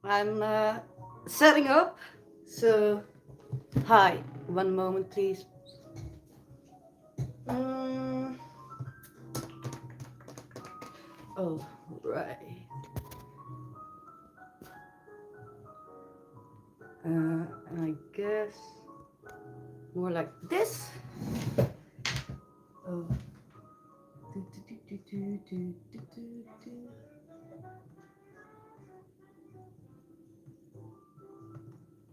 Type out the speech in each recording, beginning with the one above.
I'm setting up. So, hi. One moment, please. Mm, oh, right. And I guess more like this. Oh. Do, do, do, do, do, do, do, do.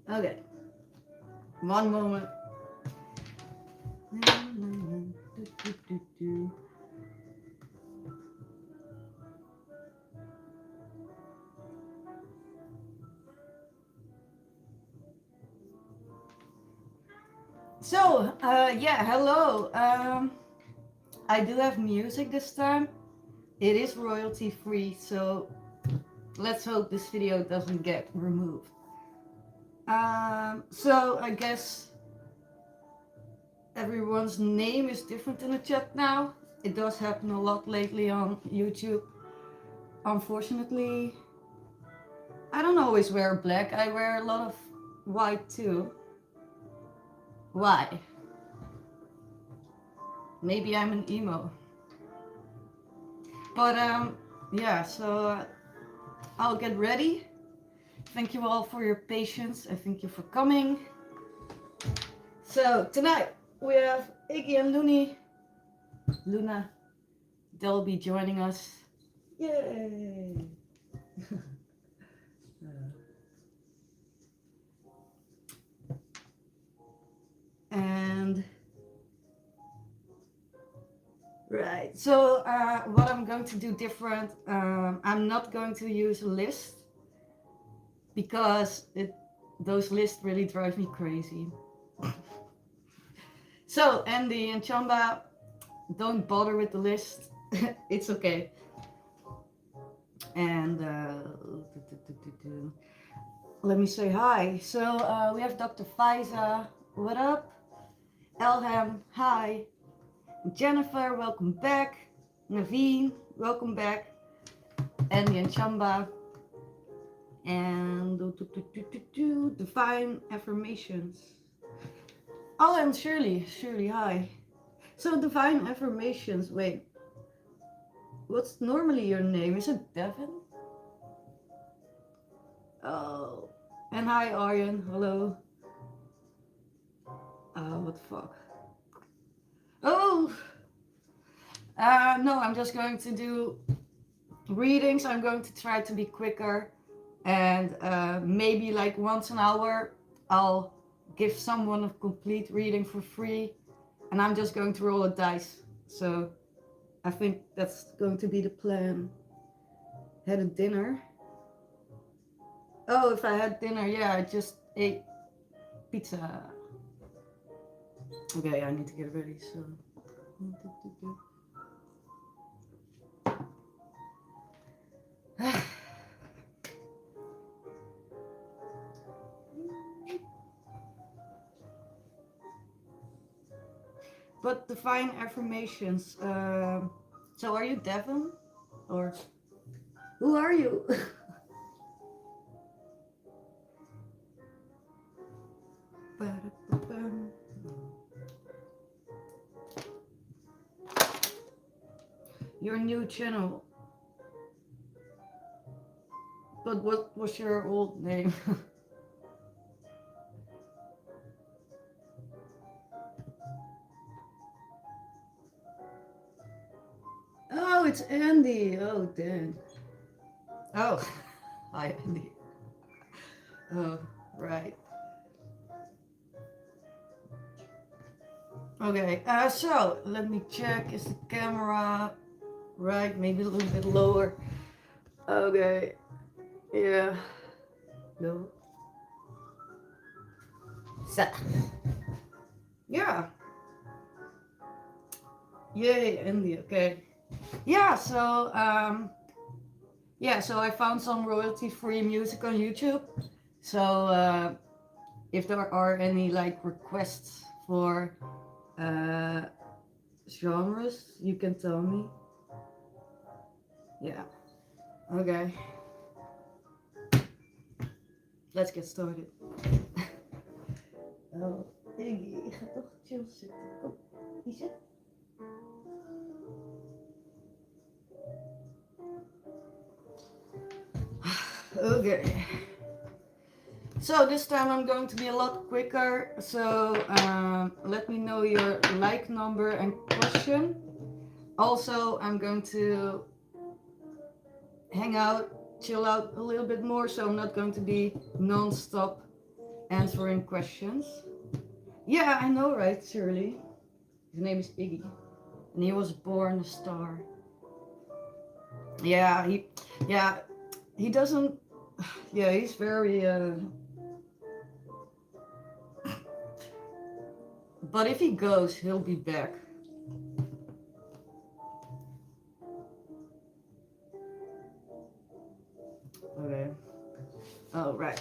Okay. One moment. Do, do, do, do. So, yeah, hello. I do have music this time. It is royalty free, so let's hope this video doesn't get removed. So I guess everyone's name is different in the chat now. It does happen a lot lately on YouTube. Unfortunately, I don't always wear black. I wear a lot of white too. Why? Maybe I'm an emo. But yeah, so I'll get ready. Thank you all for your patience and thank you for coming. So tonight we have Iggy and Luna. They'll be joining us. Yay! And right, so what I'm going to do different, I'm not going to use a list because those lists really drive me crazy. So Andy and Chamba, don't bother with the list. It's okay. And let me say hi. So we have Dr. Faiza. What up? Elham, hi. Jennifer, welcome back. Naveen, welcome back. Andy and Chamba. And divine affirmations. Oh, and Shirley, hi. So divine affirmations, wait. What's normally your name? Is it Devin? Oh. And hi Aryan, hello. What the fuck? Oh! No, I'm just going to do readings. I'm going to try to be quicker. And maybe like once an hour, I'll give someone a complete reading for free. And I'm just going to roll a dice. So I think that's going to be the plan. Had a dinner. Oh, if I had dinner, yeah, I just ate pizza. Okay, I need to get ready, so. But divine affirmations. So are you Devon? Or who are you? Your new channel. But what was your old name? Oh, it's Andy. Oh, damn. Oh, hi, Andy. Oh, right. Okay, so let me check. Is the camera right? Maybe a little bit lower. Okay, yeah. No. Set. Yeah. Yay, Andy. Okay. Yeah. So I found some royalty-free music on YouTube. So if there are any like requests for uh, genres, you can tell me. Yeah. Okay. Let's get started. Oh, ik ga toch chill zitten. Oh, is het? Okay. So this time I'm going to be a lot quicker. So let me know your like number and question. Also, I'm going to hang out, chill out a little bit more. So I'm not going to be non-stop answering questions. Yeah, I know, right, Shirley? His name is Iggy, and he was born a star. Yeah, he doesn't. Yeah, he's very. But if he goes, he'll be back. Okay. Oh, right.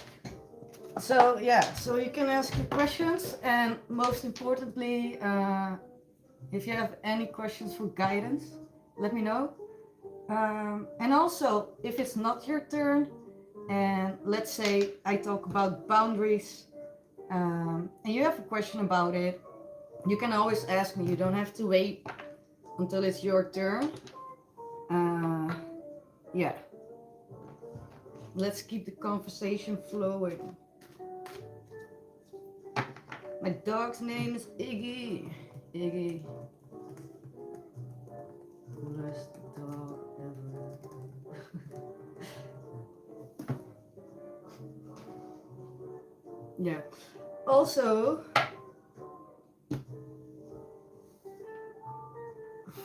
So yeah, so you can ask your questions, and most importantly, if you have any questions for guidance, let me know. And also, if it's not your turn, and let's say I talk about boundaries, and you have a question about it, you can always ask me. You don't have to wait until it's your turn. Yeah. Let's keep the conversation flowing. My dog's name is Iggy. Iggy. Best dog ever. Yeah. Also,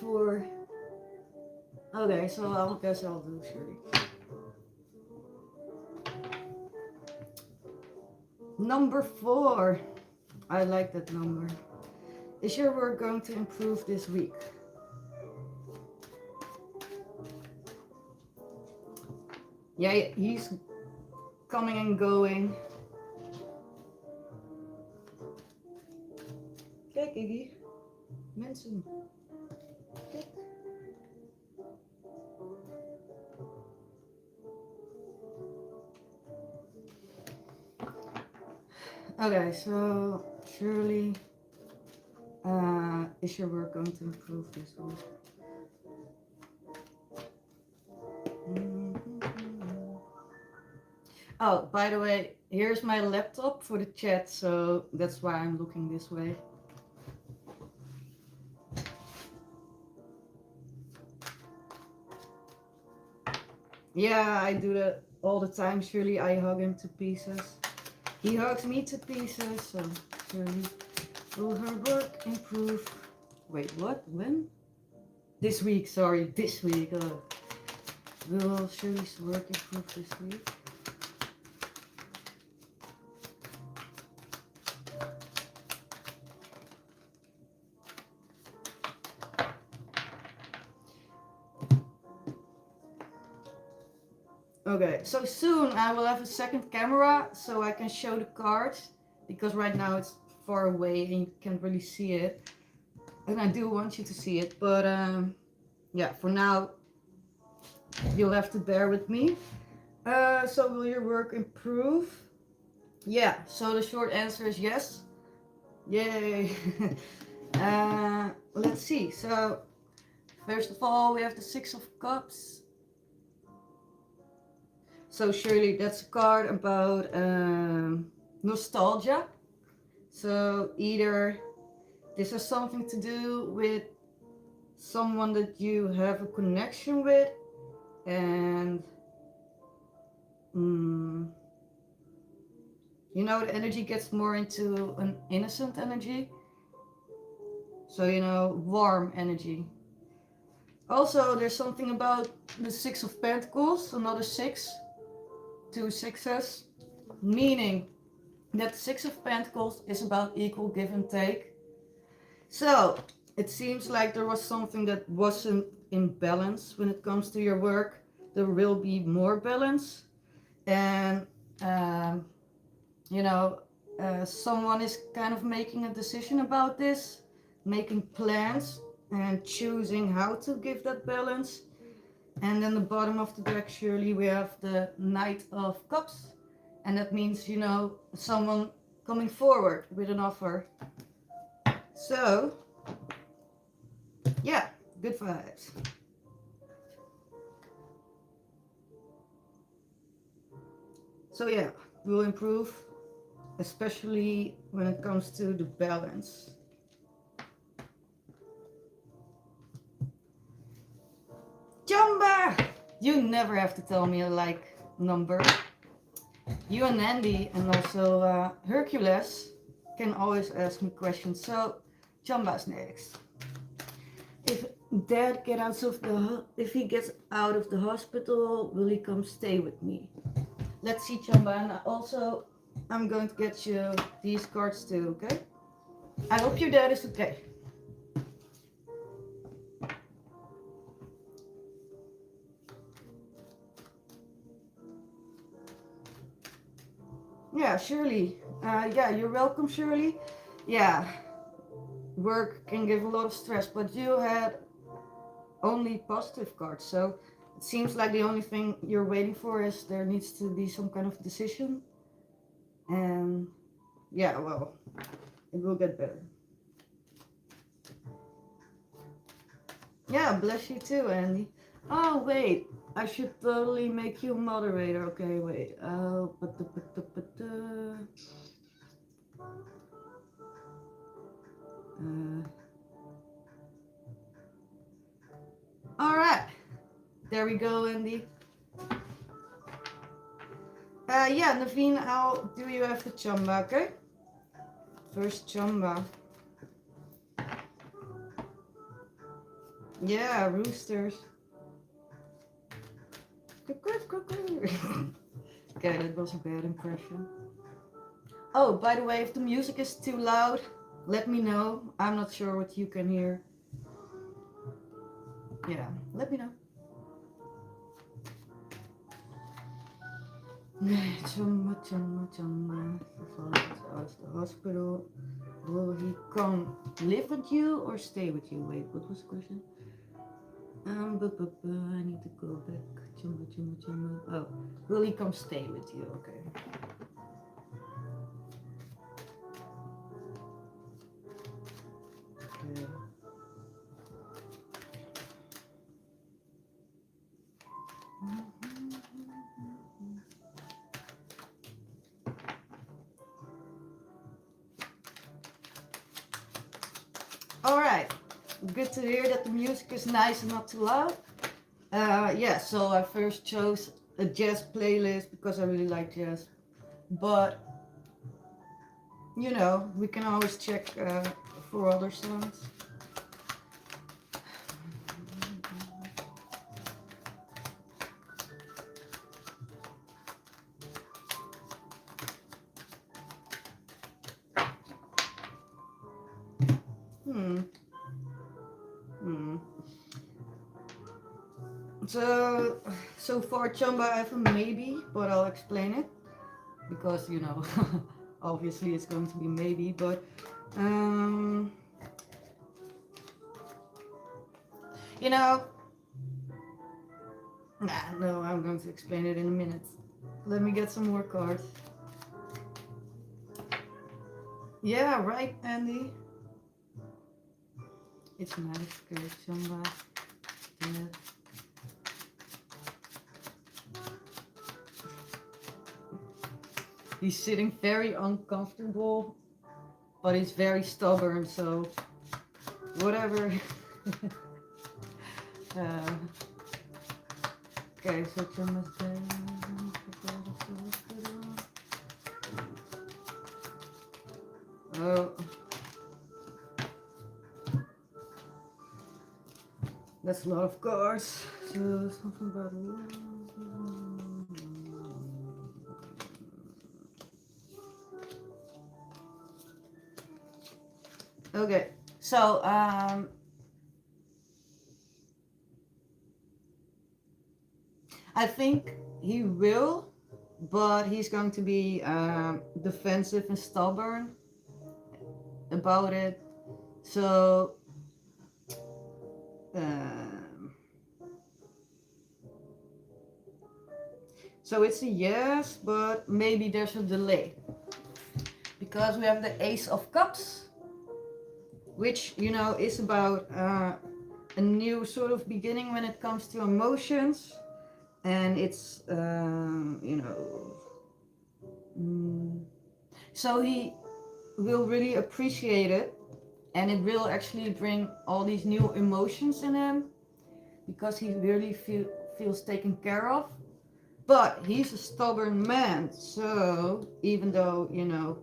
for... Okay, so I guess I'll do Shirley. Number 4. I like that number. Is your work going to improve this week? Yeah, he's coming and going. Kijk, Iggy. Mensen. Kijk. Okay, so Shirley, is your work going to improve this week? Oh, by the way, here's my laptop for the chat, so that's why I'm looking this way. Yeah, I do that all the time, Shirley. I hug him to pieces. He hugs me to pieces, so Shirley, will her work improve? Wait, what? When? This week, sorry, this week. Will Shirley's work improve this week? Okay, so soon I will have a second camera so I can show the cards, because right now it's far away and you can't really see it. And I do want you to see it, but yeah, for now you'll have to bear with me. So will your work improve? Yeah, so the short answer is yes. Yay. Let's see. So first of all, we have the Six of Cups. So surely that's a card about nostalgia. So either this has something to do with someone that you have a connection with, and you know, the energy gets more into an innocent energy. So, you know, warm energy. Also, there's something about the Six of Pentacles, another 6, 2 sixes, meaning that the Six of Pentacles is about equal give and take. So, it seems like there was something that wasn't in balance when it comes to your work. There will be more balance. And, you know, someone is kind of making a decision about this, making plans and choosing how to give that balance. And then the bottom of the deck, surely we have the Knight of Cups And that means, you know, someone coming forward with an offer. So, yeah, good vibes. So yeah, we'll improve, especially when it comes to the balance. Jumba! You never have to tell me a like number. You and Andy and also Hercules can always ask me questions. So, Jumba's next. If Dad gets out of the if he gets out of the hospital, will he come stay with me? Let's see, Jumba, and also I'm going to get you these cards too, okay? I hope your dad is okay. Yeah, Shirley. Yeah, you're welcome, Shirley. Yeah, work can give a lot of stress, but you had only positive cards, so it seems like the only thing you're waiting for is there needs to be some kind of decision. And yeah, well, it will get better. Yeah, bless you too, Andy. Oh, wait. I should totally make you a moderator. Okay, wait. Alright. There we go, Andy. Yeah, Naveen, I'll do you after Chamba, okay? First Chamba. Yeah, roosters. Okay, that was a bad impression. Oh, by the way, if the music is too loud, let me know. I'm not sure what you can hear. Yeah, let me know. Chumma, chumma, chumma. Out of the hospital. Will he come live with you or stay with you? Wait, what was the question? I need to go back. Chumma, chumma, chumma. Oh, will he come stay with you? Okay. Okay. Alright, good to hear that the music is nice and not too loud. Yeah, so I first chose a jazz playlist because I really like jazz. But, you know, we can always check for other songs. So far, Chumba, I have a maybe, but I'll explain it. Because, you know, obviously it's going to be maybe, but you know, no, I'm going to explain it in a minute. Let me get some more cards. Yeah, right, Andy. It's nice, good, Chumba. Yeah. He's sitting very uncomfortable, but he's very stubborn, so whatever. Okay, so Chumba's there. Oh. That's a lot of cards. So something about okay, so I think he will, but he's going to be defensive and stubborn about it. So So it's a yes, but maybe there's a delay. Because we have the Ace of Cups, which, you know, is about a new sort of beginning when it comes to emotions. And it's, you know, so he will really appreciate it. And it will actually bring all these new emotions in him. Because he really feels taken care of. But he's a stubborn man. So even though, you know,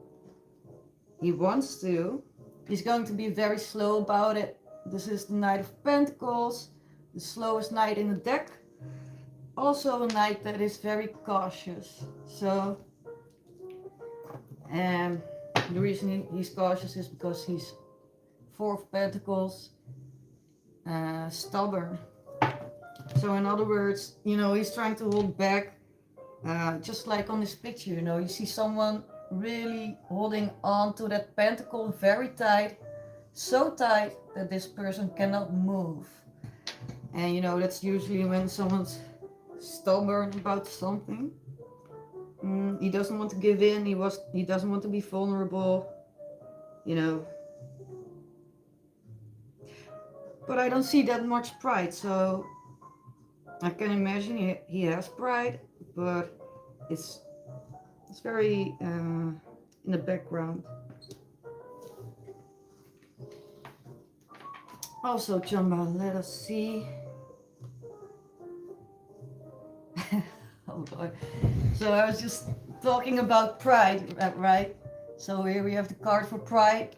he wants to, he's going to be very slow about it. This is the Knight of Pentacles, the slowest knight in the deck. Also a knight that is very cautious. So, and the reason he's cautious is because he's Four of Pentacles, stubborn. So in other words, you know, he's trying to hold back, just like on this picture, you know, you see someone really holding on to that pentacle very tight, so tight that this person cannot move. And you know, that's usually when someone's stubborn about something. He doesn't want to give in, he doesn't want to be vulnerable, you know. But I don't see that much pride, so I can imagine he has pride, but it's very in the background. Also, Chamba, let us see. Oh boy. So I was just talking about pride, right? So here we have the card for pride,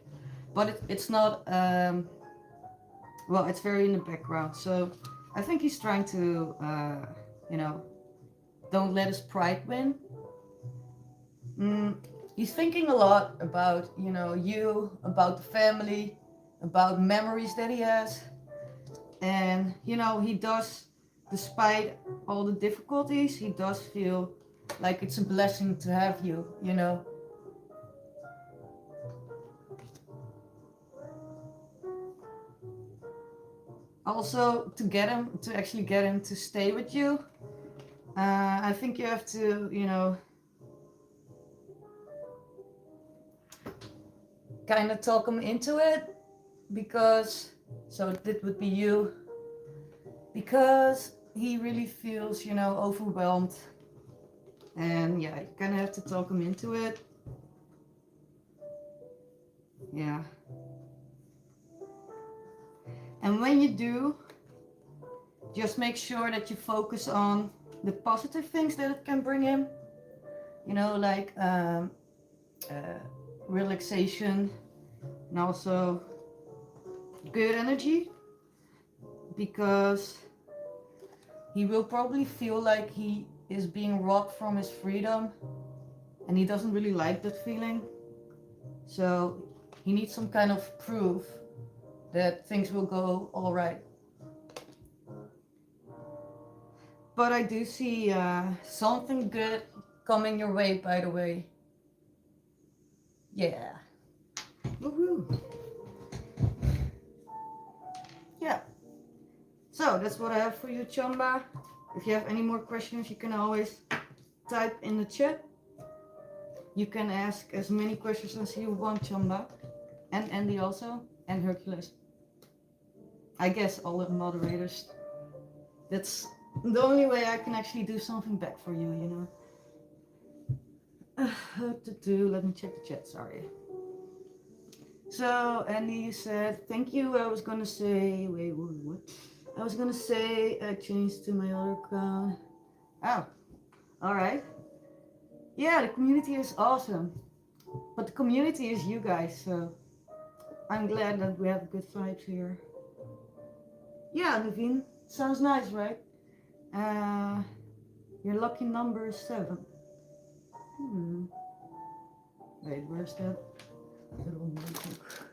but it's not, well, it's very in the background. So I think he's trying to, you know, don't let his pride win. He's thinking a lot about, you know, you, about the family, about memories that he has. And, you know, he does, despite all the difficulties, he does feel like it's a blessing to have you, you know. Also, to actually get him to stay with you, I think you have to, you know, kind of talk him into it, because, so that would be you, because he really feels, you know, overwhelmed. And yeah, you kind of have to talk him into it. Yeah. And when you do, just make sure that you focus on the positive things that it can bring him. You know, like relaxation and also good energy. Because he will probably feel like he is being robbed from his freedom. And he doesn't really like that feeling. So he needs some kind of proof that things will go all right. But I do see something good coming your way, by the way. Yeah. Woohoo. Yeah. So that's what I have for you, Chamba. If you have any more questions, you can always type in the chat. You can ask as many questions as you want, Chamba. And Andy also. And Hercules. I guess all the moderators. That's the only way I can actually do something back for you, you know. Let me check the chat, sorry. So Andy said, thank you. I was gonna say, wait, what? I was gonna say I changed to my other account. Oh, alright. Yeah, the community is awesome. But the community is you guys, so I'm glad that we have good vibes here. Yeah, Naveen, sounds nice, right? Your lucky number is 7. Wait, where's that little notebook?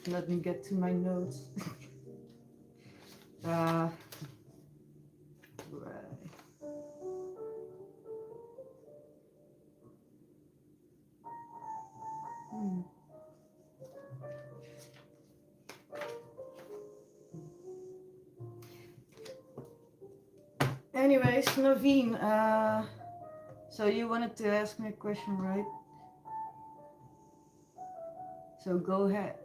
Let me get to my notes. Right. Anyways, Naveen, so you wanted to ask me a question, right? So go ahead.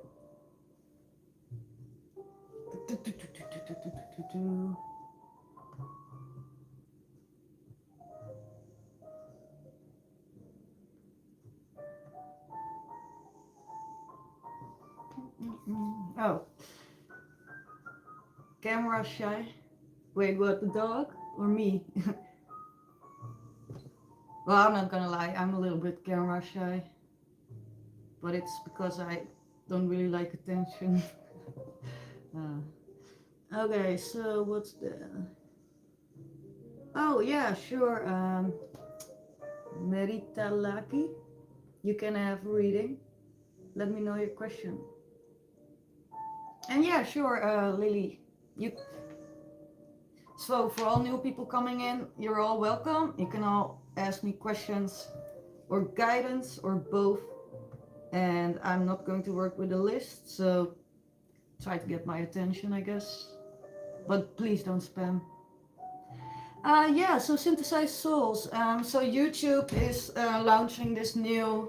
Oh, camera shy. Wait, what, the dog or me? Well, I'm not gonna lie, I'm a little bit camera shy. But it's because I don't really like attention. Okay, so what's the... Oh, yeah, sure. Merita Laki, you can have a reading. Let me know your question. And yeah, sure, Lily. You. So for all new people coming in, you're all welcome. You can all ask me questions or guidance or both. And I'm not going to work with a list, so try to get my attention, I guess. But please don't spam. Yeah, so Synthesized Souls. So YouTube is launching this new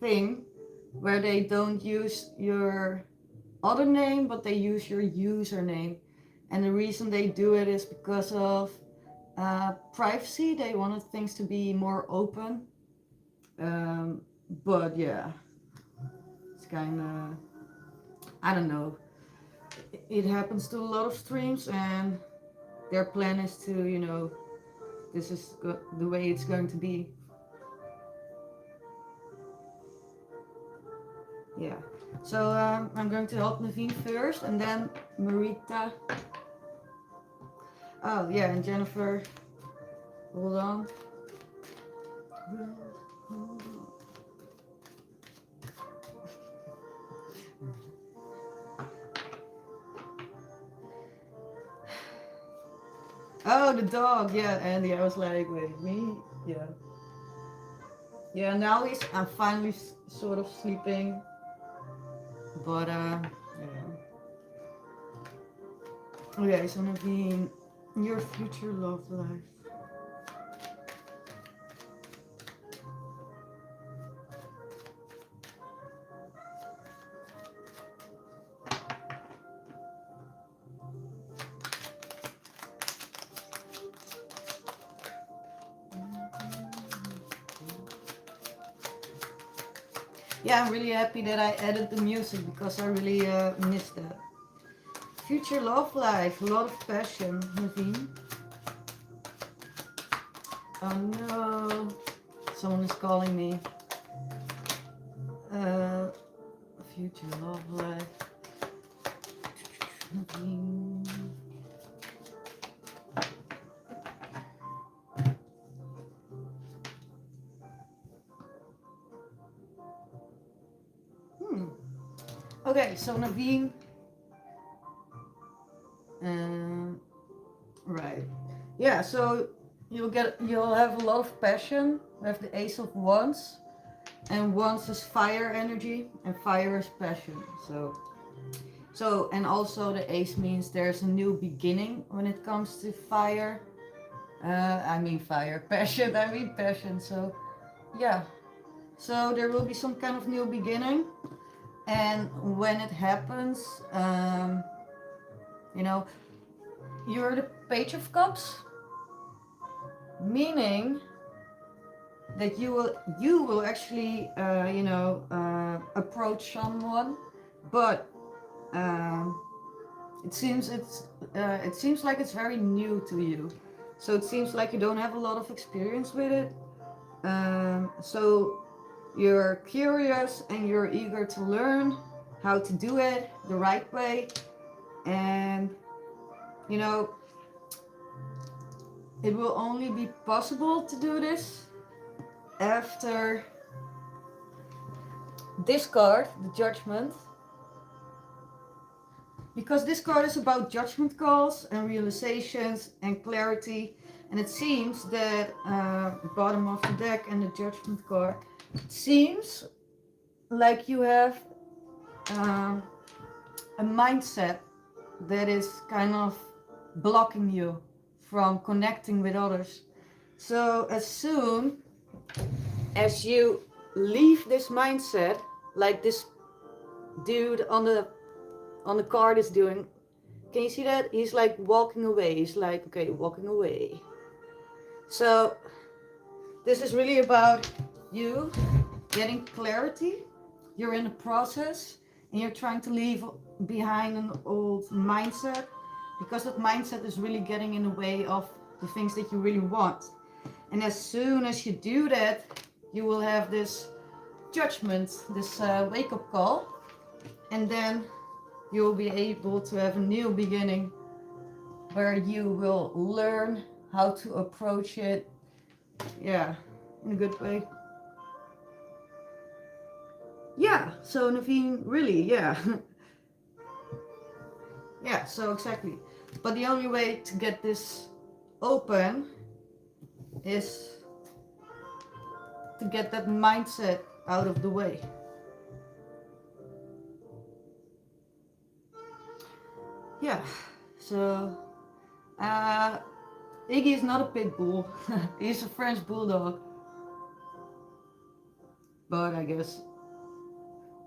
thing where they don't use your other name, but they use your username. And the reason they do it is because of privacy. They wanted things to be more open. But yeah, it's kind of, I don't know. It happens to a lot of streams, and their plan is to, this is the way it's going to be. Yeah. So I'm going to help Naveen first, and then Marita. Oh yeah, and Jennifer. Hold on. Oh, the dog. Yeah, Andy. I was like, wait, me? Yeah. Yeah. Now I'm finally sort of sleeping, but yeah. Okay, so Naveen, your future love life. Yeah, I'm really happy that I added the music because I really missed that. Future love life, a lot of passion, Naveen. Oh no, someone is calling me. Future love life, Naveen. Okay, so Naveen. Right. Yeah, so you'll have a lot of passion. We have the Ace of Wands, and Wands is fire energy, and fire is passion. So and also the Ace means there's a new beginning when it comes to fire. I mean fire, passion. I mean passion. So yeah. So there will be some kind of new beginning, and when it happens, you're the Page of Cups, meaning that you will actually approach someone, but it seems like it's very new to you. So it seems like you don't have a lot of experience with it. So you're curious and you're eager to learn how to do it the right way, and it will only be possible to do this after this card, the Judgment, because this card is about judgment calls and realizations and clarity, and it seems that the bottom of the deck and the Judgment card, it seems like you have a mindset that is kind of blocking you from connecting with others. So as soon as you leave this mindset, like this dude on the card is doing, can you see that? He's like walking away. He's like, okay, walking away. So this is really about you getting clarity. You're in a process and you're trying to leave behind an old mindset, because that mindset is really getting in the way of the things that you really want. And as soon as you do that, you will have this judgment, this wake-up call, and then you will be able to have a new beginning where you will learn how to approach it, yeah, in a good way. Yeah, so Naveen, really, yeah. Yeah, so exactly. But the only way to get this open is to get that mindset out of the way. Yeah, so Iggy is not a pit bull. He's a French bulldog. But I guess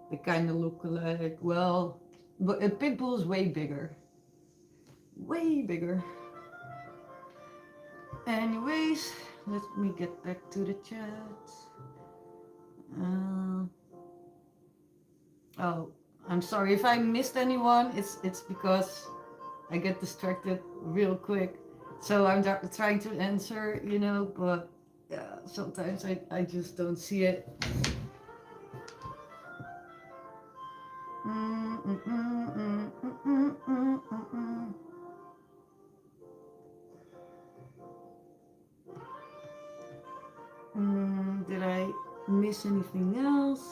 they kind of look alike. Well, but a pit bull is way bigger. Way bigger. Anyways, let me get back to the chat. Oh, I'm sorry if I missed anyone. It's because I get distracted real quick. So I'm trying to answer, you know, but yeah, sometimes I just don't see it. Did I miss anything else?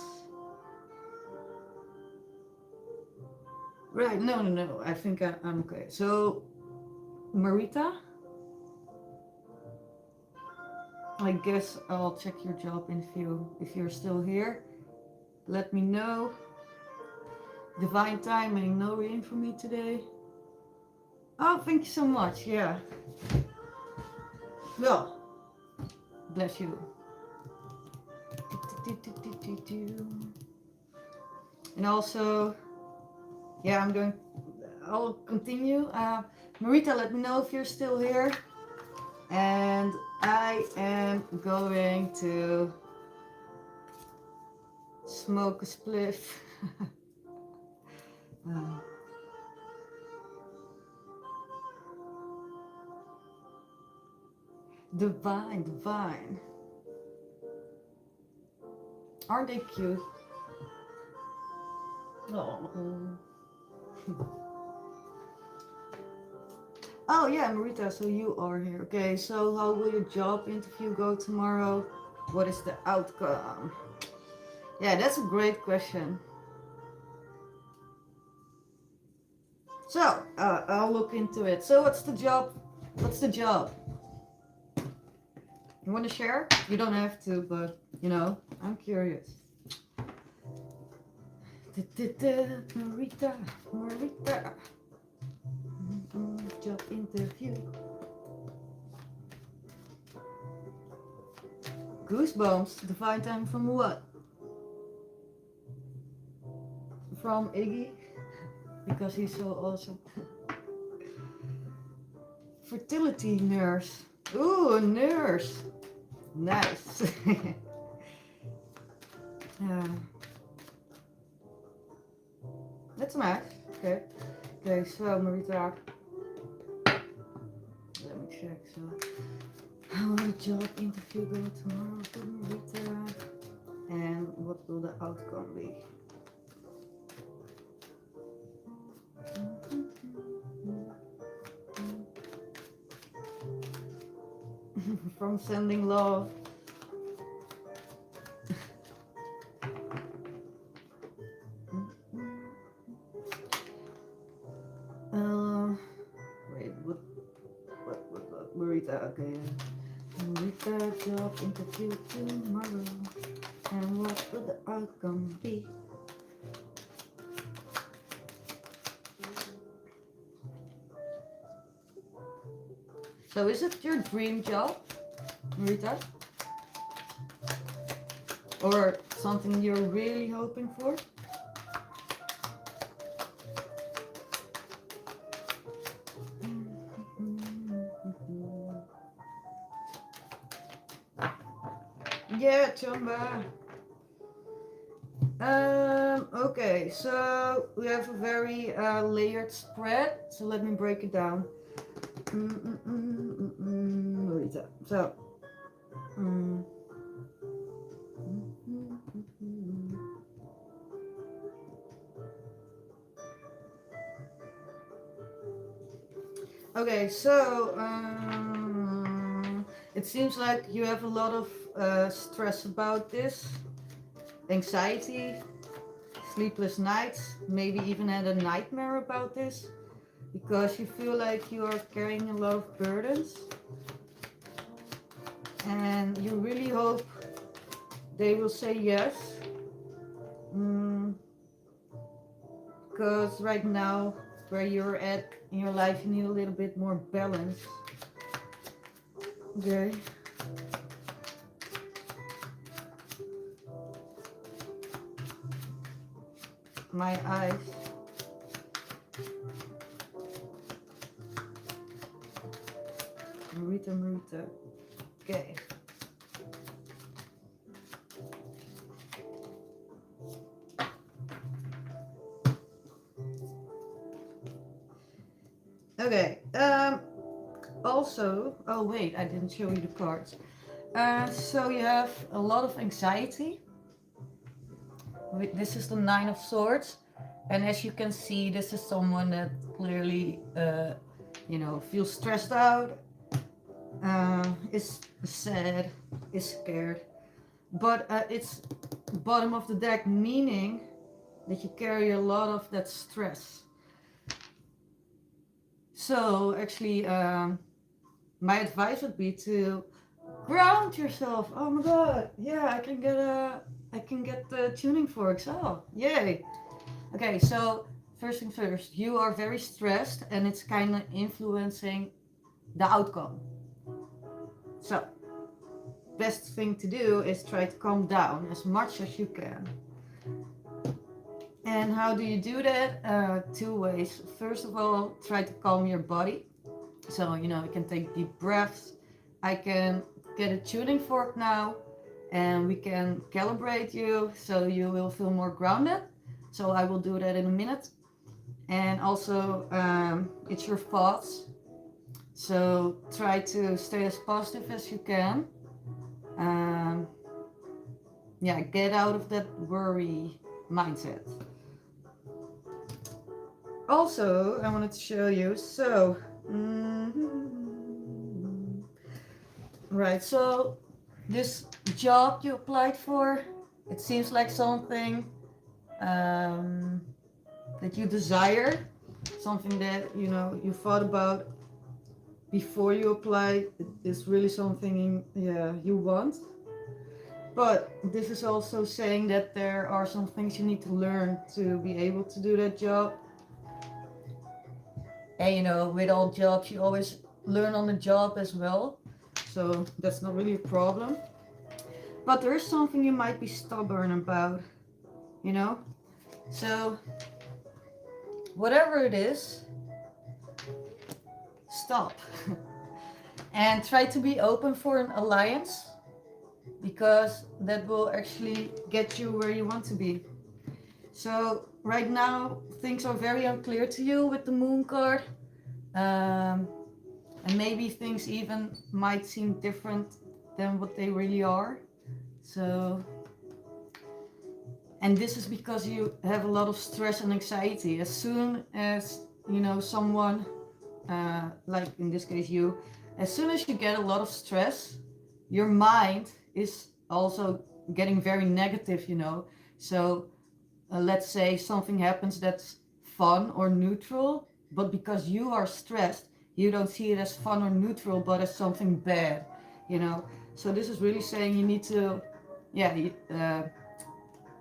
Right, no. I think I'm okay. So, Marita, I guess I'll check your job interview if you're still here. Let me know. Divine timing, no reading for me today. Oh, thank you so much. Yeah. Well, bless you. And also, yeah, I'll continue. Marita, let me know if you're still here. And I am going to smoke a spliff. Divine. Aren't they cute? Oh. Oh yeah, Marita, so you are here. Okay, so how will your job interview go tomorrow? What is the outcome? Yeah, that's a great question. So, I'll look into it. So what's the job? You want to share? You don't have to, but, you know, I'm curious. Marita. Job interview. Goosebumps. Divine time from what? From Iggy. Because he's so awesome. Fertility nurse. Ooh, a nurse. Nice. That's nice. Okay. Okay, so Marita. Let me check. So, how will the job interview go tomorrow for Marita? And what will the outcome be? From sending love. Wait, what, Marita, okay. Marita job interview tomorrow. And what will the outcome be? So is it your dream job, Rita? Or something you're really hoping for? Yeah, Chamba. Okay, so we have a very layered spread. So let me break it down. So, okay, so it seems like you have a lot of stress about this, anxiety, sleepless nights, maybe even had a nightmare about this, because you feel like you are carrying a lot of burdens, and you really hope they will say yes, because right now where you're at in your life you need a little bit more balance. Okay. My eyes. Marita. Okay. Okay. Also, oh wait, I didn't show you the cards. So you have a lot of anxiety. This is the Nine of Swords, and as you can see, this is someone that clearly, feels stressed out, is sad, is scared. But it's bottom of the deck, meaning that you carry a lot of that stress. So actually, my advice would be to ground yourself. Oh my god, yeah, I can get the tuning forks. Oh, yay. Okay, so first thing first, you are very stressed and it's kind of influencing the outcome. So, best thing to do is try to calm down as much as you can. And how do you do that? Two ways. First of all, try to calm your body. So, you can take deep breaths. I can get a tuning fork now and we can calibrate you so you will feel more grounded. So I will do that in a minute. And also, it's your thoughts. So try to stay as positive as you can. Get out of that worry mindset. Also, I wanted to show you, so, right, so this job you applied for, it seems like something that you desire, something that, you thought about before you applied. It is really something, you want. But this is also saying that there are some things you need to learn to be able to do that job. And with all jobs, you always learn on the job as well. So that's not really a problem. But there is something you might be stubborn about, So whatever it is, stop. And try to be open for an alliance, because that will actually get you where you want to be. So right now things are very unclear to you with the Moon card, and maybe things even might seem different than what they really are. So, and this is because you have a lot of stress and anxiety. As soon as someone, like in this case you, as soon as you get a lot of stress, your mind is also getting very negative. So let's say something happens that's fun or neutral, but because you are stressed, you don't see it as fun or neutral, but as something bad. So this is really saying you need to, you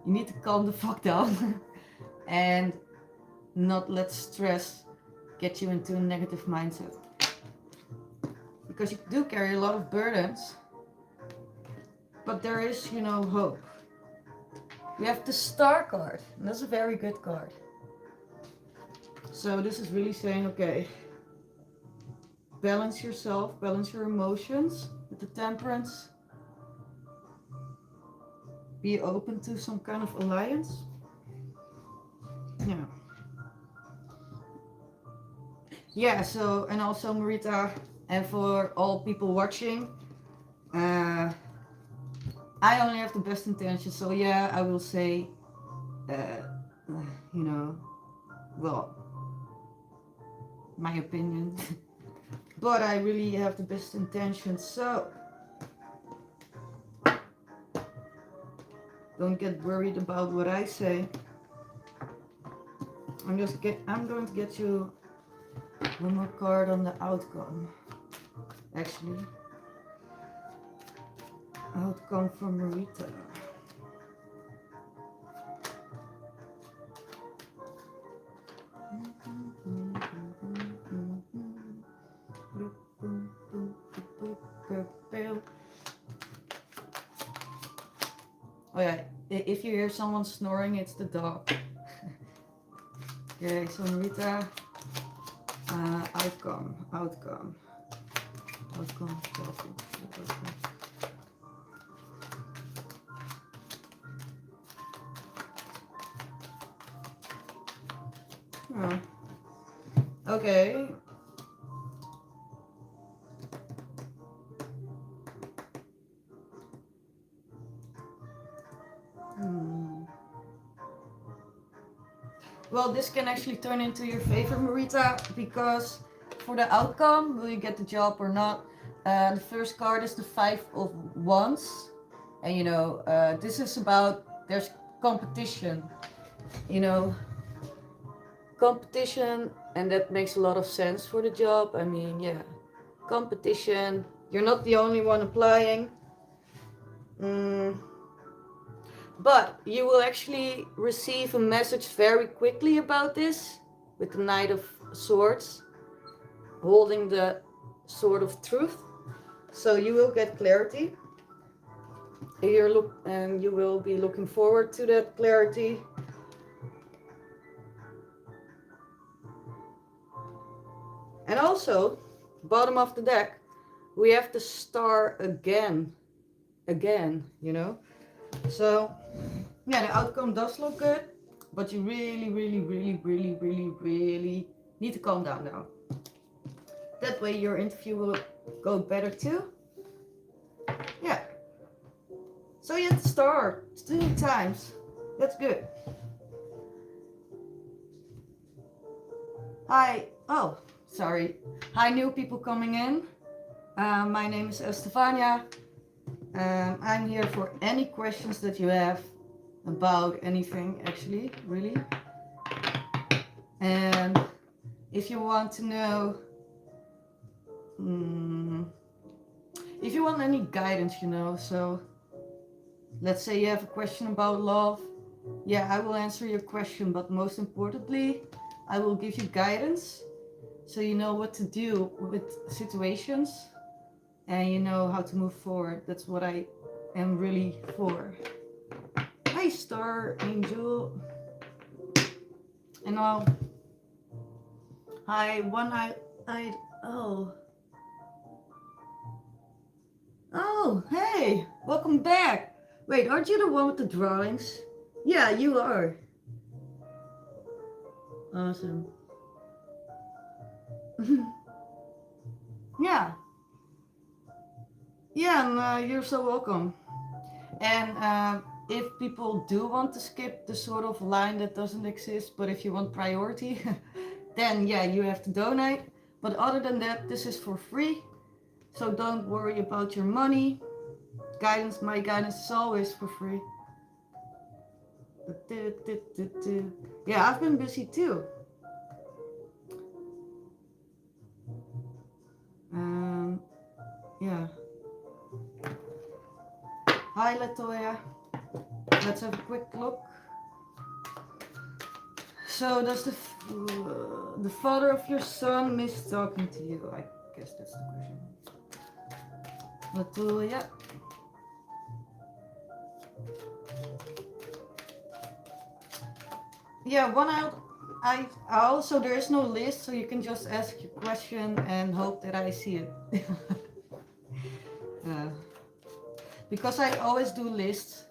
need to calm the fuck down and not let stress get you into a negative mindset. because you do carry a lot of burdens, but there is, you know, hope. We have the Star card, and that's a very good card. So this is really saying, okay, balance yourself, balance your emotions with the Temperance. Be open to some kind of alliance. Yeah. Yeah, so, and also Marita, and for all people watching, I only have the best intentions, so yeah, I will say, you know, well, my opinion, but I really have the best intentions, so don't get worried about what I say. I'm going to get you one more card on the outcome, actually. Outcome from Marita. Oh yeah, if you hear someone snoring, it's the dog. Okay, so Marita, outcome. Oh. Okay. Well, this can actually turn into your favor, Marita, because for the outcome, will you get the job or not? The first card is the 5 of Wands, and you know, this is about there's competition, you know, competition, and that makes a lot of sense for the job. I mean, yeah, competition. You're not the only one applying. But you will actually receive a message very quickly about this with the Knight of Swords holding the Sword of Truth. So you will get clarity. And you will be looking forward to that clarity. And also, bottom of the deck, we have the Star again, you know. So yeah, the outcome does look good, but you really need to calm down now. That way your interview will go better too. Yeah. So you have to start 2 times. That's good. Hi. Oh, sorry. Hi, new people coming in. My name is Stefania. I'm here for any questions that you have about anything, actually, really. And if you want to know, if you want any guidance, you know, so let's say you have a question about love, yeah, I will answer your question, but most importantly, I will give you guidance so you know what to do with situations and you know how to move forward. That's what I am really for. Hi, Star Angel. And now, hi, one-eyed, oh. Oh, hey, welcome back. Wait, aren't you the one with the drawings? Yeah, you are. Awesome. Yeah. Yeah, and you're so welcome. And if people do want to skip the sort of line that doesn't exist, but if you want priority, then yeah, you have to donate. But other than that, this is for free. So don't worry about your money. My guidance is always for free. Yeah, I've been busy too. Yeah. Hi, Latoya. Let's have a quick look. So does the father of your son miss talking to you? I guess that's the question. Latoya. Yeah, one out. I also, there is no list, so you can just ask your question and hope that I see it. uh, because I always do lists,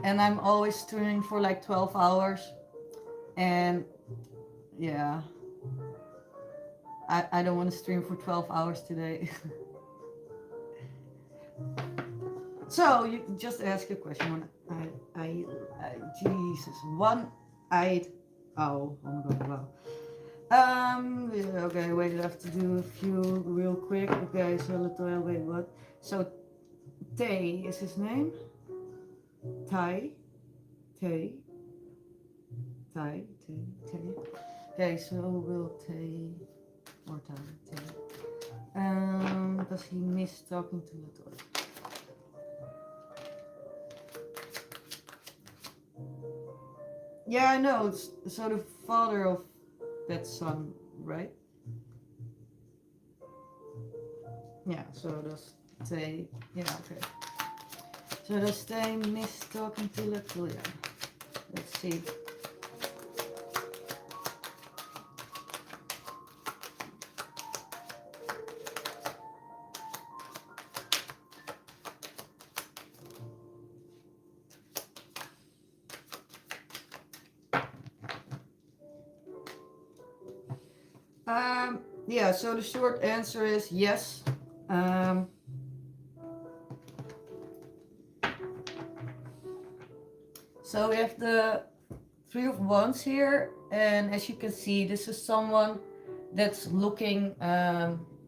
and I'm always streaming for like 12 hours, and yeah, I don't want to stream for 12 hours today. So you just ask your question. Jesus, one-eyed owl. Oh my god, wow. Yeah, okay, wait, I have to do a few real quick. Okay, so Latoya, wait, what? So Tay is his name? Tay? Tay? Tay? Tay? Tay? Okay, so will Tay or Tay? Does he miss talking to Latoya? Yeah, I know. It's so the father of that son, right? Yeah, so does Tay. Yeah, okay. So does Tay miss talking to Latoya? Let's see. Yeah, so the short answer is yes. So we have the Three of Wands here, and as you can see, this is someone that's looking,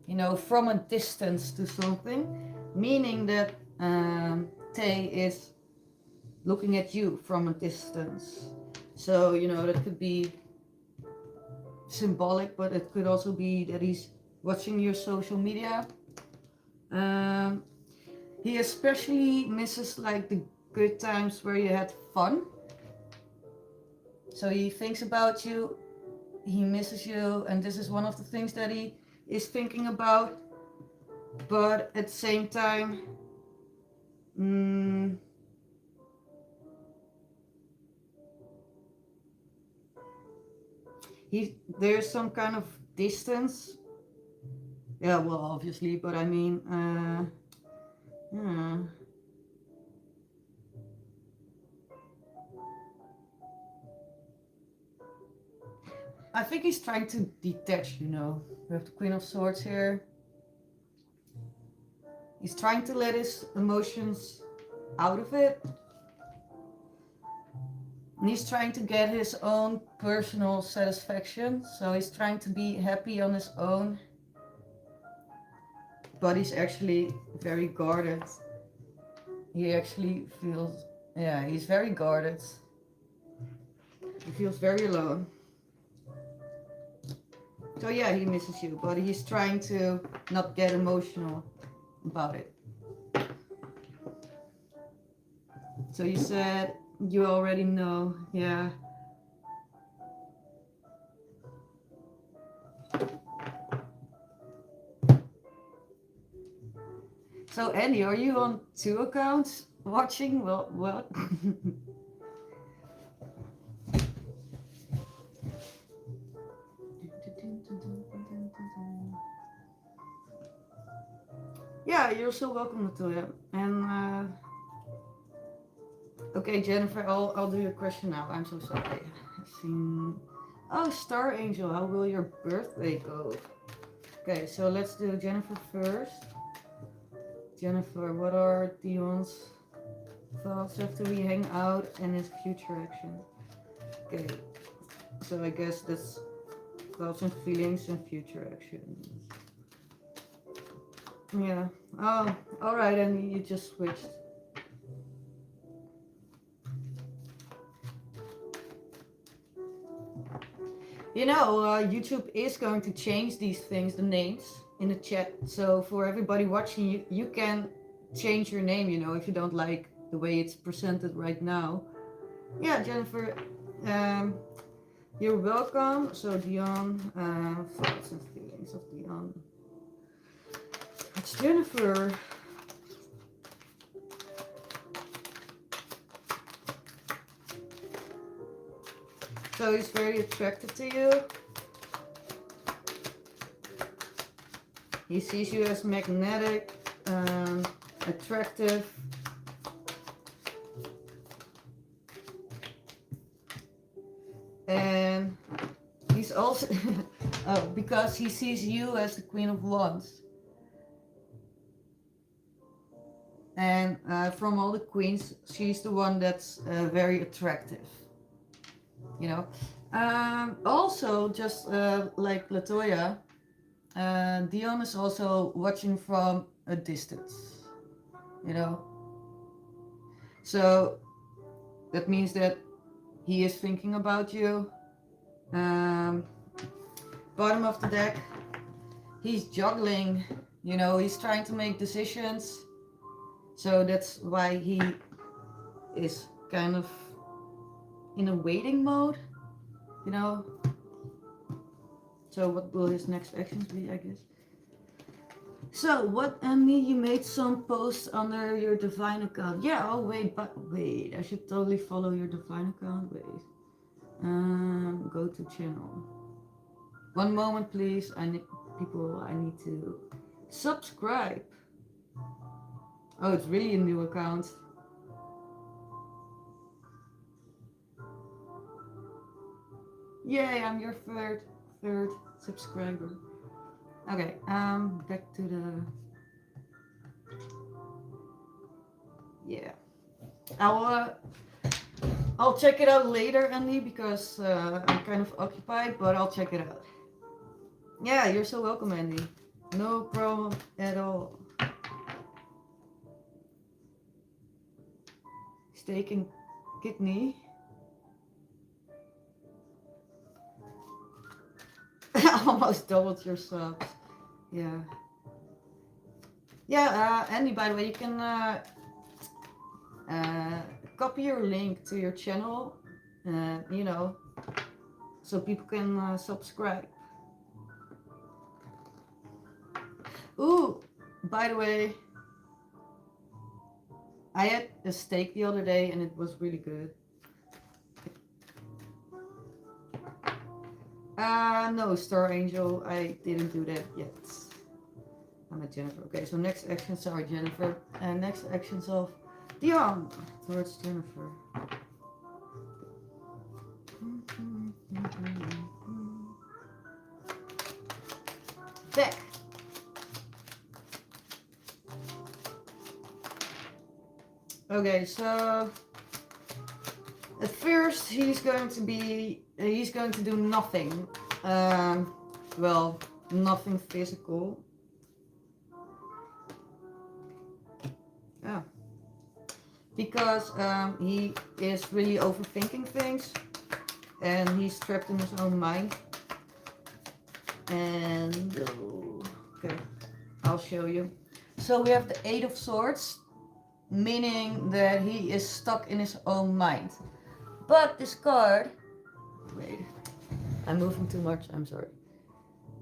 you know, from a distance to something, meaning that Tay is looking at you from a distance. So, you know, that could be symbolic, but it could also be that he's watching your social media. He especially misses like the good times where you had fun. So he thinks about you, he misses you, and this is one of the things that he is thinking about. But at the same time, there's some kind of distance. Yeah, well, obviously, but I mean, yeah. I think he's trying to detach, you know. We have the Queen of Swords here. He's trying to let his emotions out of it. And he's trying to get his own personal satisfaction. So he's trying to be happy on his own. But he's actually very guarded. He actually feels, yeah, he's very guarded. He feels very alone. So yeah, he misses you, but he's trying to not get emotional about it. So you said you already know, yeah. So Andy, are you on 2 accounts watching? Well, what? Yeah, you're so welcome, Natalia. And okay, Jennifer, I'll do your question now. I'm so sorry. Oh, Star Angel, how will your birthday go? Okay, so let's do Jennifer first. Jennifer, what are Dion's thoughts after we hang out and his future action? Okay, so I guess that's thoughts and feelings and future action. Yeah. Oh, alright, and you just switched. You know, YouTube is going to change these things, the names in the chat. So for everybody watching, you can change your name, you know, if you don't like the way it's presented right now. Yeah, Jennifer, you're welcome. So Dion, thoughts and feelings of Dion. It's Jennifer. So he's very attracted to you. He sees you as magnetic, attractive. And he's also, because he sees you as the Queen of Wands. And from all the queens, she's the one that's very attractive. You know. Also, just like Latoya, Dion is also watching from a distance. You know. So that means that he is thinking about you. Bottom of the deck, he's juggling. You know, he's trying to make decisions. So that's why he is kind of in a waiting mode, you know. So what will his next actions be, I guess? So what, Andy, you made some posts under your Divine account. Yeah, oh wait, but wait, I should totally follow your Divine account. Wait. Go to channel. One moment please. I need to subscribe. Oh, it's really a new account. Yay, I'm your third subscriber. Okay, back to the... Yeah. I'll check it out later, Andy, because I'm kind of occupied, but I'll check it out. Yeah, you're so welcome, Andy. No problem at all. Steak and kidney. Almost doubled your subs. Yeah. Yeah, Andy, by the way, you can copy your link to your channel, you know, so people can subscribe. Ooh, by the way, I had a steak the other day and it was really good. No, Star Angel, I didn't do that yet. I'm at Jennifer. Okay, so next action, sorry Jennifer. And next actions of Dion towards Jennifer. Back. Okay, so at first he's going to do nothing. Well, nothing physical. Yeah. Because he is really overthinking things and he's trapped in his own mind. And okay, I'll show you. So we have the Eight of Swords, meaning that he is stuck in his own mind. But this card, wait, I'm moving too much, I'm sorry.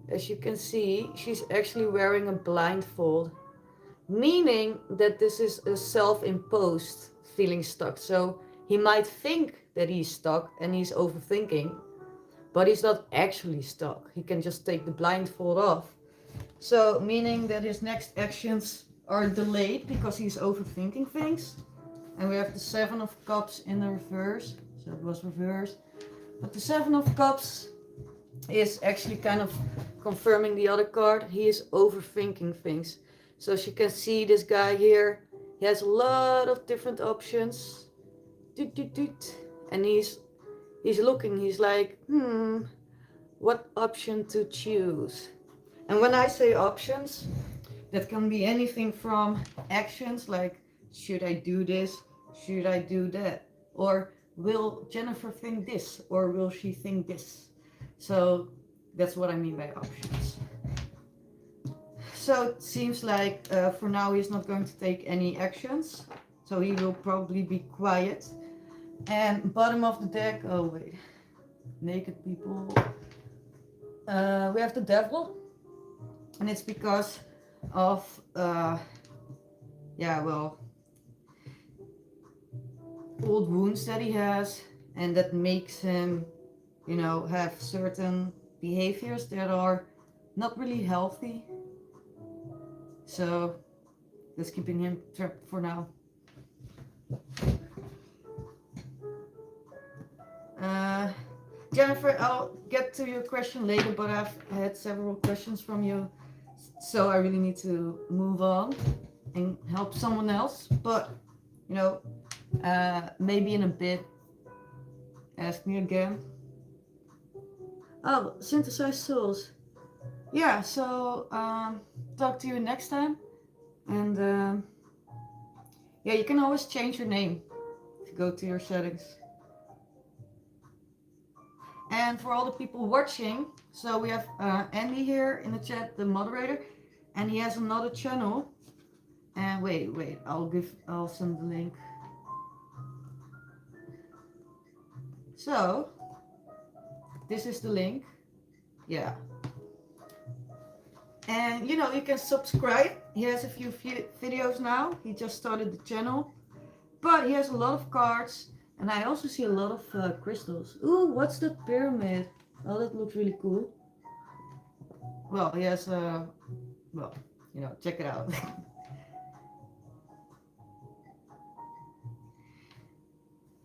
As you can see, she's actually wearing a blindfold, meaning that this is a self-imposed feeling stuck. So he might think that he's stuck and he's overthinking, but he's not actually stuck. He can just take the blindfold off. So meaning that his next actions are delayed because he's overthinking things. And we have the Seven of Cups in the reverse. So it was reversed. But the Seven of Cups is actually kind of confirming the other card. He is overthinking things. So as you can see, this guy here, he has a lot of different options. And he's looking, he's like, what option to choose? And when I say options, that can be anything from actions like, should I do this? Should I do that? Or will Jennifer think this? Or will she think this? So that's what I mean by options. So it seems like for now he's not going to take any actions. So he will probably be quiet. And bottom of the deck, oh wait, naked people. We have the Devil. And it's because of, yeah, well, old wounds that he has. And that makes him you know, have certain behaviors that are not really healthy. So that's keeping him trapped for now. Jennifer, I'll get to your question later, but I've had several questions from you, so I really need to move on and help someone else. But, you know, maybe in a bit, ask me again. Oh, synthesized souls. Yeah, so talk to you next time. And yeah, you can always change your name if you go to your settings. And for all the people watching, so we have Andy here in the chat, the moderator, and he has another channel. And wait, I'll send the link. So this is the link. Yeah. And you know, you can subscribe. He has a few videos now. He just started the channel, but he has a lot of cards, and I also see a lot of crystals. Ooh, what's that pyramid? Oh, that looks really cool. Well, he has well, you know, check it out.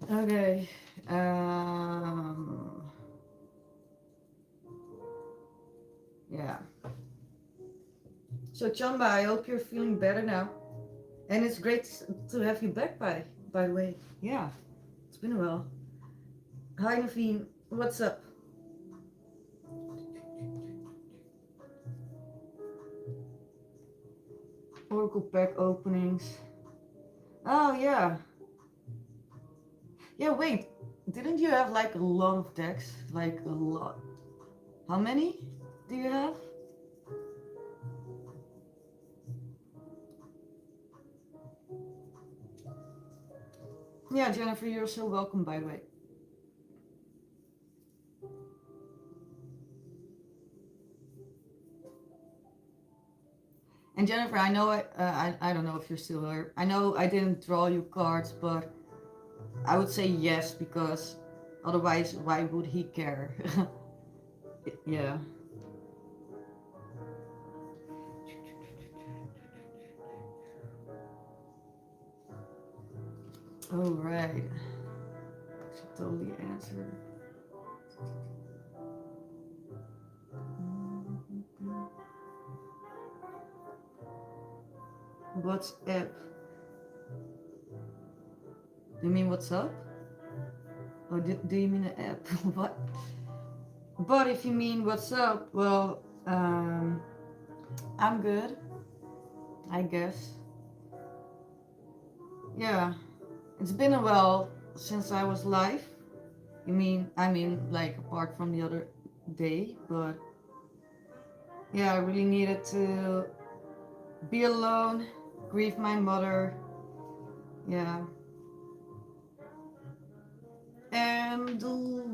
Okay. Yeah. So Chamba, I hope you're feeling better now. And it's great to have you back, by the way. Yeah, it's been a while. Hi Naveen, what's up? Oracle pack openings. Oh yeah. Yeah, wait. Didn't you have like a lot of decks? Like a lot. How many do you have? Yeah, Jennifer, you're so welcome, by the way. And Jennifer, I know I don't know if you're still here. I know I didn't draw you cards, but I would say yes because otherwise, why would he care? Yeah. Oh right. Should totally answer. What's up? You mean what's up? Or do you mean an app? What? But if you mean what's up, well, I'm good, I guess. Yeah, it's been a while since I was live. I mean, like apart from the other day, but yeah, I really needed to be alone, grieve my mother. Yeah. And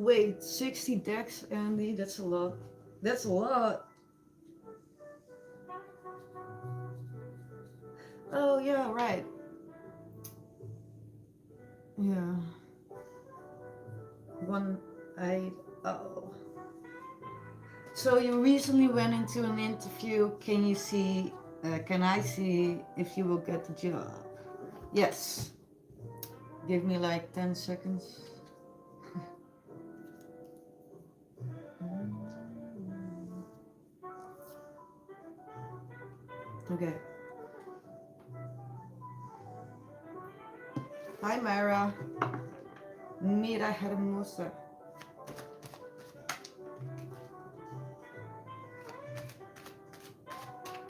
wait, 60 decks, Andy, that's a lot. That's a lot. Oh, yeah, right. Yeah. 180. So you recently went into an interview. Can I see if you will get the job? Yes. Give me like 10 seconds. Okay. Hi, Myra. Mira hermosa.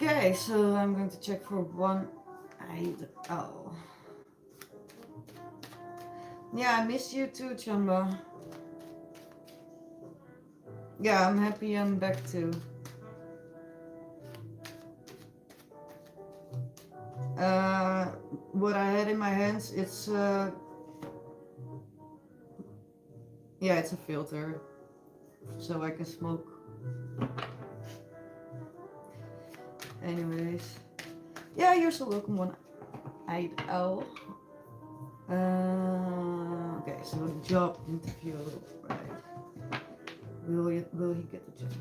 Okay, so I'm going to check for 180. Yeah, I miss you too, Chamba. Yeah, I'm happy I'm back too. What I had in my hands, it's yeah, it's a filter, so I can smoke. Anyways, yeah, you're so welcome, one-eyed owl. Okay, so job interview, right? Will he get the job?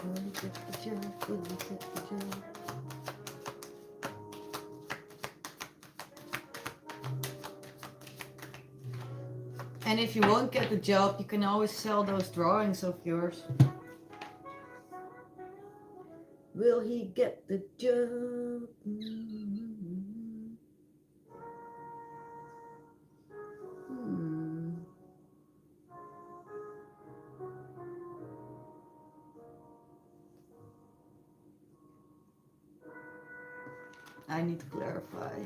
Will he get the job? Will he get the job? And if you won't get the job, you can always sell those drawings of yours. Will he get the job? I need to clarify.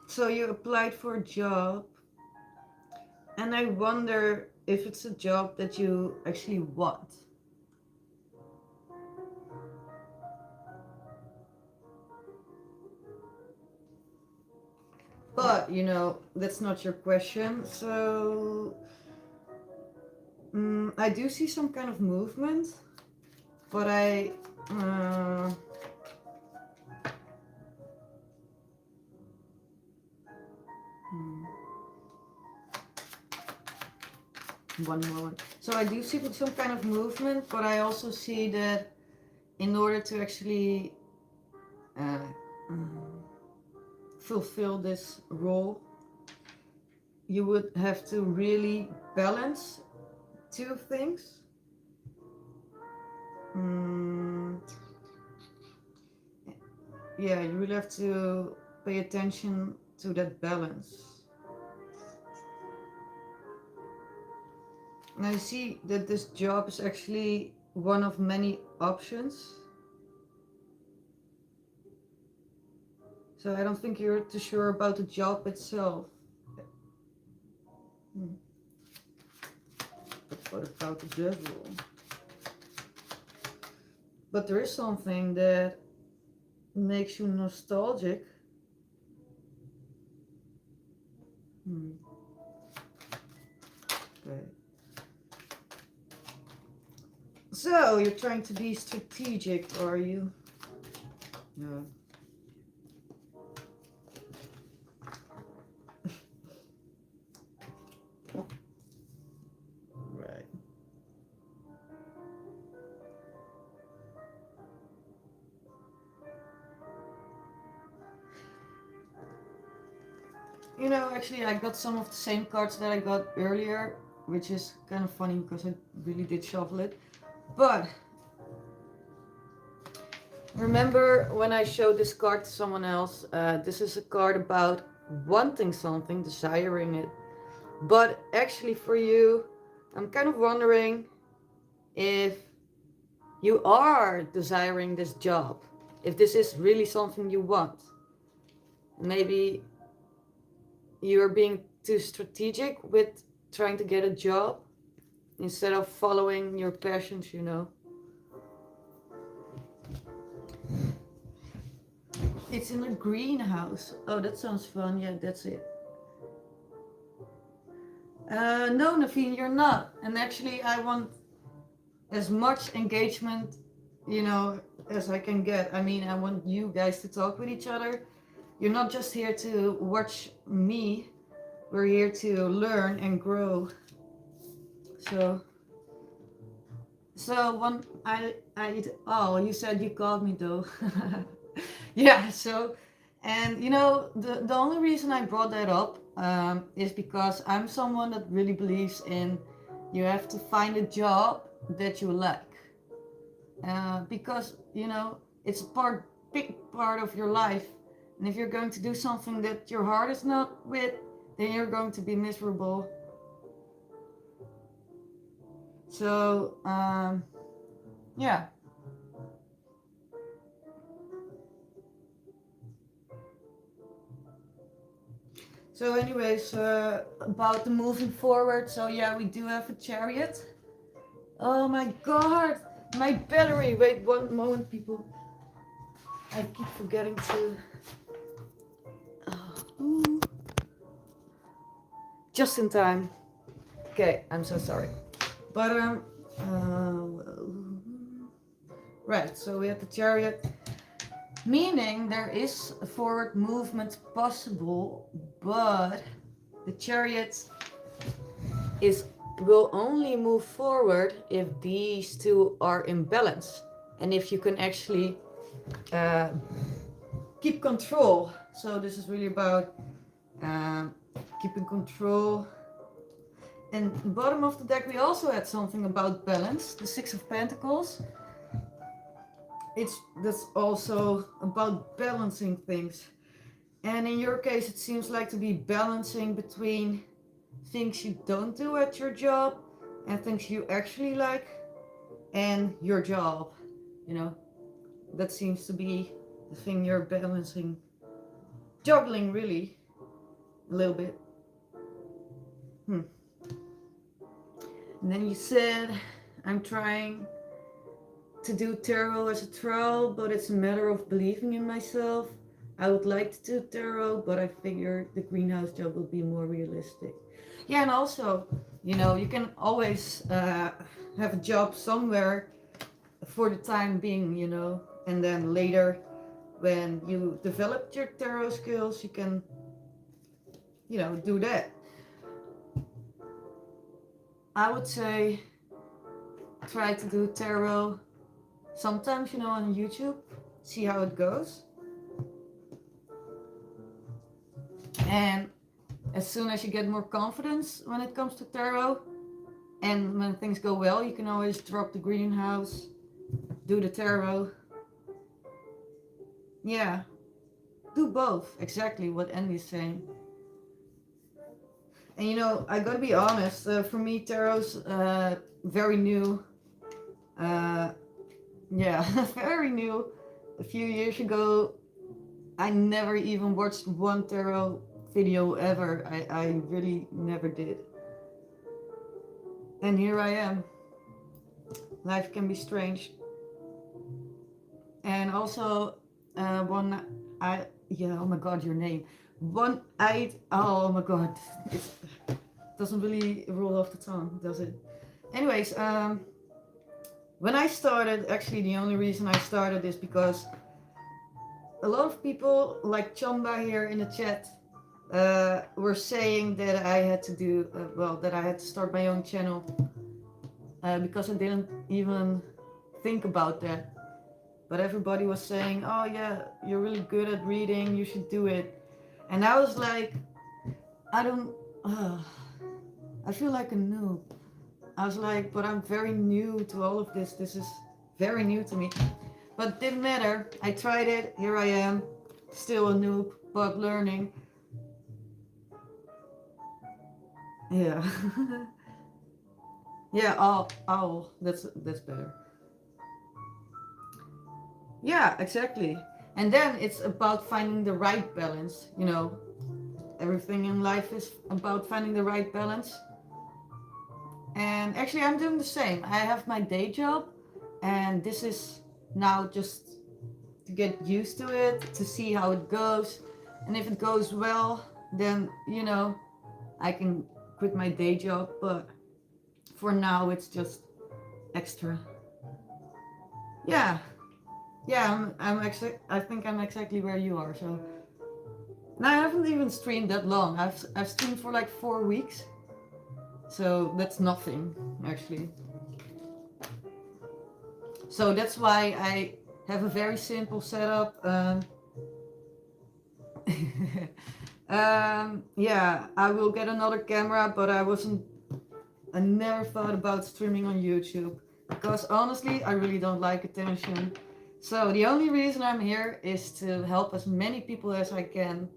So you applied for a job, and I wonder if it's a job that you actually want. But, you know, that's not your question. So I do see some kind of movement, but one moment. So I do see some kind of movement, but I also see that in order to actually fulfill this role, you would have to really balance two things. Yeah, you will have to pay attention to that balance. And I see that this job is actually one of many options. So I don't think you're too sure about the job itself. But what about the devil? But there is something that makes you nostalgic. Okay. So you're trying to be strategic, are you? No. Right. You know, actually I got some of the same cards that I got earlier, which is kind of funny because I really did shuffle it. But remember when I showed this card to someone else, this is a card about wanting something, desiring it. But actually for you, I'm kind of wondering if you are desiring this job, if this is really something you want. Maybe you're being too strategic with trying to get a job instead of following your passions, you know. It's in a greenhouse. Oh, that sounds fun. Yeah, that's it. No, Naveen, you're not. And actually, I want as much engagement, you know, as I can get. I mean, I want you guys to talk with each other. You're not just here to watch me We're here to learn and grow. So, when oh, you said you called me though. Yeah, so, and the only reason I brought that up is because I'm someone that really believes in you have to find a job that you like. Because, it's big part of your life. And if you're going to do something that your heart is not with, then you're going to be miserable. So, yeah. So anyways, about the moving forward. So yeah, we do have a chariot. Oh my god, my battery. Wait one moment, people. I keep forgetting to... Oh. Just in time. Okay, I'm so sorry. But, right, so we have the chariot. Meaning there is a forward movement possible, but the chariot will only move forward if these two are in balance. And if you can actually keep control. So this is really about keeping control. And bottom of the deck we also had something about balance, the Six of Pentacles. That's also about balancing things. And in your case it seems like to be balancing between things you don't do at your job and things you actually like and your job. That seems to be the thing you're balancing, juggling really a little bit. And then you said, I'm trying to do tarot as a trial, but it's a matter of believing in myself. I would like to do tarot, but I figure the greenhouse job will be more realistic. Yeah, and also, you can always have a job somewhere for the time being, and then later when you develop your tarot skills, you can, do that. I would say try to do tarot sometimes, on YouTube, see how it goes. And as soon as you get more confidence when it comes to tarot, and when things go well, you can always drop the greenhouse, do the tarot. Yeah, do both, exactly what Andy's saying. And I gotta be honest, for me tarot's very new. Yeah, very new. A few years ago, I never even watched one tarot video ever. I really never did. And here I am. Life can be strange. And also, oh my god, your name. Oh my god. It doesn't really roll off the tongue, does it? Anyways, when I started, actually the only reason I started is because a lot of people, like Chamba here in the chat, were saying that I had to do, that I had to start my own channel, because I didn't even think about that. But everybody was saying, oh yeah, you're really good at reading, you should do it. And I was like, I feel like a noob. I was like, but I'm very new to all of this. This is very new to me. But it didn't matter. I tried it. Here I am. Still a noob, but learning. Yeah. Yeah, owl. That's better. Yeah, exactly. And then it's about finding the right balance. Everything in life is about finding the right balance. And actually I'm doing the same. I have my day job, and this is now just to get used to it, to see how it goes. And if it goes well, then I can quit my day job, but for now it's just extra. Yeah, I think I'm exactly where you are. So And I haven't even streamed that long. I've streamed for like 4 weeks. So that's nothing, actually. So that's why I have a very simple setup. Yeah, I will get another camera, but I never thought about streaming on YouTube. Because honestly, I really don't like attention. So the only reason I'm here is to help as many people as I can.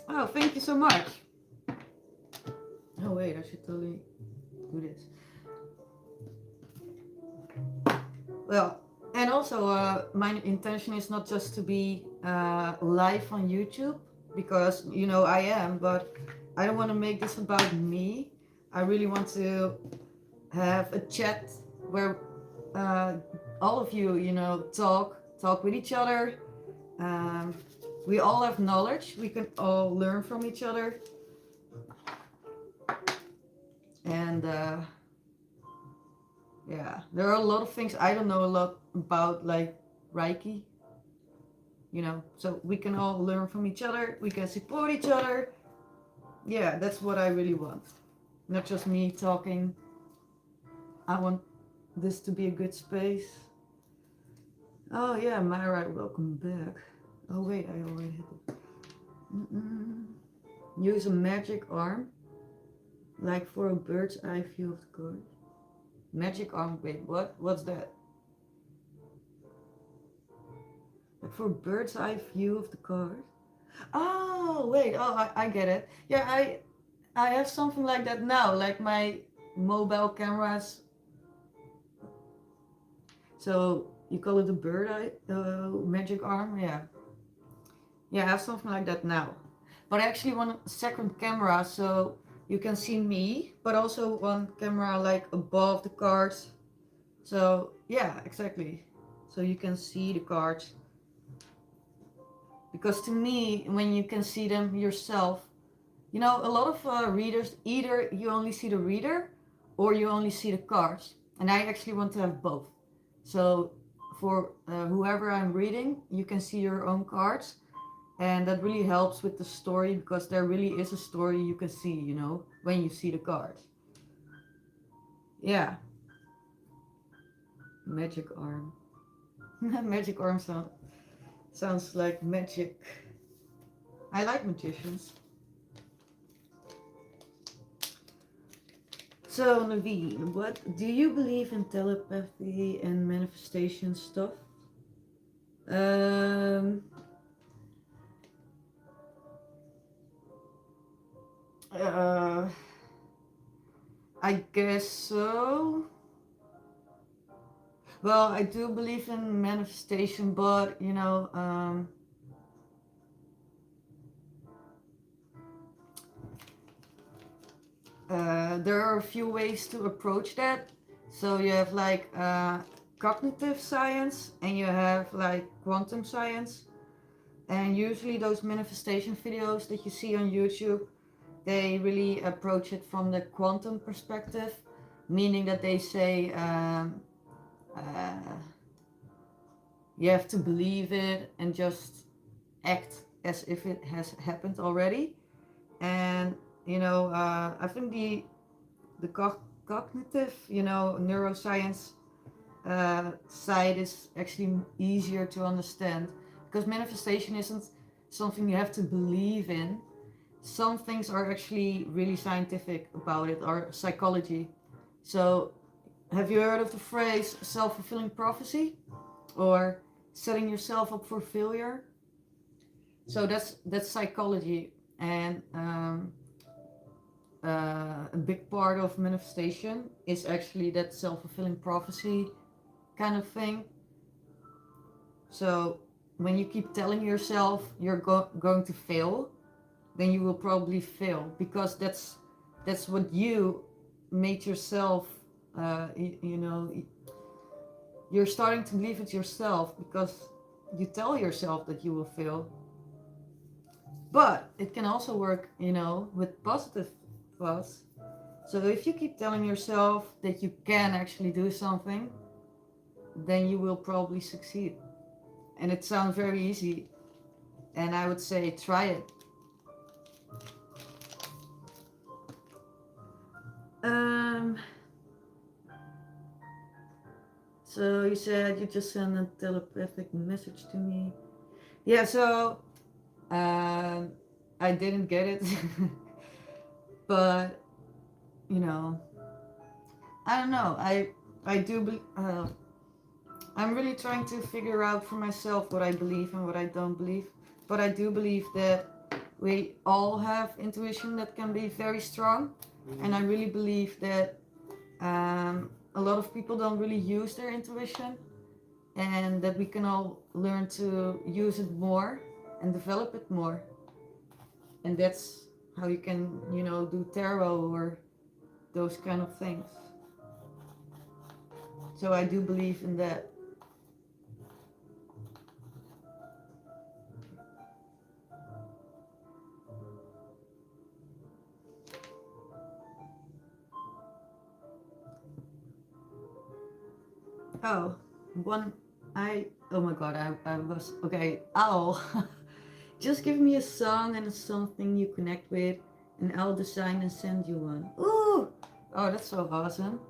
Oh, thank you so much. Oh wait, I should totally do this. Well, and also my intention is not just to be live on YouTube, because you know I am, but I don't want to make this about me. I really want to have a chat where all of you, you know, talk with each other. Um, we all have knowledge. We can all learn from each other. And yeah, there are a lot of things I don't know a lot about, like Reiki. You know, so we can all learn from each other. We can support each other. Yeah, that's what I really want. Not just me talking. I want this to be a good space. Oh yeah, Myra, welcome back. Oh wait, I already hit it. Use a magic arm, like for a bird's eye view of the card. Magic arm, wait, what? What's that? Like for a bird's eye view of the card? Oh wait, oh I get it. Yeah, I have something like that now, like my mobile cameras. So you call it a bird eye magic arm? Yeah. Yeah, I have something like that now. But I actually want a second camera so you can see me, but also one camera like above the cards. So yeah, exactly. So you can see the cards. Because to me, when you can see them yourself, you know, a lot of readers, either you only see the reader or you only see the cards. And I actually want to have both. So for whoever I'm reading, you can see your own cards. And that really helps with the story, because there really is a story you can see, you know, when you see the cards. Yeah. Magic arm. Magic arm sounds like magic. I like magicians. So, Naveen, what do you believe in telepathy and manifestation stuff? Um, uh, I guess so. Well, I do believe in manifestation, but you know, there are a few ways to approach that. So you have like cognitive science and you have like quantum science. And usually those manifestation videos that you see on YouTube, they really approach it from the quantum perspective, meaning that they say you have to believe it and just act as if it has happened already. And you know, I think the cognitive, you know, neuroscience side is actually easier to understand, because manifestation isn't something you have to believe in. Some things are actually really scientific about it, or psychology. So have you heard of the phrase self-fulfilling prophecy, or setting yourself up for failure? So that's psychology. And a big part of manifestation is actually that self-fulfilling prophecy kind of thing. So when you keep telling yourself you're going to fail, then you will probably fail, because that's what you made yourself. You know, you're starting to believe it yourself because you tell yourself that you will fail. But it can also work, you know, with positive thoughts. So if you keep telling yourself that you can actually do something, then you will probably succeed. And it sounds very easy, And I would say try it. Um, so you said you just sent a telepathic message to me. Yeah, so um, I didn't get it. But, you know, I don't know. I do, I'm really trying to figure out for myself what I believe and what I don't believe. But I do believe that we all have intuition that can be very strong. And I really believe that a lot of people don't really use their intuition, and that we can all learn to use it more and develop it more. And that's how you can, do tarot or those kind of things. So I do believe in that. Oh, one, oh my god, I was, okay, owl. Just give me a song and something you connect with, and I'll design and send you one. Ooh! Oh, that's so awesome.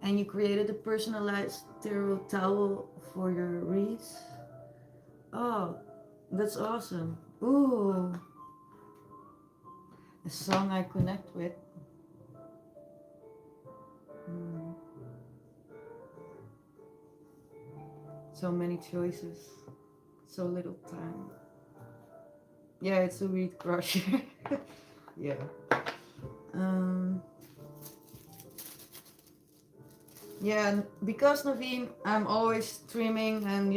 And you created a personalized tarot towel for your reads. Oh, that's awesome. Ooh, a song I connect with. Mm. So many choices, so little time. Yeah, it's a weed crush. Yeah. Um, yeah, because Naveen, I'm always streaming, and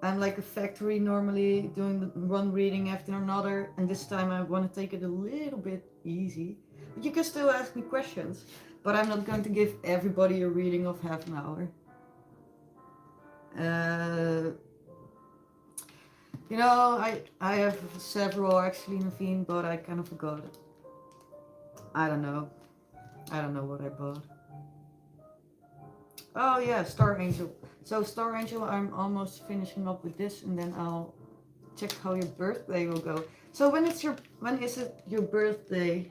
I'm like a factory normally doing one reading after another, and this time I want to take it a little bit easy. But you can still ask me questions, but I'm not going to give everybody a reading of half an hour. Uh, I have several actually, Naveen, but I kind of forgot it. I don't know. I don't know what I bought. Oh yeah, Star Angel. So Star Angel, I'm almost finishing up with this, and then I'll check how your birthday will go. So when is it your birthday?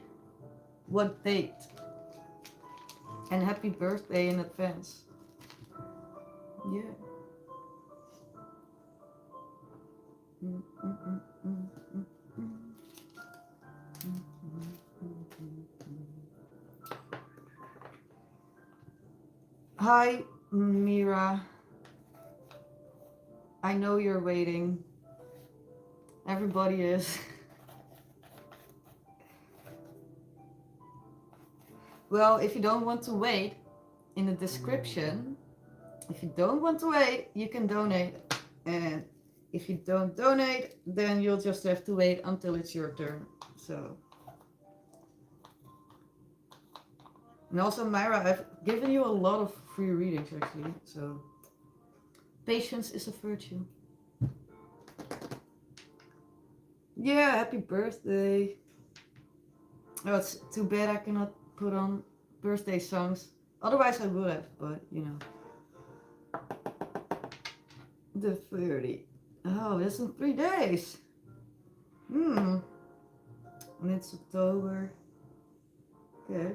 What date? And happy birthday in advance. Yeah. Mm, mm, mm, mm, mm, mm. Hi, Mira. I know you're waiting. Everybody is. Well, if you don't want to wait, in the description, if you don't want to wait, you can donate. And if you don't donate, then you'll just have to wait until it's your turn. So. And also, Myra, I've given you a lot of free readings actually. So. Patience is a virtue. Yeah, happy birthday. Oh, it's too bad I cannot put on birthday songs. Otherwise I would have, but The 30. Oh, that's in 3 days. And it's October. Okay.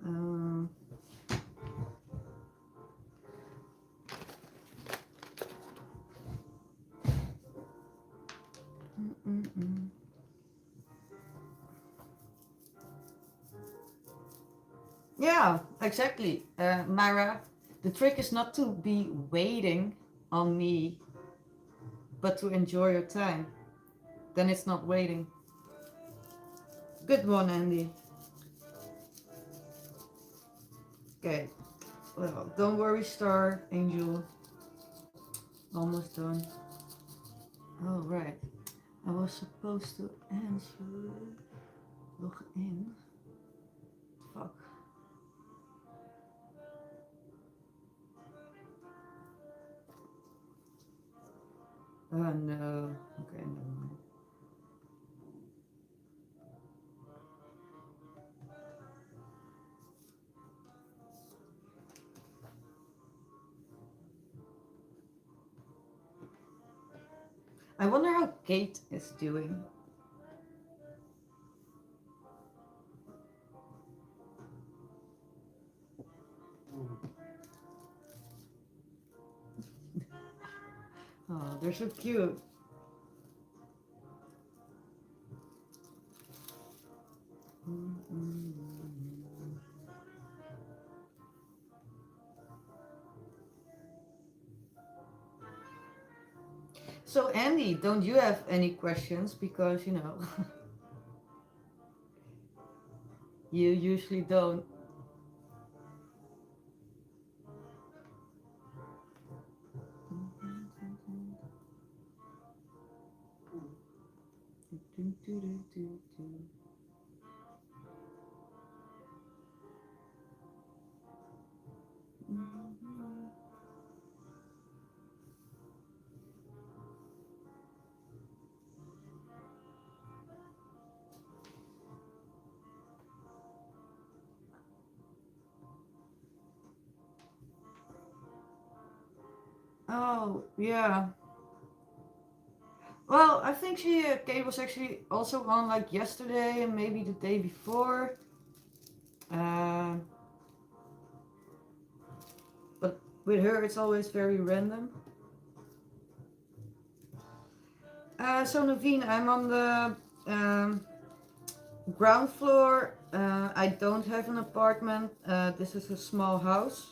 Um, Yeah, exactly. Myra, the trick is not to be waiting on me, but to enjoy your time. Then it's not waiting. Good one, Andy. Okay. Well, don't worry, Star Angel. Almost done. Oh, right. I was supposed to answer. Log in. Fuck. Oh no. Okay, never mind. I wonder how Kate is doing. Oh, they're so cute. So Andy, don't you have any questions? Because you know, you usually don't. Oh, yeah. Well, I think Kate was actually also on like yesterday and maybe the day before. Uh, but with her, it's always very random. So Naveen, I'm on the ground floor. I don't have an apartment. This is a small house.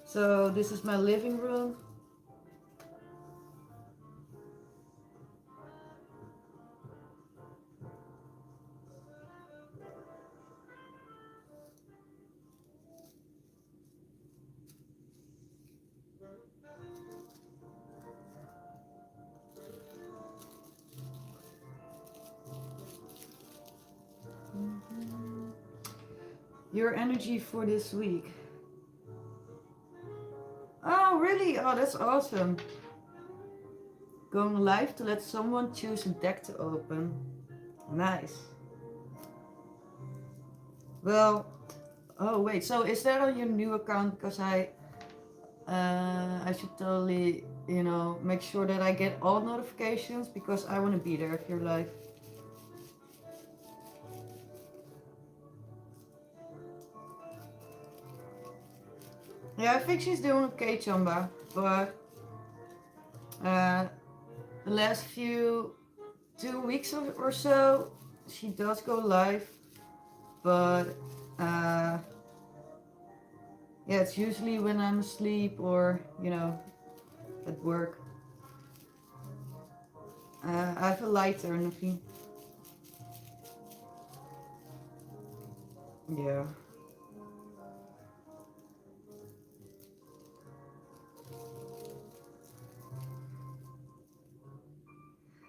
So this is my living room. Your energy for this week. Oh, really? Oh, that's awesome. Going live to let someone choose a deck to open. Nice. Well, oh wait, so is that on your new account? Because I should totally, you know, make sure that I get all notifications because I want to be there if you're live. Yeah, I think she's doing okay, Chamba, but uh, the last few 2 weeks or so, she does go live, but uh, yeah, it's usually when I'm asleep or, you know, at work. I have a lighter, nothing. Yeah.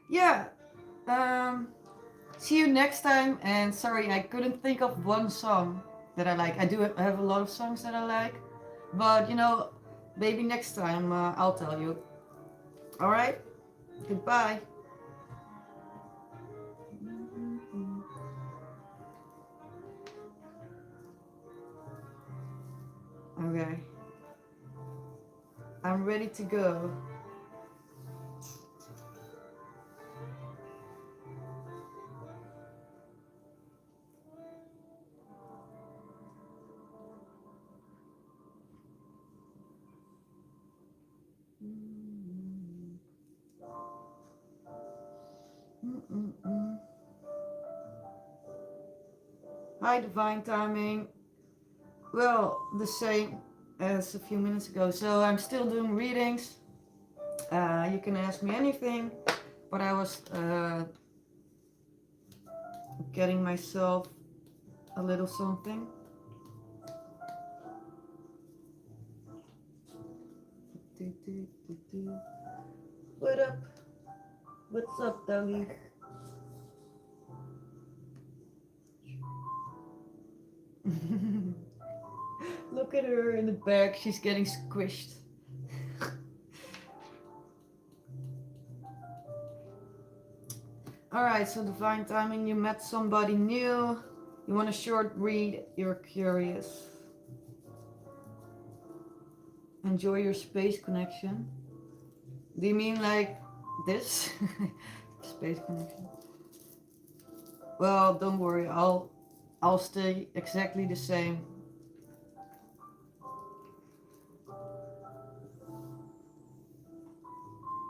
Yeah. Um, See you next time. And sorry, I couldn't think of one song that I like. I do have a lot of songs that I like, but you know, maybe next time I'll tell you. All right. Goodbye. Okay. I'm ready to go. Hi, Divine Timing. Well, the same as a few minutes ago. So I'm still doing readings. You can ask me anything, but I was getting myself a little something. What up? What's up, doggy? Look at her in the back. She's getting squished. Alright, so Divine Timing, you met somebody new. You want a short read, you're curious. Enjoy your space connection. Do you mean like this space connection. Well, don't worry, I'll stay exactly the same.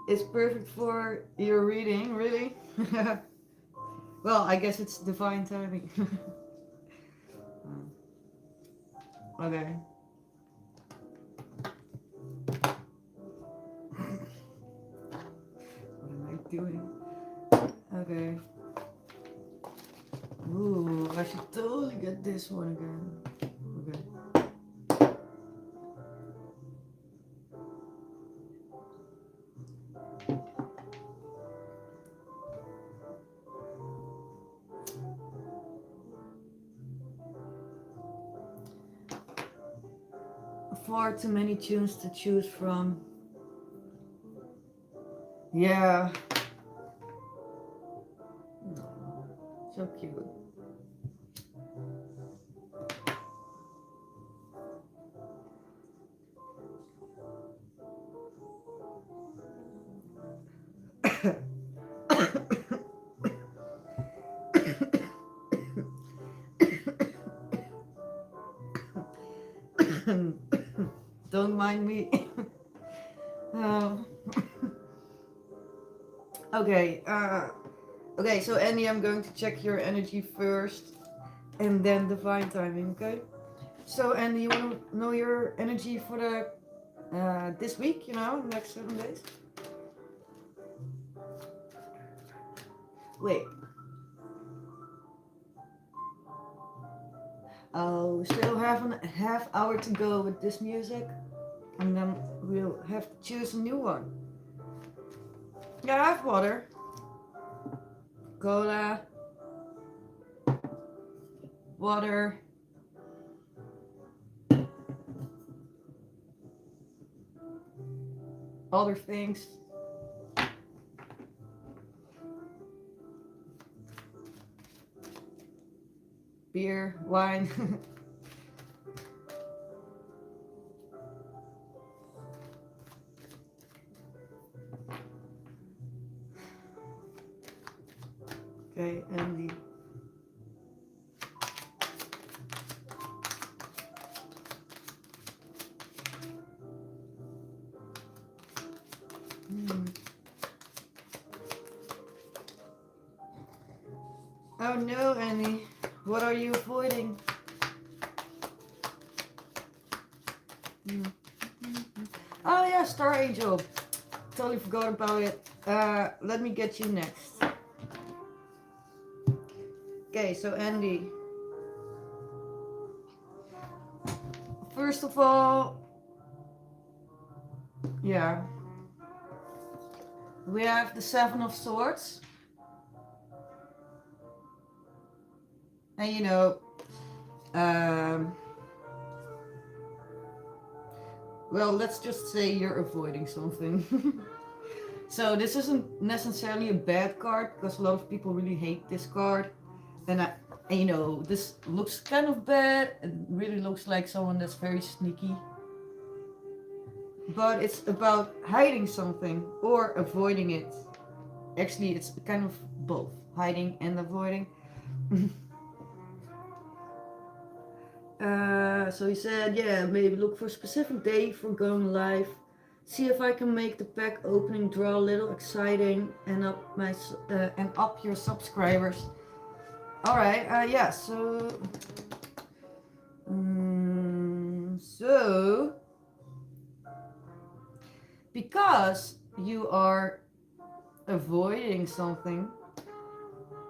It's perfect for your reading, really? Well, I guess it's divine timing. Okay. What am I doing? Okay. Ooh, I should totally get this one again. Okay. Far too many tunes to choose from. Yeah. No, so cute. Don't mind me. um, okay, okay, so Andy, I'm going to check your energy first and then divine timing, okay? So Andy, you want to know your energy for the this week, next 7 days? Wait. Oh, we still have a half hour to go with this music, and then we'll have to choose a new one. Yeah, I have water, cola, water, other things. Beer, wine. Okay, and the Oh no, Annie. What are you avoiding? Oh yeah, Star Angel. Totally forgot about it. Let me get you next. Okay, so Andy. First of all, yeah. We have the Seven of Swords. And well, let's just say you're avoiding something. So this isn't necessarily a bad card, because a lot of people really hate this card. And this looks kind of bad. It really looks like someone that's very sneaky. But it's about hiding something or avoiding it. Actually, it's kind of both, hiding and avoiding. So he said, yeah, maybe look for a specific day for going live. See if I can make the pack opening draw a little exciting and up your subscribers. All right, yeah. So because you are avoiding something,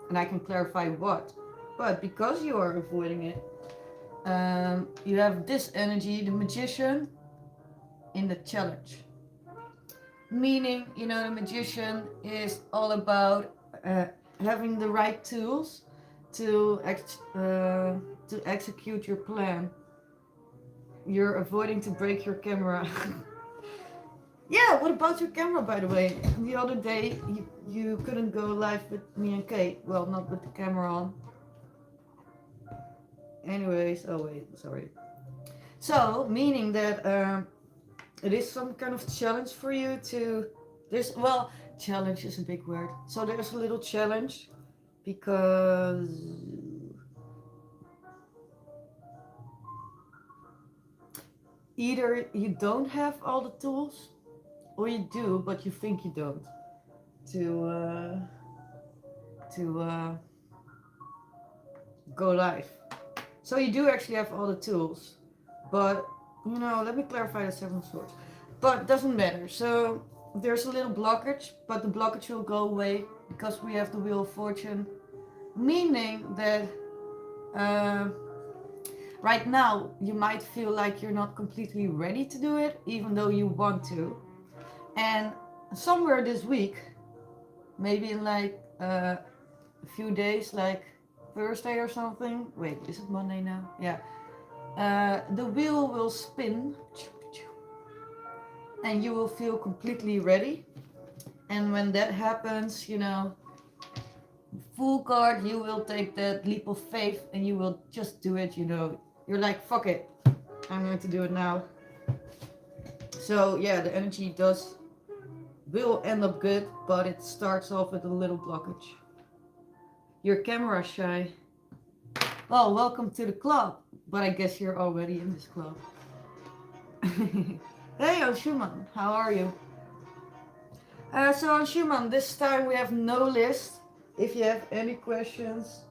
and I can clarify what, but because you are avoiding it, you have this energy, the Magician, in the challenge. Meaning, the Magician is all about having the right tools to execute your plan. You're avoiding to break your camera. Yeah, what about your camera, by the way? The other day, you couldn't go live with me and Kate. Well, not with the camera on. Anyways, oh wait, sorry. So, meaning that it is some kind of challenge for you to... challenge is a big word. So there's a little challenge because either you don't have all the tools or you do, but you think you don't to go live. So you do actually have all the tools, but you know, let me clarify the seven of swords. But it doesn't matter. So there's a little blockage, but the blockage will go away because we have the Wheel of Fortune, meaning that right now you might feel like you're not completely ready to do it, even though you want to. And somewhere this week, maybe in like a few days, like Thursday or something. Wait, is it Monday now? Yeah. The wheel will spin and you will feel completely ready. And when that happens, you know, full card, you will take that leap of faith and you will just do it, you know. You're like, fuck it, I'm going to do it now. So yeah, the energy will end up good, but it starts off with a little blockage. You're camera shy. Well, welcome to the club, but I guess you're already in this club. Hey, Oshuman, how are you? So Oshuman, this time we have no list. If you have any questions,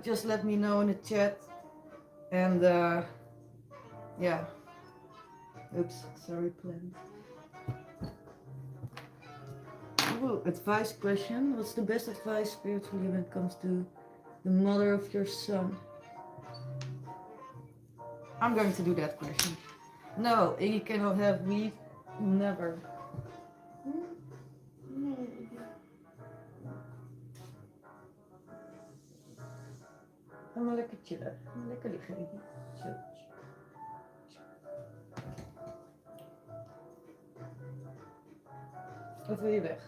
just let me know in the chat. And yeah. Oops, sorry, plan. Ooh, advice question. What's the best advice spiritually when it comes to the mother of your son? I'm going to do that question. No, you cannot have weed. Never. Ga maar lekker chillen. Lekker liggen. Zo. Of wil je weg?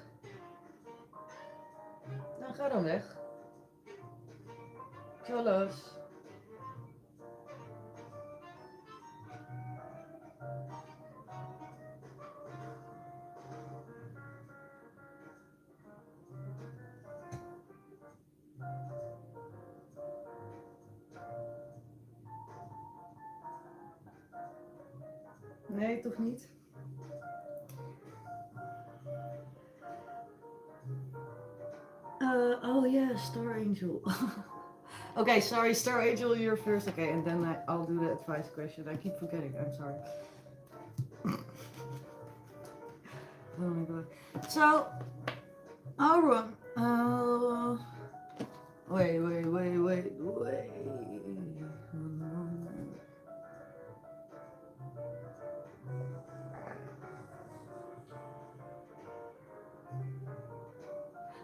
Nou, ga dan weg. Tjollos. Nee, toch niet? Oh yeah, Star Angel. Okay, sorry, Star Angel, you're first. Okay, and then I'll do the advice question. I keep forgetting, I'm sorry. Oh my god. So, Aaron, wait.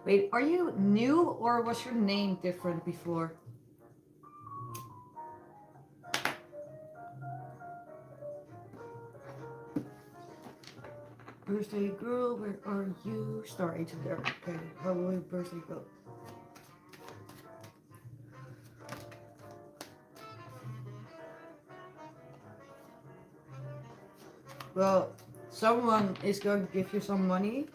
Wait, are you new or was your name different before? Birthday girl, where are you? Star Angel there. Okay, how will your birthday go? Well, someone is going to give you some money.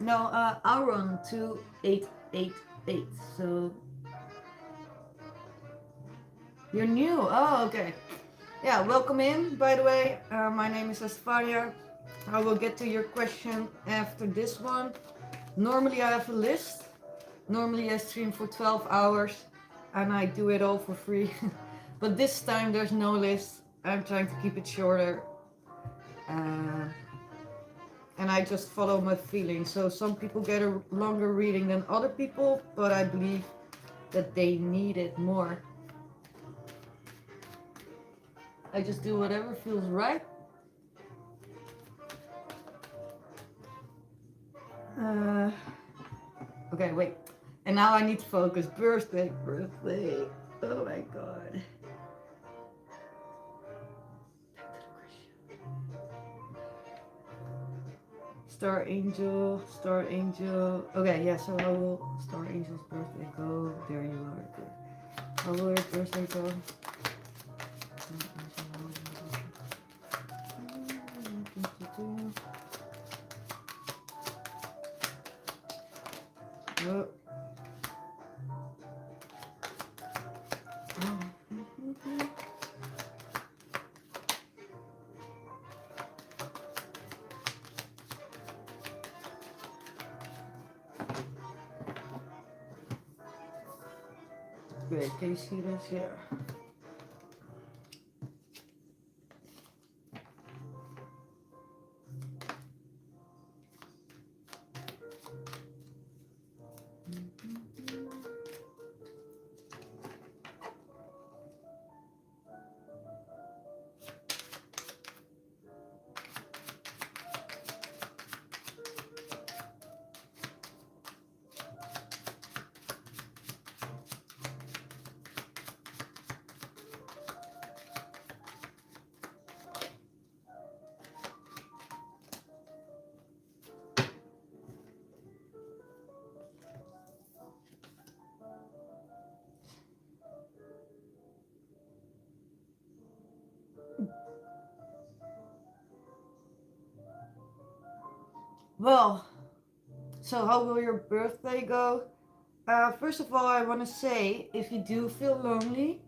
No, Aaron 2888. So you're new. Oh, okay. Yeah, welcome in. By the way, my name is Steffy. I will get to your question after this one. Normally I have a list. Normally I stream for 12 hours and I do it all for free. But this time there's no list. I'm trying to keep it shorter. And I just follow my feelings. So some people get a longer reading than other people, but I believe that they need it more. I just do whatever feels right. Okay, wait. And now I need to focus. Birthday. Oh my god. Star Angel. Okay, yeah, so how will Star Angel's birthday go? There you are. Good. How will your birthday go? Oh. Wait, can you see this? Yeah. Well, so how will your birthday go? First of all, I want to say, if you do feel lonely,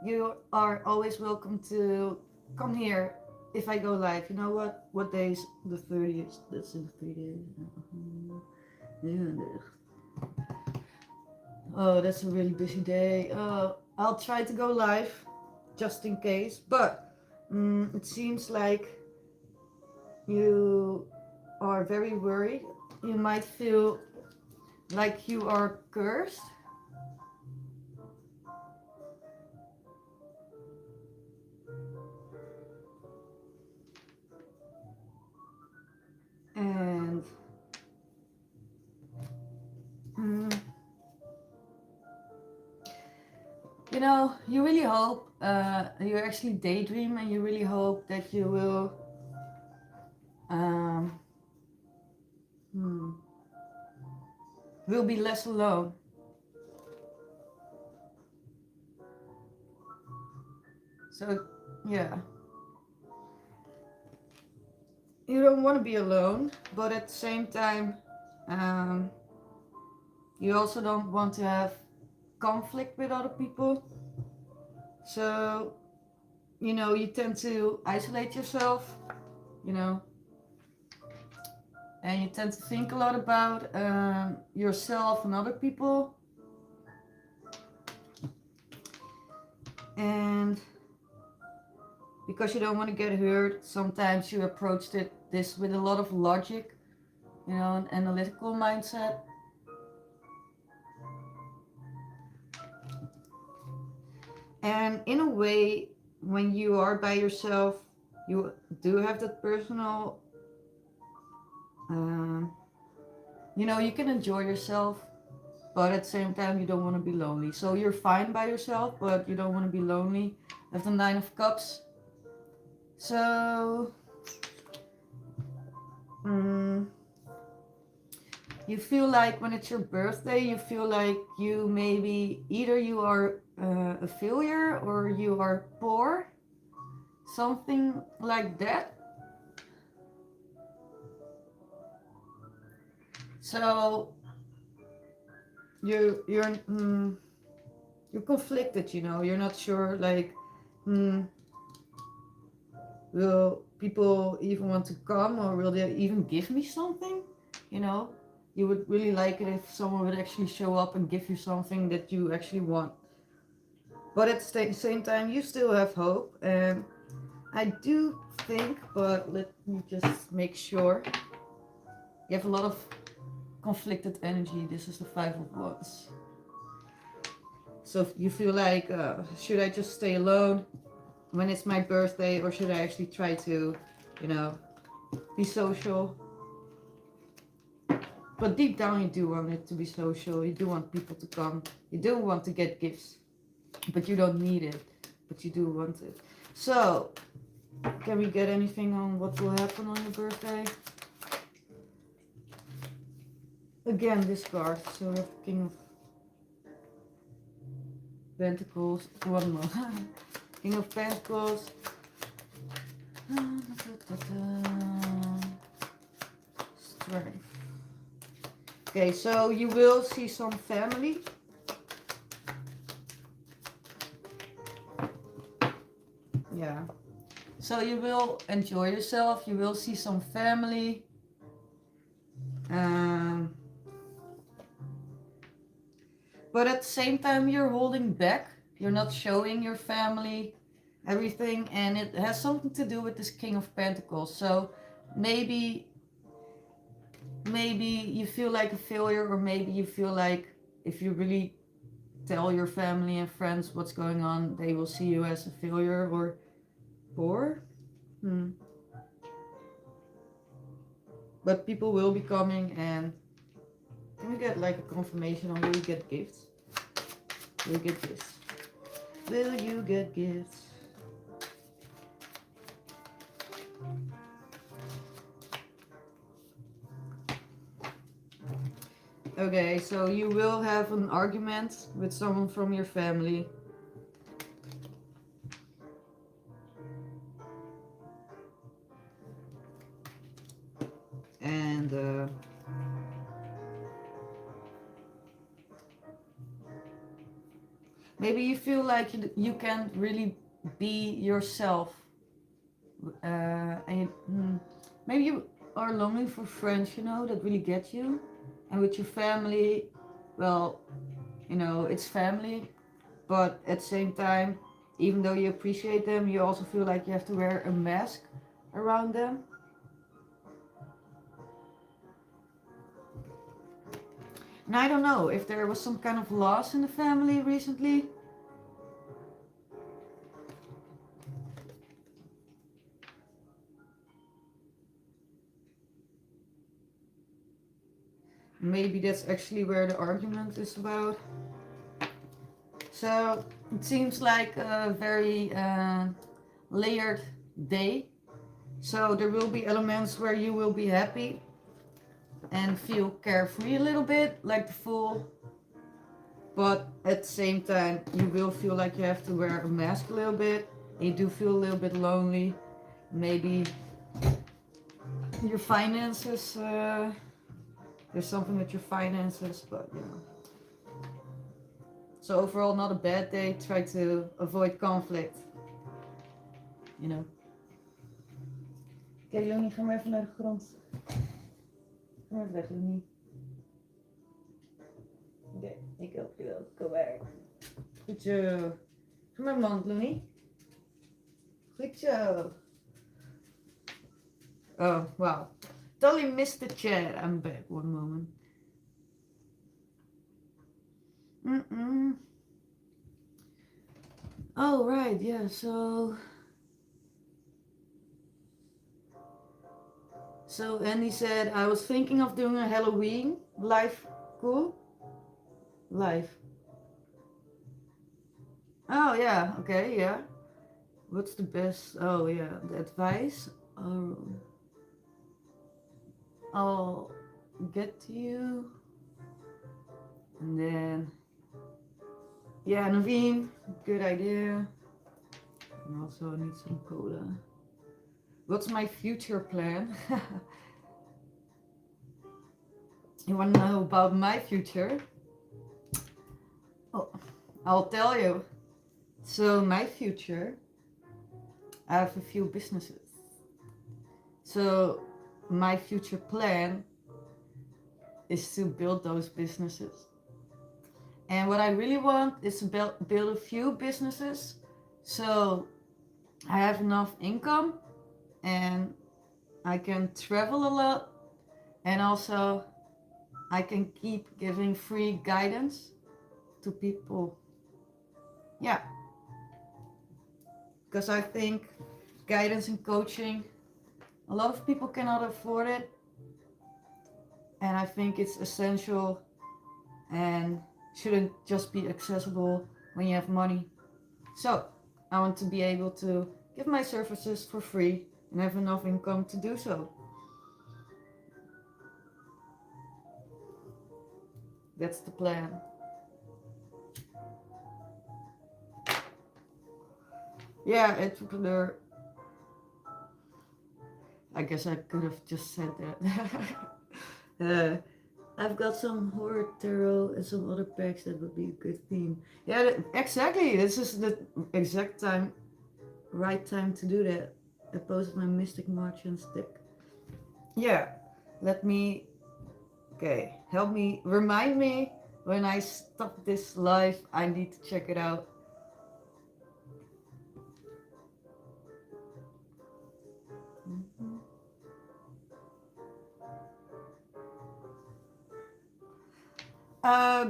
you are always welcome to come here if I go live. You know what? What day is the 30th? That's in 3 days. Oh, that's a really busy day. I'll try to go live just in case, but it seems like you are very worried. You might feel like you are cursed. And you know, you really hope, you actually daydream and you really hope that you will be less alone. So, yeah. You don't want to be alone, but at the same time, you also don't want to have conflict with other people. So, you know, you tend to isolate yourself, you know, and you tend to think a lot about yourself and other people. And because you don't want to get hurt, sometimes you approached this with a lot of logic, you know, an analytical mindset. And in a way, when you are by yourself, you do have that personal, you know, you can enjoy yourself, but at the same time, you don't want to be lonely. So you're fine by yourself, but you don't want to be lonely. You have the 9 of Cups. So, you feel like when it's your birthday, you feel like you maybe either you are a failure or you are poor, something like that. So you're conflicted, you know. You're not sure, like, will people even want to come, or will they even give me something? You know, you would really like it if someone would actually show up and give you something that you actually want. But at the same time, you still have hope. And I do think, but let me just make sure. You have a lot of conflicted energy. This is the 5 of Wands. So you feel like, should I just stay alone when it's my birthday, or should I actually try to, you know, be social? But deep down you do want it to be social. You do want people to come. You do want to get gifts, but you don't need it, but you do want it. So can we get anything on what will happen on your birthday? Again, this card. So we have King of Pentacles. One more. King of Pentacles. Strength. Okay, so you will see some family. Yeah. So you will enjoy yourself. You will see some family. But at the same time, you're holding back. You're not showing your family everything. And it has something to do with this King of Pentacles. So maybe you feel like a failure, or maybe you feel like if you really tell your family and friends what's going on, they will see you as a failure or poor. But people will be coming, and can we get like a confirmation on will you get gifts? Will you get gifts? Will you get gifts? Okay, so you will have an argument with someone from your family. And maybe you feel like you can't really be yourself. Maybe you are longing for friends, that really get you. And with your family, well, it's family. But at the same time, even though you appreciate them, you also feel like you have to wear a mask around them. And I don't know if there was some kind of loss in the family recently. Maybe that's actually where the argument is about. So it seems like a very layered day. So there will be elements where you will be happy and feel carefree a little bit, like the Fool. But at the same time, you will feel like you have to wear a mask a little bit. You do feel a little bit lonely. Maybe your finances, there's something with your finances, but So overall, not a bad day. Try to avoid conflict. Oké, Loenie, ga maar even naar de grond. Ga maar even weg, Loenie. Oké, ik help je wel. Kom maar. Goed zo. Ga maar mand, Loenie. Goed zo. Oh, wow. Totally missed the chat. I'm back. One moment. Oh, right. Yeah, so Andy said, I was thinking of doing a Halloween live. Cool? Live. Oh, yeah. Okay, yeah. What's the best? Oh, yeah. The advice? Oh, I'll get to you. And then, yeah, Naveen, good idea. And also need some cola. What's my future plan? You want to know about my future? Oh, I'll tell you. So my future, I have a few businesses. So my future plan is to build those businesses. And what I really want is to build a few businesses so I have enough income and I can travel a lot, and also I can keep giving free guidance to people. Yeah. Because I think guidance and coaching, a lot of people cannot afford it. And I think it's essential and shouldn't just be accessible when you have money. So I want to be able to give my services for free and have enough income to do so. That's the plan. Yeah, entrepreneur. I guess I could have just said that. I've got some horror tarot and some other packs that would be a good theme. Yeah, exactly. This is the exact time, right time to do that. I posted my Mystic Martians deck. Yeah, let me. Okay, help me. Remind me when I stop this live. I need to check it out.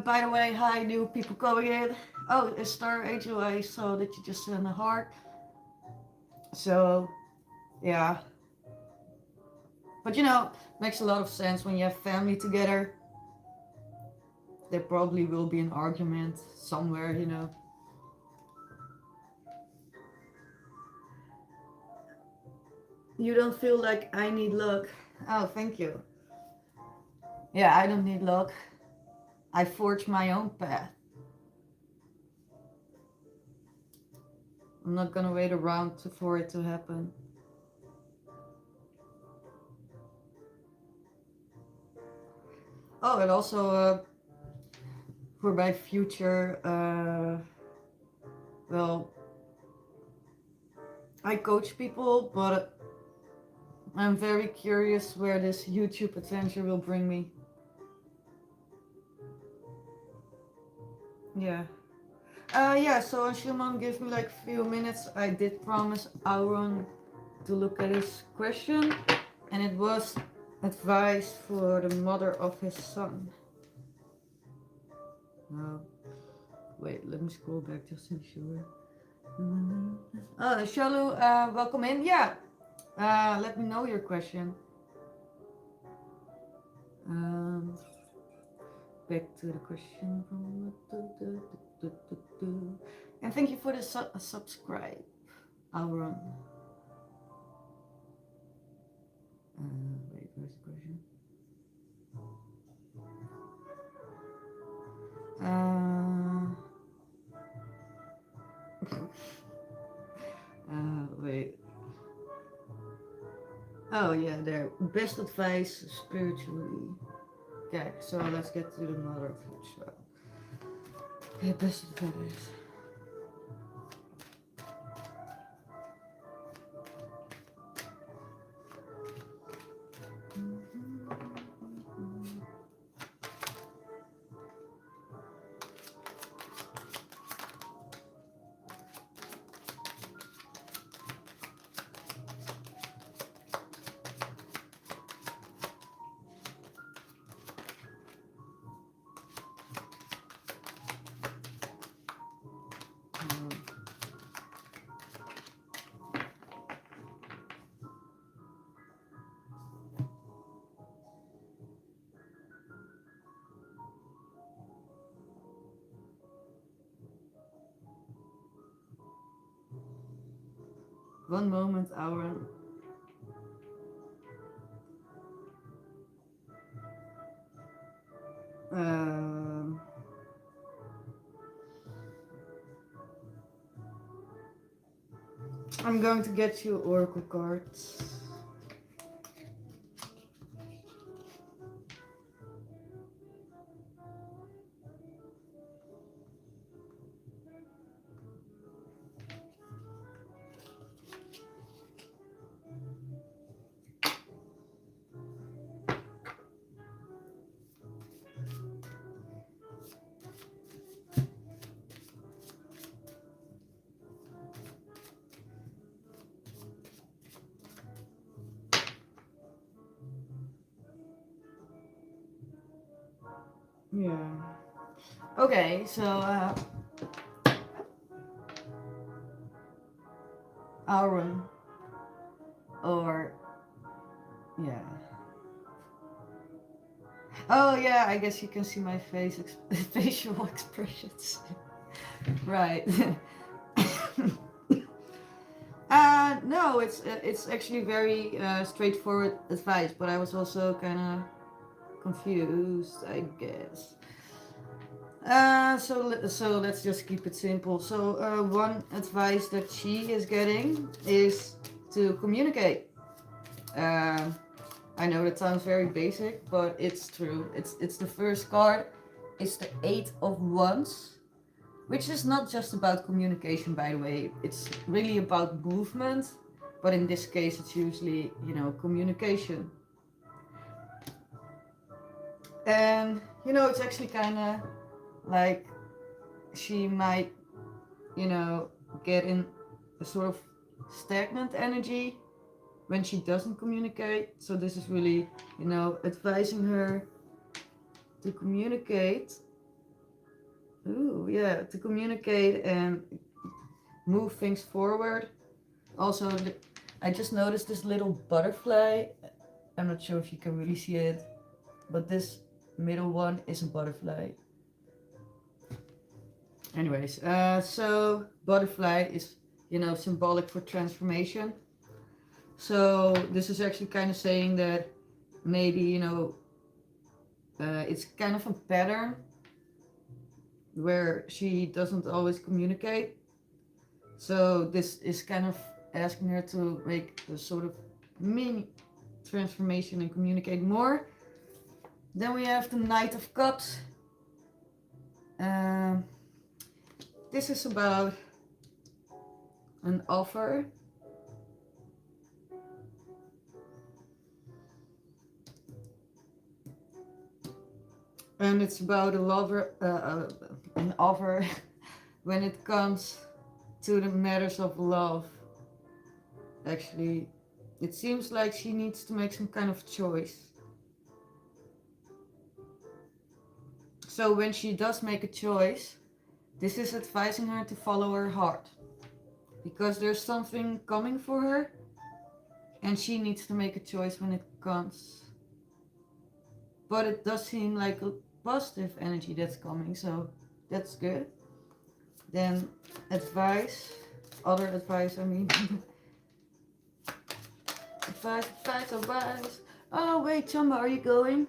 By the way, hi, new people coming in. Oh, Star Angel, I saw that you just sent a heart. So, yeah. But you know, makes a lot of sense when you have family together. There probably will be an argument somewhere, you know. You don't feel like I need luck. Oh, thank you. Yeah, I don't need luck. I forge my own path. I'm not gonna wait around for it to happen. Oh, and also for my future, well, I coach people, but I'm very curious where this YouTube adventure will bring me. Yeah. Yeah, so Shimon gives me like a few minutes. I did promise Aaron to look at his question, and it was advice for the mother of his son. Wait, let me scroll back just to be sure. Oh, Shalu, welcome in. Yeah, let me know your question. Back to the question. And thank you for the subscribe, Aaron. Wait, where's the question? Wait. Oh yeah, there. Best advice spiritually. Okay, so let's get to the mother of your child. Okay, best advice. One moment, Aaron. I'm going to get you oracle cards. Yeah. Okay, so Aaron, or yeah. Oh yeah, I guess you can see my facial expressions. Right. No, it's actually very straightforward advice, but I was also kind of confused, I guess. So let's just keep it simple. So one advice that she is getting is to communicate. I know that sounds very basic, but it's true. It's the first card. It's the Eight of Wands, which is not just about communication, by the way. It's really about movement, but in this case, it's usually, communication. And, it's actually kind of like she might, get in a sort of stagnant energy when she doesn't communicate. So this is really, advising her to communicate. Ooh, yeah, to communicate and move things forward. Also, I just noticed this little butterfly. I'm not sure if you can really see it, but this middle one is a butterfly. Anyways, so butterfly is, symbolic for transformation. So this is actually kind of saying that maybe, it's kind of a pattern where she doesn't always communicate. So this is kind of asking her to make a sort of mini transformation and communicate more. Then we have the Knight of Cups. This is about an offer. And it's about a lover, an offer when it comes to the matters of love. Actually, it seems like she needs to make some kind of choice. So when she does make a choice, this is advising her to follow her heart. Because there's something coming for her, and she needs to make a choice when it comes. But it does seem like a positive energy that's coming, so that's good. Then other advice, I mean. advice. Oh wait, Chamba, are you going?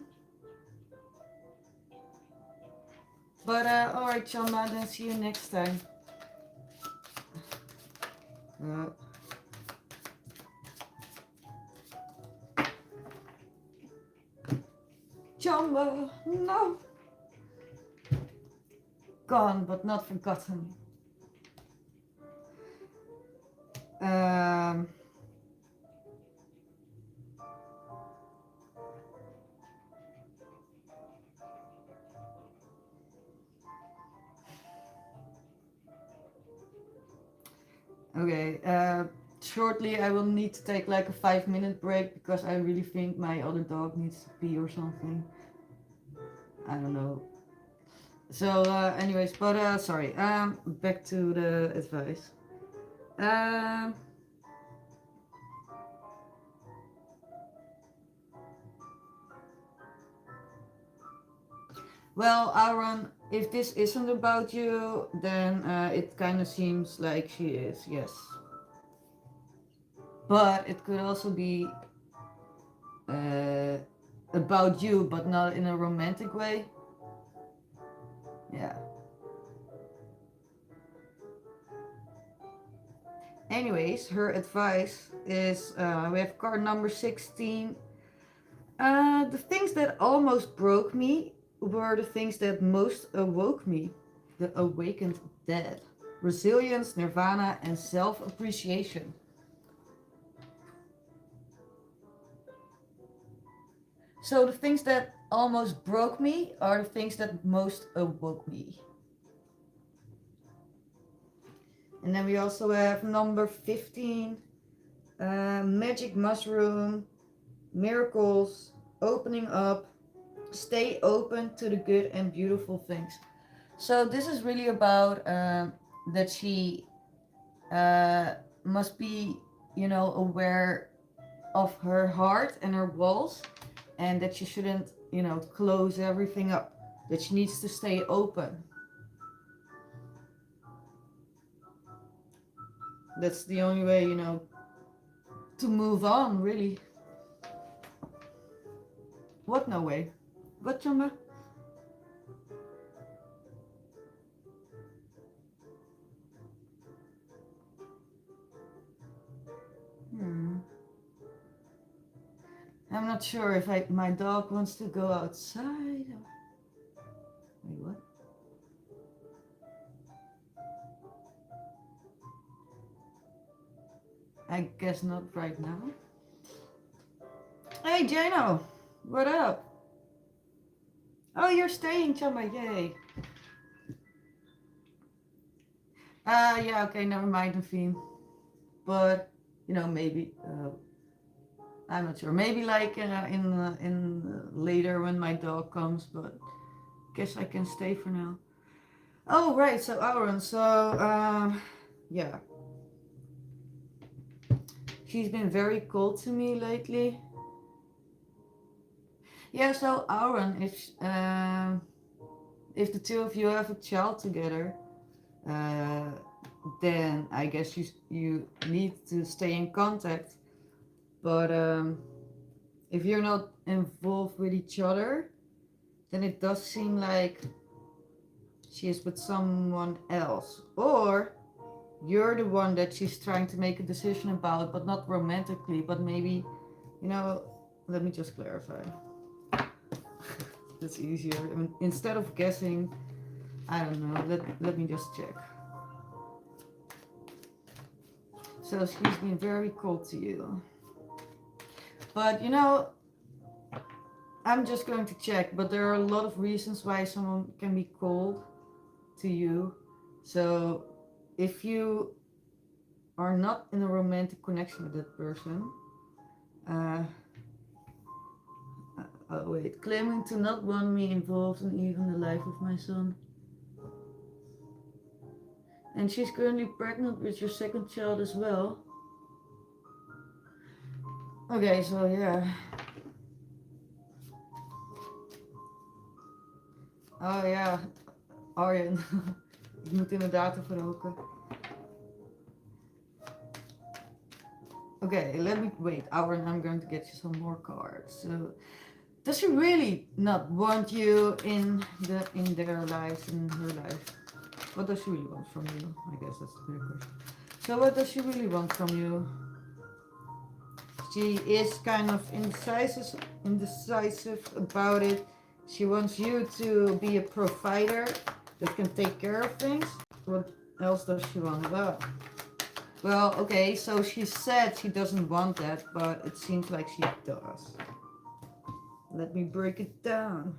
But alright, Chamba, then see you next time. Chamba, no! Gone, but not forgotten. Okay, shortly I will need to take like a 5-minute break because I really think my other dog needs to pee or something. I don't know. So anyways, but sorry, back to the advice. Well, Aaron, if this isn't about you, then it kind of seems like she is, yes. But it could also be about you, but not in a romantic way. Yeah. Anyways, her advice is, we have card number 16. The things that almost broke me were the things that most awoke me. The awakened dead. Resilience, nirvana, and self-appreciation. So the things that almost broke me are the things that most awoke me. And then we also have number 15. Magic mushroom, miracles, opening up, stay open to the good and beautiful things. So this is really about that she must be, aware of her heart and her walls, and that she shouldn't, close everything up, that she needs to stay open. That's the only way, to move on, really. What no way? What, Chamba? I'm not sure if my dog wants to go outside. Wait, what? I guess not right now. Hey, Jano, what up? Oh, you're staying, Chamba, yay. Yeah, okay, never mind, Naveen. But, you know, maybe, I'm not sure. Maybe like in later when my dog comes, but guess I can stay for now. Oh, right, so Aaron, so, yeah. She's been very cold to me lately. Yeah, so Aaron, if the two of you have a child together, uh, then I guess you need to stay in contact. But if you're not involved with each other, then it does seem like she is with someone else. Or you're the one that she's trying to make a decision about, but not romantically, but maybe, you know, let me just clarify. That's easier. I mean, instead of guessing, I don't know, let me just check. So she's been very cold to you. But you know, I'm just going to check, but there are a lot of reasons why someone can be cold to you. So if you are not in a romantic connection with that person, oh wait, claiming to not want me involved in even the life of my son. And she's currently pregnant with your second child as well. Okay, so yeah. Oh ja, Arjen. Ik moet inderdaad even roken. Okay, let me wait. Arjen, I'm going to get you some more cards. So, does she really not want you in their lives, in her life? What does she really want from you? I guess that's the bigger question. So what does she really want from you? She is kind of indecisive about it. She wants you to be a provider that can take care of things. What else does she want? Well, okay, so she said she doesn't want that, but it seems like she does. Let me break it down.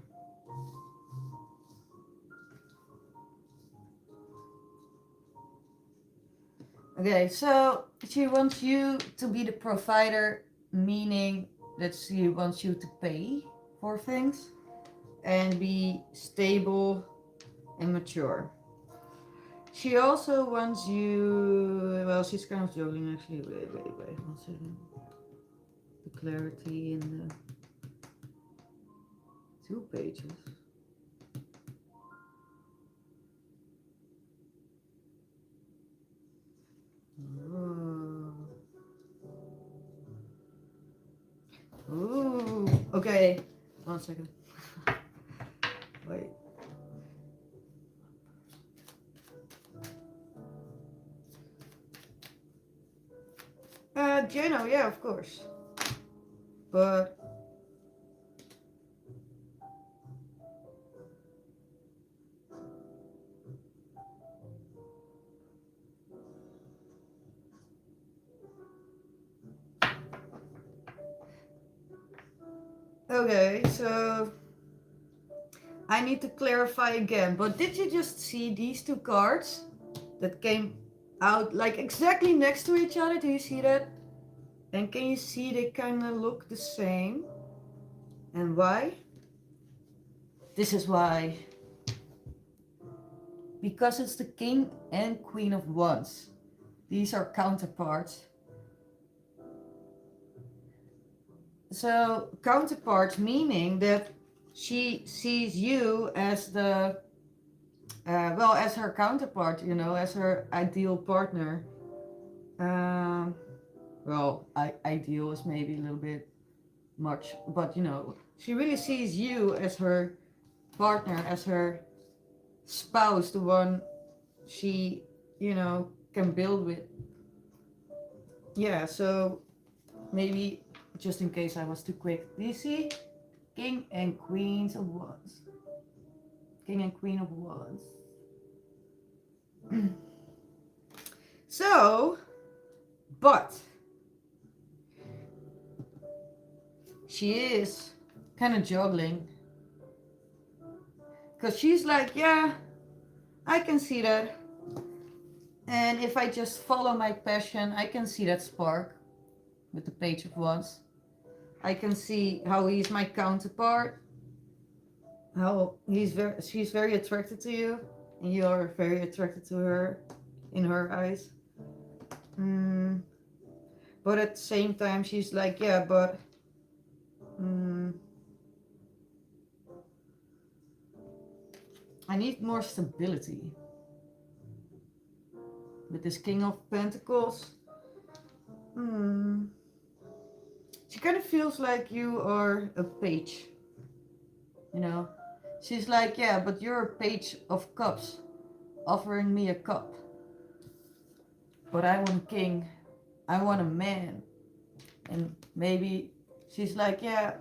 Okay, so she wants you to be the provider, meaning that she wants you to pay for things and be stable and mature. She also wants you, well, she's kind of joking actually. Wait, 1 second. The clarity in the 2 pages. Oh. Ooh, okay. 1 second. Wait. Jano, yeah, of course. But okay, so I need to clarify again. But did you just see these 2 cards that came out like exactly next to each other? Do you see that? And can you see they kind of look the same? And why? This is why. Because it's the King and Queen of Wands. These are counterparts. So counterparts meaning that she sees you as the, well, as her counterpart, you know, as her ideal partner. Well, ideal is maybe a little bit much, but you know, she really sees you as her partner, as her spouse, the one she, you know, can build with. Yeah, so maybe just in case I was too quick. Do you see? King and Queens of Wands. King and Queen of Wands. So, but she is kind of juggling. Because she's like, yeah, I can see that. And if I just follow my passion, I can see that spark with the Page of Wands. I can see how he's my counterpart. How she's very attracted to you. And you're very attracted to her in her eyes. But at the same time, she's like, yeah, but I need more stability. With this King of Pentacles. She kind of feels like you are a page. You know? She's like, yeah, but you're a Page of Cups. Offering me a cup. But I want a king. I want a man. And maybe she's like, yeah.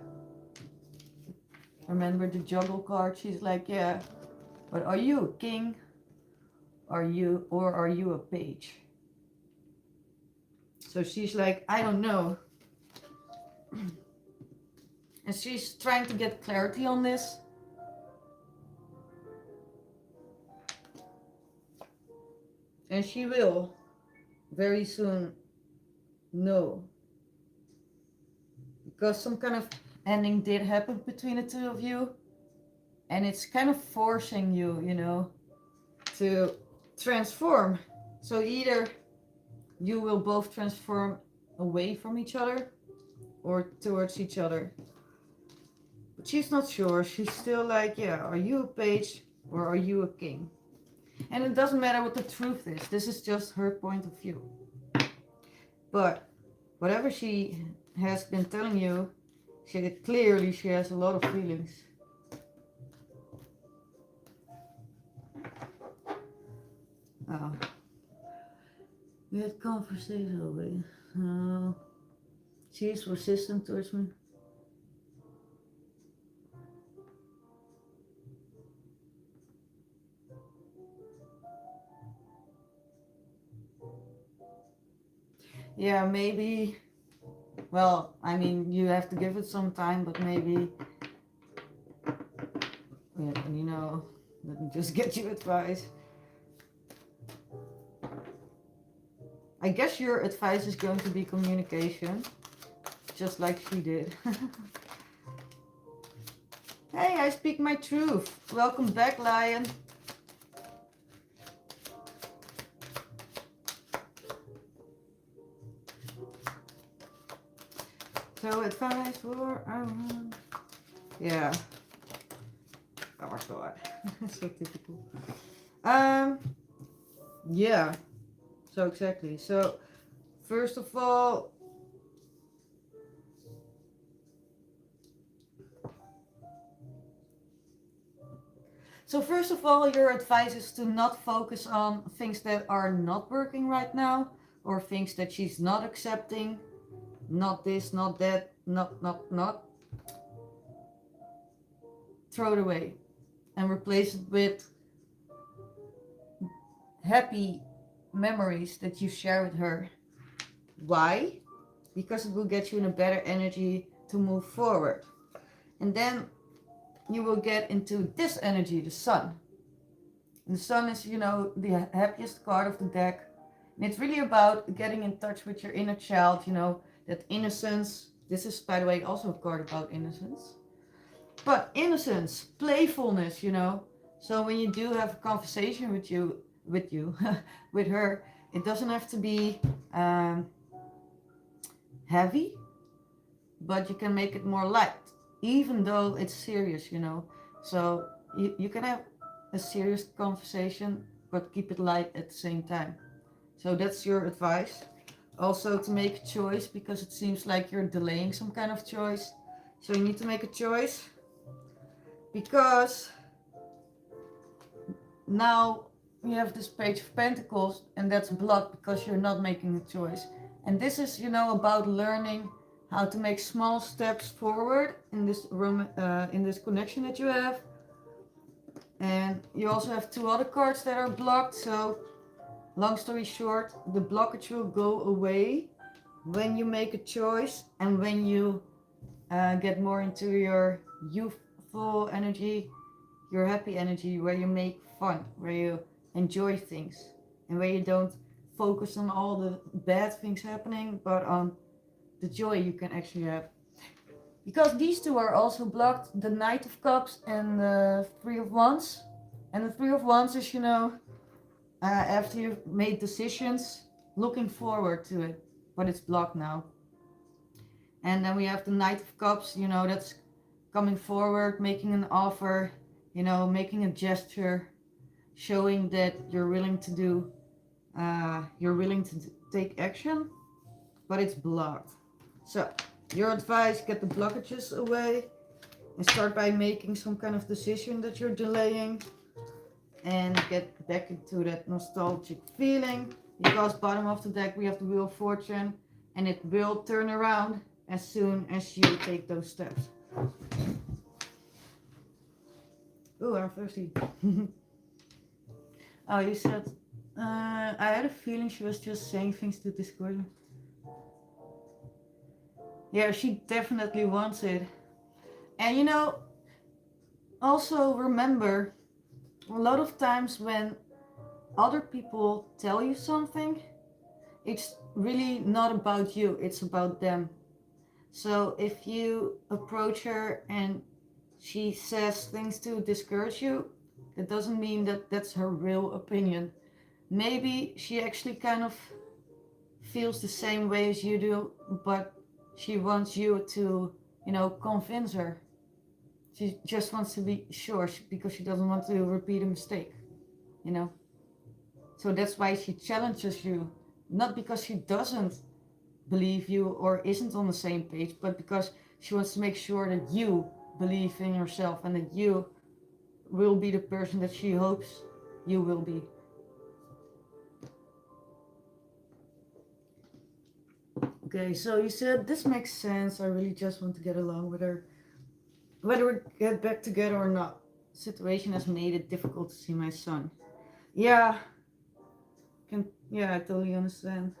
Remember the juggle card? She's like, yeah. But are you a king? Are you a page? So she's like, I don't know. And she's trying to get clarity on this. And she will very soon know. Because some kind of ending did happen between the two of you. And it's kind of forcing you, you know, to transform. So either you will both transform away from each other or towards each other. But she's not sure. She's still like, yeah, are you a page or are you a king? And it doesn't matter what the truth is. This is just her point of view. But whatever she has been telling you, clearly she has a lot of feelings. Oh. We had conversation with. She's resistant towards me. Yeah, maybe. Well, I mean, you have to give it some time, but maybe. Yeah, you know, let me just get you advice. I guess your advice is going to be communication, just like she did. Hey, I speak my truth. Welcome back, Lion. So advice for yeah. Oh my god. So typical. Yeah. So exactly. So first of all, your advice is to not focus on things that are not working right now, or things that she's not accepting. Not this, not that, not. Throw it away and replace it with happy memories that you share with her. Why? Because it will get you in a better energy to move forward. And then you will get into this energy, the sun. And the sun is, you know, the happiest card of the deck. And it's really about getting in touch with your inner child, you know, that innocence. This is, by the way, also a card about innocence. But innocence, playfulness, you know. So when you do have a conversation with her, it doesn't have to be heavy, but you can make it more light, even though it's serious, you know. So you can have a serious conversation, but keep it light at the same time. So that's your advice. Also to make a choice, because it seems like you're delaying some kind of choice. So you need to make a choice, because now you have this Page of Pentacles and that's blocked because you're not making a choice. And this is, you know, about learning how to make small steps forward in this room, in this connection that you have. And you also have 2 other cards that are blocked. So long story short, the blockage will go away when you make a choice and when you get more into your youthful energy, your happy energy, where you make fun, where you enjoy things, and where you don't focus on all the bad things happening, but on the joy you can actually have. Because these 2 are also blocked, the Knight of Cups and the Three of Wands. And the Three of Wands is, after you've made decisions, looking forward to it, but it's blocked now. And then we have the Knight of Cups, that's coming forward, making an offer, making a gesture, showing that you're willing to take action, but it's blocked. So your advice, get the blockages away and start by making some kind of decision that you're delaying and get back into that nostalgic feeling, because bottom of the deck we have the Wheel of Fortune, and it will turn around as soon as you take those steps. Oh, I'm thirsty. Oh, you said, I had a feeling she was just saying things to Discord. Yeah, she definitely wants it. And also remember, a lot of times when other people tell you something, it's really not about you, it's about them. So if you approach her and she says things to discourage you, it doesn't mean that that's her real opinion. Maybe she actually kind of feels the same way as you do, but she wants you to, convince her. She just wants to be sure because she doesn't want to repeat a mistake, So that's why she challenges you, not because she doesn't believe you or isn't on the same page, but because she wants to make sure that you believe in yourself and that you will be the person that she hopes you will be. Okay, so you said this makes sense. I really just want to get along with her. Whether we get back together or not, the situation has made it difficult to see my son. Yeah, I totally understand.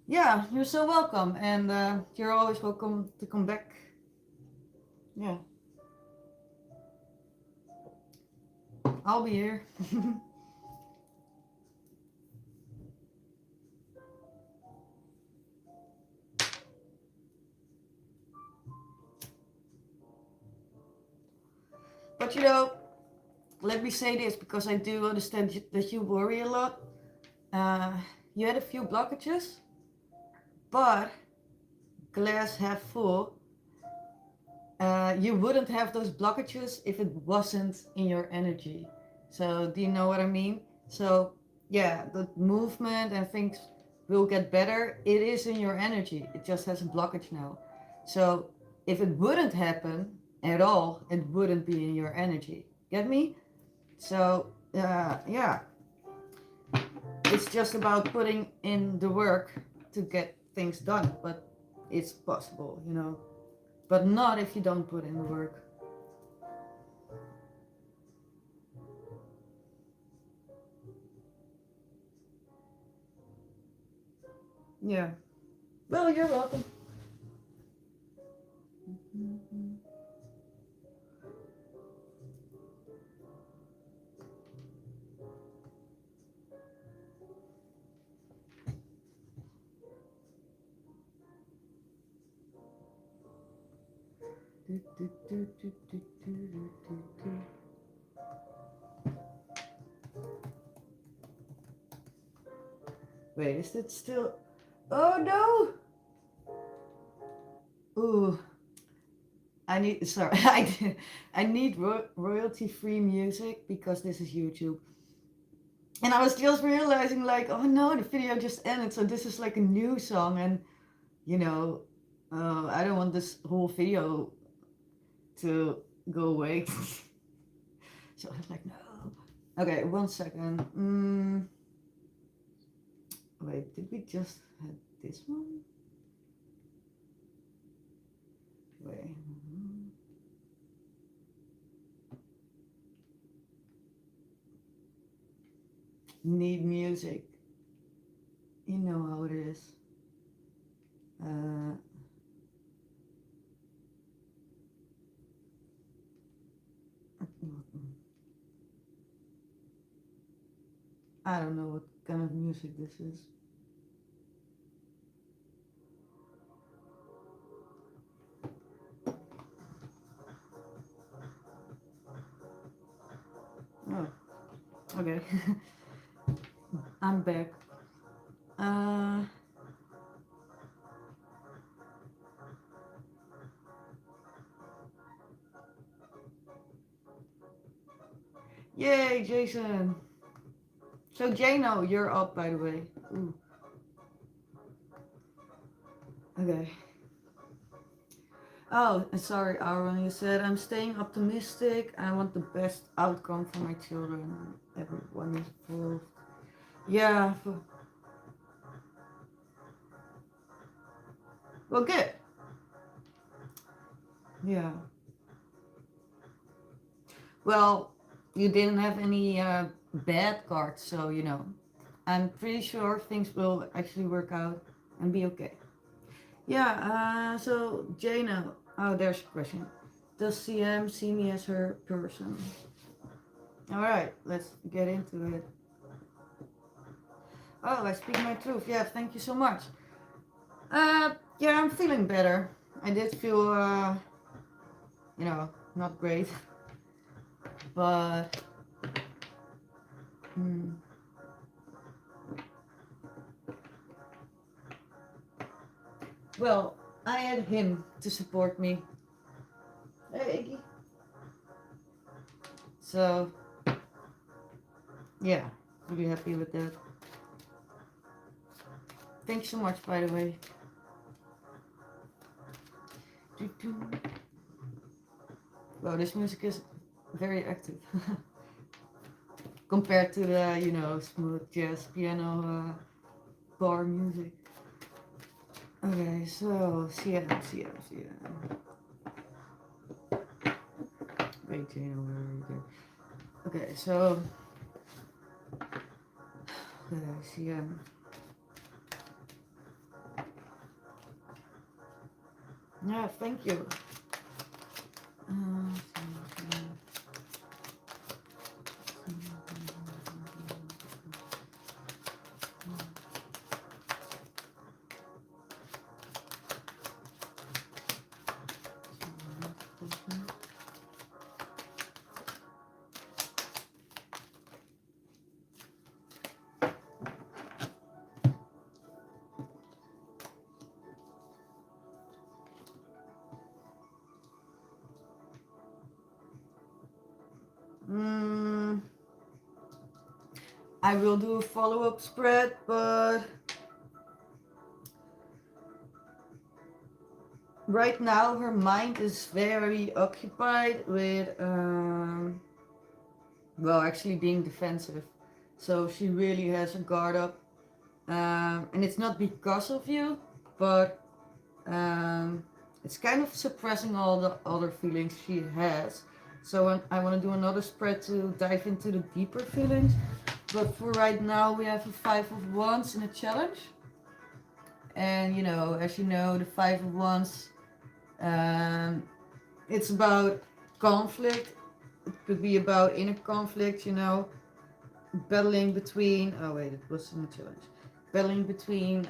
Yeah, you're so welcome, and you're always welcome to come back. Yeah, I'll be here. But let me say this, because I do understand that you worry a lot. You had a few blockages, but glass half full. You wouldn't have those blockages if it wasn't in your energy. So do you know what I mean? So yeah, the movement and things will get better. It is in your energy. It just has a blockage now. So if it wouldn't happen at all, it wouldn't be in your energy. Get me? So yeah, it's just about putting in the work to get things done. But it's possible, But not if you don't put in the work. Yeah. Well, you're welcome. Wait, is it still? Oh no! Ooh, sorry, I need royalty-free music because this is YouTube. And I was just realizing, like, oh no, the video just ended, so this is like a new song, and I don't want this whole video to go away. So I was like, no. Okay, 1 second. Wait, did we just have this one? way. Need music. You know how it is. Uh, I don't know what kind of music this is. Oh, okay. I'm back. Uh, Yay, Jason. So Jano, you're up, by the way. Ooh. Okay. Oh, sorry, Aaron. You said I'm staying optimistic. I want the best outcome for my children. Everyone is involved. Yeah. Well, good. Yeah. Well, you didn't have any bad cards, so I'm pretty sure things will actually work out and be okay. Yeah. So Jana. Oh, there's a question. Does CM see me as her person? All right. Let's get into it. Oh, I speak my truth. Yeah. Thank you so much. Yeah, I'm feeling better. I did feel, not great, but mm, well, I had him to support me. Hey, Iggy. So, yeah, really happy with that. Thanks so much, by the way. Wow, this music is very active compared to the, smooth jazz piano bar music. Okay, so CM. Wait, where are you there? Okay, so CM. Yeah, thank you. I will do a follow-up spread, but right now her mind is very occupied with, actually being defensive. So she really has a guard up. And it's not because of you, but it's kind of suppressing all the other feelings she has. So I want to do another spread to dive into the deeper feelings. But for right now, we have a 5 of Wands in a challenge. And as you know, the 5 of Wands, it's about conflict. It could be about inner conflict, battling between. Oh, wait, it was in the challenge. Battling between.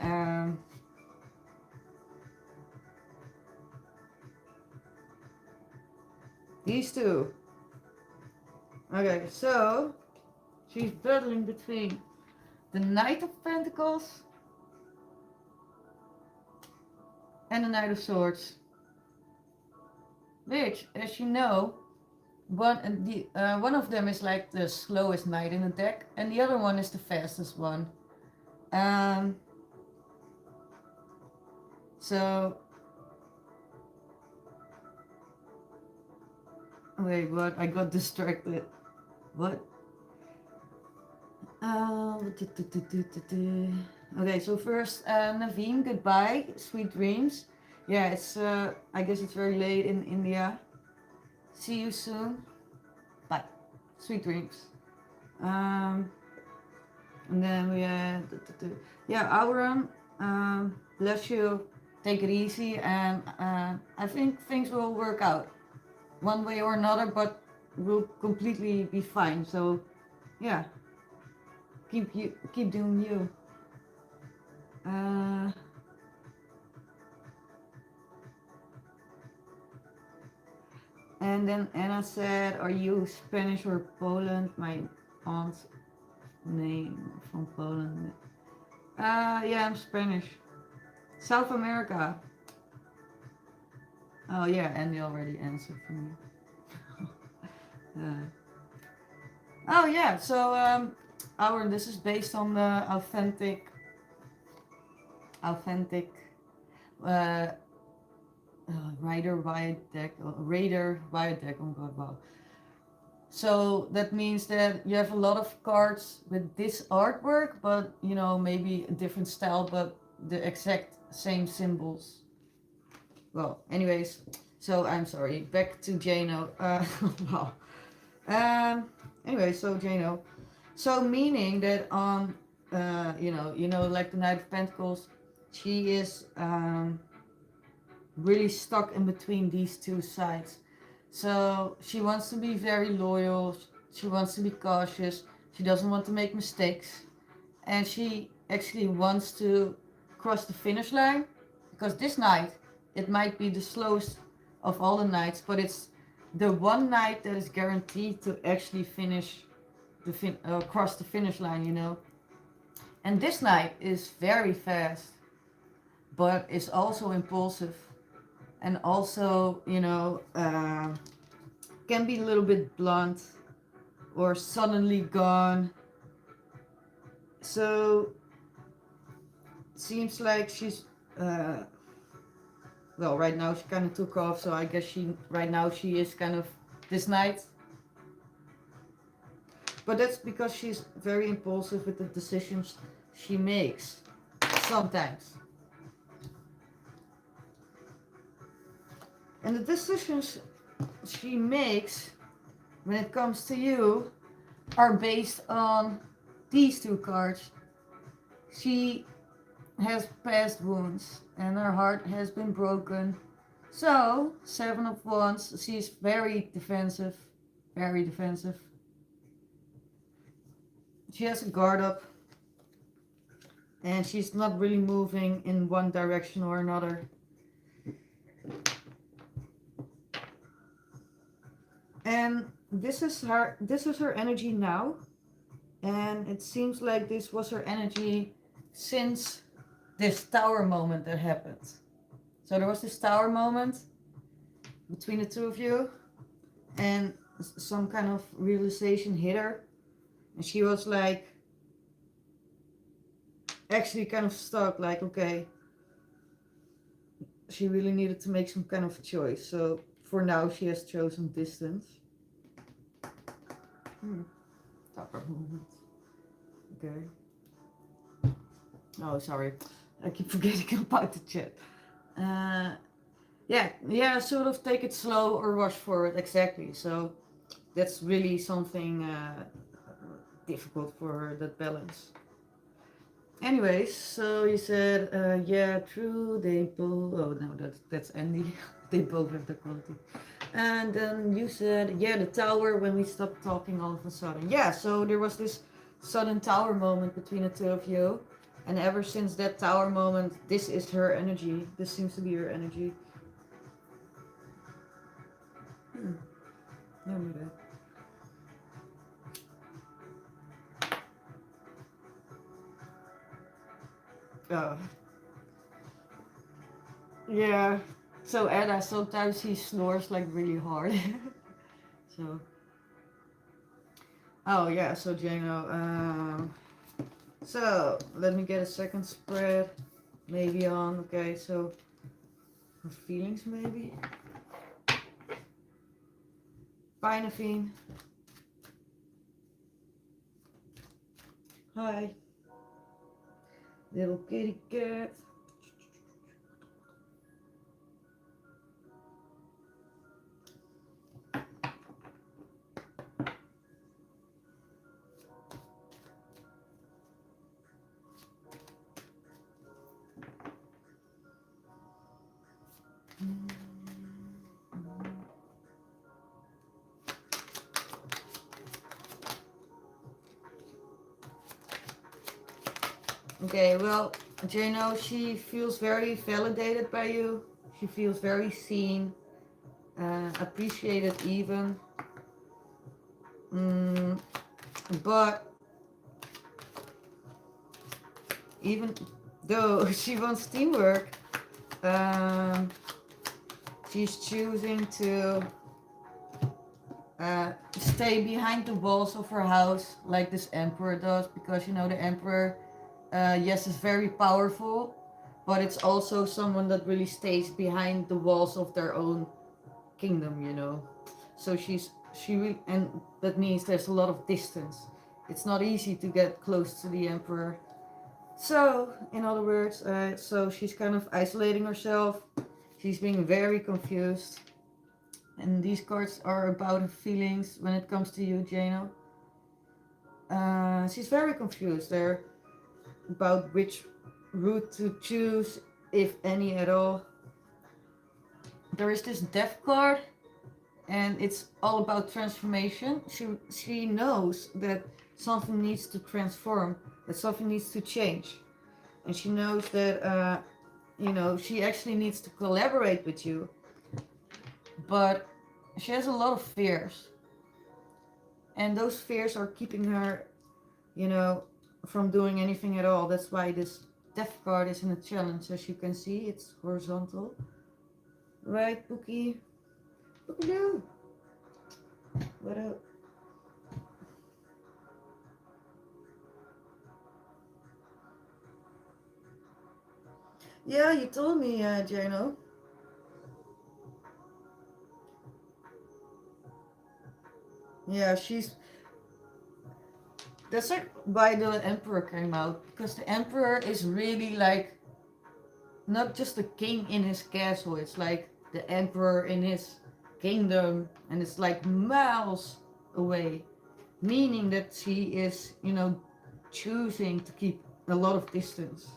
These two. Okay, so she's battling between the Knight of Pentacles and the Knight of Swords. Which, as you know, one of them is like the slowest knight in the deck, and the other one is the fastest one. So wait, what? I got distracted. What? Okay, so first, Naveen, goodbye, sweet dreams. Yeah, it's I guess it's very late in India. See you soon. Bye. Sweet dreams. Um, and then we had, yeah, Auron, bless you. Take it easy, and I think things will work out one way or another, but we'll completely be fine. So, yeah, keep doing you. Uh, and then Anna said, "Are you Spanish or Poland?" My aunt's name from Poland. Yeah, I'm Spanish. South America. Oh yeah, Andy already answered for me. uh, oh yeah, so our this is based on the authentic uh, Rider Wide deck, Raider Wide deck. Oh god, wow. So that means that you have a lot of cards with this artwork, but you know, maybe a different style, but the exact same symbols. Well, anyways, so I'm sorry. Back to Jano. Wow. Um. Anyway, so Jano. So meaning that on, like the Knight of Pentacles, she is really stuck in between these two sides. So she wants to be very loyal. She wants to be cautious. She doesn't want to make mistakes, and she actually wants to cross the finish line, because this night it might be the slowest of all the nights, but it's the one night that is guaranteed to actually finish cross the finish line, you know. And this night is very fast, but it's also impulsive, and also, can be a little bit blunt or suddenly gone. So seems like she's uh, well, right now she kind of took off, so I guess she is kind of this night. But that's because she's very impulsive with the decisions she makes sometimes. And the decisions she makes when it comes to you are based on these two cards. She has past wounds and her heart has been broken. So, Seven of Wands, she's very defensive. Very defensive. She has a guard up, and she's not really moving in one direction or another. And this is her energy now, and it seems like this was her energy since this tower moment that happened. So there was this tower moment between the two of you, and some kind of realization hit her, and she was like actually kind of stuck, like, okay, she really needed to make some kind of choice. So for now she has chosen distance. Tower moment. Okay. Oh, sorry. I keep forgetting about the chat. Yeah, sort of take it slow or rush forward, exactly. So that's really something difficult for her, that balance. Anyways, so you said, yeah, true, they both, oh no, that's Andy. They both have the quality. And then you said, yeah, the tower, when we stopped talking all of a sudden. Yeah, so there was this sudden tower moment between the two of you. And ever since that tower moment, this is her energy. This seems to be her energy. Never knew that. Oh. Yeah. So Anna, sometimes he snores like really hard. So. Oh yeah, so Jano, so let me get a second spread, maybe on, okay, so her feelings maybe. Pinafine. Hi. Little kitty cat. Okay, well, Jano, she feels very validated by you. She feels very seen, appreciated even. Mm, but even though she wants teamwork, um, she's choosing to stay behind the walls of her house like this emperor does, because you know the emperor, yes, is very powerful, but it's also someone that really stays behind the walls of their own kingdom, you know. So and that means there's a lot of distance. It's not easy to get close to the emperor. So, in other words, so she's kind of isolating herself. She's being very confused. And these cards are about her feelings when it comes to you, Jano. She's very confused. They're about which route to choose, if any at all. There is this death card, and it's all about transformation. She knows that something needs to transform, that something needs to change, and she knows that you know, she actually needs to collaborate with you, but she has a lot of fears, and those fears are keeping her, you know, from doing anything at all. That's why this death card is in a challenge. As you can see, it's horizontal, right, Pookie? Pookie, what up? Yeah, you told me, Jano. Yeah, she's. That's like why the Emperor came out, because the Emperor is really like not just a king in his castle. It's like the Emperor in his kingdom, and it's like miles away, meaning that she is, you know, choosing to keep a lot of distance.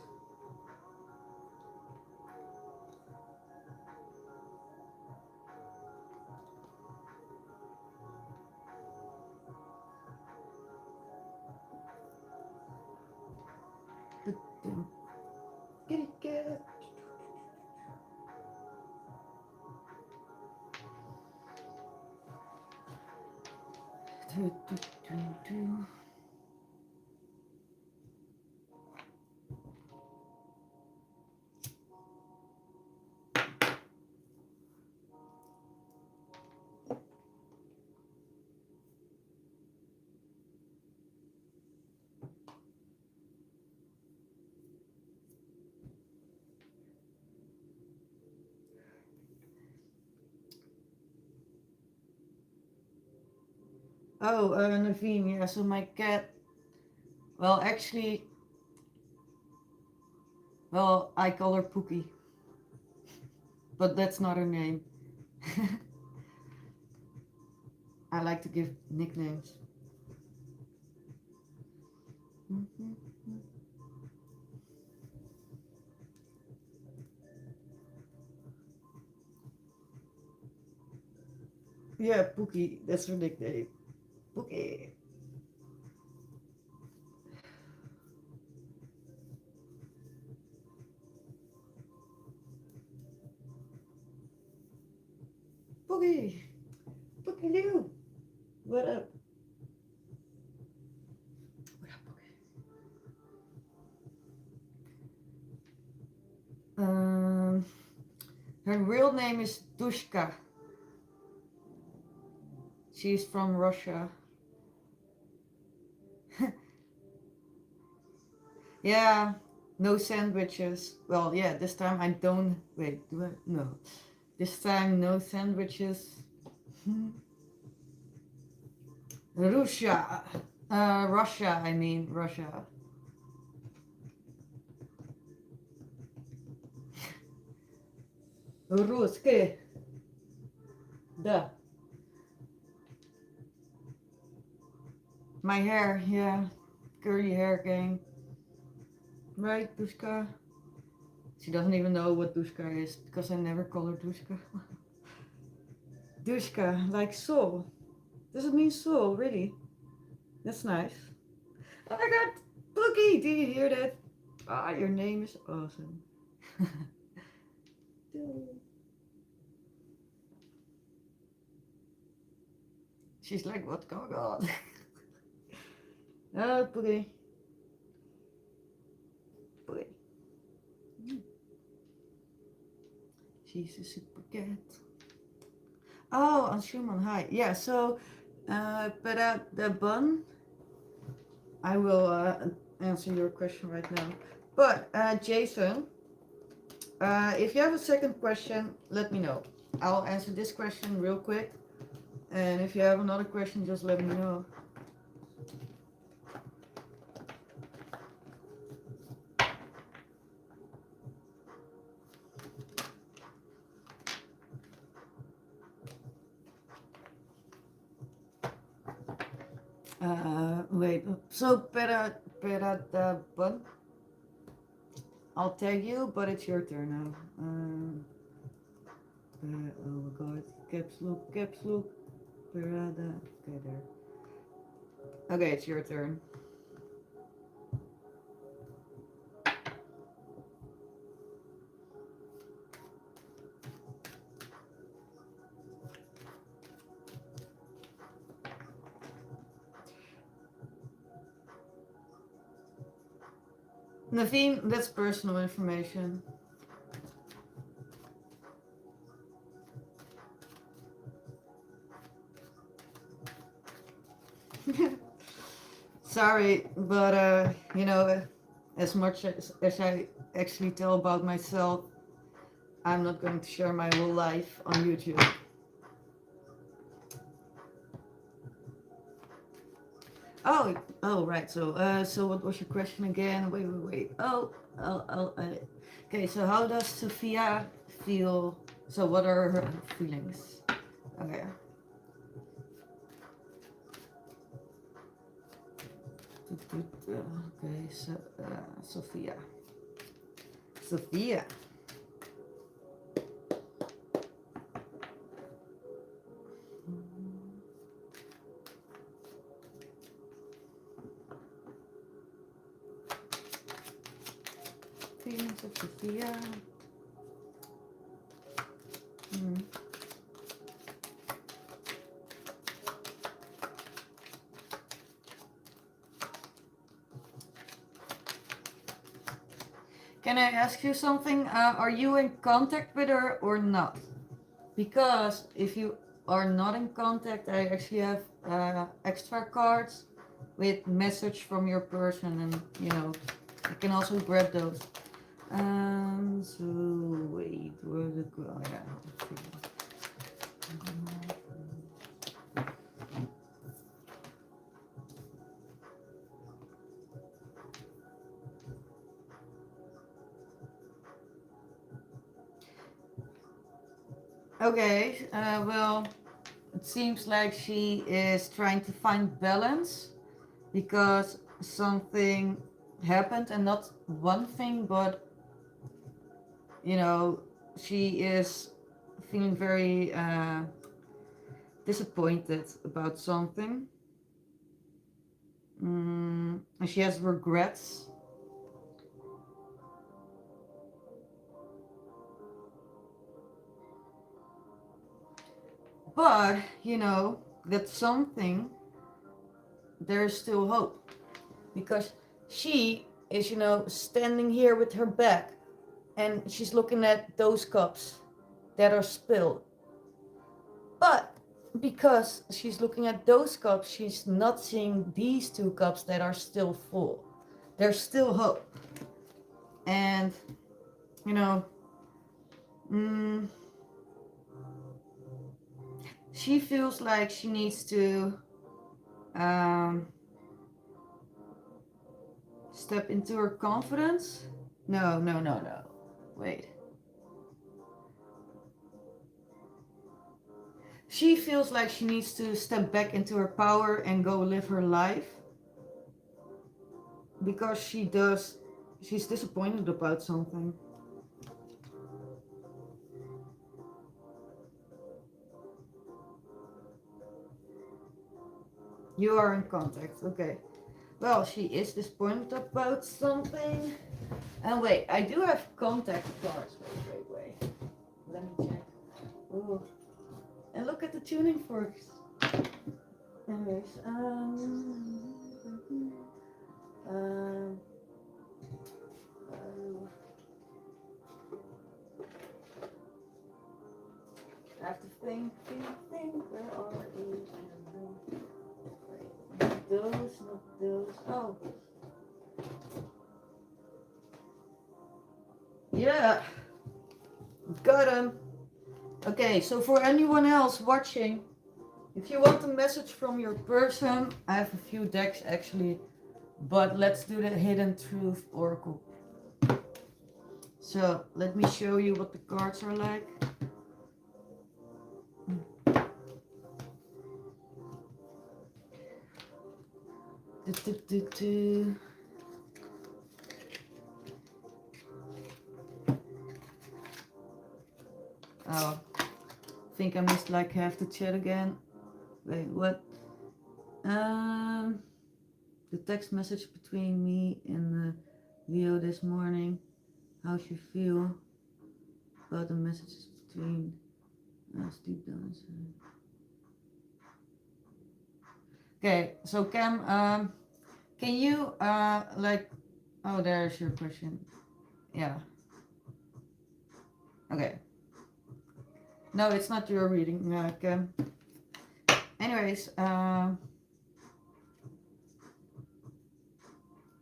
But get it, get it. Do, do, do, do. Oh, Naveen, yeah, so my cat, well, actually, well, I call her Pookie, but that's not her name. I like to give nicknames. Yeah, Pookie, that's her nickname. Pookie. Pookie. Pookie Lou. What up? What up, Pookie? Her real name is Dushka. She's from Russia. Yeah, no sandwiches. Well, yeah, this time I don't. Wait, do I? No. This time, no sandwiches. Russia. Russia, I mean, Russia. Русские. Да. My hair, yeah. Curly hair gang. Right, Dushka? She doesn't even know what Dushka is because I never call her Dushka. Dushka, like soul. Does it mean soul, really? That's nice. Oh my god! Boogie, do you hear that? Ah, your name is awesome. She's like, what's going on? Oh, pretty. Pretty. She's a super cat. Oh, on Schumann, hi. Yeah, so, but the bun, I will answer your question right now. But, Jason, if you have a second question, let me know. I'll answer this question real quick. And if you have another question, just let me know. Wait. So, Pera the bun. I'll tag you, but it's your turn now. Oh my god. Caps look, caps look. Parada. Okay, there. Okay, it's your turn. Naveen, that's personal information. Sorry, but you know, as much as I actually tell about myself, I'm not going to share my whole life on YouTube. Oh, right. So what was your question again? Wait. Okay. So how does Sophia feel? So what are her feelings? Okay. Okay. So Sophia. Sophia. Feelings of Sophia. Can I ask you something? Are you in contact with her or not? Because if you are not in contact, I actually have extra cards with message from your person, and you know, I can also grab those. So wait, where's it go? Oh, yeah. Okay, well, it seems like she is trying to find balance because something happened, and not one thing, but you know, she is feeling very disappointed about something. And she has regrets. But, you know, that something, there's still hope. Because she is, you know, standing here with her back and she's looking at those cups that are spilled. But because she's looking at those cups, she's not seeing these two cups that are still full. There's still hope. And, you know, she feels like she needs to step into her confidence. No. Wait. She feels like she needs to step back into her power and go live her life. Because she's disappointed about something. You are in contact, okay. Well, she is disappointed about something. And wait, I do have contact cards. Wait. Let me check. Ooh. And look at the tuning forks. Anyways, um, I have to think. Where are these? Not those. Oh. Yeah. Got them. Okay, so for anyone else watching, if you want a message from your person, I have a few decks actually, but let's do the Hidden Truth Oracle. So let me show you what the cards are like. Oh, I think I missed like half the chat again. Wait, what? The text message between me and Leo this morning. How she feel about the messages between us deep down inside. Okay, so Cam, can you like? Oh, there's your question. Yeah. Okay. No, it's not your reading, Cam. Anyways,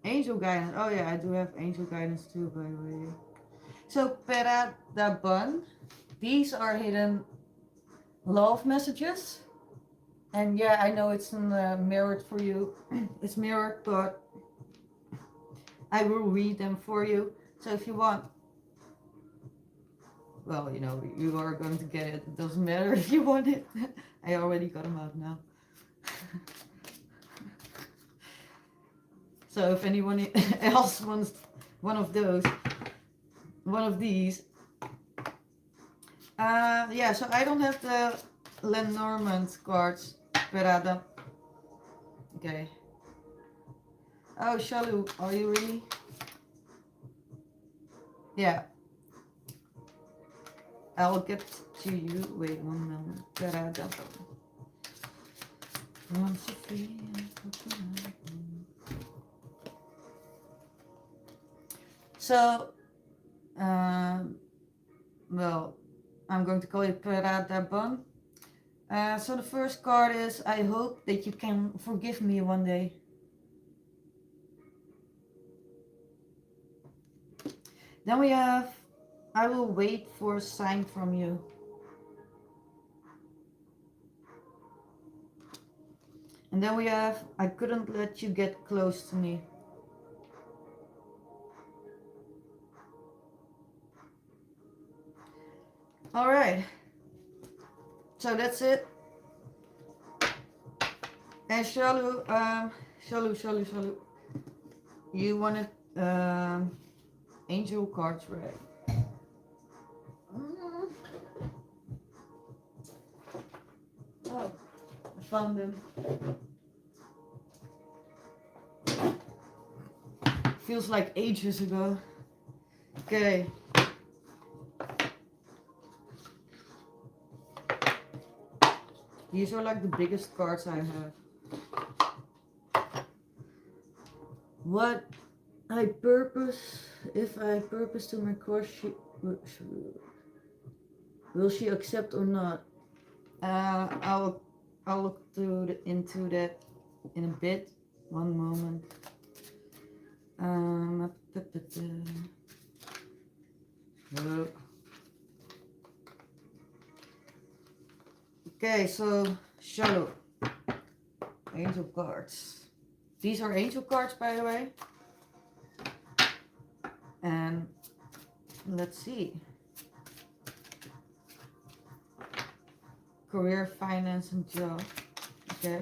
angel guidance. Oh yeah, I do have angel guidance too, by the way. So Peradaban, these are hidden love messages. And yeah, I know it's mirrored for you. It's mirrored, but I will read them for you. So if you want, well, you know, you are going to get it. It doesn't matter if you want it. I already got them out now. So if anyone else wants one of these. Yeah, so I don't have the Lenormand cards. Perada. Okay. Oh, Shalu, are you really? Yeah. I'll get to you. Wait 1 moment. Perada. So, well, I'm going to call it Peradaban. So the first card is, I hope that you can forgive me one day. Then we have, I will wait for a sign from you. And then we have, I couldn't let you get close to me. All right. So that's it. And Shalu, Shalu, you wanted angel cards, right? Oh, I found them. Feels like ages ago. Okay. These are like the biggest cards I have. What I purpose, if I purpose to my course, will she accept or not? I'll look into that in a bit. 1 moment. Okay, so Shadow. Angel cards. These are angel cards, by the way. And let's see. Career, finance, and job. Okay.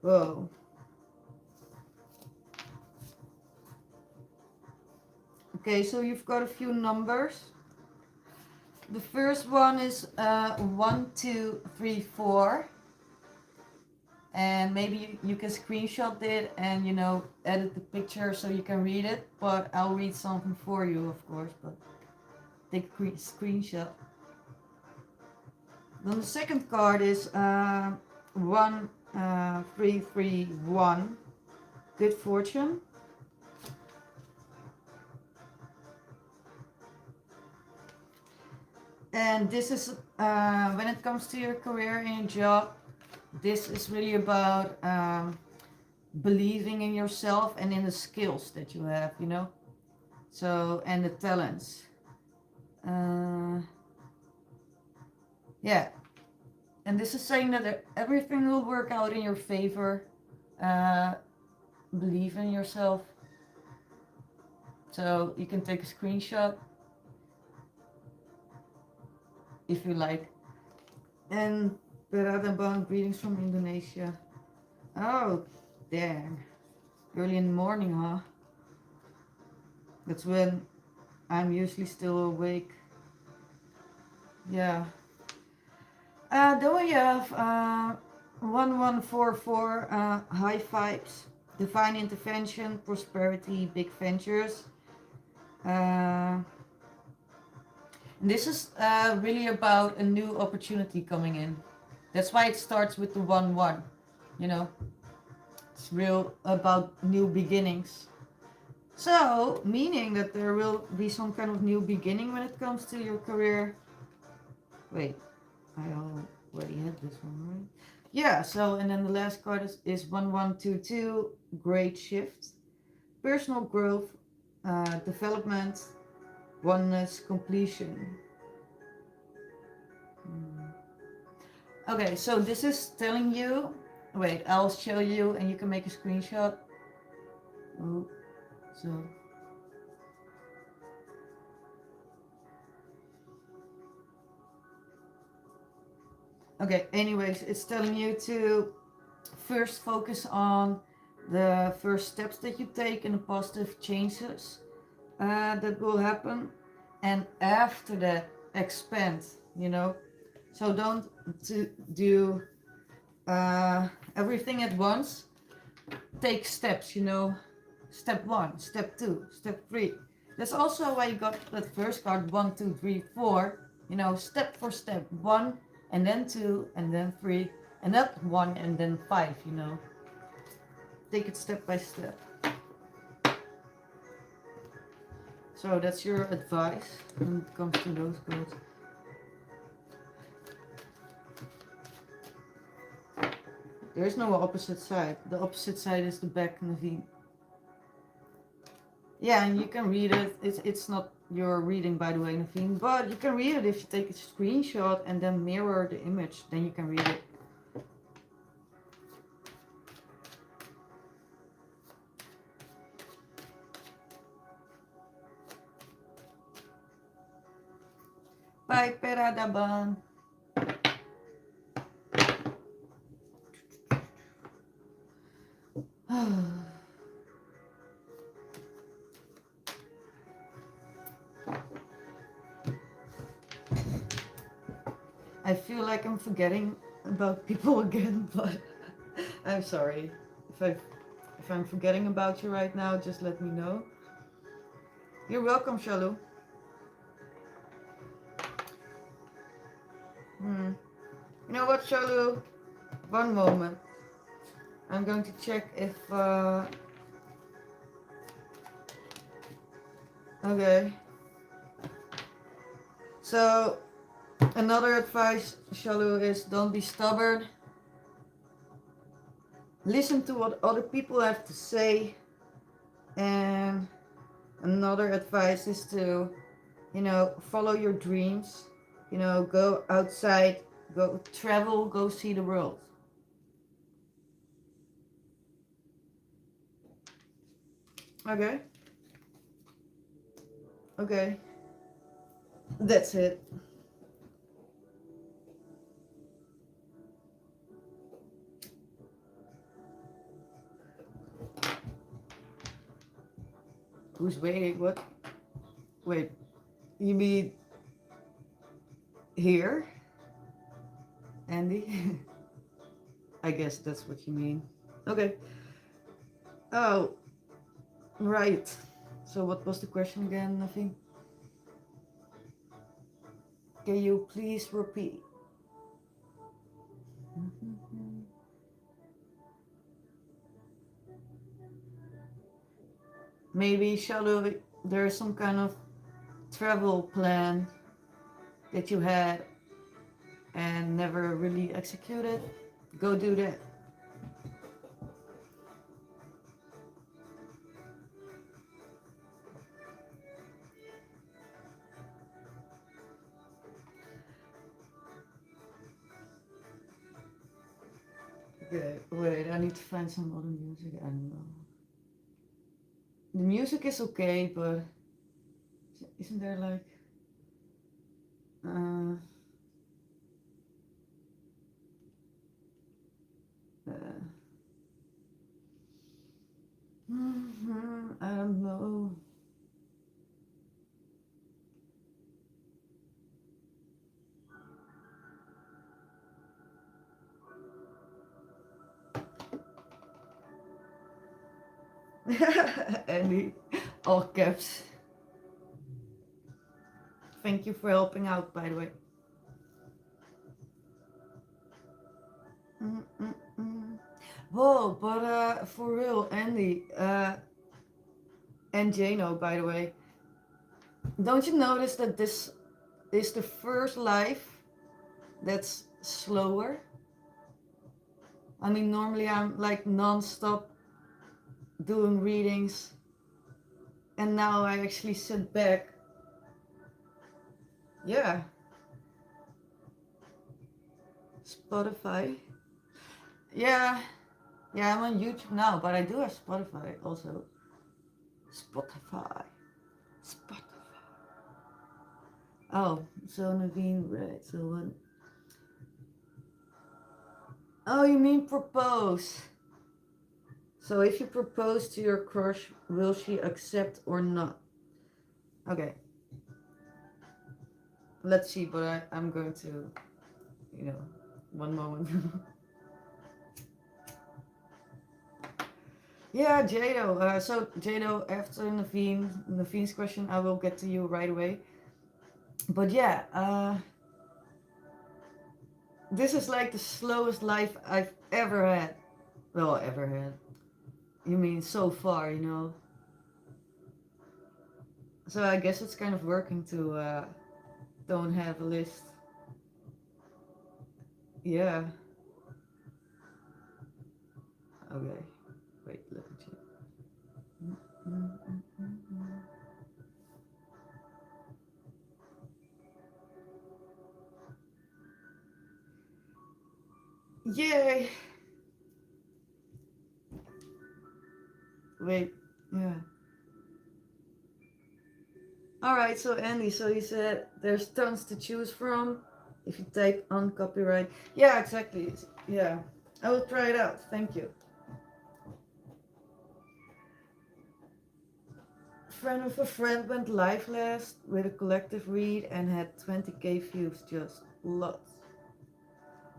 Whoa. Okay, so you've got a few numbers. The first one is 1, 2, 3, 4. And maybe you can screenshot it and, you know, edit the picture so you can read it. But I'll read something for you, of course. But take a screenshot. Then the second card is 1, 3, 3, 1. Good fortune. And this is when it comes to your career and your job, this is really about believing in yourself and in the skills that you have, you know. So, and the talents. Yeah. And this is saying that everything will work out in your favor. Believe in yourself. So you can take a screenshot if you like. And Beradaban, greetings from Indonesia. Oh, damn. Early in the morning, huh? That's when I'm usually still awake. Yeah. Then we have 1144, high vibes, divine intervention, prosperity, big ventures. This is really about a new opportunity coming in. That's why it starts with the 1-1. You know, it's real about new beginnings. So, meaning that there will be some kind of new beginning when it comes to your career. Wait, I already had this one, right? Yeah, so, and then the last card is 1122, great shift. Personal growth, development, oneness, completion. Okay, so this is telling you, wait, I'll show you and you can make a screenshot. Oh, so. Okay, anyways, it's telling you to first focus on the first steps that you take and the positive changes that will happen. And after that, expand, you know. So don't do everything at once. Take steps, you know. Step 1, step 2, step 3. That's also why you got that first card, 1, 2, 3, 4. You know, step for step. 1, and then 2, and then 3, and that 1, and then 5, you know. Take it step by step. So that's your advice when it comes to those cards. There's no opposite side. The opposite side is the back, Naveen. Yeah, and you can read it. It's not your reading, by the way, Naveen, but you can read it if you take a screenshot and then mirror the image. Then you can read it. Bye, Peradaban. I feel like I'm forgetting about people again, but I'm sorry. If I'm forgetting about you right now, just let me know. You're welcome, Shalou. You know what, Shalou? One moment. I'm going to check if... Okay. So, another advice, Shalou, is don't be stubborn. Listen to what other people have to say. And another advice is to, you know, follow your dreams. You know, go outside, go travel, go see the world. Okay. Okay. That's it. Who's waiting? What? Wait, you mean here, Andy? I guess that's what you mean. Okay. Oh, right. So what was the question again, Nothing? Can you please repeat? Maybe, Shadow, there's some kind of travel plan that you had and never really executed. Go do that. Okay, wait, I need to find some other music. I don't know. The music is okay, but isn't there like uh, uh I don't know. Andy, all caps. Thank you for helping out, by the way. Mm-mm-mm. Whoa, but for real, Andy, and Jano, by the way, don't you notice that this is the first life that's slower? I mean, normally I'm like non-stop doing readings, and now I actually sit back. Yeah, Spotify. Yeah, yeah, I'm on YouTube now, but I do have Spotify also. Spotify. Spotify. Oh, so Naveen, right? So what? Oh, you mean propose? So if you propose to your crush, will she accept or not? Okay, let's see. But I'm going to, you know, one moment. Yeah, Jado. So Jado, after Naveen's question, I will get to you right away. But yeah, this is like the slowest life I've ever had. Well, ever had. You mean so far, you know? So I guess it's kind of working to don't have a list. Yeah. Okay. Wait, let me check. Yay! Wait, yeah. Alright, so Andy, so you said there's tons to choose from if you type on copyright. Yeah, exactly. Yeah. I will try it out. Thank you. Friend of a friend went live last with a collective read and had 20k views, just lots.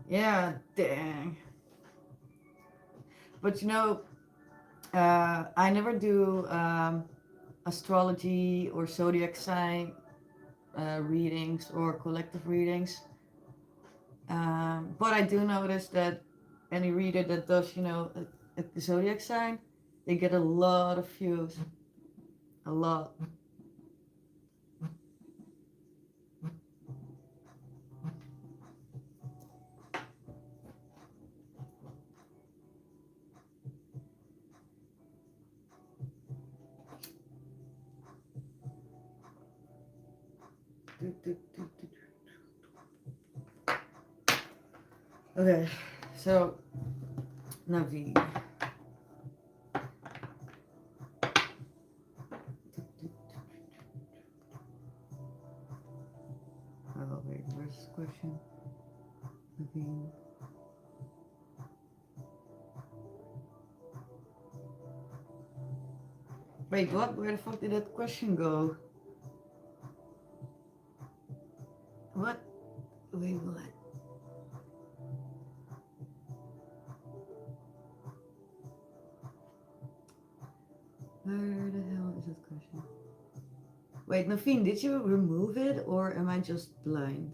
Yeah, dang. But you know, I never do astrology or zodiac sign readings or collective readings. But I do notice that any reader that does, you know, a zodiac sign, they get a lot of views. A lot. Okay, so Navi. Oh wait, where's this question? Navi. Wait, what? Where the fuck did that question go? What? Wait, what? Where the hell is this question? Wait, Naveen, did you remove it or am I just blind?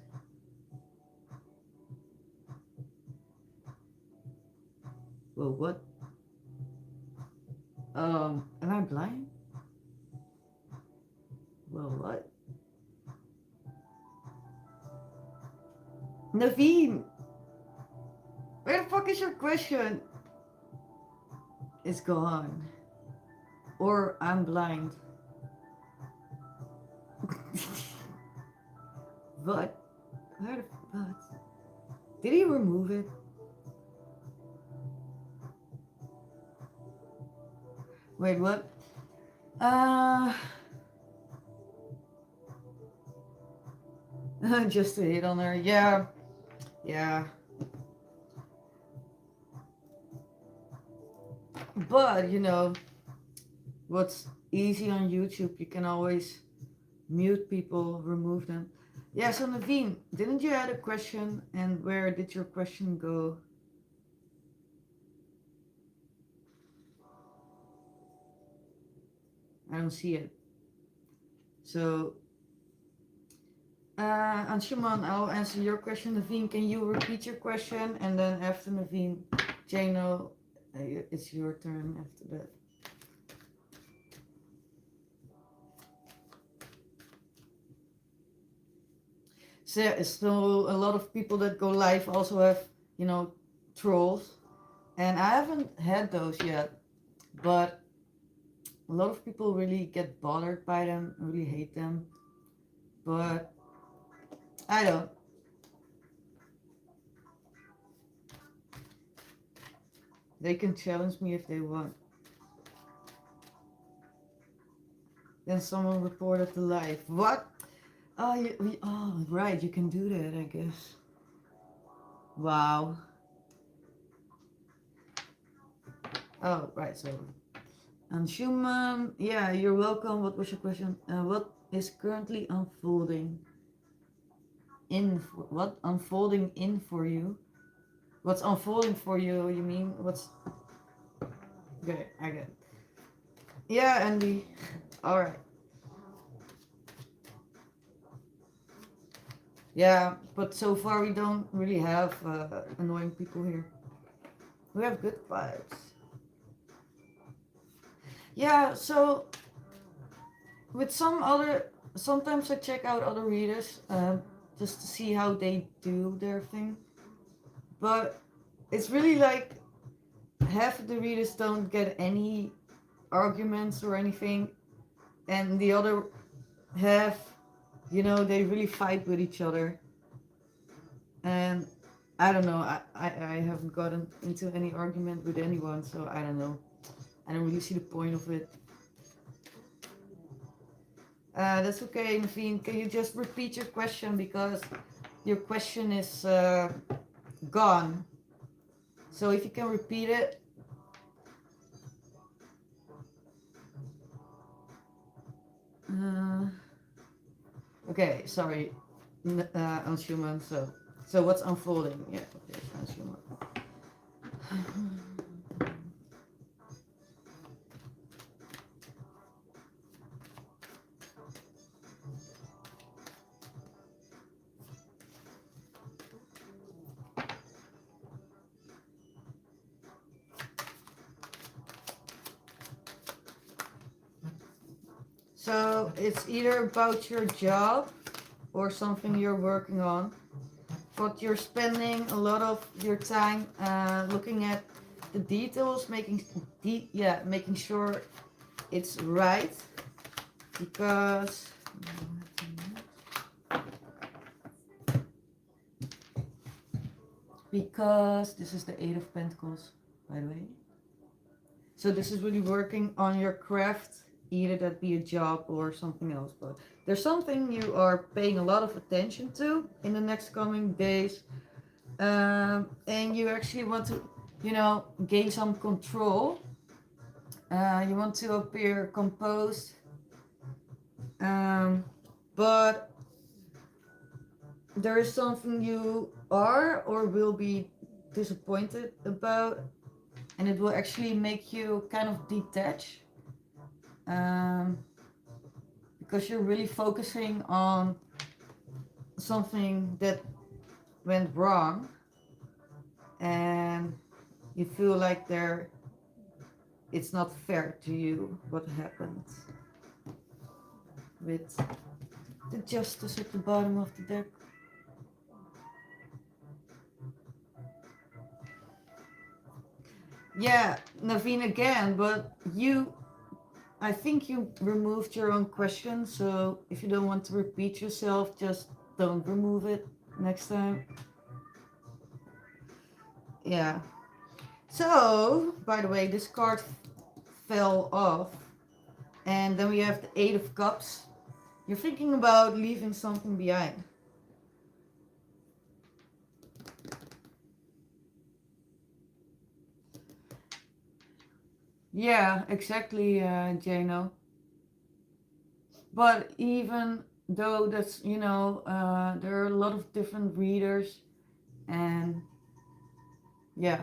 Whoa, what? Am I blind? Whoa, what? Naveen! Where the fuck is your question? It's gone. Or I'm blind. What? Where the what? Did he remove it? Wait, what? Just to hit on her. Yeah. Yeah. But, you know, what's easy on YouTube, you can always mute people, remove them. Yeah, so Naveen, didn't you add a question and where did your question go? I don't see it. So, Anshuman, I'll answer your question. Naveen, can you repeat your question? And then after Naveen, Jano, it's your turn after that. So a lot of people that go live also have, you know, trolls. And I haven't had those yet, but a lot of people really get bothered by them, really hate them. But I don't. They can challenge me if they want. Then someone reported the live. What? Oh, oh, right, you can do that, I guess. Wow. Oh, right, so. And Schumann, yeah, you're welcome. What was your question? What is currently unfolding what unfolding in for you? What's unfolding for you? You mean what's? Okay, I get it. Yeah, Andy. All right. Yeah, but so far we don't really have annoying people here. We have good vibes. Yeah, so with sometimes I check out other readers just to see how they do their thing. But it's really like half of the readers don't get any arguments or anything, and the other half, you know, they really fight with each other. And I don't know, I haven't gotten into any argument with anyone, so I don't know. I don't really see the point of it. That's okay, Naveen. Can you just repeat your question because your question is gone. So if you can repeat it. Okay, sorry, Anshuman. So what's unfolding? Yeah, okay, Anshuman. So it's either about your job or something you're working on, but you're spending a lot of your time looking at the details, making sure it's right, because this is the Eight of Pentacles, by the way. So this is really working on your craft, either that be a job or something else, but there's something you are paying a lot of attention to in the next coming days, and you actually want to, you know, gain some control. You want to appear composed, but there is something you are or will be disappointed about, and it will actually make you kind of detach, um, because you're really focusing on something that went wrong, and you feel like it's not fair to you what happened with the justice at the bottom of the deck. Yeah, Naveen again, but I think you removed your own question, so if you don't want to repeat yourself, just don't remove it next time. Yeah. So, by the way, this card fell off, and then we have the Eight of Cups. You're thinking about leaving something behind. Yeah, exactly, Jano. But even though that's, there are a lot of different readers, and yeah,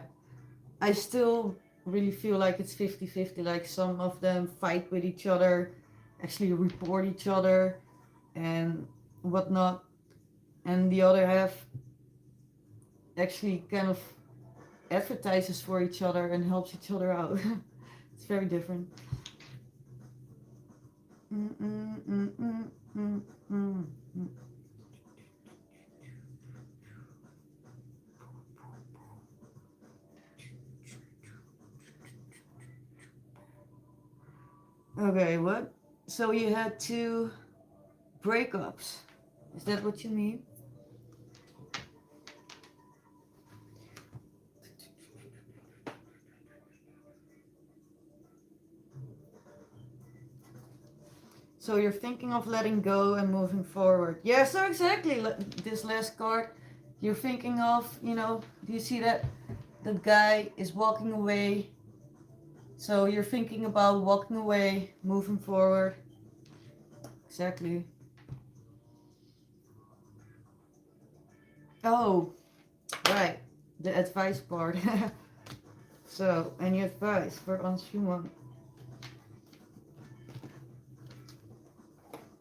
I still really feel like it's 50-50. Like some of them fight with each other, actually report each other, and whatnot. And the other half actually kind of advertises for each other and helps each other out. It's very different. Okay, what? So you had two breakups. Is that what you mean? So you're thinking of letting go and moving forward. Yeah, so exactly. This last card, you're thinking of, do you see that? The guy is walking away. So you're thinking about walking away, moving forward. Exactly. Oh, right. The advice part. So, any advice for ons human?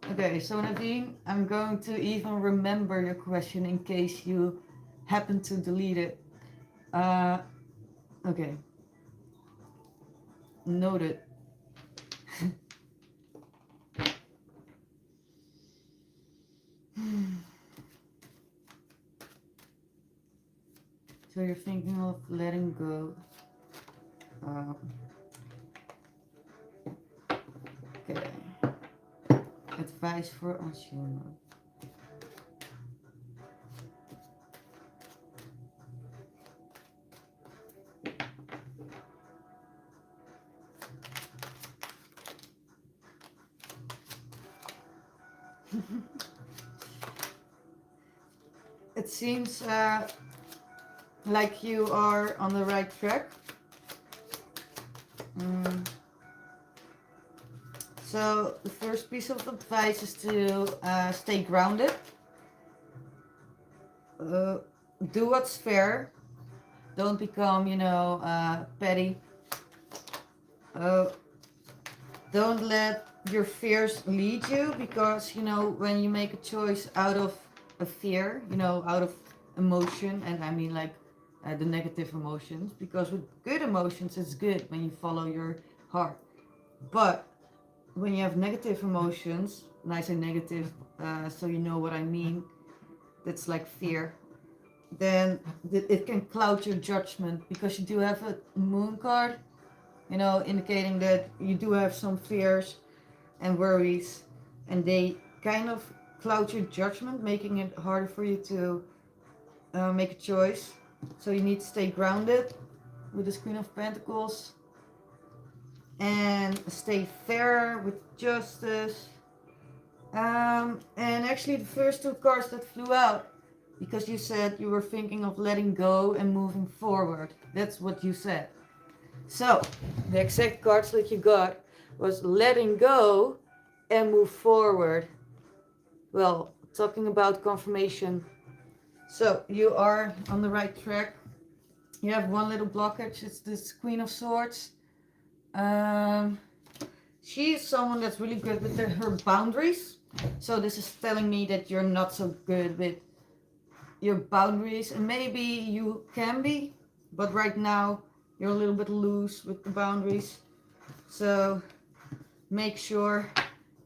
Okay, so Nadine, I'm going to even remember your question in case you happen to delete it. Okay. Noted. So you're thinking of letting go. Okay. Advice for us human. It seems like you are on the right track. So the first piece of advice is to stay grounded. Do what's fair. Don't become, petty. Don't let your fears lead you, because, when you make a choice out of a fear, out of emotion, and I mean like the negative emotions, because with good emotions, it's good when you follow your heart. But when you have negative emotions, and I say negative, so you know what I mean, that's like fear, then it can cloud your judgment, because you do have a moon card, indicating that you do have some fears and worries, and they kind of cloud your judgment, making it harder for you to make a choice. So you need to stay grounded with this Queen of Pentacles, and stay fair with justice. And actually the first two cards that flew out, because you said you were thinking of letting go and moving forward. That's what you said. So the exact cards that you got was letting go and move forward. Well, talking about confirmation, So you are on the right track. You have one little blockage. It's this Queen of Swords. She is someone that's really good with her boundaries. So this is telling me that you're not so good with your boundaries, and maybe you can be, but right now you're a little bit loose with the boundaries. So make sure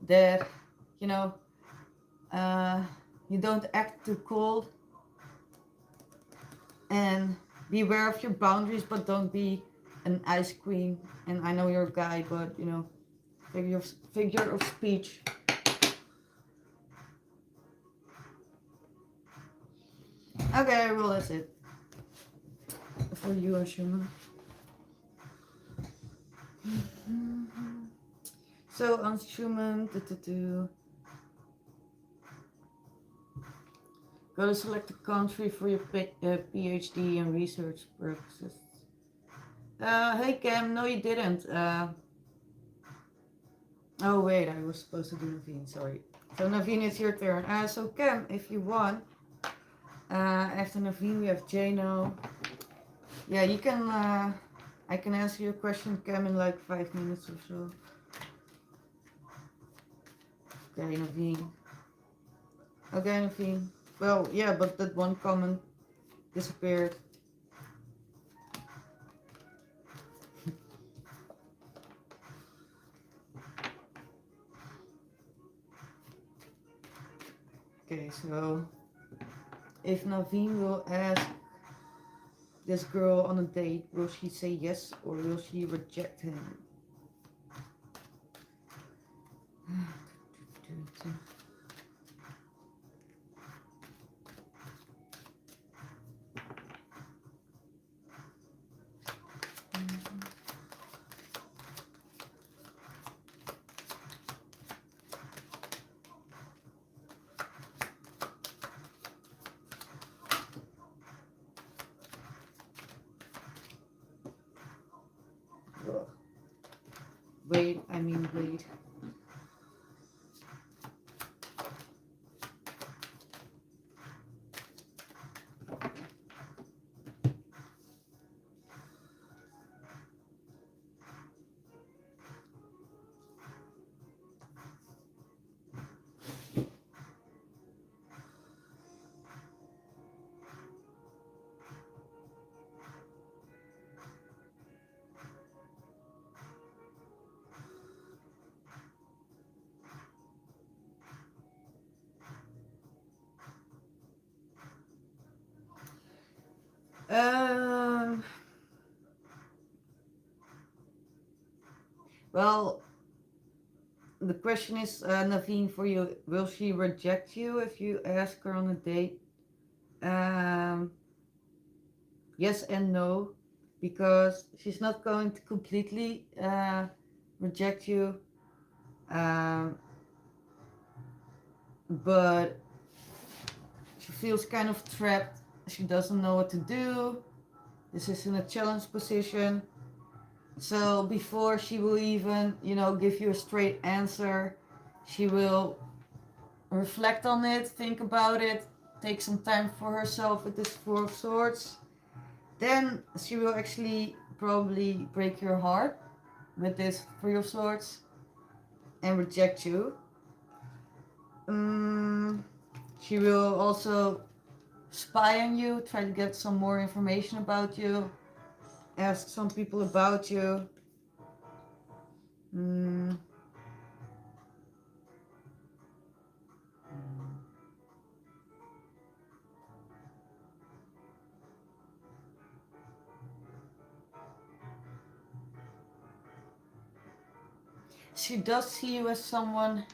that you know you don't act too cold, and beware of your boundaries, but don't be an ice queen. And I know you're a guy, but you know, figure of speech. Okay, well that's it for you, Ashuma. So Anshuman, go to select a country for your PhD and research purposes. Hey Cam, no you didn't. Oh wait, I was supposed to do Naveen, sorry. So Naveen, it's your turn. So Cam, if you want, after Naveen we have Jano. Yeah, you can, I can answer your question, Cam, in like 5 minutes or so. Okay, Naveen. Okay, Naveen. Well, yeah, but that one comment disappeared. Okay, so if Naveen will ask this girl on a date, will she say yes or will she reject him? Wait. Well, the question is, Naveen, for you, will she reject you if you ask her on a date? Yes and no, because she's not going to completely reject you, but she feels kind of trapped. She doesn't know what to do. This is in a challenge position. So before she will even, give you a straight answer, she will reflect on it, think about it, take some time for herself with this Four of Swords. Then she will actually probably break your heart with this Three of Swords and reject you. She will also spy on you, try to get some more information about you, ask some people about you. She does see you as someone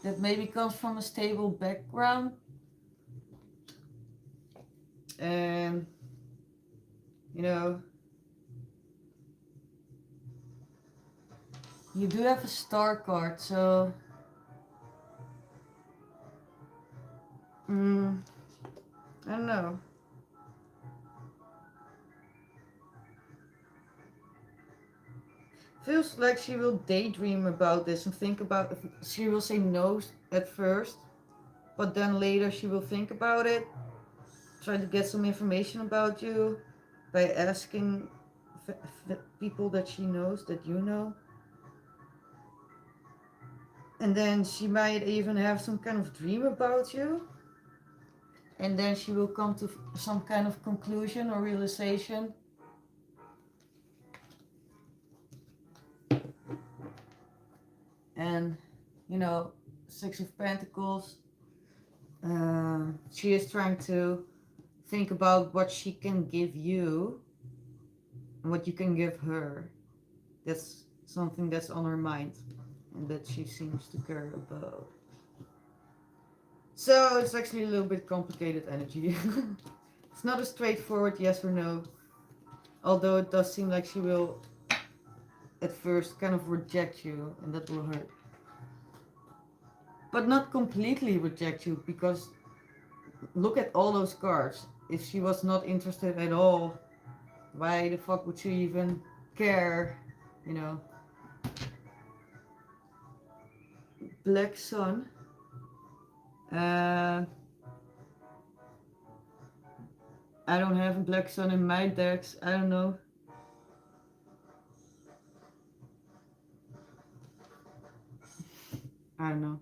that maybe comes from a stable background, and you do have a star card, so I don't know. Feels like she will daydream about this and think about it. She will say no at first, but then later she will think about it. try to get some information about you by asking people that she knows, that you know. And then she might even have some kind of dream about you. And then she will come to some kind of conclusion or realization. And, you know, Six of Pentacles. She is trying to think about what she can give you and what you can give her. That's something that's on her mind and that she seems to care about. So it's actually a little bit complicated energy. It's not a straightforward yes or no, although it does seem like she will at first kind of reject you, and that will hurt. But not completely reject you, because look at all those cards. If she was not interested at all, why the fuck would she even care, you know? Black Sun. I don't have a Black Sun in my decks. I don't know. I don't know.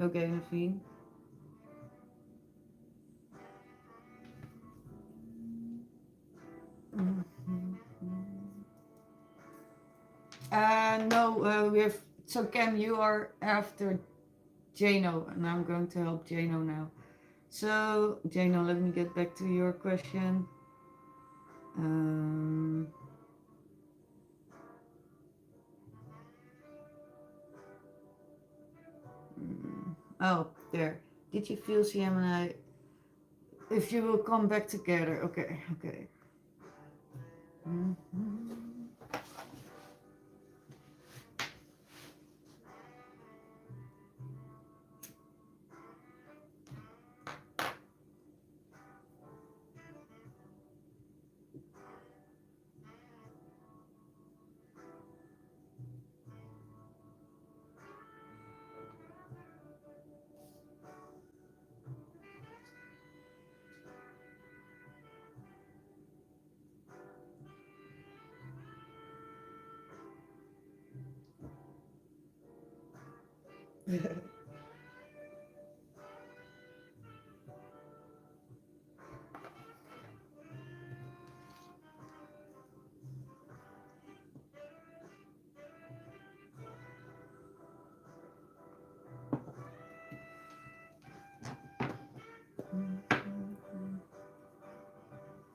Okay, Naveen. No, we have. So, Cam, you are after Jano, and I'm going to help Jano now. So, Jano, let me get back to your question. Oh, there. Did you feel CM and I? If you will come back together. Okay, okay.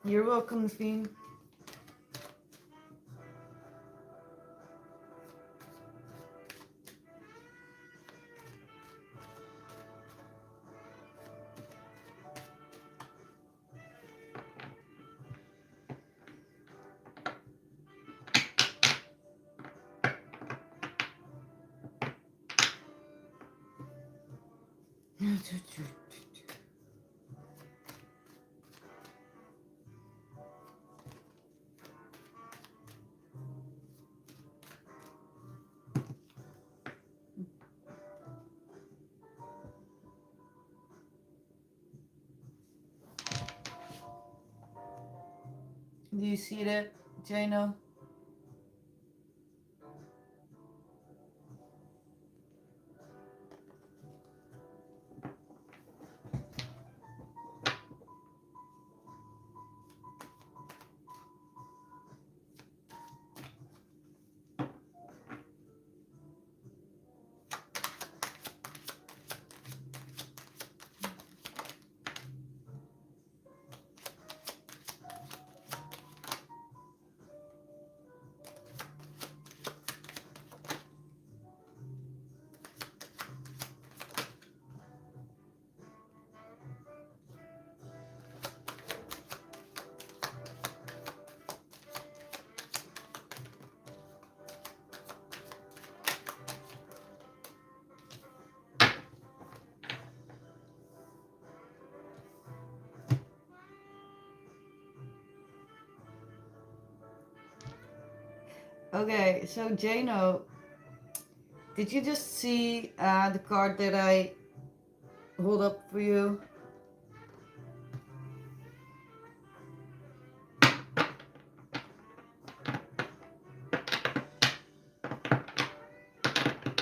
You're welcome, Naveen. Do you see that, Jano? Okay, so Jano, did you just see the card that I hold up for you?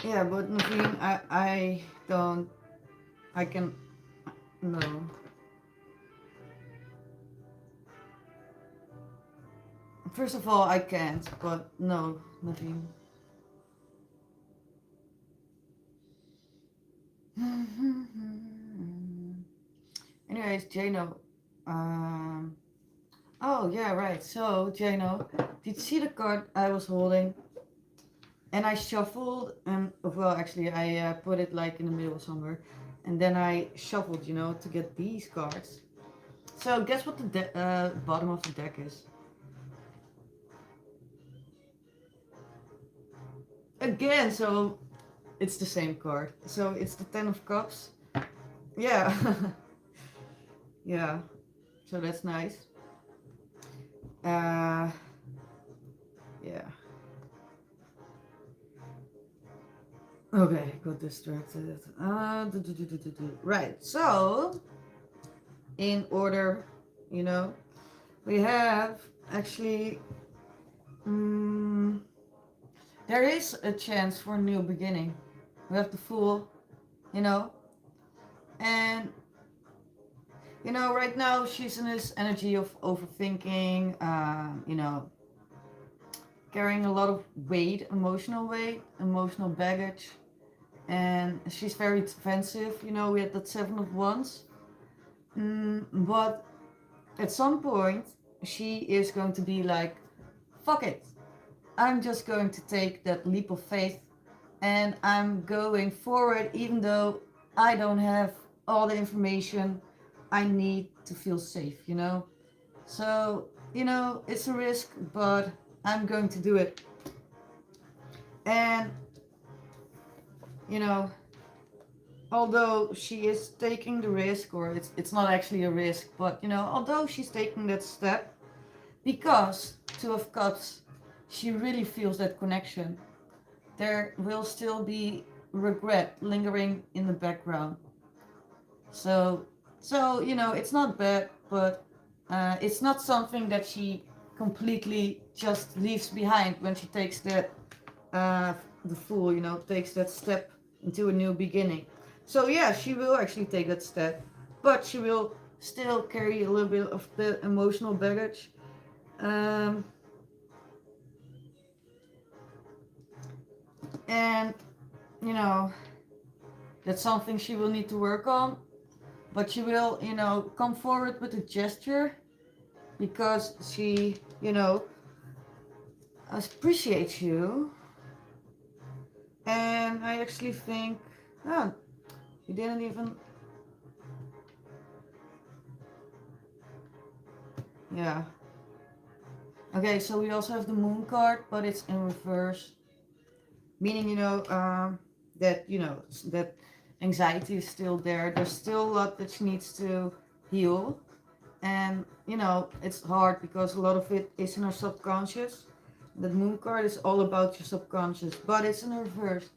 Yeah, but Naveen, I don't, I can, no. First of all, I can't, but no, Naveen. Anyways, Jano, um, oh yeah, right. So, Jano, did you see the card I was holding? And I shuffled, and well, actually, I put it like in the middle somewhere, and then I shuffled, to get these cards. So, guess what the bottom of the deck is? Again, so it's the same card. So it's the Ten of Cups. Yeah, yeah. So that's nice. Uh, yeah. Okay, got distracted. Right. So, in order, you know, we have actually. There is a chance for a new beginning. We have the Fool, you know, and right now she's in this energy of overthinking. Carrying a lot of weight, emotional baggage, and she's very defensive. We had that Seven of Wands. But at some point, she is going to be like, fuck it. I'm just going to take that leap of faith and I'm going forward, even though I don't have all the information I need to feel safe. So, it's a risk, but I'm going to do it. And, you know, although she is taking the risk, or it's not actually a risk, but, although she's taking that step, because Two of Cups, she really feels that connection, there will still be regret lingering in the background. So, it's not bad, but it's not something that she completely just leaves behind when she takes that, the Fool, takes that step into a new beginning. So, yeah, she will actually take that step, but she will still carry a little bit of the emotional baggage. Um, and, you know, that's something she will need to work on, but she will, come forward with a gesture because she, appreciates you. And I actually think, oh, you didn't even, yeah. Okay, so we also have the Moon card, but it's in reverse, meaning, that, that anxiety is still there. There's still a lot that she needs to heal. And, it's hard because a lot of it is in her subconscious. The Moon card is all about your subconscious, but it's in reverse.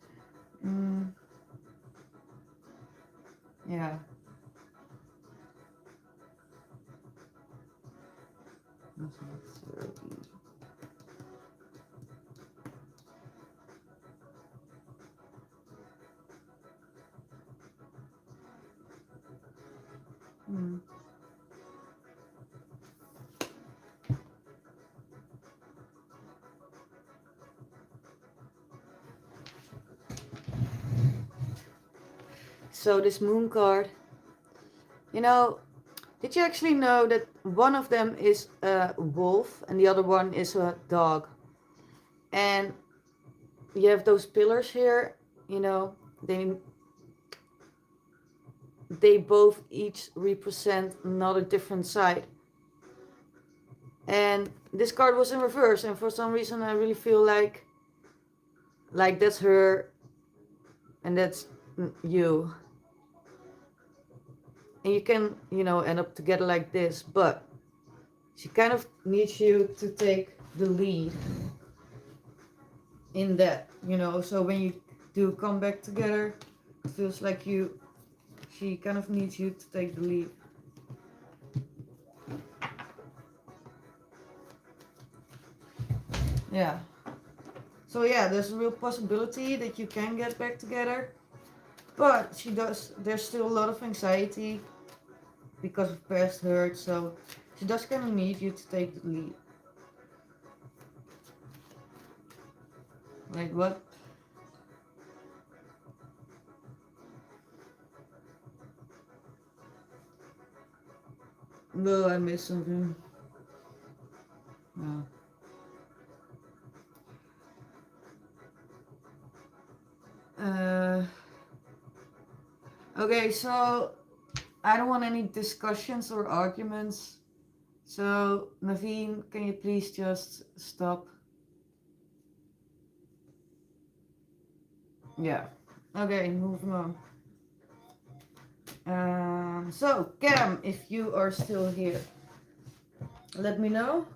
Yeah. So this Moon card, did you actually know that one of them is a wolf and the other one is a dog? And you have those pillars here, they both each represent another different side. And this card was in reverse, and for some reason I really feel like that's her and that's you. And you can, end up together like this, but she kind of needs you to take the lead. in that, you know. So when you do come back together, it feels like she kind of needs you to take the lead. Yeah. So yeah, there's a real possibility that you can get back together, but there's still a lot of anxiety because of past hurt, so she does kind of need you to take the lead. Wait, what? No, I missed something. No. Uh, okay, so I don't want any discussions or arguments. So, Naveen, can you please just stop? Yeah. Okay, moving on. So, Cam, if you are still here, let me know.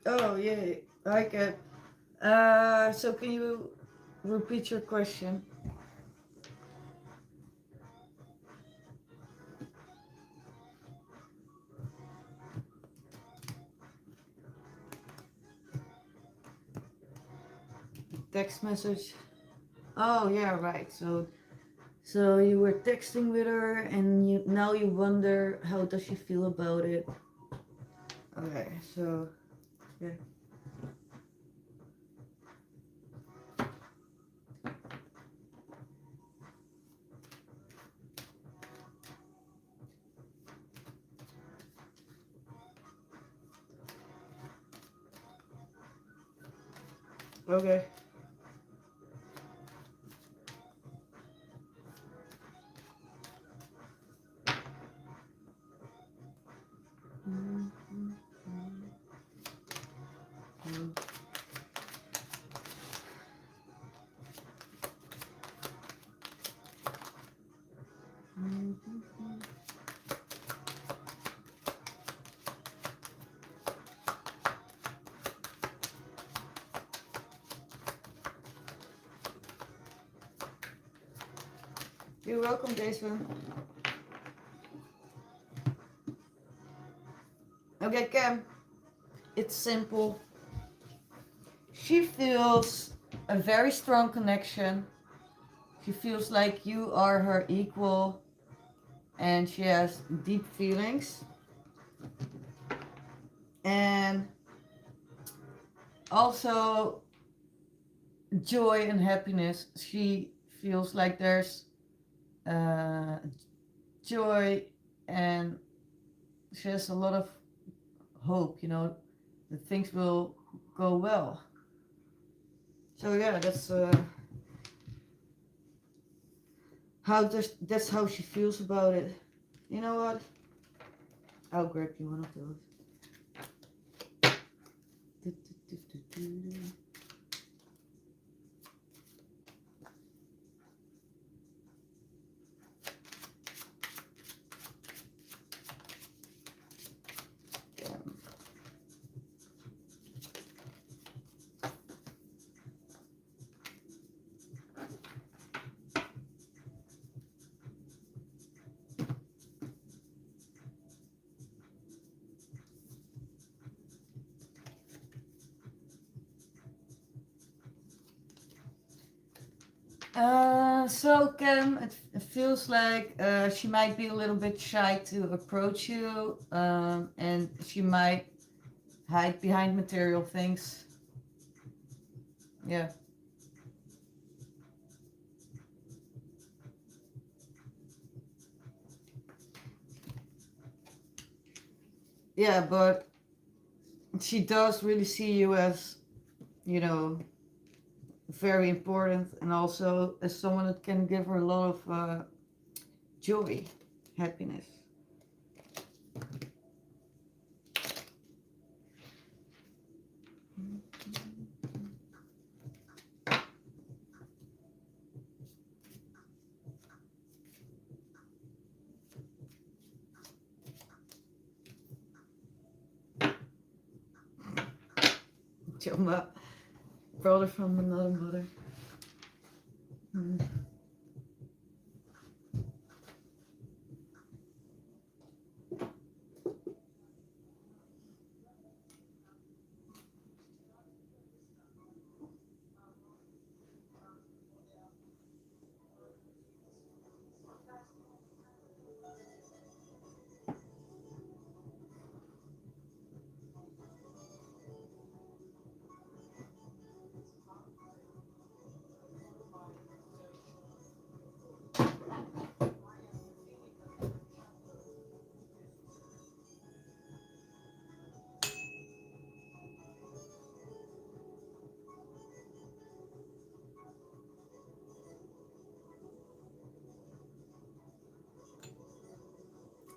Oh, yeah, I can. So can you repeat your question? Text message. Oh, yeah, right. So you were texting with her, and now you wonder how does she feel about it. Okay, so yeah. Okay. You're welcome, Jason. Okay, Cam. It's simple. She feels a very strong connection. She feels like you are her equal, and she has deep feelings. And also joy and happiness. She feels like there's uh, joy, and she has a lot of hope, you know, that things will go well. So yeah, that's how she feels about it. You know what? I'll grab you one of those. So Cam, it feels like she might be a little bit shy to approach you, and she might hide behind material things. Yeah. Yeah, but she does really see you as, you know, very important, and also as someone that can give her a lot of joy, happiness. Chumba, brother from another mother.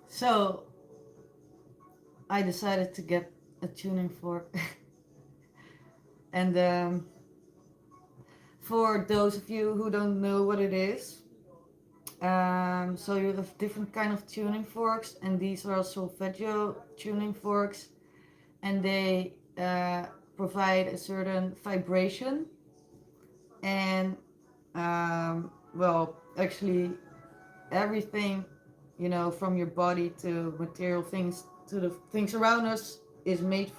So I decided to get a tuning fork. And for those of you who don't know what it is, so you have different kind of tuning forks, and these are solfeggio tuning forks, and they provide a certain vibration, and well, actually everything, you know, from your body to material things to the things around us is made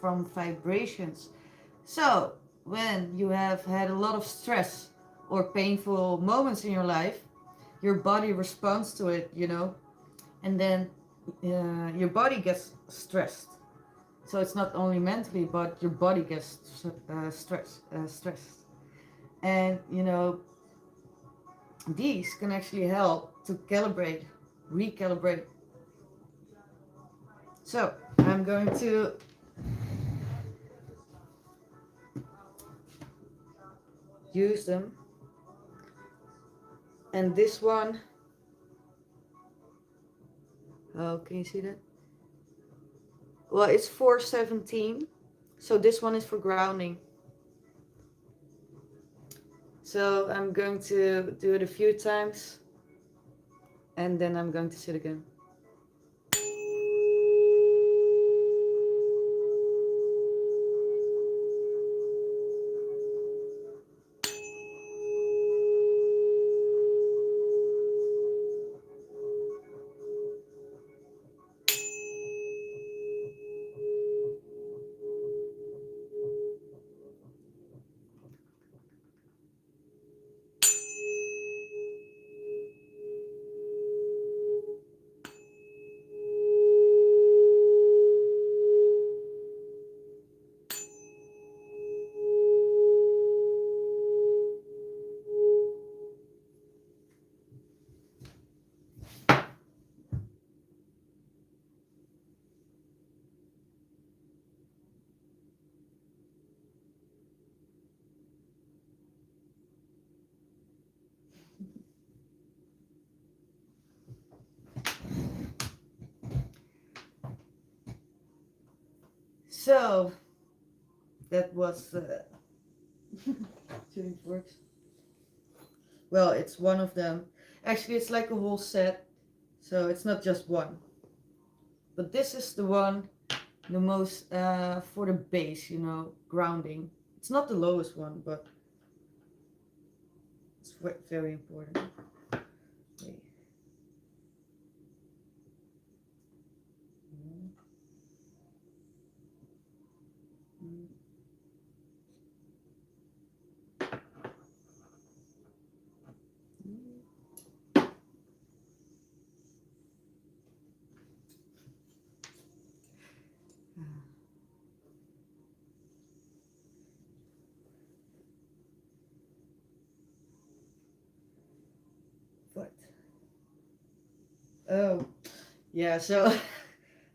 from vibrations. So when you have had a lot of stress or painful moments in your life, your body responds to it, you know, and then your body gets stressed. So it's not only mentally, but your body gets stressed. And you know, these can actually help to recalibrate. So I'm going to use them. And this one, oh, can you see that? Well, it's 417. So this one is for grounding. So I'm going to do it a few times, and then I'm going to sit again. So that was tuning forks. Well, it's one of them. Actually, it's like a whole set, so it's not just one. But this is the one, the most for the base, you know, grounding. It's not the lowest one, but it's very important. Okay. What? Oh, yeah. So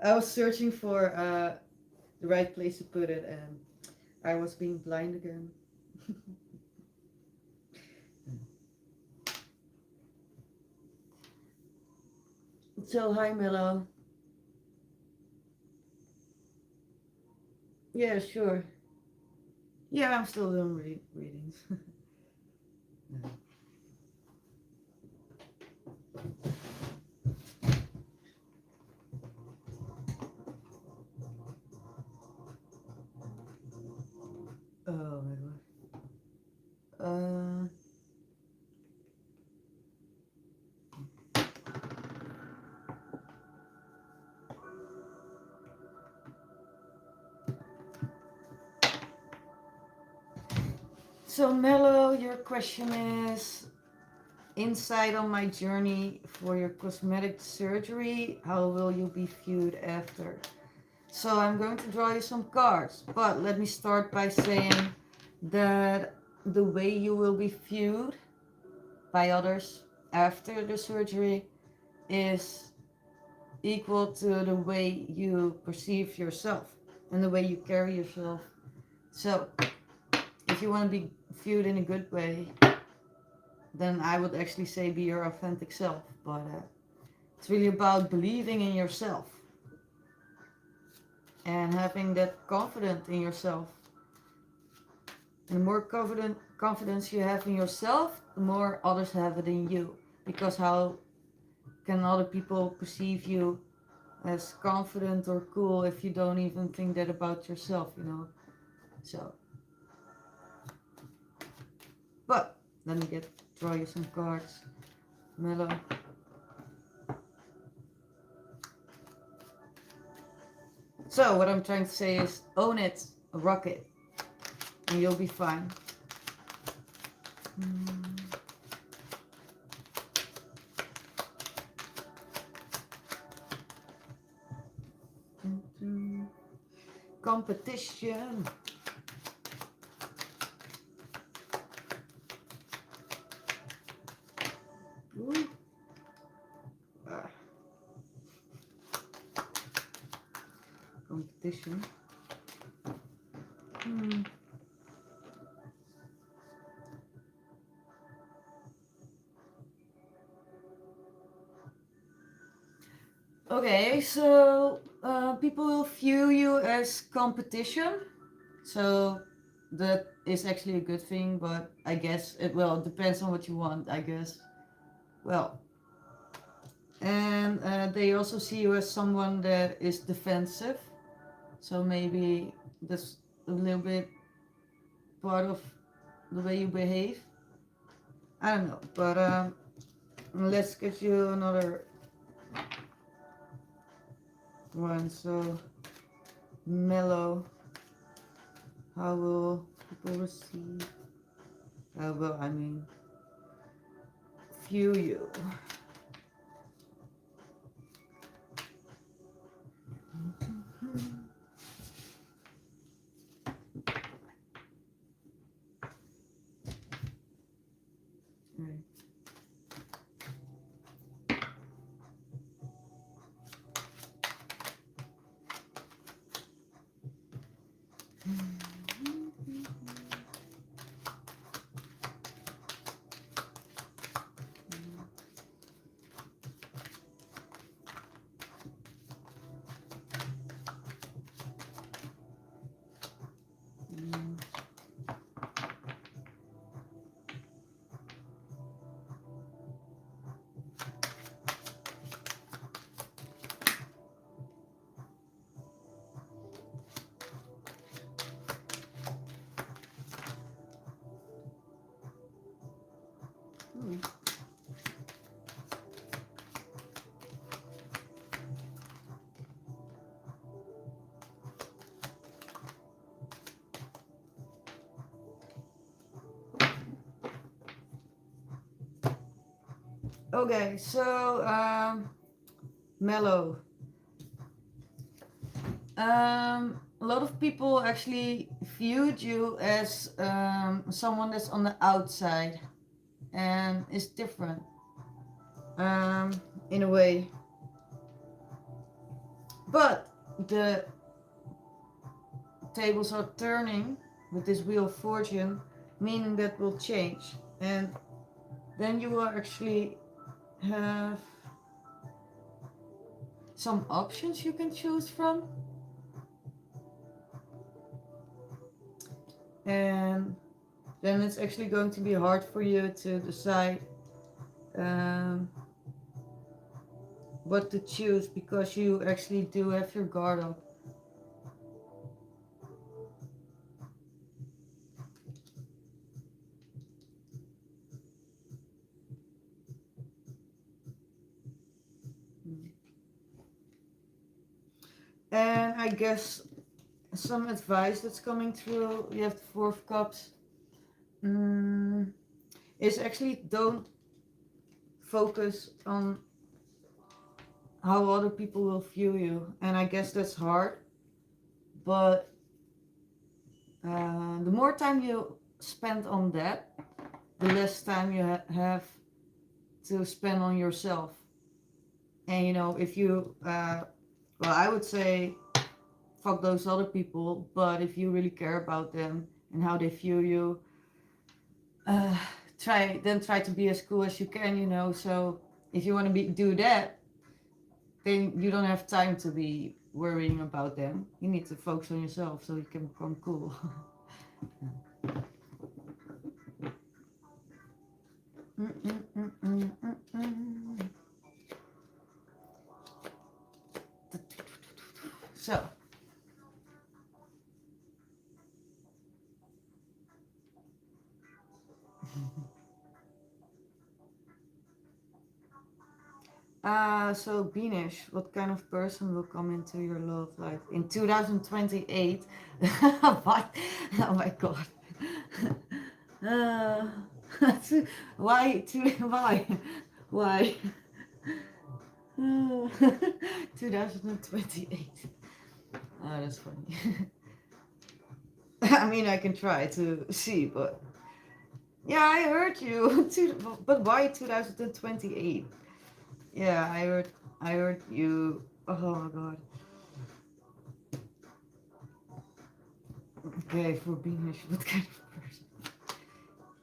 I was searching for the right place to put it, and I was being blind again. So hi, Mello. Yeah, sure. Yeah, I'm still doing readings. Oh my god. So Mello, your question is, insight on my journey for your cosmetic surgery, how will you be viewed after? So I'm going to draw you some cards, but let me start by saying that the way you will be viewed by others after the surgery is equal to the way you perceive yourself and the way you carry yourself. So if you want to be viewed in a good way, then I would actually say be your authentic self. But it's really about believing in yourself and having that confidence in yourself. And the more confidence you have in yourself, the more others have it in you. Because how can other people perceive you as confident or cool if you don't even think that about yourself, you know? So, but let me draw you some cards. Mellow. So what I'm trying to say is own it, rock it, and you'll be fine. Competition. Competition. Okay, so people will view you as competition. So that is actually a good thing, but I guess it depends on what you want, I guess. Well, and they also see you as someone that is defensive. So maybe that's a little bit part of the way you behave. I don't know, but let's get you another one. So mellow. How will people receive? View you. Right. Okay, so mellow. A lot of people actually viewed you as someone that's on the outside and is different in a way. But the tables are turning with this wheel of fortune, meaning that will change. And then you will actually have some options you can choose from. And then it's actually going to be hard for you to decide what to choose, because you actually do have your guard up. I guess some advice that's coming through. You have the Four of Cups. Is actually don't focus on how other people will view you. And I guess that's hard. But the more time you spend on that, the less time you have to spend on yourself. And you know, if you, well, I would say fuck those other people, but if you really care about them and how they view you, uh, try to be as cool as you can, you know. So if you want to do that, then you don't have time to be worrying about them. You need to focus on yourself so you can become cool. So so Beanish, what kind of person will come into your love life in 2028? What? Oh my god. Uh, why? Why? 2028. Oh, that's funny. I mean, I can try to see, but yeah, I heard you. But why 2028? Yeah, I heard you. Oh my god. Okay, for being what kind of person?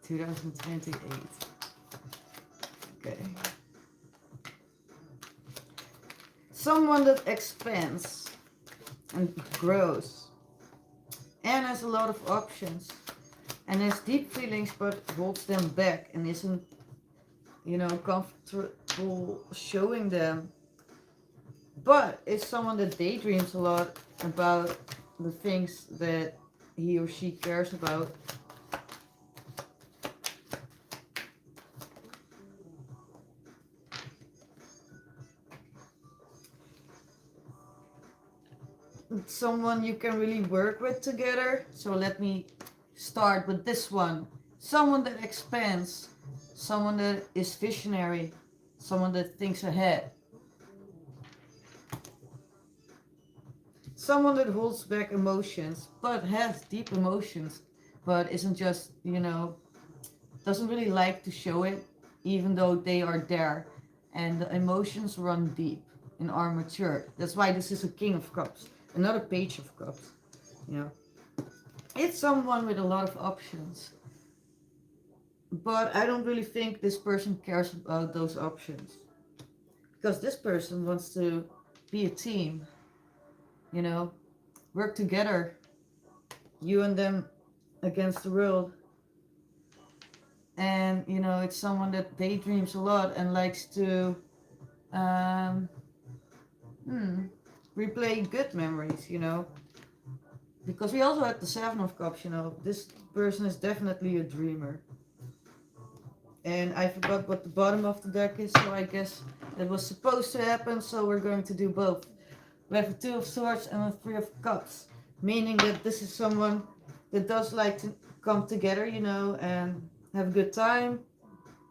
2028. Okay. Someone that expands and grows and has a lot of options and has deep feelings but holds them back and isn't, you know, comfortable showing them, but is someone that daydreams a lot about the things that he or she cares about. Someone you can really work with together. So let me start with this one. Someone that expands, someone that is visionary, someone that thinks ahead, someone that holds back emotions but has deep emotions, but isn't just, you know, doesn't really like to show it even though they are there, and the emotions run deep and are mature. That's why this is a King of Cups, another Page of Cups, you know. It's someone with a lot of options, but I don't really think this person cares about those options, because this person wants to be a team, you know, work together, you and them against the world. And you know, it's someone that daydreams a lot and likes to um, replay good memories, you know, because we also had the Seven of Cups, you know. This person is definitely a dreamer. And I forgot what the bottom of the deck is, so I guess that was supposed to happen, so we're going to do both. We have a Two of Swords and a Three of Cups, meaning that this is someone that does like to come together, you know, and have a good time.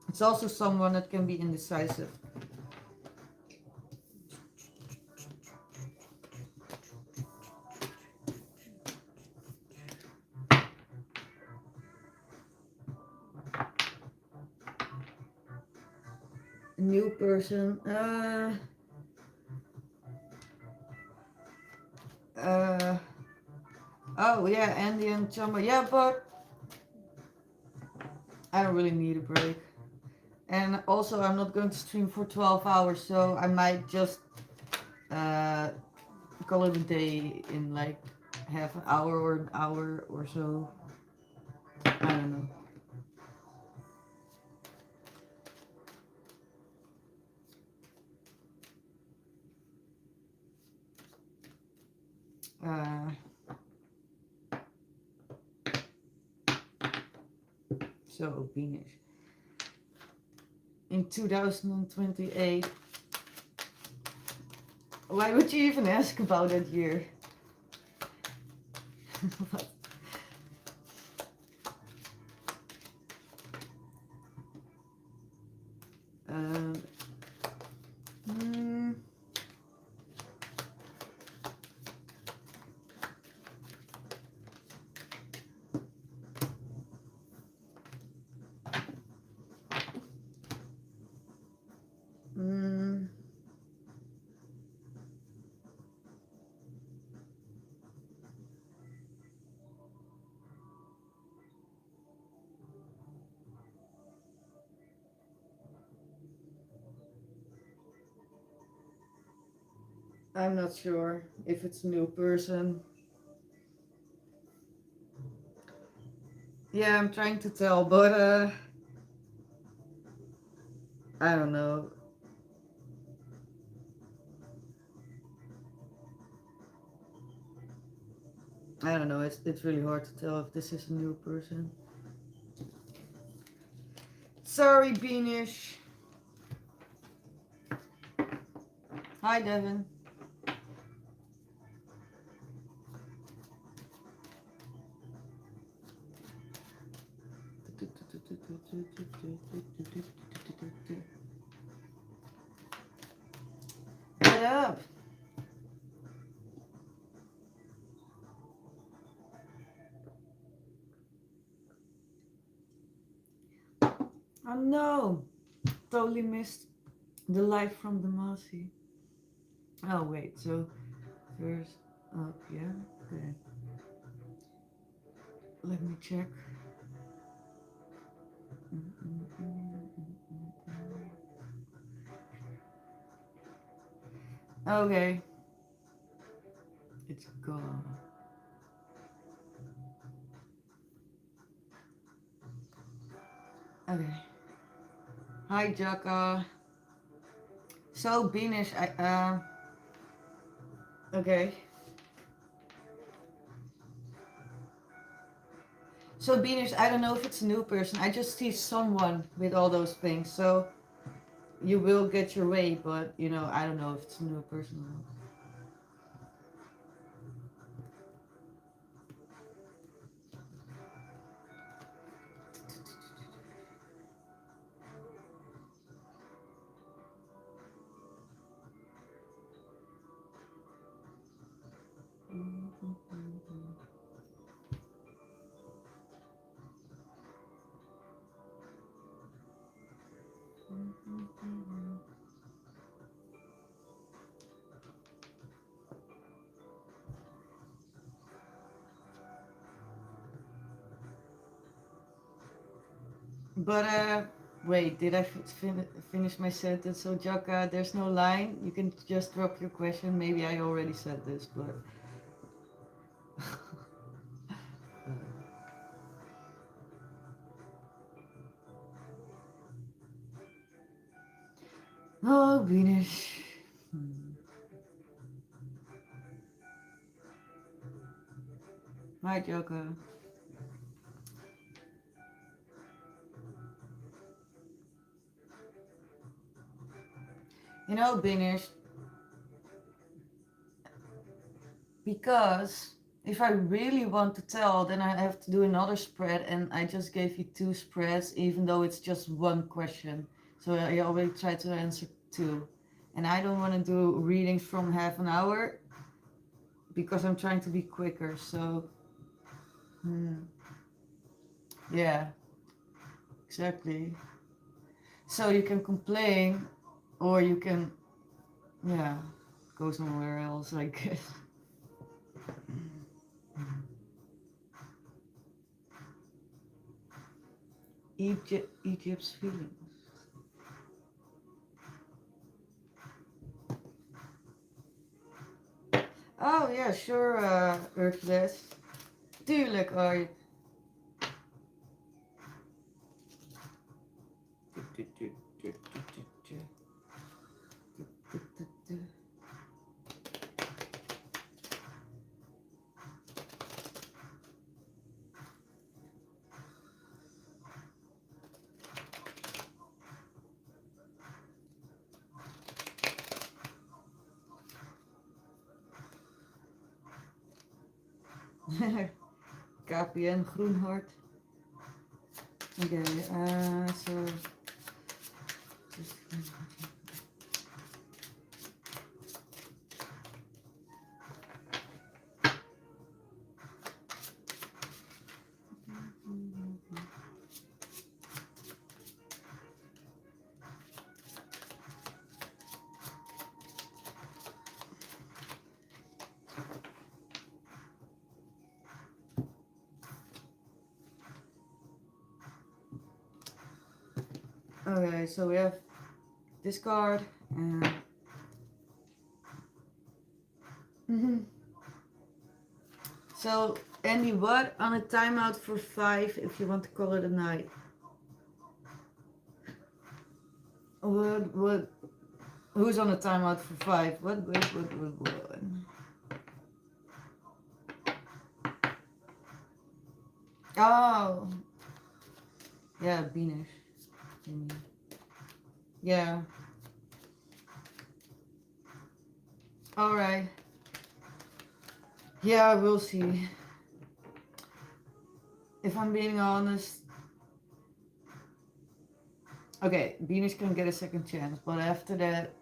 It's also someone that can be indecisive. A new person. Oh yeah, Andy and Chamba. Yeah, but I don't really need a break. And also, I'm not going to stream for 12 hours, so I might just call it a day in like half an hour or an hour or so. I don't know. So, Beanish. In 2028. Why would you even ask about that year? um, hmm. Hmm. I'm not sure if it's a new person. Yeah, I'm trying to tell, but I don't know. I don't know. It's really hard to tell if this is a new person. Sorry, Beanish. Hi, Devin. Get up. Oh no. Totally missed the light from the Mossy. Oh wait, so first up, yeah? Okay. Let me check. Okay. It's gone. Okay. Hi, Jaka. So, Beanish, okay. So, Beanish, I don't know if it's a new person. I just see someone with all those things. So, you will get your way, but, you know, I don't know if it's a new person or not. But, wait, did I finish my sentence? So, Jaka, there's no line. You can just drop your question. Maybe I already said this, but. Oh, Beanish. Hi, Jaka. You know, Beanish, because if I really want to tell, then I have to do another spread, and I just gave you 2 spreads, even though it's just 1 question. So I already tried to answer 2. And I don't want to do readings from half an hour, because I'm trying to be quicker, so... Yeah, exactly. So you can complain, or you can, yeah, go somewhere else, I guess. Egypt's feelings. Oh yeah, sure, Earthless. Tuurlijk, Art. KPN groen hart. Okay, so just okay, so we have this card and so Andy, what on a timeout for 5 if you want to call it a night? What who's on a timeout for 5? What? Oh yeah, Beanish. Yeah. Alright. Yeah, we'll see. If I'm being honest. Okay, Beanish can get a second chance, but after that,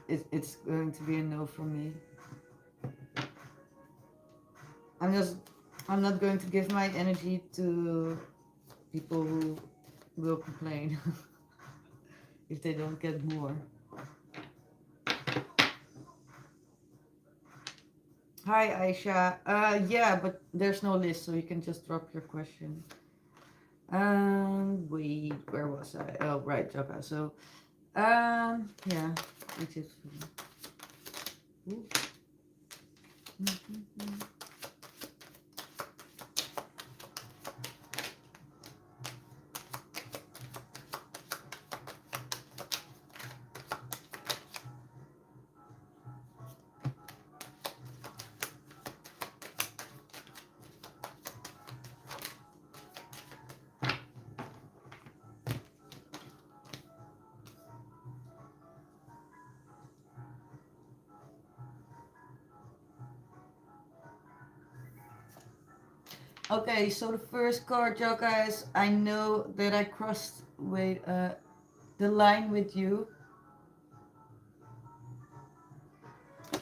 it's going to be a no from me. I'm not going to give my energy to people who will complain if they don't get more. Hi Aisha. Yeah, but there's no list, so you can just drop your question. Wait, where was I? Oh, right, Jaka. So, yeah, which is. Okay, so the first card, Joka, is I know that I crossed the line with you.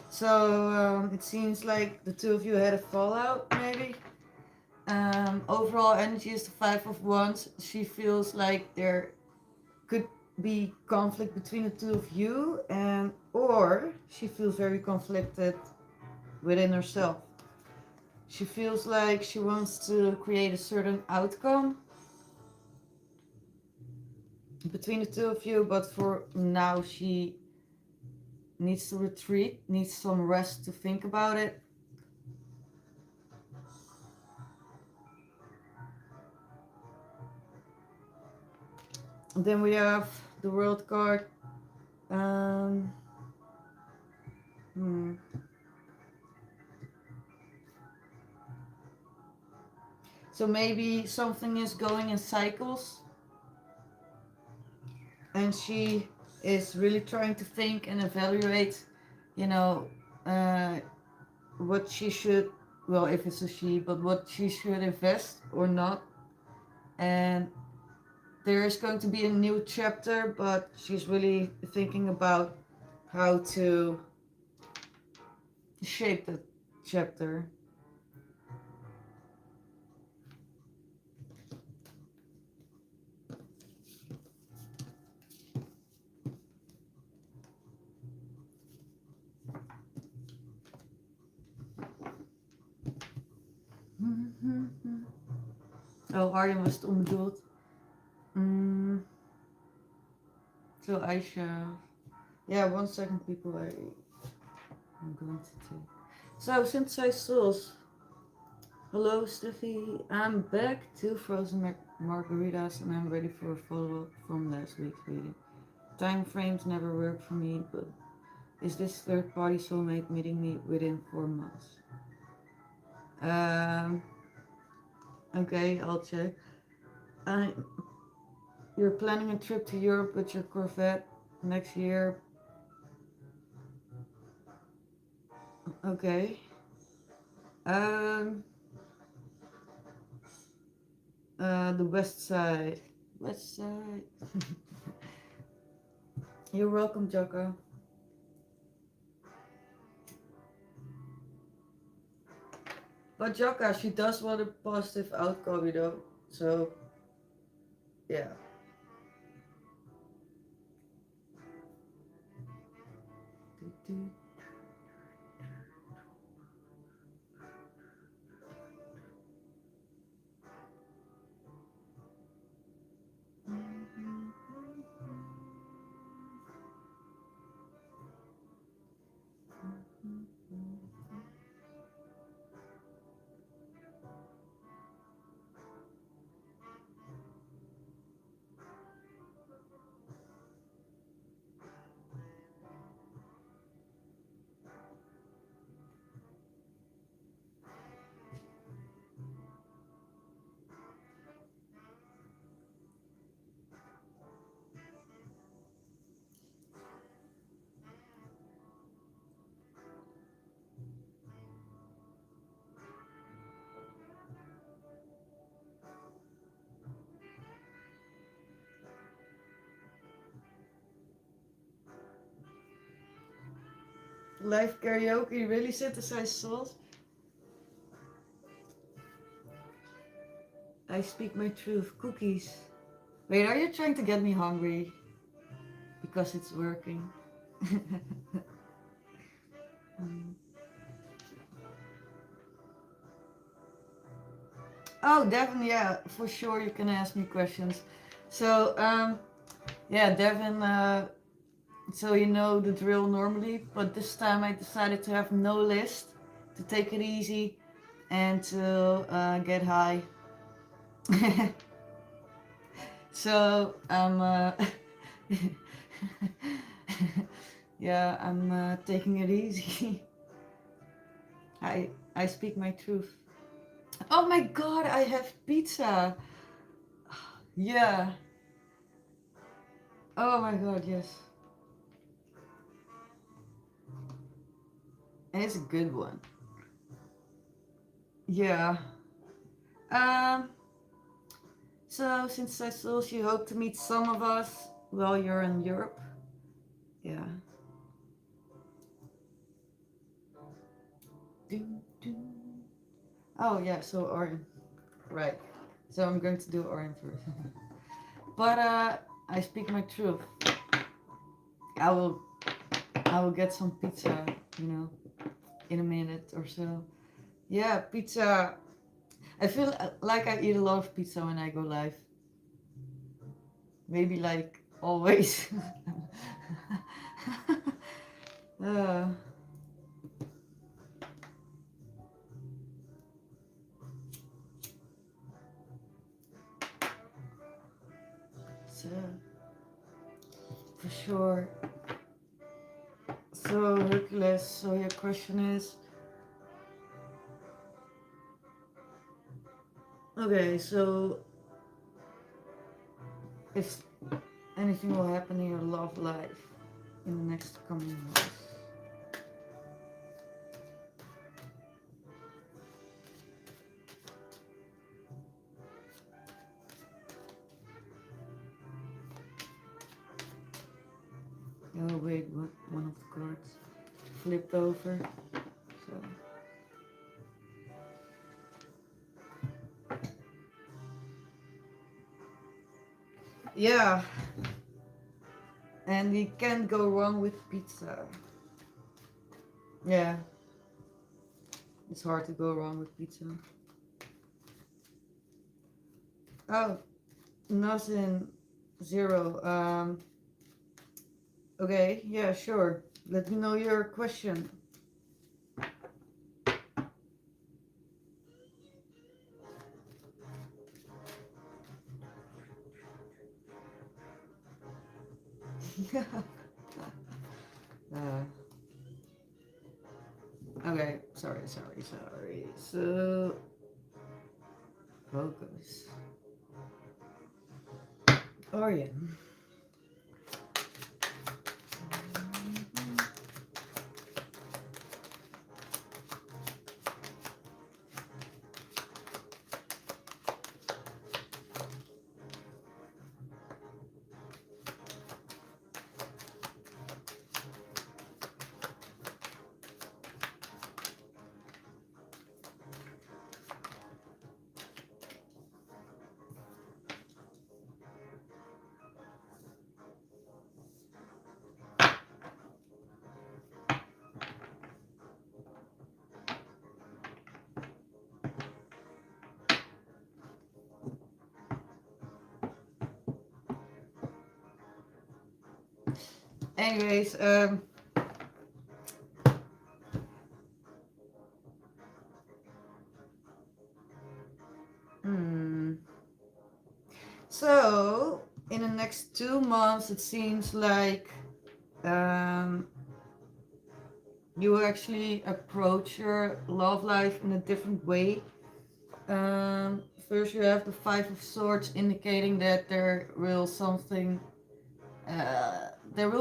So it seems like the two of you had a fallout, maybe. Overall energy is the 5 of Wands. She feels like there could be conflict between the two of you, and or she feels very conflicted within herself. She feels like she wants to create a certain outcome between the two of you, but for now she needs to retreat, needs some rest to think about it. And then we have the World card. So maybe something is going in cycles and she is really trying to think and evaluate, you know, what she should, well, if it's a she, but what she should invest or not. And there is going to be a new chapter, but she's really thinking about how to shape the chapter. Oh, Arjen was het onbedoeld. So Aisha. Yeah, 1 second, people. I'm going to take. So, Synthesized Souls. Hello, Steffy. I'm back to frozen margaritas and I'm ready for a follow-up from last week's reading. Time frames never work for me, but is this third-party soulmate meeting me within 4 months? Okay, I'll check. You're planning a trip to Europe with your Corvette next year. Okay. Um, the west side. West side. You're welcome, Joko. But Jaka, she does want a positive outcome, you know. So, yeah. Live karaoke really synthesized souls. I speak my truth. Cookies. Wait, are you trying to get me hungry? Because it's working. Oh, Devin, yeah, for sure you can ask me questions. So, yeah, Devin, so you know the drill normally, but this time I decided to have no list, to take it easy, and to get high. So, yeah, I'm taking it easy. I speak my truth. Oh my god, I have pizza. Yeah. Oh my god, yes. And it's a good one. Yeah. Um. So since I saw you hope to meet some of us while you're in Europe. Yeah. Oh yeah. So Orin. Right. So I'm going to do Orin first. But I speak my truth. I will. I will get some pizza. You know, in a minute or so. Yeah, pizza. I feel like I eat a lot of pizza when I go live. Maybe like always. uh, so, for sure. So, Hercules, so your question is. Okay, so if anything will happen in your love life in the next coming months. Oh wait, one of the cards flipped over. So yeah, and you can't go wrong with pizza. Yeah, it's hard to go wrong with pizza. Oh, nothing, zero. Okay, yeah, sure. Let me know your question. uh, okay, sorry. So, focus. Orion. Anyways, hmm. So in the next 2 months, it seems like um, you will actually approach your love life in a different way. First, you have the Five of Swords, indicating that there will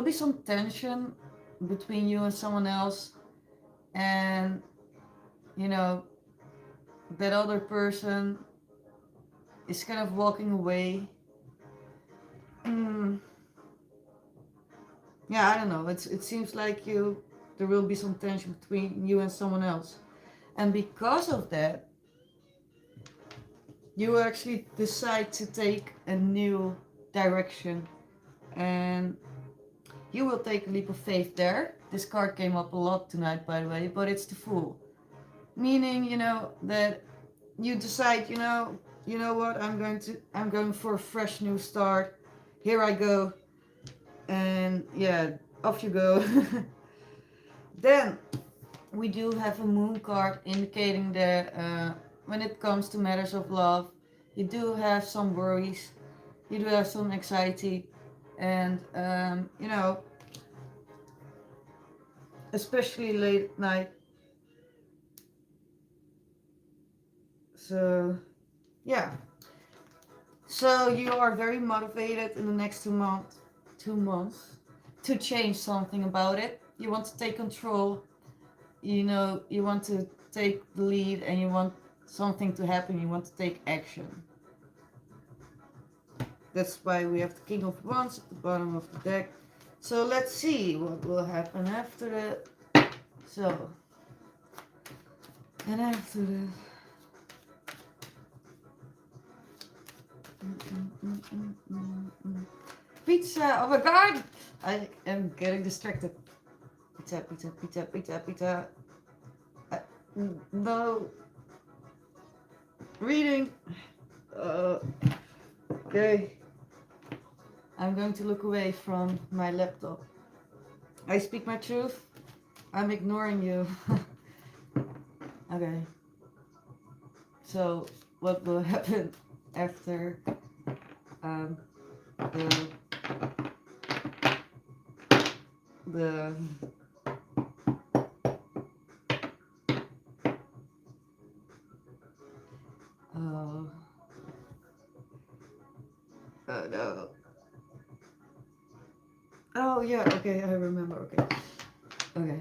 be some tension between you and someone else, and you know that other person is kind of walking away. Mm, yeah, I don't know. It seems like there will be some tension between you and someone else, and because of that, you will actually decide to take a new direction, and you will take a leap of faith there. This card came up a lot tonight, by the way, but it's the Fool, meaning that you decide, you know what, I'm going for a fresh new start. Here I go, and yeah, off you go. Then we do have a Moon card, indicating that when it comes to matters of love, you do have some worries, you do have some anxiety, and especially late at night. So yeah, so you are very motivated in the next 2 months, 2 months, to change something about it. You want to take control. You want to take the lead, and you want something to happen. You want to take action. That's why we have the King of Wands at the bottom of the deck. So let's see what will happen after that. So, and after that. Pizza! Oh my god! I am getting distracted. Pizza, pizza, pizza, pizza, pizza. No. Reading. Okay. I'm going to look away from my laptop. I speak my truth. I'm ignoring you. Okay. So, what will happen after the the oh no. Oh yeah, okay, I remember. Okay. Okay.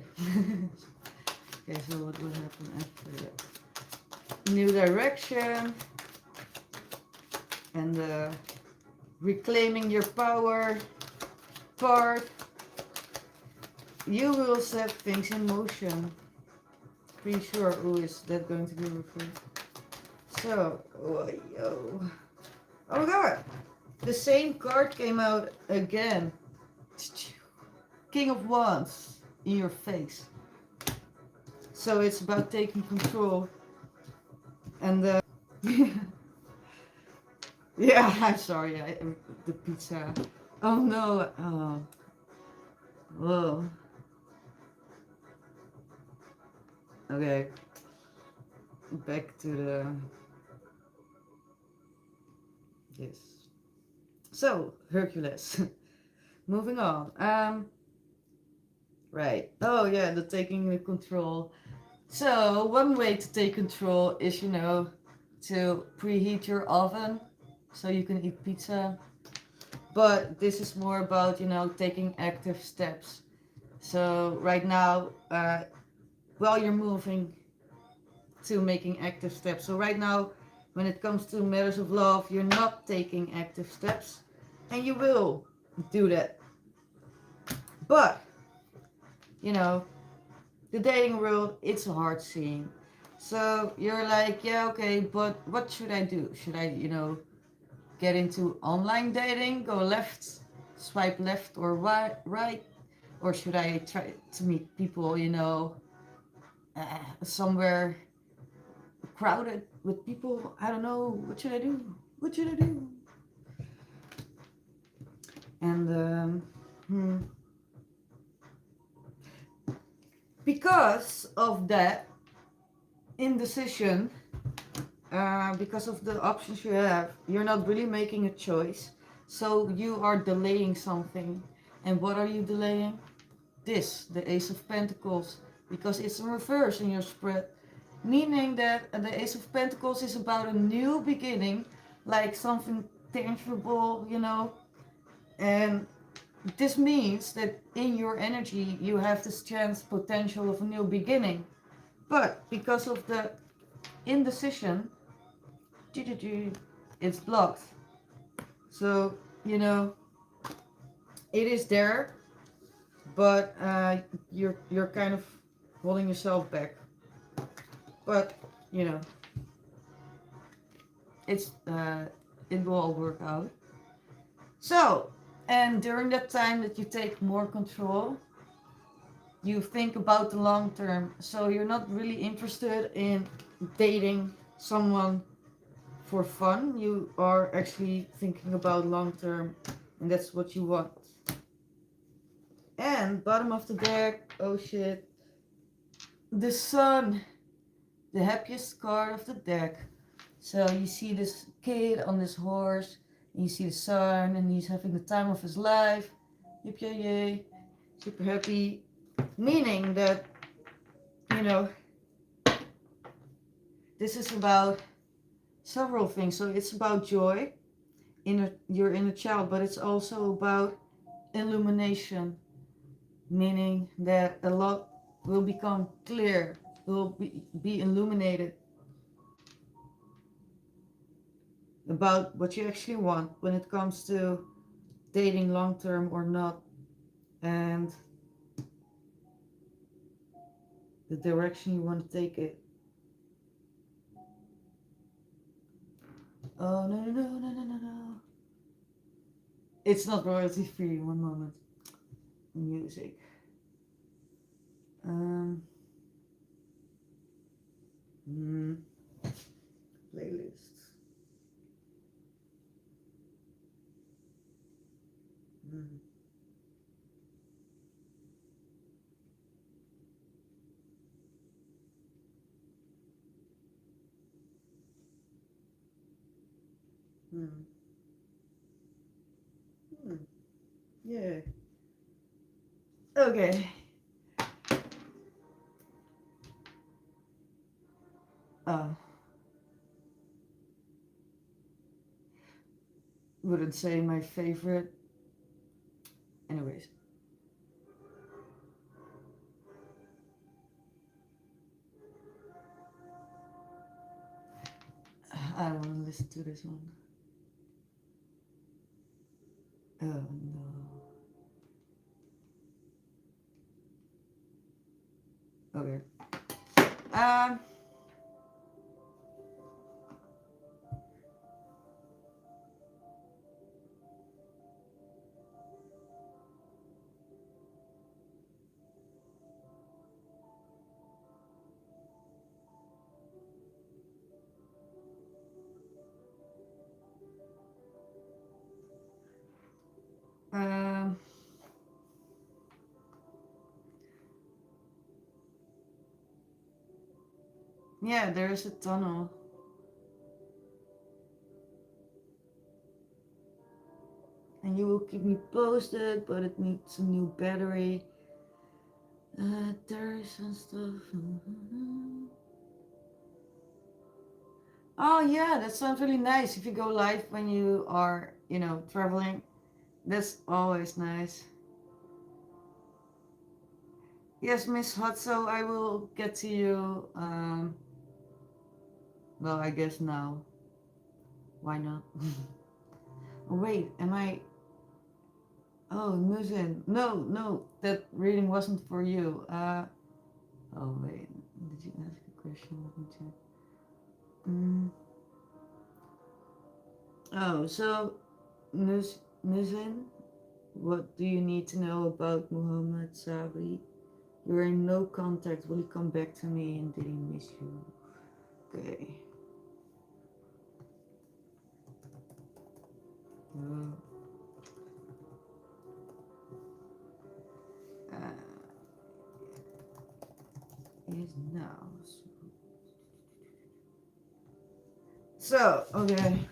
Okay, so what will happen after that? New direction, and reclaiming your power part. You will set things in motion. Pretty sure who is that going to be referred. So, oh, yo. Oh my god! The same card came out again. King of Wands in your face. So it's about taking control. And yeah, I'm sorry. The pizza. Oh no. Oh. Whoa. Okay. Back to the. Yes. So, Hercules. Moving on. Right. Oh yeah, the taking the control. So one way to take control is, to preheat your oven so you can eat pizza. But this is more about, taking active steps. So right now, while you're moving to making active steps. So right now, when it comes to matters of love, you're not taking active steps, and you will do that. But, the dating world, it's a hard scene. So you're like, yeah, okay, but what should I do? Should I, get into online dating, go left, swipe left or right? Or should I try to meet people, somewhere crowded with people? I don't know. What should I do? What should I do? And Because of that indecision, because of the options you have, you're not really making a choice. So you are delaying something. And what are you delaying? This, the Ace of Pentacles, because it's in reverse in your spread. Meaning that the Ace of Pentacles is about a new beginning, like something tangible, you know. And this means that in your energy you have this chance potential of a new beginning. But because of the indecision, it's blocked. So, you know, it is there, but you're kind of holding yourself back. But, you know, it's it will all work out. So, and during that time that you take more control, you think about the long term. So you're not really interested in dating someone for fun. You are actually thinking about long term, and that's what you want. And bottom of the deck, oh shit, the sun, the happiest card of the deck. So you see this kid on this horse, and you see the sun, and he's having the time of his life. Yip yay yay, super happy. Meaning that, you know, this is about several things. So it's about joy, your inner child, but it's also about illumination, meaning that a lot will become clear, will be illuminated about what you actually want when it comes to dating long term or not, and the direction you want to take it. Oh, no, no, no, no, no, no, no. It's not royalty free. One moment. Music. Um. Playlists. Mm. Mm. Mm. Yeah. Okay. Uh, wouldn't say my favorite. Anyways. I don't want to listen to this one. Oh no. Okay. Um. Um. Yeah, there is a tunnel. And you will keep me posted, but it needs a new battery. There is some stuff. Oh yeah, that sounds really nice. If you go live when you are, you know, traveling, that's always nice. Yes, Miss Hutso, I will get to you. Well, I guess now. Why not? Oh, wait, am I? Oh, Musin. No, no, that reading wasn't for you. Oh wait, did you ask a question? Let me check. Mm. Oh, so Musin, what do you need to know about Muhammad Sabri? You're in no contact. Will he come back to me and did he miss you? Okay. Uh, is now. So, okay.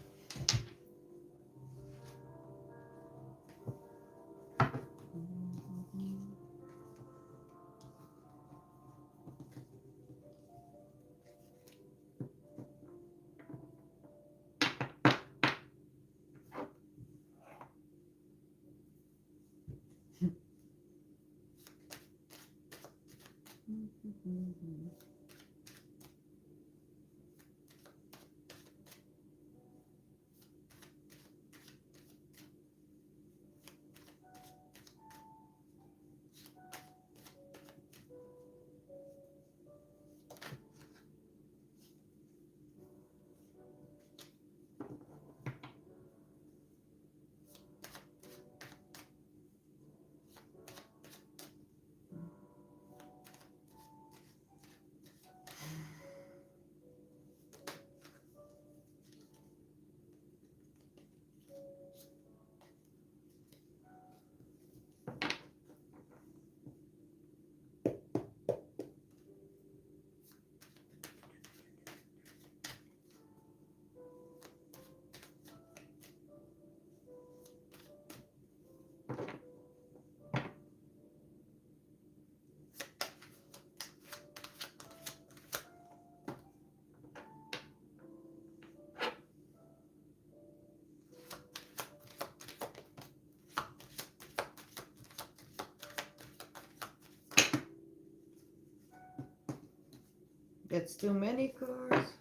That's too many cards.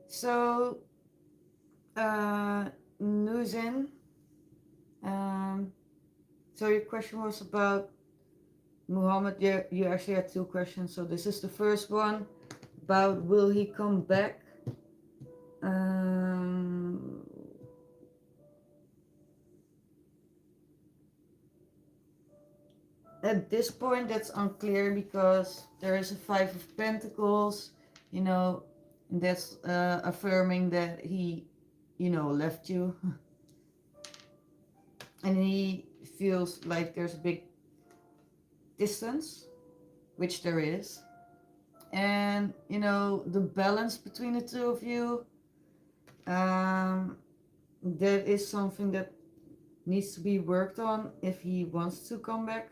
So, Nuzin, so your question was about Muhammad. Yeah, you actually had two questions. So this is the first one about will he come back? At this point, that's unclear because there is a Five of Pentacles, you know, and that's affirming that he, you know, left you. And he feels like there's a big distance, which there is. And, you know, the balance between the two of you, that is something that needs to be worked on if he wants to come back.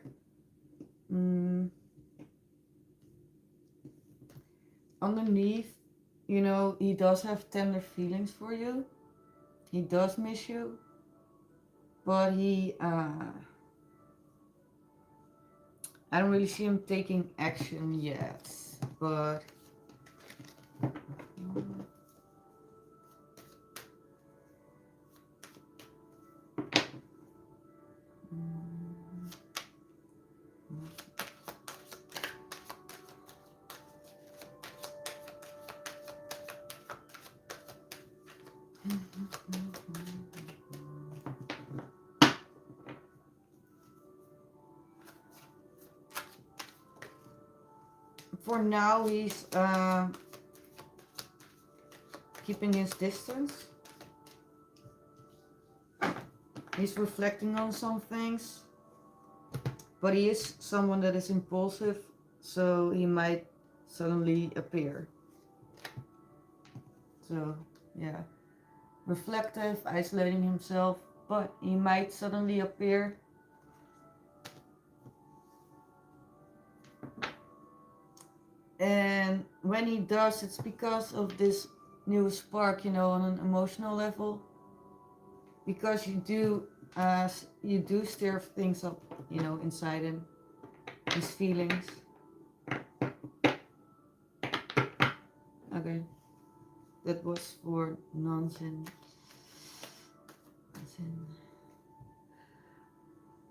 Underneath, you know, he does have tender feelings for you. He does miss you. But he, I don't really see him taking action yet. But for now, he's keeping his distance. He's reflecting on some things. But he is someone that is impulsive, so he might suddenly appear. So, yeah. Reflective, isolating himself, but he might suddenly appear. And when he does, it's because of this new spark, you know, on an emotional level. Because you do You do stir things up, you know, inside him, his feelings. Okay, that was for nonsense.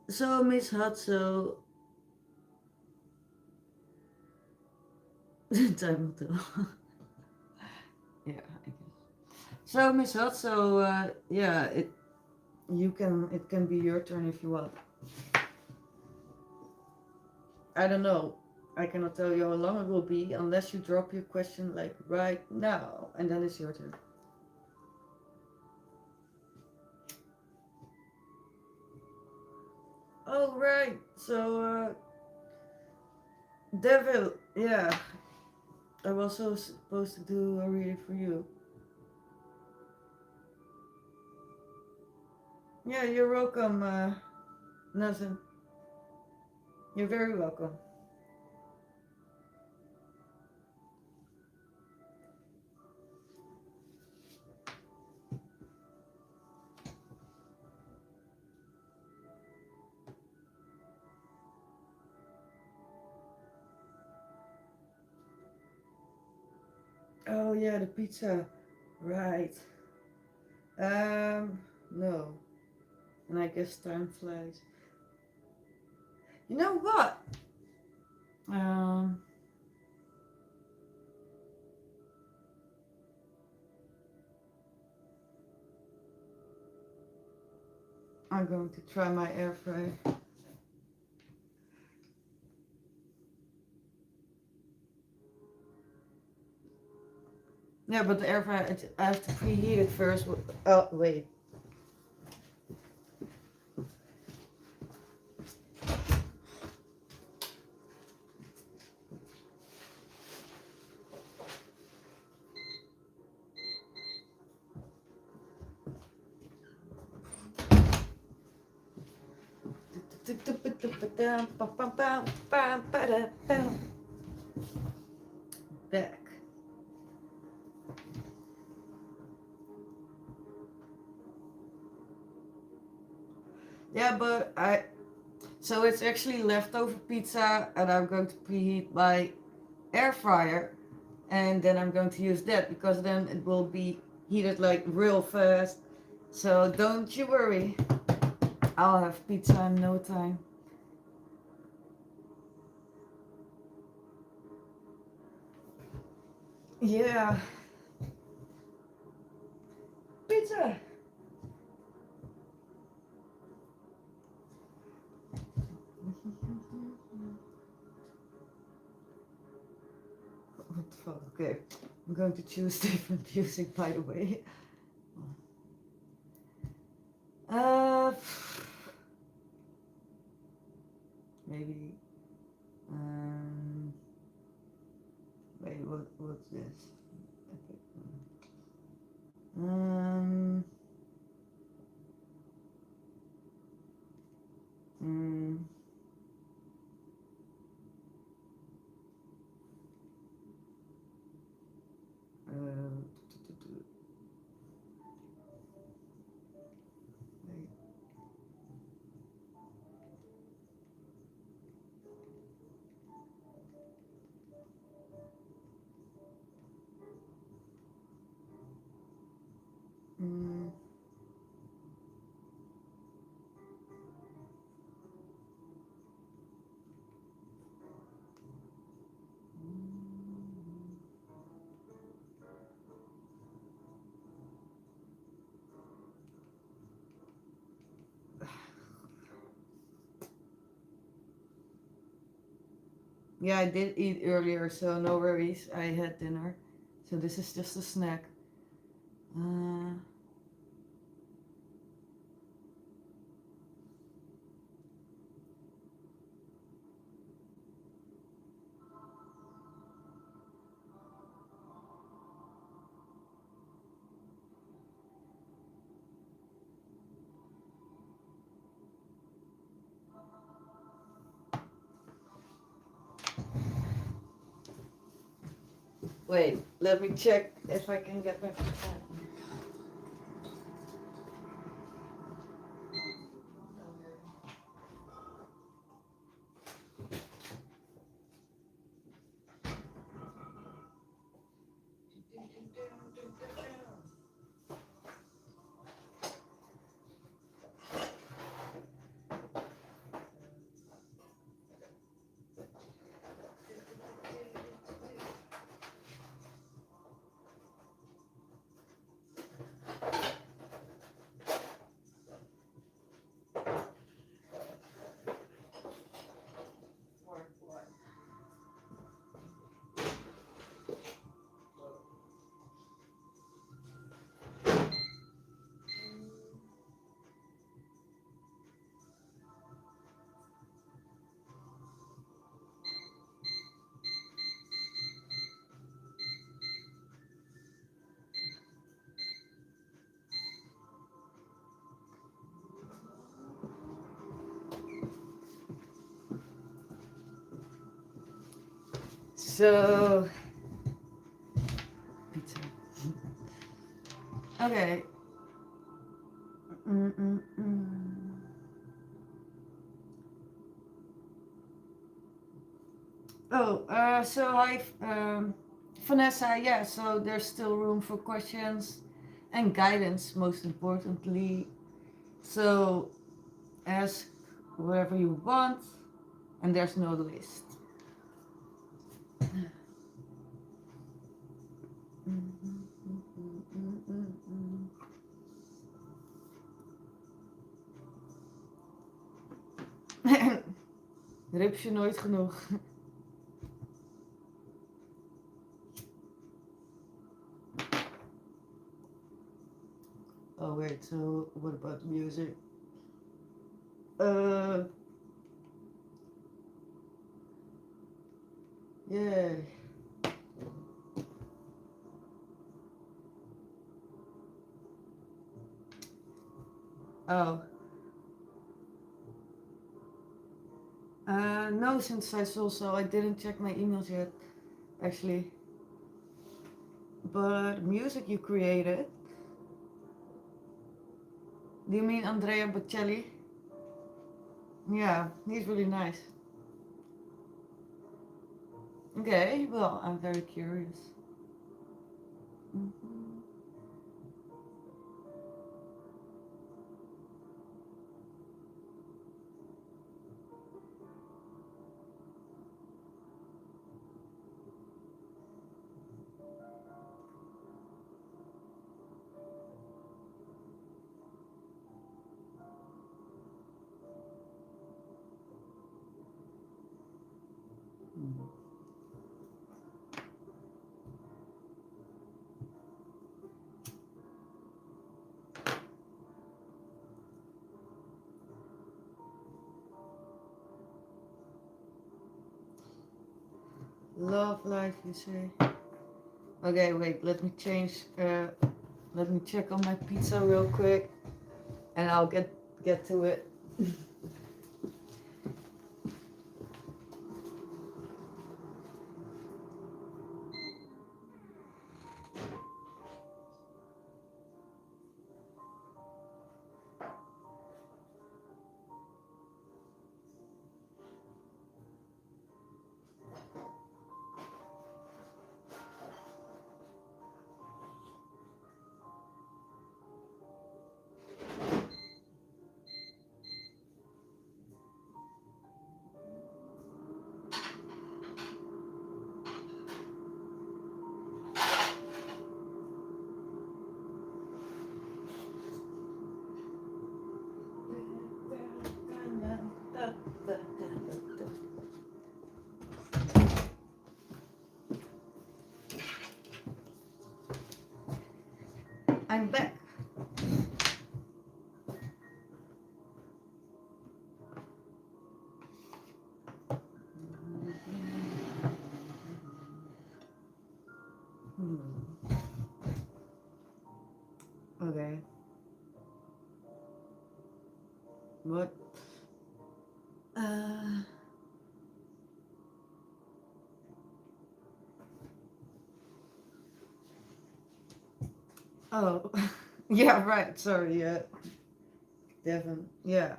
So Miss Hutso, time will tell. Yeah, I guess. So Miss Hutso, yeah, it can be your turn if you want. I don't know. I cannot tell you how long it will be unless you drop your question like right now, and then it's your turn. All right. So, Devil, yeah, I'm also supposed to do a reading for you. Yeah, you're welcome, Nothing. You're very welcome. Oh yeah, the pizza. Right. No. And I guess time flies. You know what? Um, I'm going to try my air fryer. Yeah, but the air fryer, I have to preheat it first. Oh, wait. Back. Yeah, but so it's actually leftover pizza, and I'm going to preheat my air fryer, and then I'm going to use that because then it will be heated like real fast. So don't you worry, I'll have pizza in no time. Yeah, pizza. What the fuck? Okay, I'm going to choose different music, by the way. Uh, maybe. Um, wait, what's this? Okay. Um. Mm, uh, wait. Mm. Yeah, I did eat earlier, so no worries. I had dinner, so this is just a snack. Uh, wait, let me check if I can get my phone. So, pizza. Okay. Oh, so hi, Vanessa. Yeah, so there's still room for questions and guidance, most importantly. So ask whatever you want, and there's no list. Ripsje nooit genoeg. Oh wait, so what about music? Yeah. Oh. No, since I saw so I didn't check my emails yet, actually. But music you created? Do you mean Andrea Bocelli? Yeah, he's really nice. Okay, well, I'm very curious. Love life, you say? Okay, wait, let me change, let me check on my pizza real quick, and I'll get to it. I'm back. Okay. What? Oh. Yeah, right, sorry, yeah. Devin, yeah.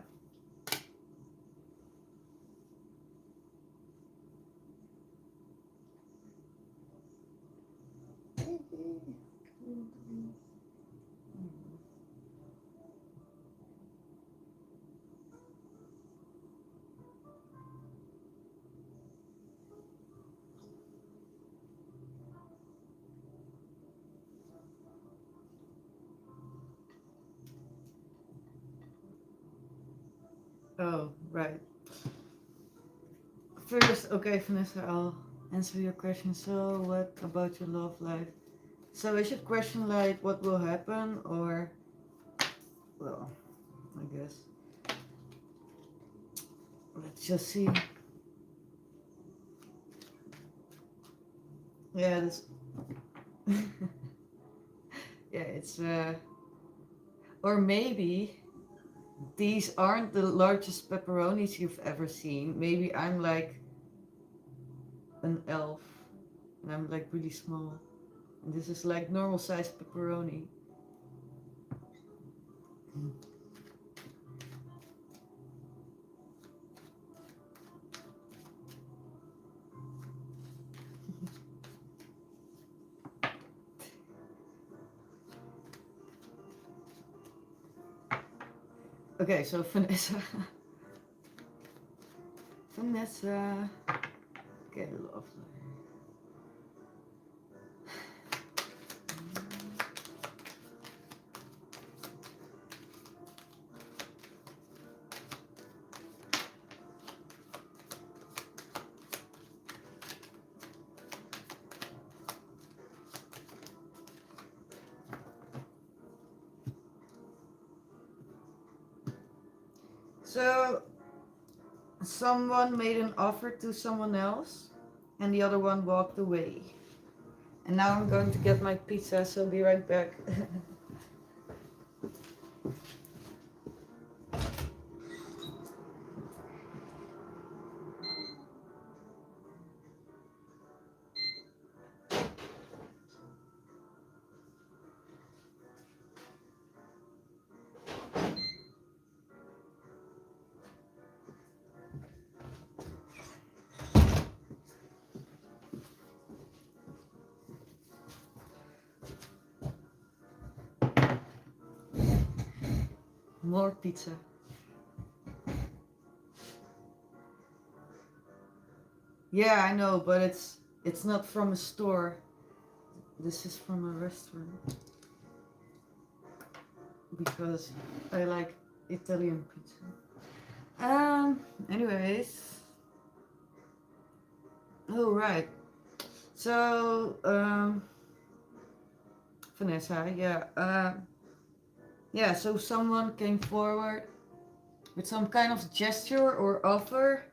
Oh, right. First, okay, Vanessa, I'll answer your question. So, what about your love life? So, is your question like what will happen, or, well, I guess. Let's just see. Yeah, this. Yeah, it's, or maybe these aren't the largest pepperonis you've ever seen. Maybe I'm like an elf, and I'm like really small. And this is like normal sized pepperoni. Okay, so Vanessa. Vanessa. Okay, lovely. So, someone made an offer to someone else, and the other one walked away. And now I'm going to get my pizza, so be right back. More pizza. Yeah, I know, but it's not from a store. This is from a restaurant because I like Italian pizza. Anyways. Oh, right. So, Vanessa, yeah. Yeah, so someone came forward with some kind of gesture or offer,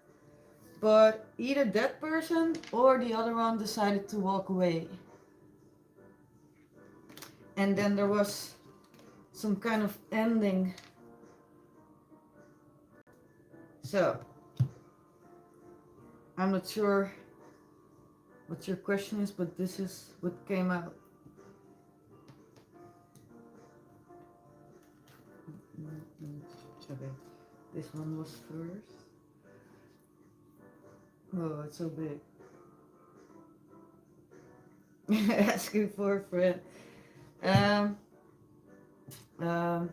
but either that person or the other one decided to walk away. And then there was some kind of ending. So, I'm not sure what your question is, but this is what came out. Okay, this one was first. Oh, it's so big. Asking for a friend. Um, um,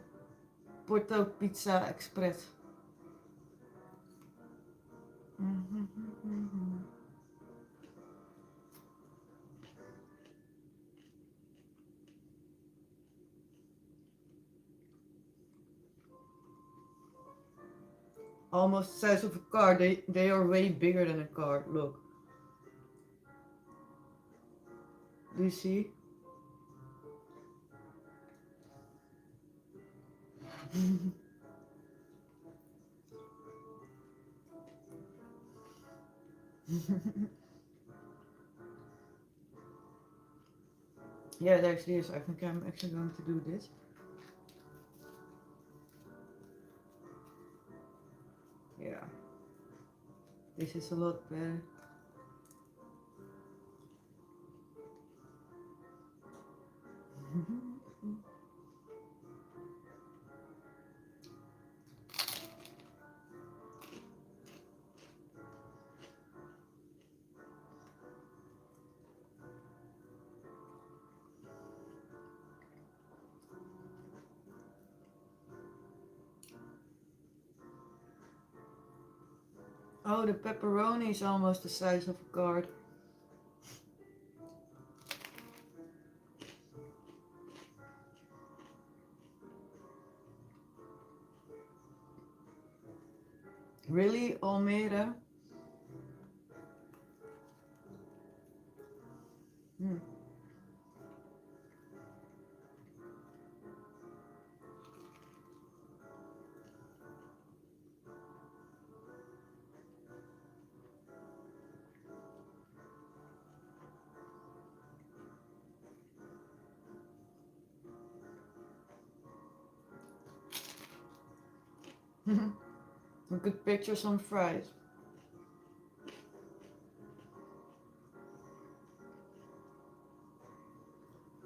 Porto Pizza Express. Almost the size of a car. They are way bigger than a car. Look. Do you see? Yeah, it actually is. I think I'm actually going to do this. Yeah. This is a lot better. Oh, the pepperoni is almost the size of a card. Really, Almeida? Hmm. We could picture some fries.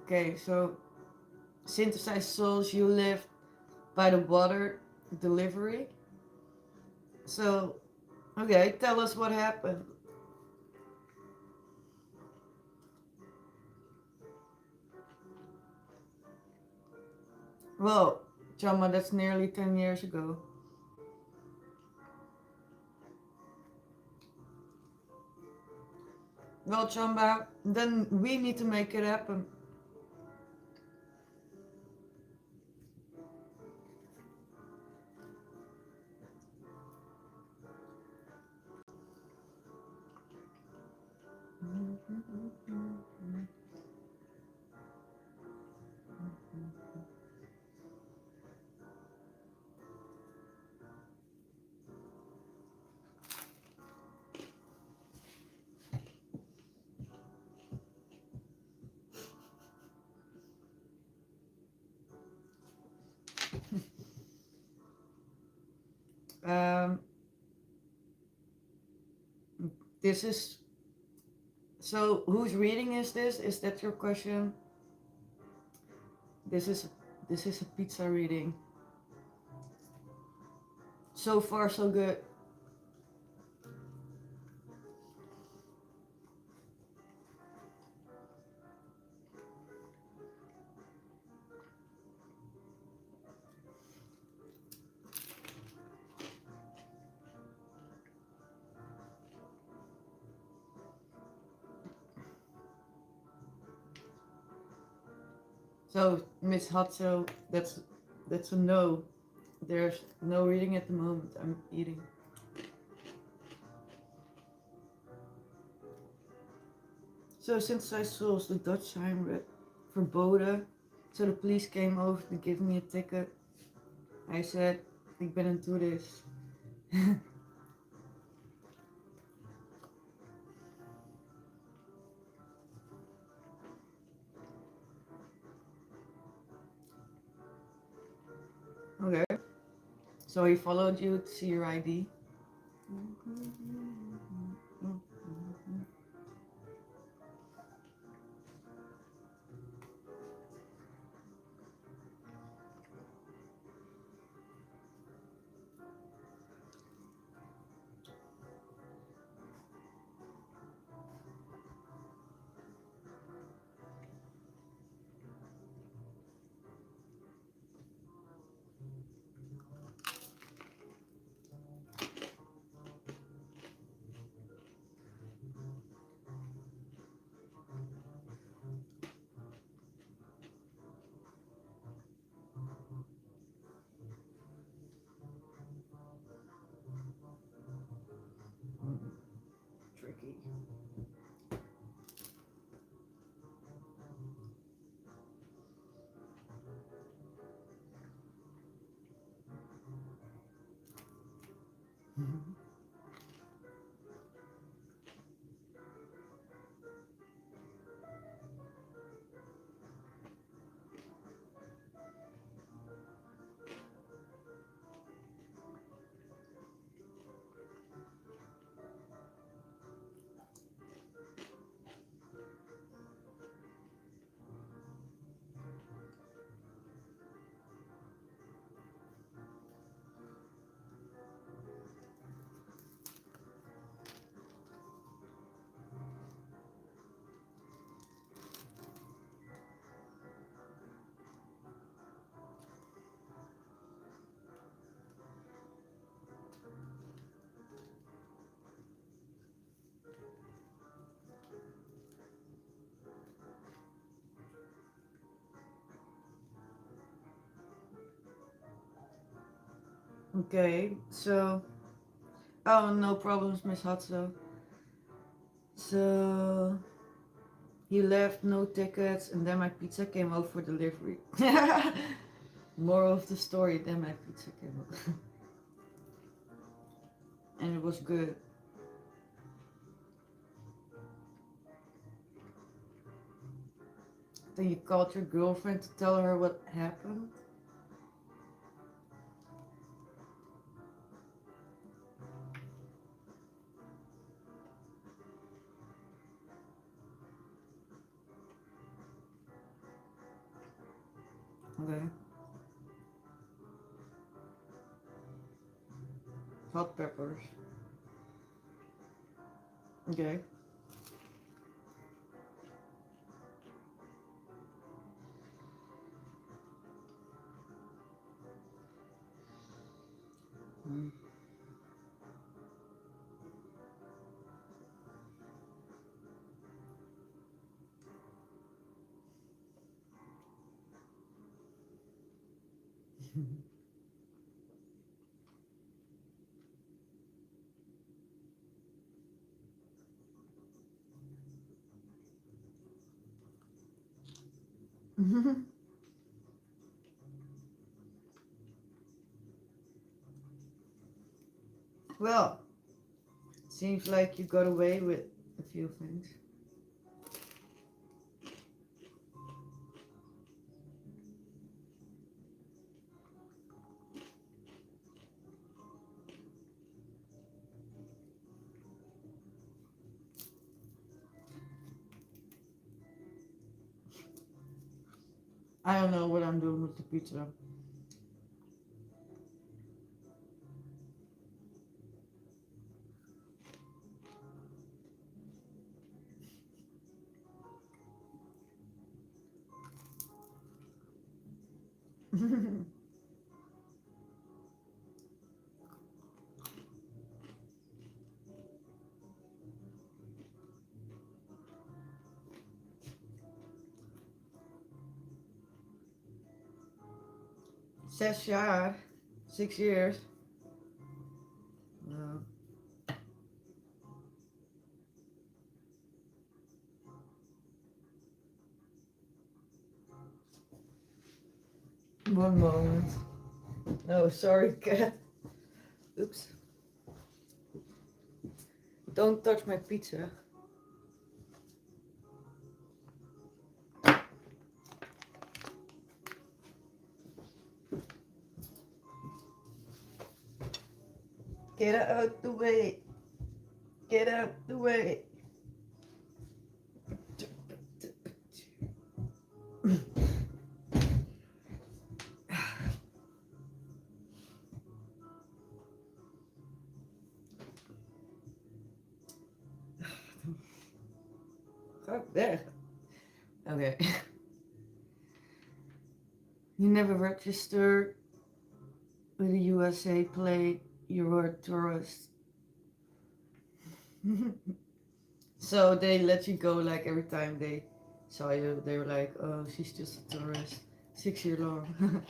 Okay, so synthesized souls, you live by the water delivery. So, okay, tell us what happened. Well, Chama, that's nearly 10 years ago. Well, Chamba, then we need to make it happen. Um, this is so. Whose reading is this? Is that your question? This is this is a pizza reading. So far, so good. So, Miss Hatso, that's a no. There's no reading at the moment. I'm eating. So since I saw the Dutch sign read verboden, so the police came over to give me a ticket. I said, ik ben een toerist. Okay. So he followed you to see your ID. Tricky. Okay, so Oh, no problems, Miss Hudson. So he left, no tickets, and then my pizza came out for delivery. More of the story, then my pizza came out. And it was good. Then you called your girlfriend to tell her what happened? Okay. Hot peppers. Okay. Mm. Well, seems like you got away with a few things. I don't know what I'm doing with the pizza. Zes jaar. 6 years. Uh, 1 moment. Oh, sorry, cat. Oops. Don't touch my pizza. Get out the way. Get out the way. Ga weg. Okay. You never registered with a USA plate. You were a tourist. So they let you go like every time they saw you. They were like, oh, she's just a tourist. 6 year long.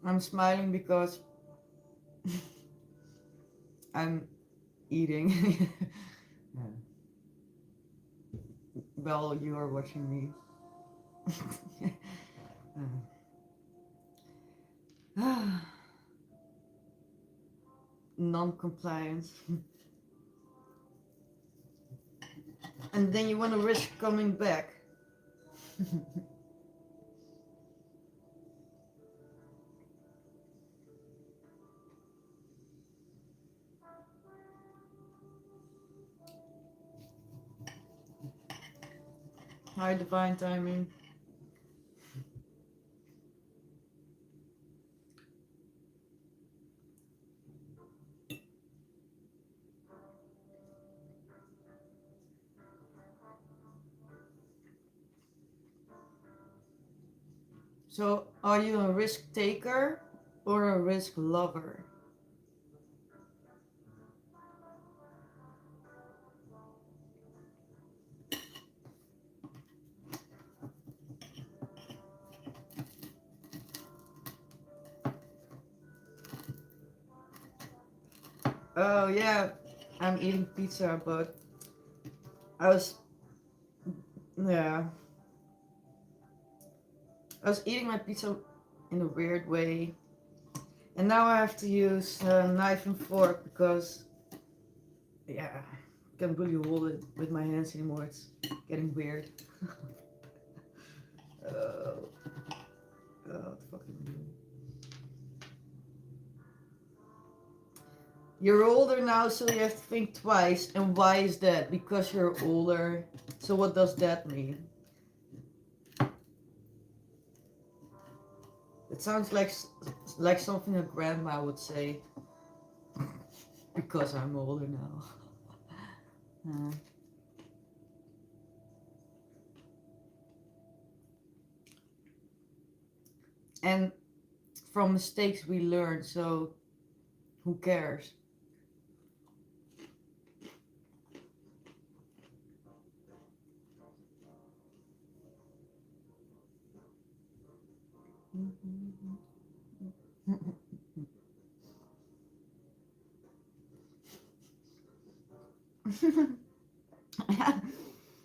I'm smiling because I'm eating. Yeah. While you are watching me. Non-compliance. and then you want to risk coming back. Hi, divine timing. So, are you a risk taker or a risk lover? Oh yeah, I'm eating pizza, but I was, yeah, I was eating my pizza in a weird way, and now I have to use a knife and fork because, yeah, I can't really hold it with my hands anymore. It's getting weird. Oh, God, fucking. You're older now, so you have to think twice. And why is that? Because you're older. So what does that mean? It sounds like something a grandma would say. Because I'm older now. And from mistakes we learn, so who cares?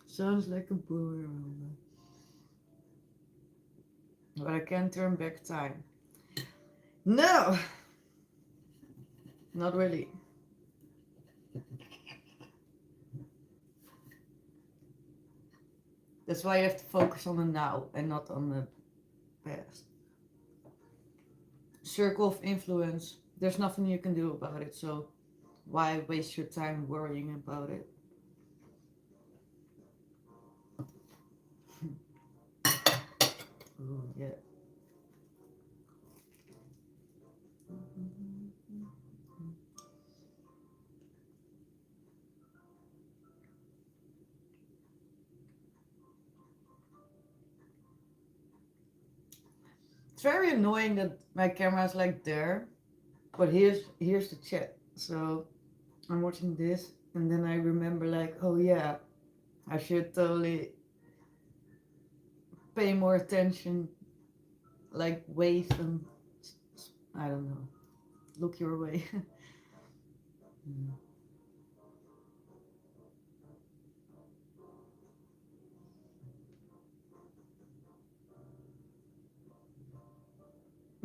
Sounds like a boomerang. But I can't turn back time. No! Not really. That's why you have to focus on the now and not on the past. Circle of influence. There's nothing you can do about it, so why waste your time worrying about it? Ooh, yeah. It's very annoying that my camera is like there, but here's the chat. So I'm watching this, and then I remember like, oh yeah, I should totally pay more attention, like wave and I don't know, look your way.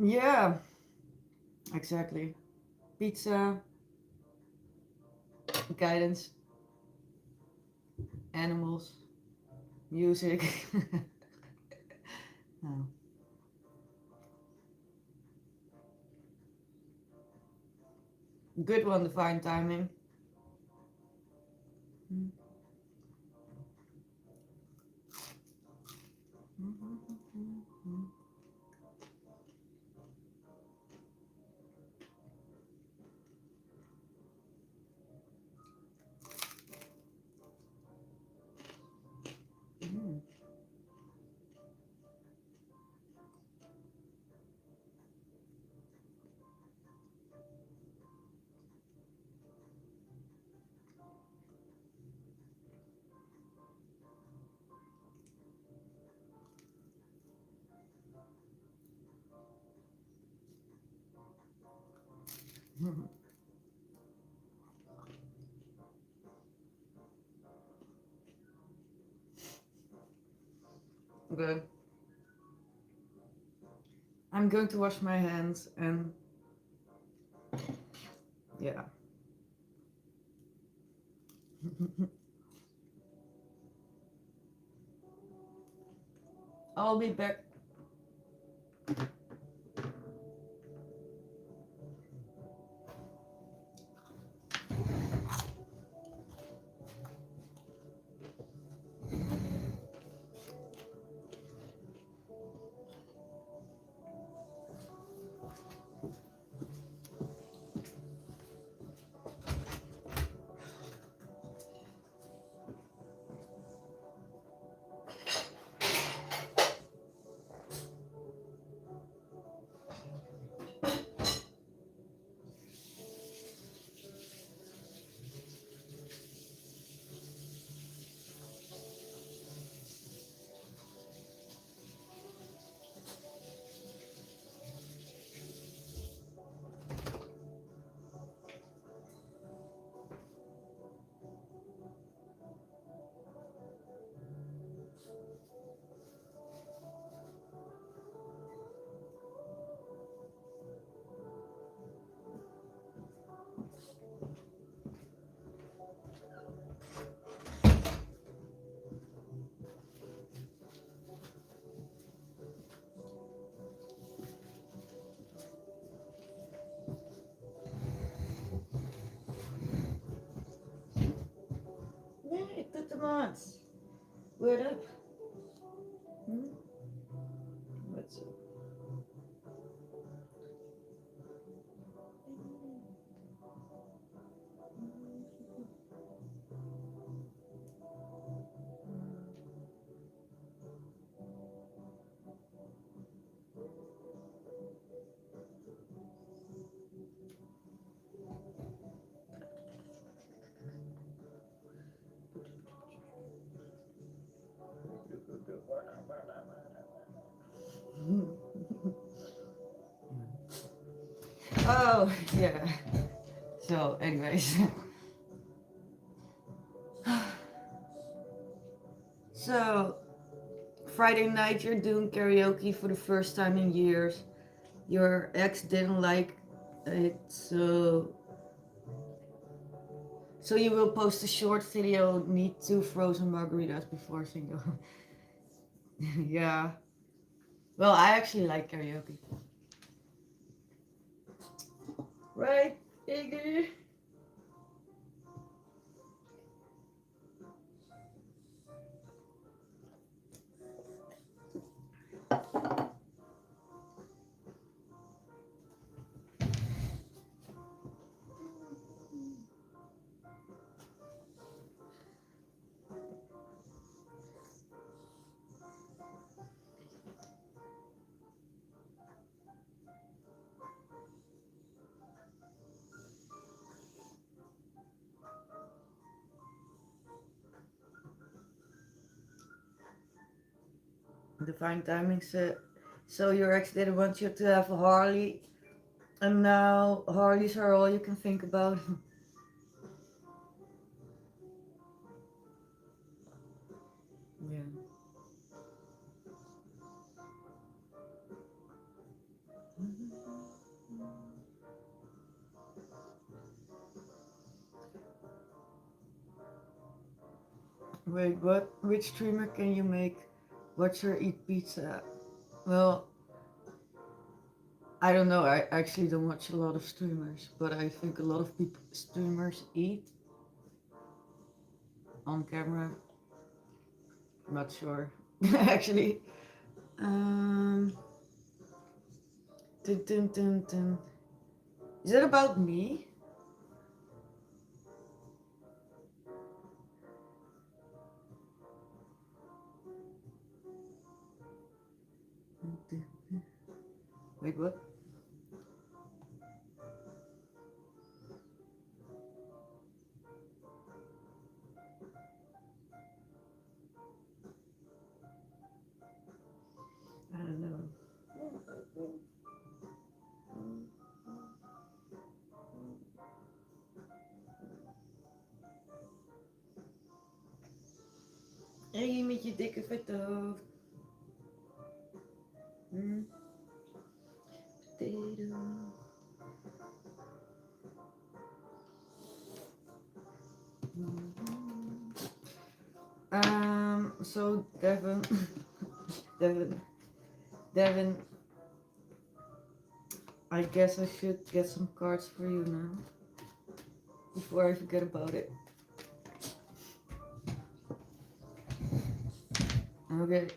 Yeah, exactly. Pizza, guidance, animals, music. No. Good one, divine timing. Good. I'm going to wash my hands and yeah. I'll be back. Nee, ik doe de maat. Word up. What's up? Oh, yeah. So, anyways. So, Friday night you're doing karaoke for the first time in years. Your ex didn't like it, so you will post a short video, me two frozen margaritas before single. Yeah. Well, I actually like karaoke. Right, Iggy? Divine timing said, so your ex didn't want you to have a Harley, and now Harleys are all you can think about. Yeah. Wait, what? Which streamer can you make watch her eat pizza? Well, I don't know. I actually don't watch a lot of streamers, but I think a lot of people streamers eat on camera. I'm not sure, actually. Um, dun, dun, dun, dun. Is it about me? Wait, what? I don't know. Hey, met je dikke vette hoofd. Potato. So Devin, Devin, I guess I should get some cards for you now before I forget about it. Okay.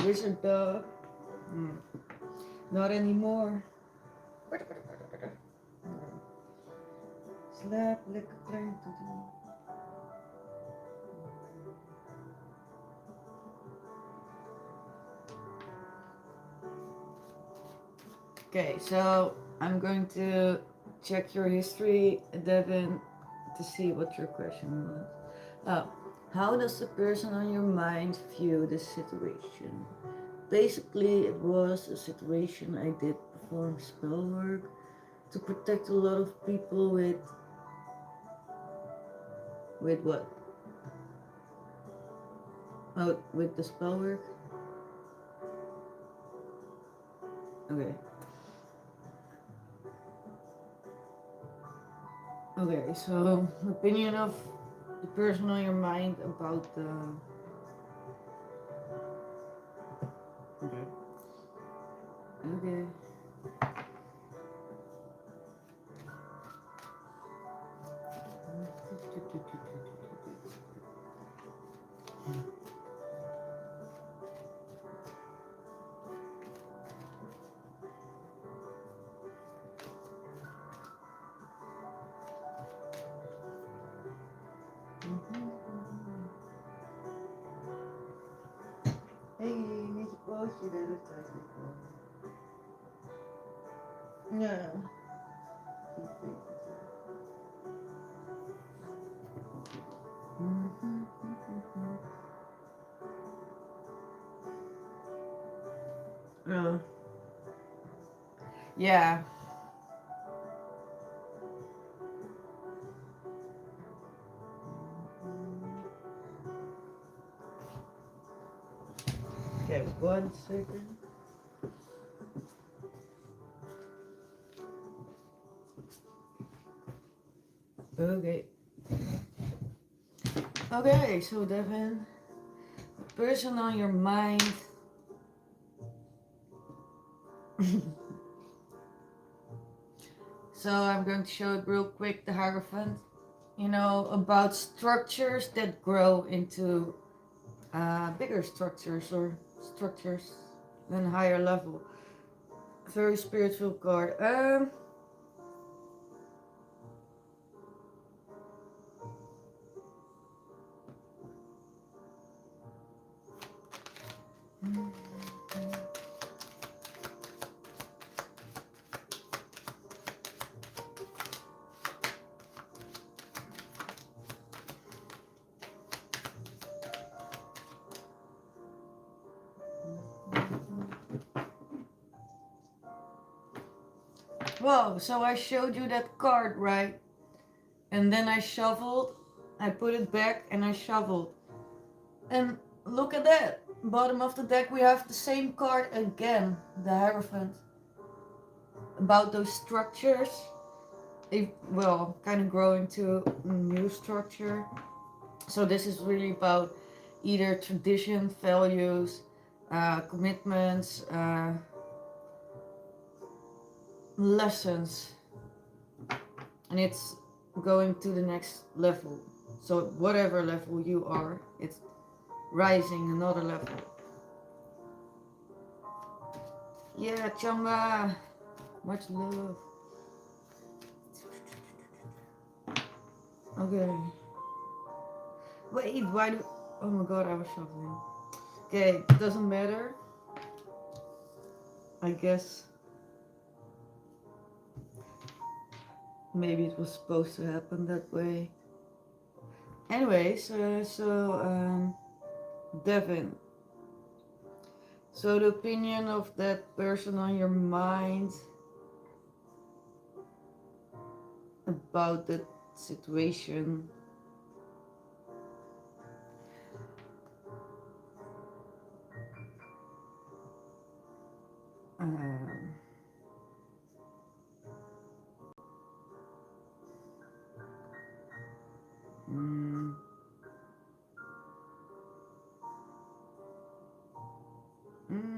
Wizard dog. Not anymore. Slaap lekker klein te doen. Okay, so I'm going to check your history, Devin, to see what your question was. How does the person on your mind view this situation? Basically, it was a situation I did perform spell work to protect a lot of people with what? Oh, with the spell work? Okay. Okay, so opinion of the person on your mind about the... Okay. Okay. Hey, niet je pootje de hele tijd komen. Ja. Yeah. Okay, 1 second. Okay. Okay, so Devin, the person on your mind. So I'm going to show it real quick, the Hierophant. You know, about structures that grow into bigger structures or structures than higher level. Very spiritual card. Whoa, so I showed you that card, right? And then I shuffled, I put it back and I shuffled. And look at that. Bottom of the deck we have the same card again, the Hierophant. About those structures. Well, kind of grow into a new structure. So this is really about either tradition, values, commitments, lessons, and it's going to the next level. So whatever level you are, it's rising another level. Yeah, Chamba, much love. Okay. Wait, why do... Oh my god, I was shuffling. Okay, doesn't matter. I guess maybe it was supposed to happen that way. Anyways, Devin. So the opinion of that person on your mind about that situation. Um, mm, mm.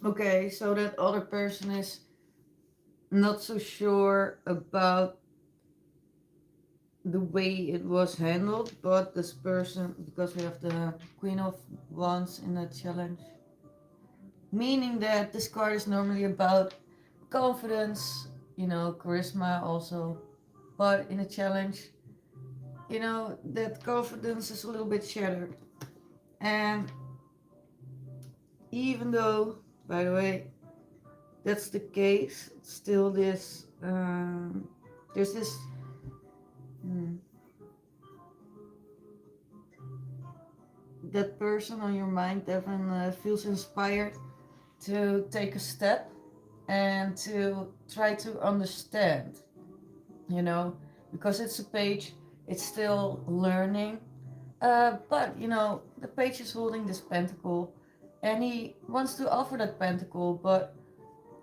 Okay, so that other person is not so sure about the way it was handled, but this person, because we have the Queen of Wands in the challenge, meaning that this card is normally about confidence, charisma also, but in a challenge, that confidence is a little bit shattered. And even though, by the way, that's the case, still there's this hmm, that person on your mind definitely feels inspired to take a step and to try to understand, because it's a page, it's still learning. But the page is holding this pentacle, and he wants to offer that pentacle, but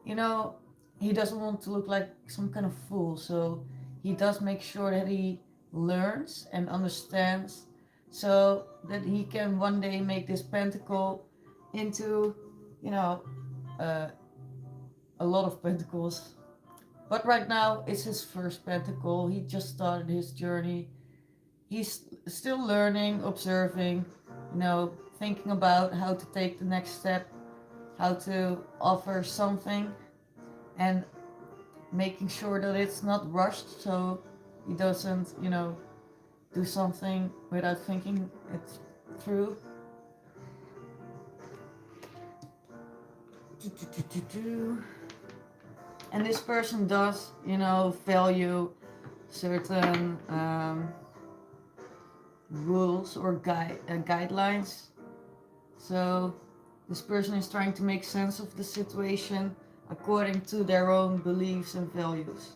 you know, he doesn't want to look like some kind of fool. So he does make sure that he learns and understands, so that he can one day make this pentacle into, you know, uh, a lot of pentacles. But right now, it's his first pentacle. He just started his journey. He's still learning, observing, thinking about how to take the next step, how to offer something, and making sure that it's not rushed, so he doesn't, do something without thinking it through. And this person does, value certain rules or guidelines. So this person is trying to make sense of the situation according to their own beliefs and values.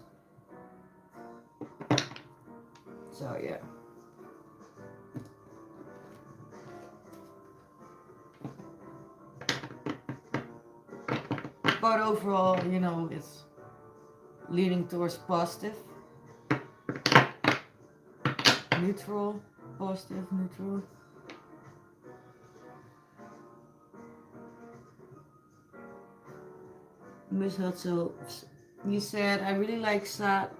So yeah. But overall, it's leaning towards positive, neutral, positive, neutral. Miss Hutzel, you said I really like Saad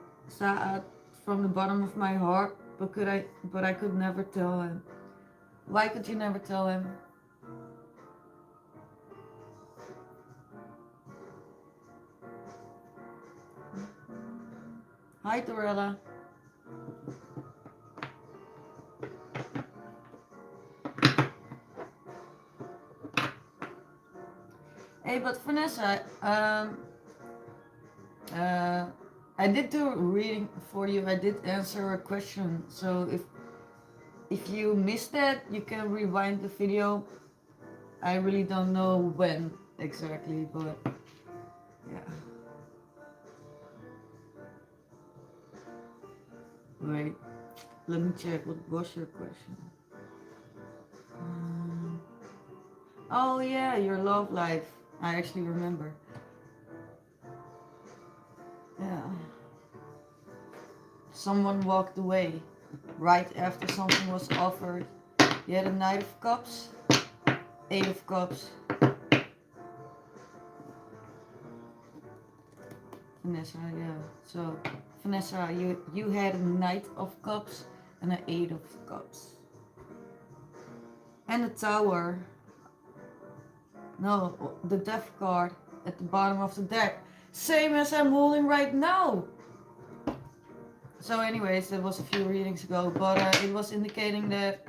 from the bottom of my heart, but I could never tell him. Why could you never tell him? Hi, Torella. Hey, but Vanessa, uh, I did do a reading for you. I did answer a question. So if you missed that, you can rewind the video. I really don't know when exactly, but yeah. Wait, let me check. What was your question? Oh yeah, your love life. I actually remember. Yeah. Someone walked away right after something was offered. You had a Knight of Cups, Eight of Cups. Vanessa, yeah. So, Vanessa, you had a Knight of Cups and an Eight of Cups. And a Tower. No, the Death card at the bottom of the deck. Same as I'm holding right now. So anyways, that was a few readings ago, but it was indicating that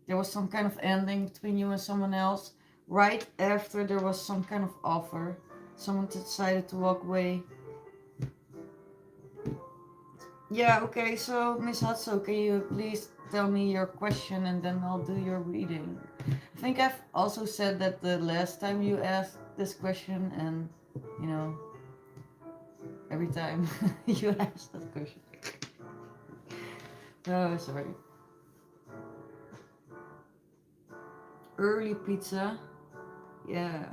there was some kind of ending between you and someone else. Right after there was some kind of offer, someone decided to walk away. Yeah, okay, so Miss Hudso, can you please tell me your question and then I'll do your reading? I think I've also said that the last time you asked this question, and you know, every time you ask that question. Oh, sorry. Early pizza. Yeah.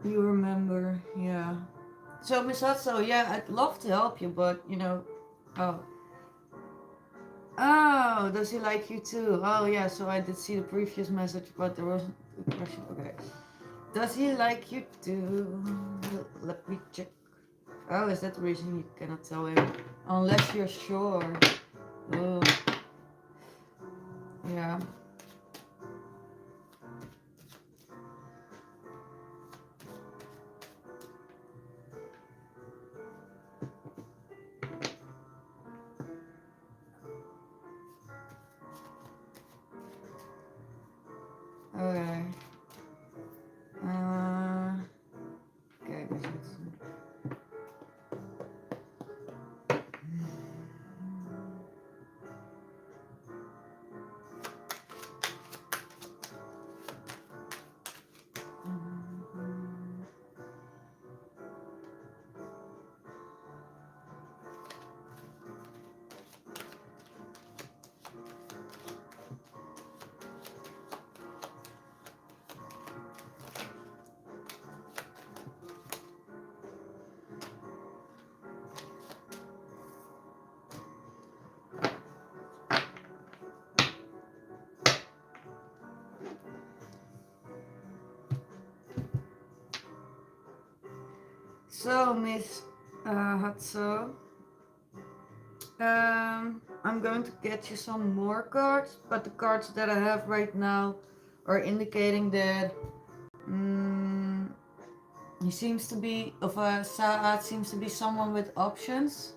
You remember, yeah. So Miss Hudso, yeah, I'd love to help you, but you know, oh. Oh, does he like you too? Oh yeah, so I did see the previous message, but there wasn't a question. Okay. Does he like you too? Let me check. Oh, is that the reason you cannot tell him? Unless you're sure. Oh, yeah. Okay. Uh, okay, I guess it's... So, Miss Hatso, I'm going to get you some more cards, but the cards that I have right now are indicating that he seems to be, of a Saad seems to be someone with options,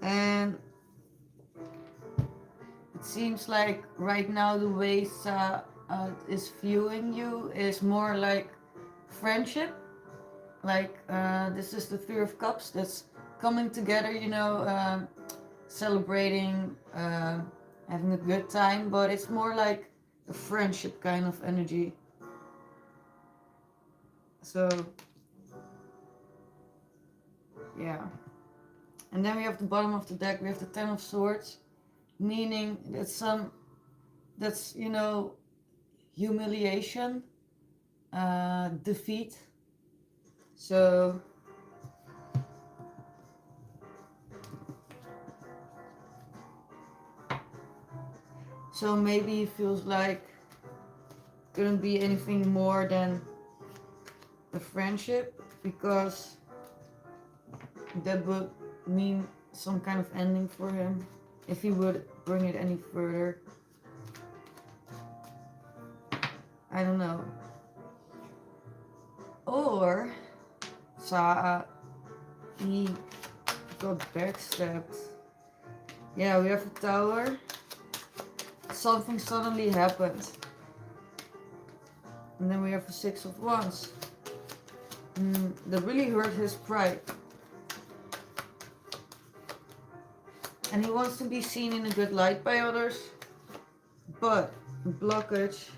and it seems like right now the way Saad is viewing you is more like friendship. Like this is the Three of Cups that's coming together, you know, celebrating, having a good time, but it's more like a friendship kind of energy. So, yeah. And then we have the bottom of the deck, we have the Ten of Swords, meaning that that's, you know, humiliation, defeat. So, so maybe he feels like couldn't be anything more than a friendship, because that would mean some kind of ending for him if he would bring it any further. I don't know. Or he got backstabbed. Yeah, we have a Tower. Something suddenly happened. And then we have a Six of Wands. That really hurt his pride. And he wants to be seen in a good light by others. But blockage.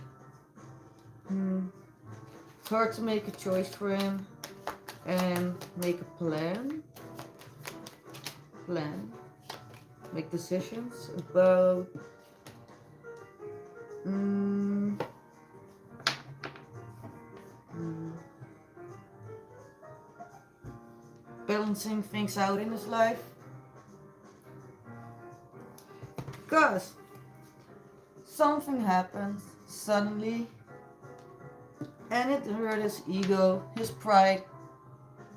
It's hard to make a choice for him and make a plan. Make decisions about balancing things out in his life. Because something happened suddenly and it hurt his ego, his pride,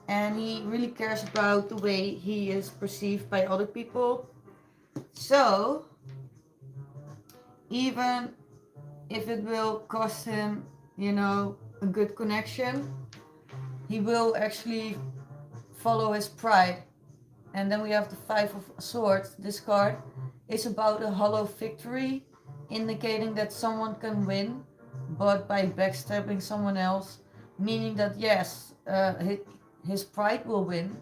and he really cares about the way he is perceived by other people. So, even if it will cost him, you know, a good connection, he will actually follow his pride. And then we have the Five of Swords. This card is about a hollow victory, indicating that someone can win, but by backstabbing someone else. Meaning that yes, his pride will win,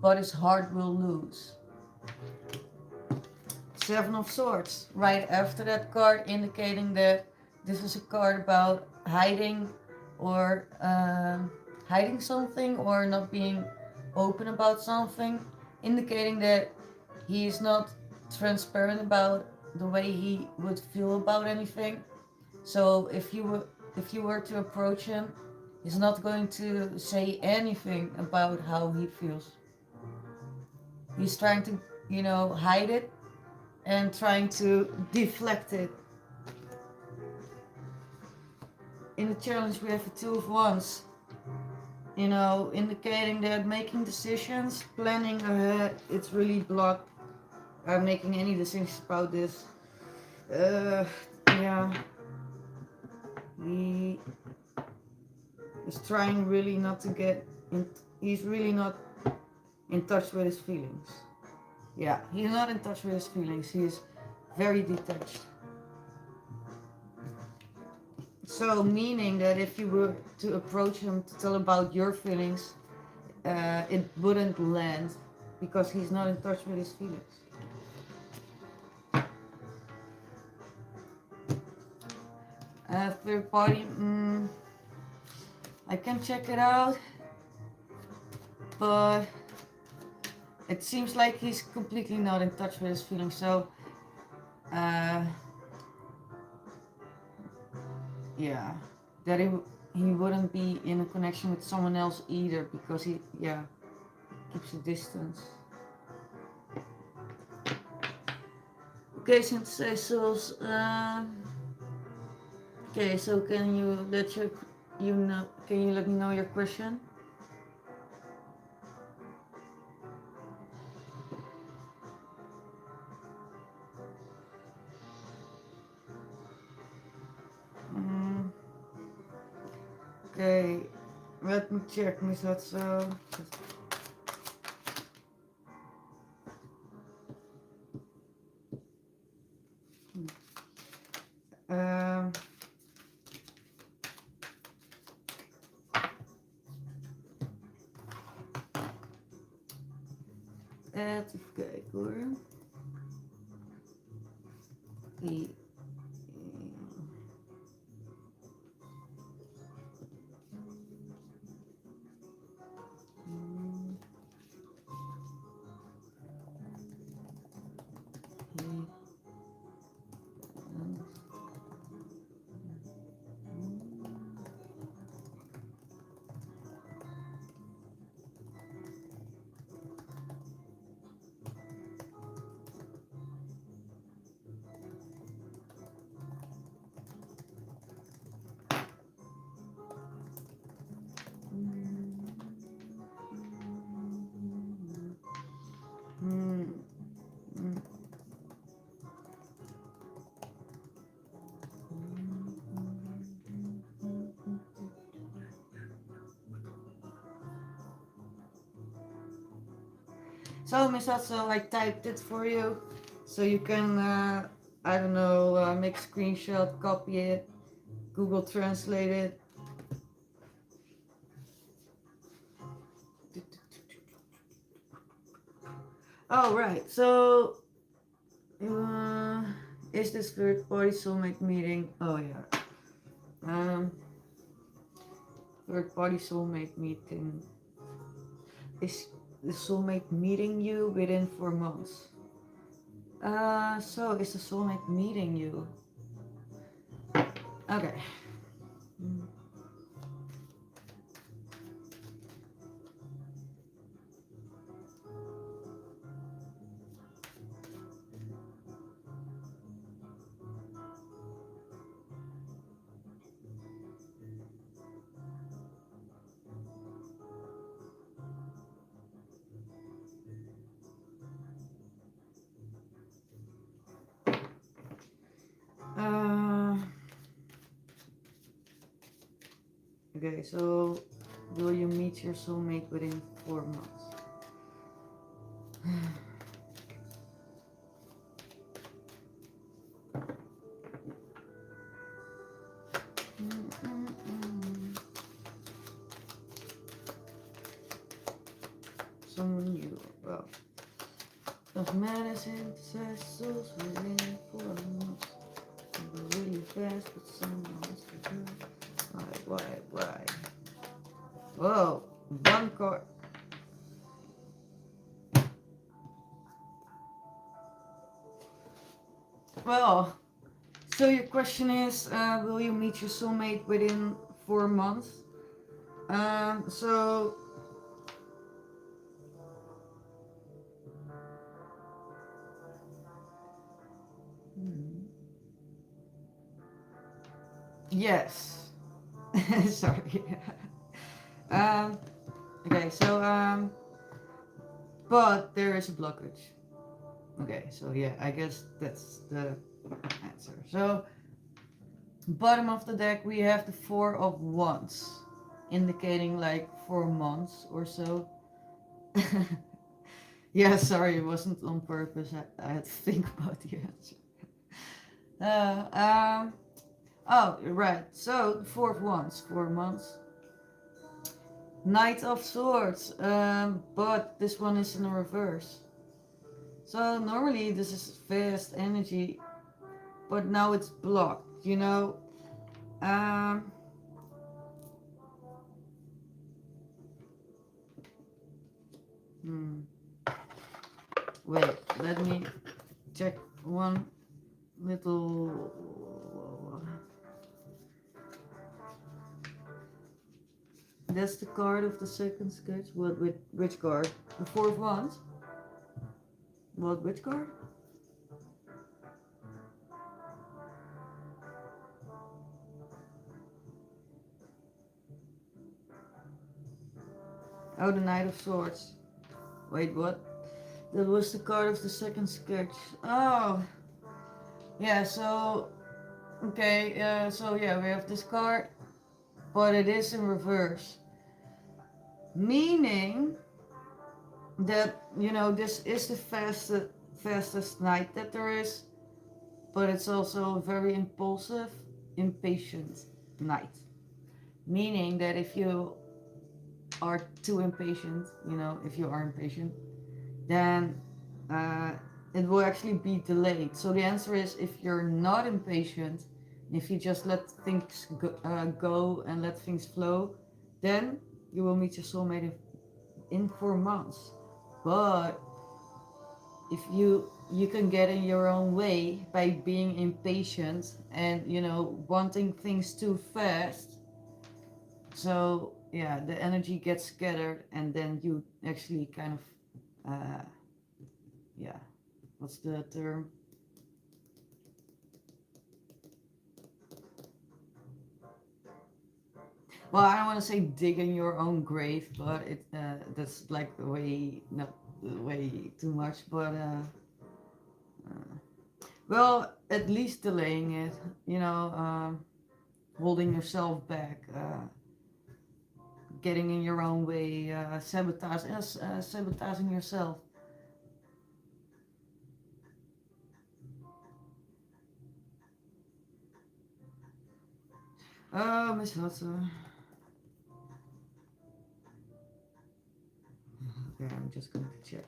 but his heart will lose. Seven of Swords, right after that card, indicating that this is a card about hiding or hiding something or not being open about something, indicating that he is not transparent about the way he would feel about anything. So if you were to approach him, he's not going to say anything about how he feels. He's trying to, hide it and trying to deflect it. In the challenge, we have a Two of Wands, indicating that making decisions, planning ahead, it's really blocked. Making any decisions about this. Yeah, he is trying really not to get in. He's really not in touch with his feelings. Yeah, he's not in touch with his feelings. He's very detached. So, meaning that if you were to approach him to tell about your feelings, it wouldn't land because he's not in touch with his feelings. Third party, I can check it out, but it seems like he's completely not in touch with his feelings. So, yeah, that he wouldn't be in a connection with someone else either because he keeps a distance. Okay, synthesizers. Okay, so can you can you let me know your question? Okay, let me check, Miss Hudson. Even kijken hoor. So Miss Hudson, I typed it for you, so you can, I don't know, make a screenshot, copy it, Google Translate it. Oh, right. So, is this third party soulmate meeting? Oh, yeah. Third party soulmate meeting. Is the soulmate meeting you within 4 months? So is the soulmate meeting you? Okay. Okay, so will you meet your soulmate within 4 months? someone new. Well, of medicine, souls within 4 months. Go really fast, but someone wants to do. Why? Whoa, one card. Well, so your question is, will you meet your soulmate within 4 months? So yes. Sorry. um, okay, so but there is a blockage. Okay, so yeah, I guess that's the answer. So bottom of the deck we have the Four of Wands, indicating like 4 months or so. Yeah, sorry, it wasn't on purpose. I had to think about the answer. Oh, right. So, Four of Wands, 4 months. Knight of Swords, but this one is in reverse. So normally this is fast energy, but now it's blocked, you know. Um, Wait, let me check one little. That's the card of the second sketch. What? Which card? The Four of Wands. What? Which card? Oh, the Knight of Swords. Wait, what? That was the card of the second sketch. Oh, yeah. So, okay. So yeah, we have this card, but it is in reverse, meaning that this is the fastest knight that there is, but it's also a very impulsive, impatient knight. Meaning that if you are too impatient, if you are impatient, then it will actually be delayed. So the answer is, if you're not impatient, if you just let things go and let things flow, then you will meet your soulmate in 4 months. But if you can get in your own way by being impatient and wanting things too fast, so yeah, the energy gets scattered, and then you actually kind of yeah, what's the term? Well, I don't want to say dig in your own grave, but that's like not way too much, but well, at least delaying it, holding yourself back, getting in your own way, sabotaging yourself. Oh, Miss Hudson. Okay, I'm just going to check.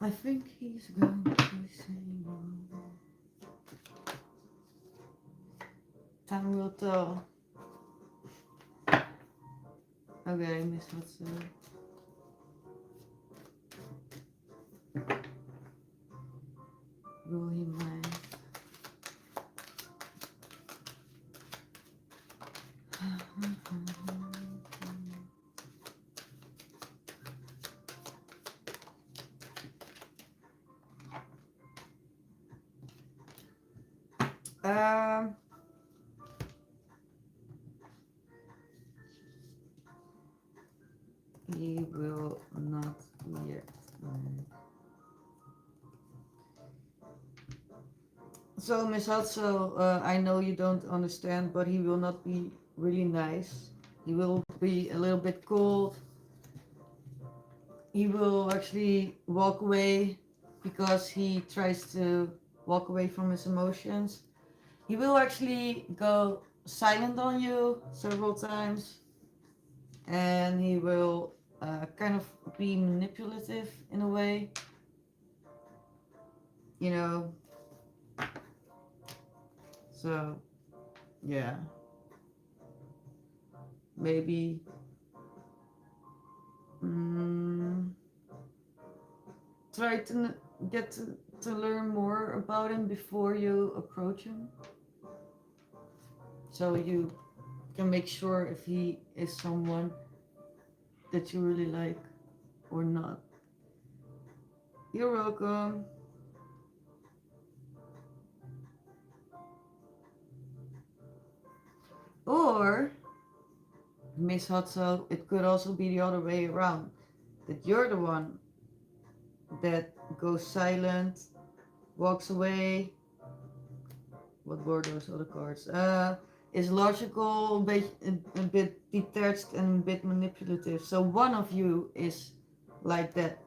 I think he's going to say no. Time will tell. Okay, Miss Hudson. Will he mind? He will not yet. So, Miss Hudson, I know you don't understand, but he will not be really nice. He will be a little bit cold. He will actually walk away because he tries to walk away from his emotions. He will actually go silent on you several times, and he will kind of be manipulative in a way. You know, so yeah, maybe mm, try to get to learn more about him before you approach him, so you can make sure if he is someone that you really like or not. You're welcome. Or, Miss Hotso, it could also be the other way around. That you're the one that goes silent, walks away. What were those other cards? Is logical, a bit detached, and a bit manipulative. So one of you is like that.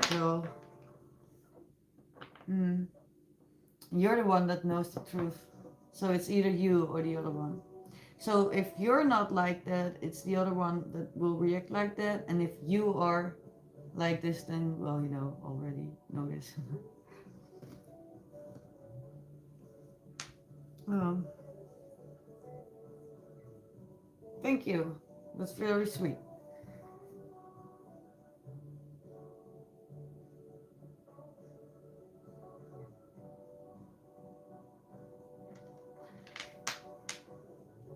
So, you're the one that knows the truth. So it's either you or the other one. So if you're not like that, it's the other one that will react like that. And if you are like this, then, well, you know, already know this. um, Thank you. That's very sweet.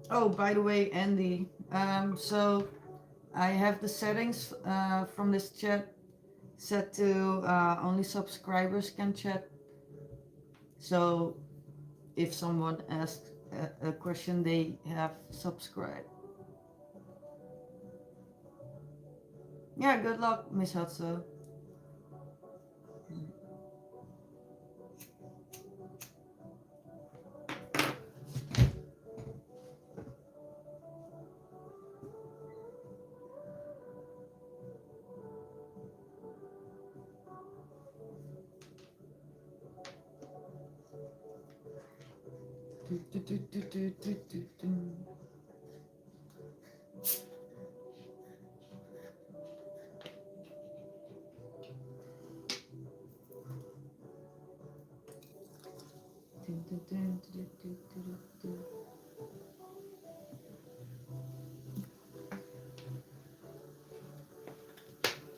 Oh, by the way, Andy, so I have the settings from this chat set to only subscribers can chat. So if someone asks a question, they have subscribed. Yeah, good luck, Miss Hudson.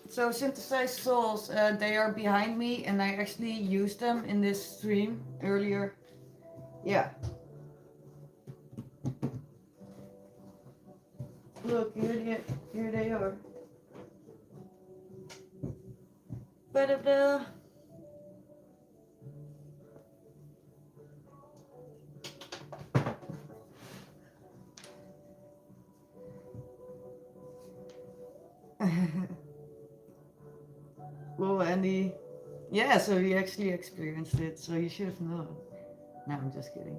So synthesized souls, they are behind me, and I actually used them in this stream earlier. Yeah. Look, here they are. Ba-da-da. Well, Andy, yeah, so you actually experienced it, so you should have known. No, I'm just kidding.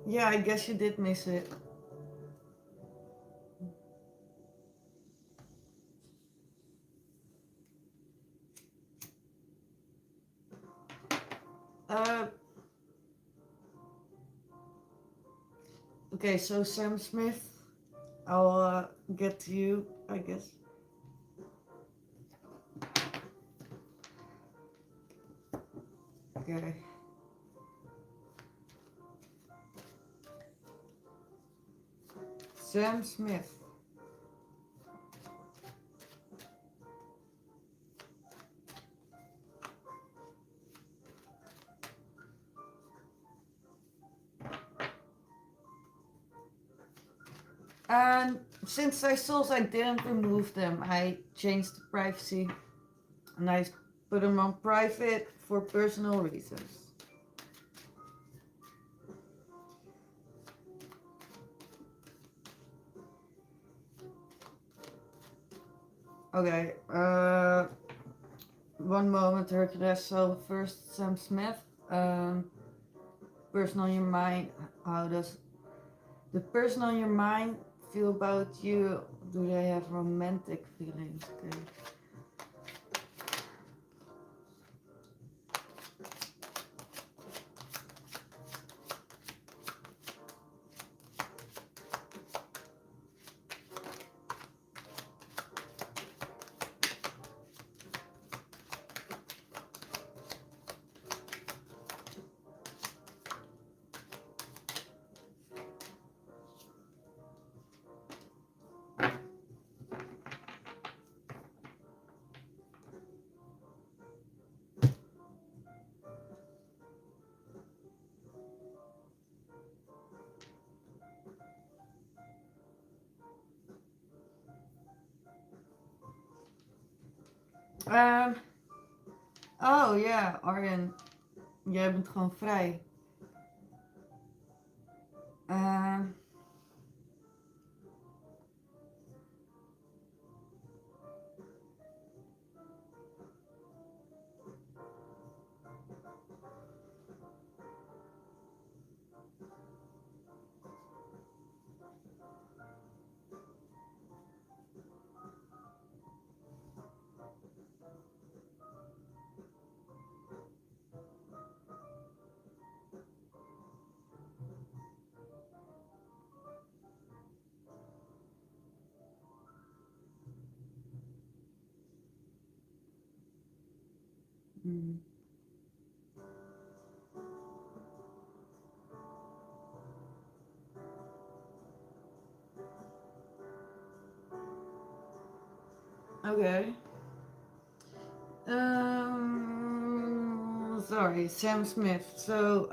Yeah, I guess you did miss it. Uh, okay, so Sam Smith, I'll get to you, I guess. Okay. Sam Smith. And since I saw I didn't remove them, I changed the privacy and I put them on private for personal reasons. Okay, one moment, Hercules. So first, Sam Smith. Person on your mind. How does the person on your mind feel about you? Do they have romantic feelings? Okay. Um, oh ja, Arjen, jij bent gewoon vrij. Um, mm, okay. Sorry, Sam Smith. So,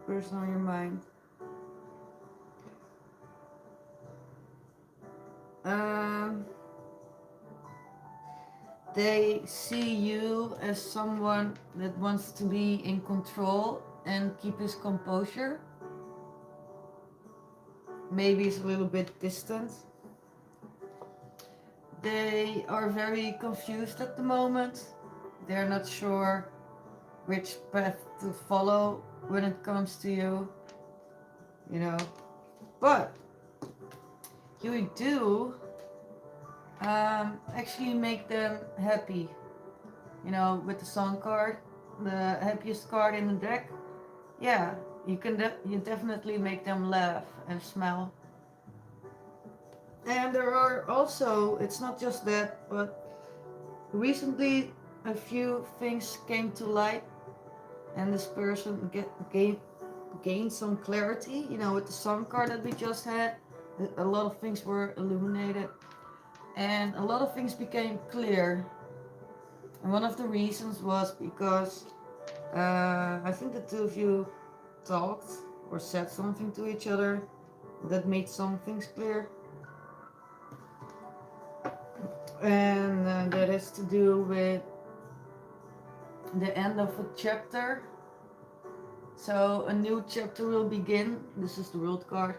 person on your mind. Um, they see you as someone that wants to be in control and keep his composure. Maybe he's a little bit distant. They are very confused at the moment. They're not sure which path to follow when it comes to you, you know. But you do actually make them happy, you know, with the song card, the happiest card in the deck. Yeah, you definitely make them laugh and smile. And there are also, it's not just that, but recently a few things came to light, and this person gained some clarity. You know, with the song card that we just had, a lot of things were illuminated, and a lot of things became clear. And one of the reasons was because I think the two of you talked or said something to each other that made some things clear. And that has to do with the end of a chapter. So a new chapter will begin. This is the world card.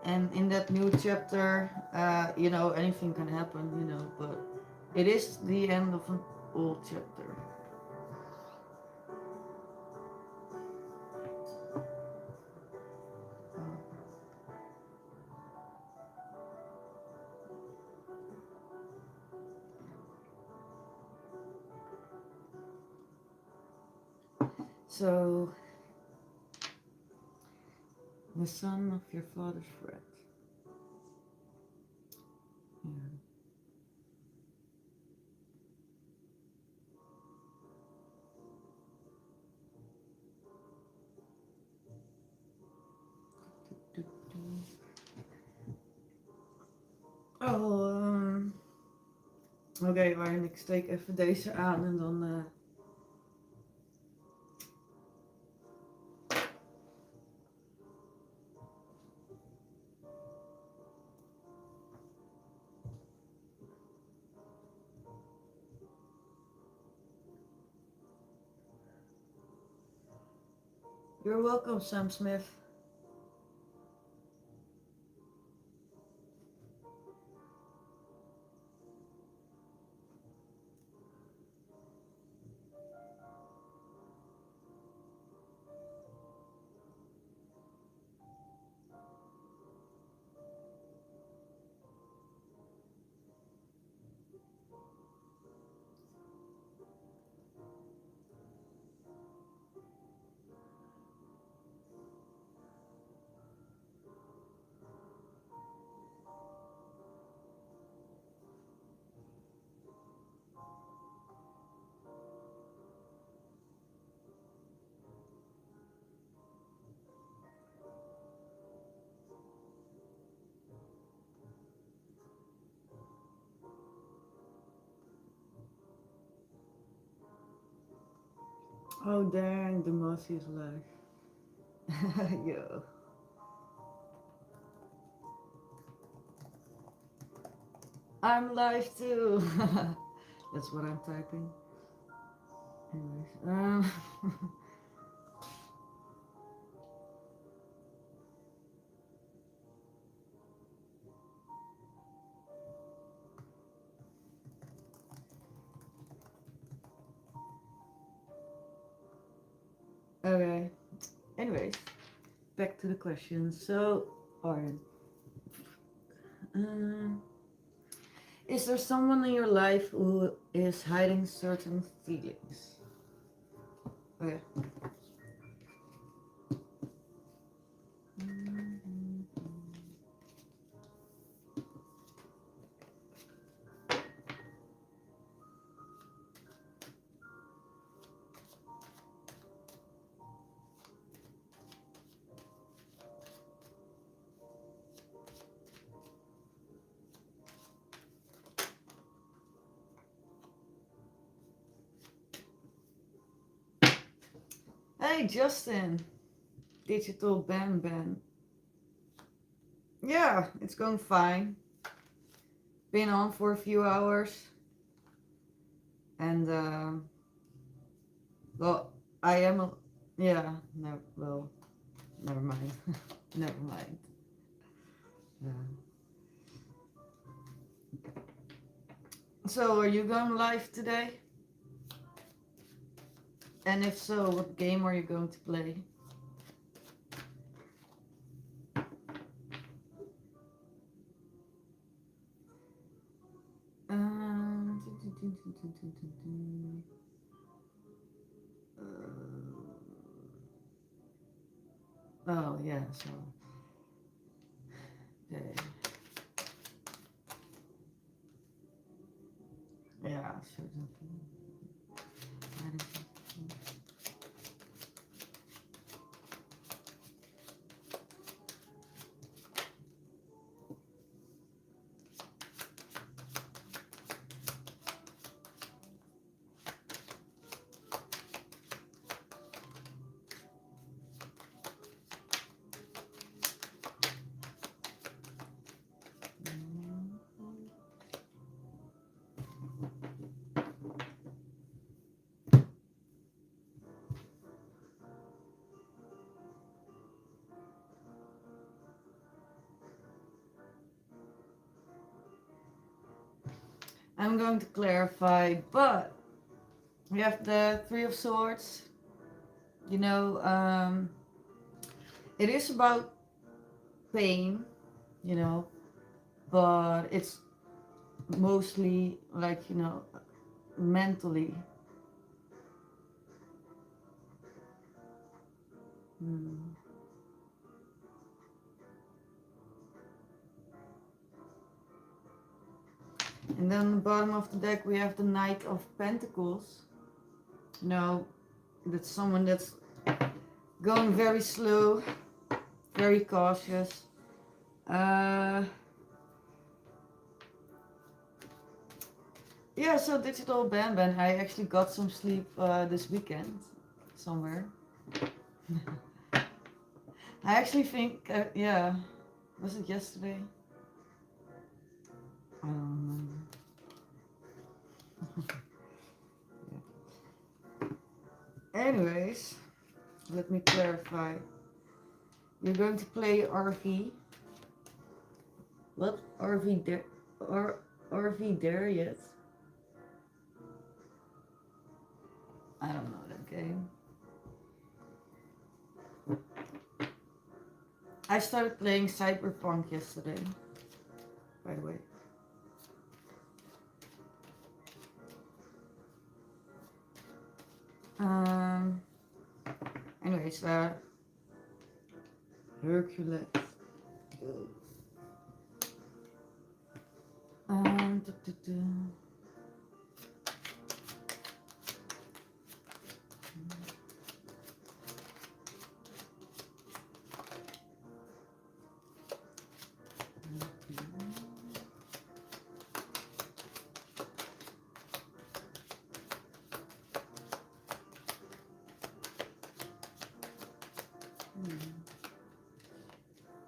And in that new chapter, you know, anything can happen, you know, but it is the end of an old chapter. So, the son of your father's friend. Yeah. Oh, oké, maar ik steek even deze aan en dan... You're welcome, Sam Smith. Oh dang, the mossy is alive. Yo. I'm live too. That's what I'm typing. Anyways, okay. Anyways, back to the question. So, Arden, um, is there someone in your life who is hiding certain feelings? Okay. Hey, Justin. Digital Bam Bam. Yeah, it's going fine. Been on for a few hours. And, well, I am a. Yeah, no, well, never mind. Never mind. Yeah. So, are you going live today? And if so, what game are you going to play? Um, oh, yeah, so. Okay. Yeah, sure. I'm going to clarify, but we have the Three of Swords. You know, it is about pain, you know, but it's mostly like, you know, mentally. Hmm. And then on the bottom of the deck we have the Knight of Pentacles. You know, that's someone that's going very slow, very cautious. Yeah, so Digital Bam Bam, I actually got some sleep this weekend somewhere. I actually think, yeah, was it yesterday? I don't remember. Anyways, let me clarify. You're going to play RV. What? RV there? Or RV there yet? I don't know that game. I started playing Cyberpunk yesterday, by the way. Um. Anyways, Hercules. Um. duh, duh, duh.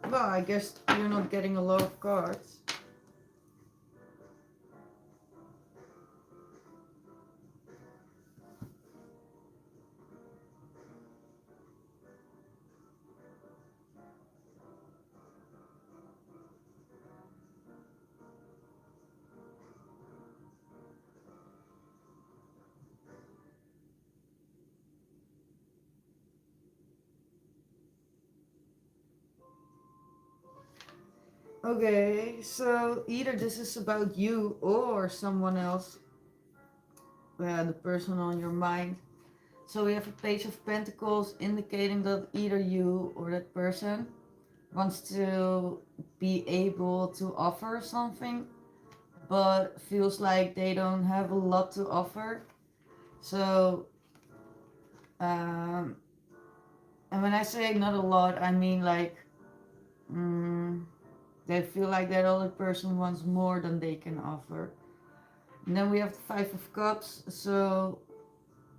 Well, I guess you're not getting a lot of cards. Okay, so either this is about you or someone else, the person on your mind. So we have a Page of Pentacles indicating that either you or that person wants to be able to offer something, but feels like they don't have a lot to offer. So, um, and when I say not a lot, I mean like, mm, they feel like that other person wants more than they can offer. And then we have the Five of Cups, so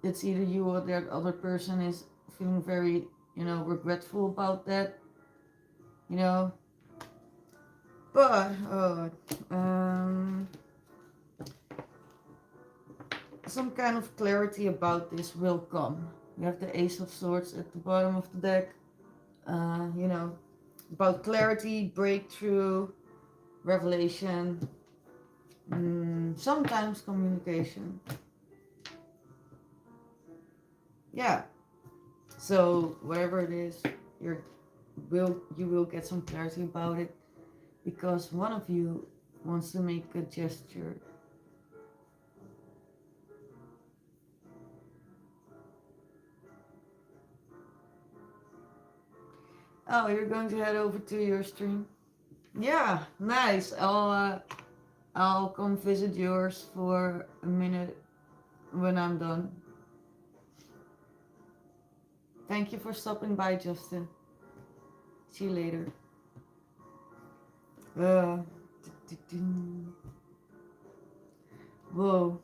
it's either you or that other person is feeling very, regretful about that, you know. But, some kind of clarity about this will come. You have the Ace of Swords at the bottom of the deck, uh, you know, about clarity, breakthrough, revelation, sometimes communication. Yeah. So whatever it is, you will get some clarity about it because one of you wants to make a gesture. Oh, you're going to head over to your stream? Yeah, nice. I'll come visit yours for a minute when I'm done. Thank you for stopping by, Justin. See you later. Uh, Whoa.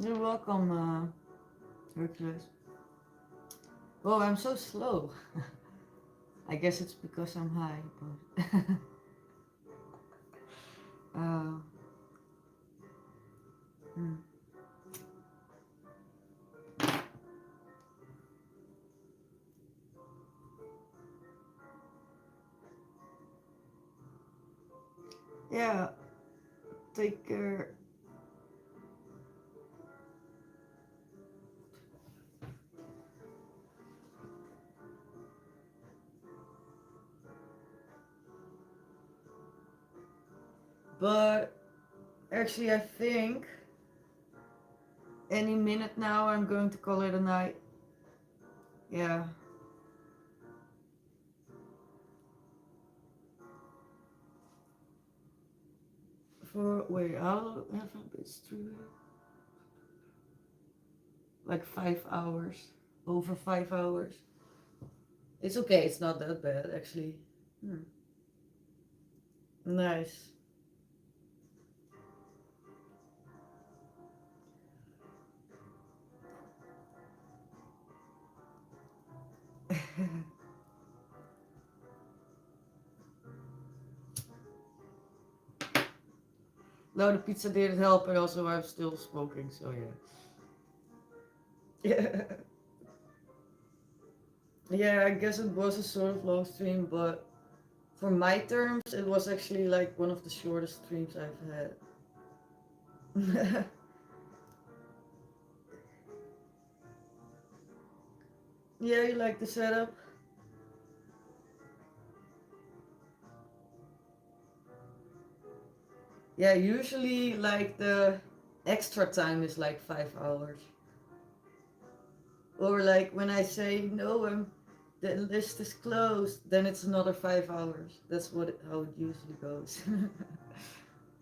You're welcome, Hercules. Whoa, I'm so slow. I guess it's because I'm high, but... uh, hmm. Yeah, take care. But actually, I think any minute now I'm going to call it a night. Yeah. Wait, I'll have a bit through like 5 hours. Over 5 hours. It's okay, it's not that bad actually. Hmm. Nice. No, the pizza didn't help, and also I'm still smoking, so yeah. Yeah, I guess it was a sort of long stream, but for my terms, it was actually like one of the shortest streams I've had. Yeah, you like the setup? Yeah, usually like the extra time is like 5 hours. Or like when I say no, the list is closed, then it's another 5 hours. That's how it usually goes.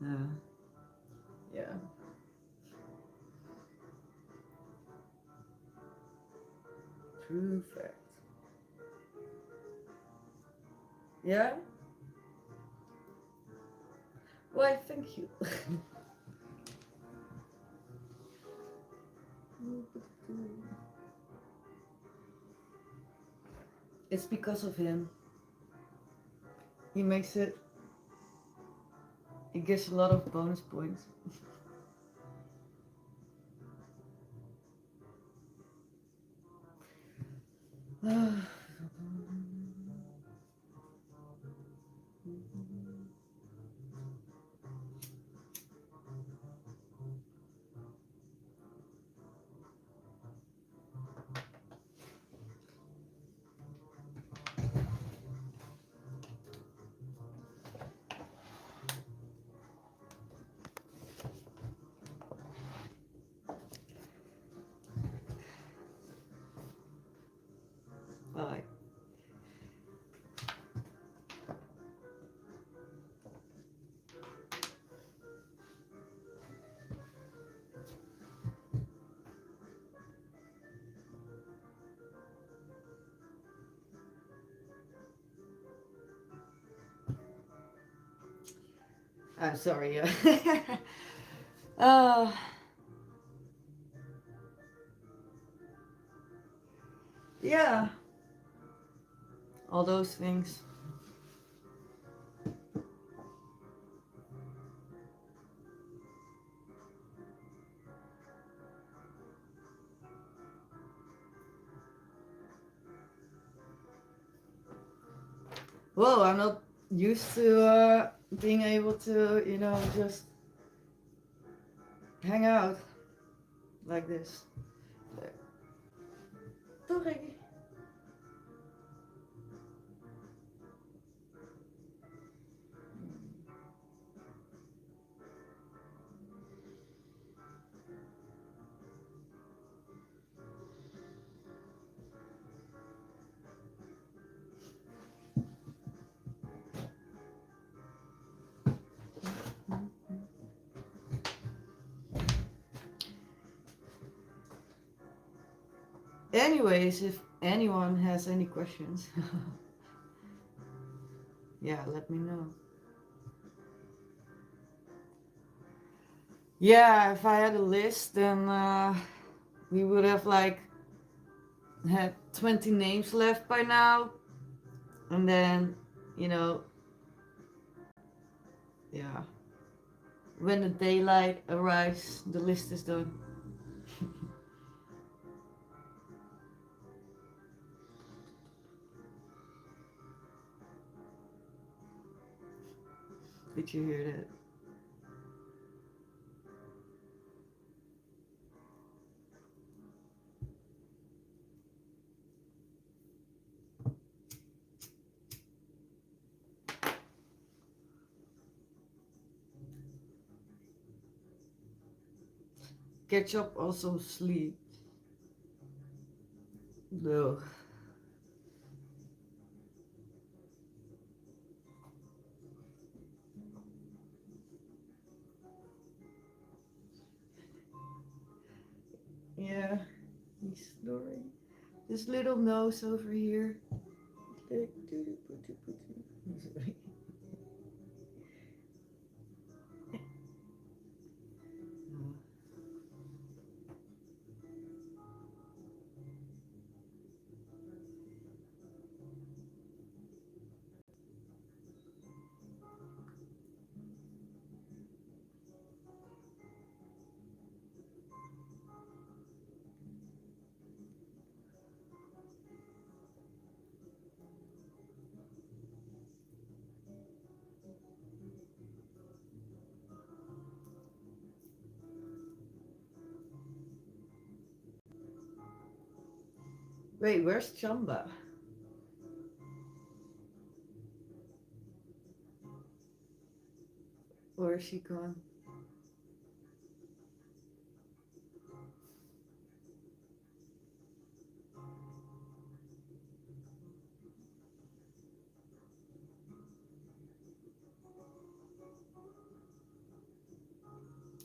Yeah. Yeah. True fact. Yeah? Why, thank you. It's because of him. He makes it, he gives a lot of bonus points. I'm sorry. uh, yeah, all those things. Whoa, I'm not used to being able to, just hang out like this. Sorry. Anyways, if anyone has any questions, yeah, let me know. Yeah, if I had a list, then we would have like had 20 names left by now. And then, you know, yeah, when the daylight arrives, the list is done. Did you hear that? Ketchup also sleep. No. Yeah, he's snoring. This little nose over here. Wait, where's Chamba? Or is she gone?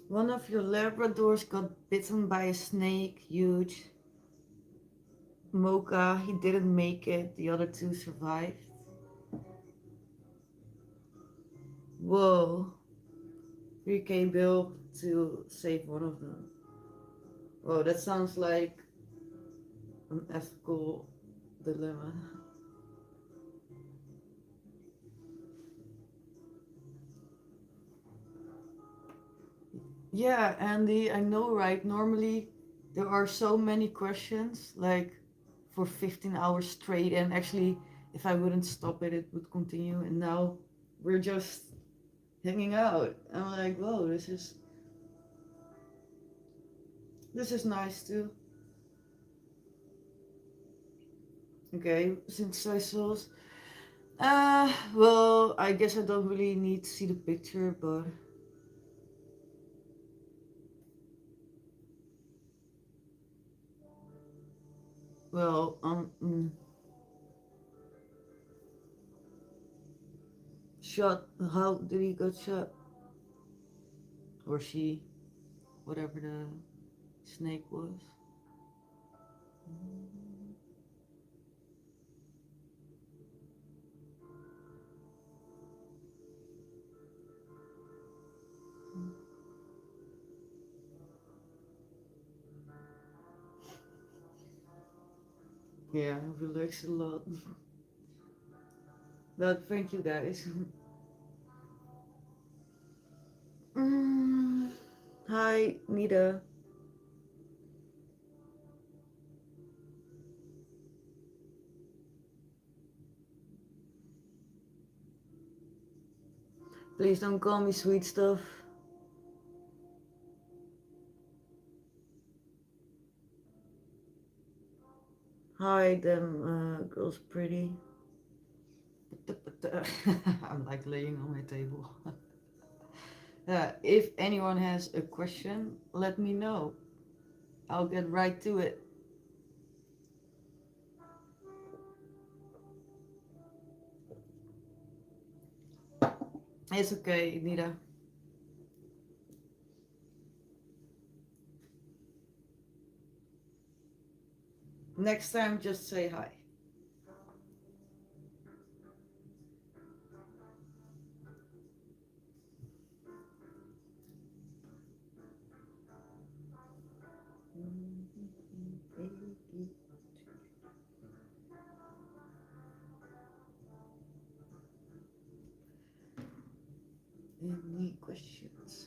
One of your Labradors got bitten by a snake, huge. Mocha, he didn't make it. The other two survived. Whoa. 3K bill to save one of them. Whoa, that sounds like an ethical dilemma. Yeah, Andy, I know, right? Normally there are so many questions, like for 15 hours straight, and actually, if I wouldn't stop it, it would continue. And now we're just hanging out. I'm like, whoa, this is nice too. Okay, synthesizers. Well, I guess I don't really need to see the picture, but well, shot. How did he got shot? Or she, whatever the snake was. Yeah, relax a lot. But thank you guys. Mm, hi, Nita. Please don't call me sweet stuff. Hi, them girls pretty. I'm like laying on my table. If anyone has a question, let me know. I'll get right to it. It's okay, Nita. Next time, just say hi. Any questions?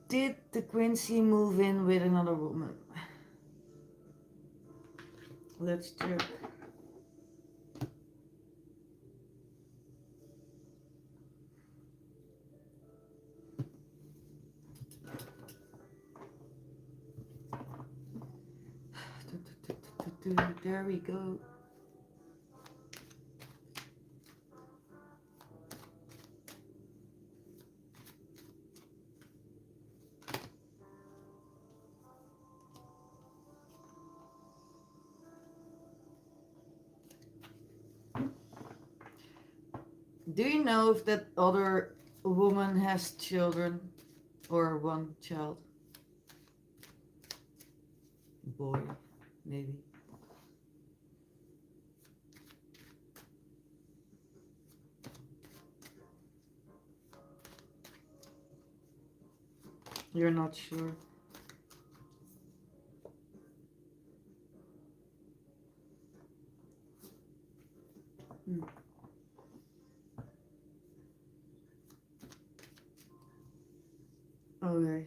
Did the Quincy move in with another woman? Let's check. There we go. Do you know if that other woman has children or one child? Boy, maybe. You're not sure. Hmm. Okay.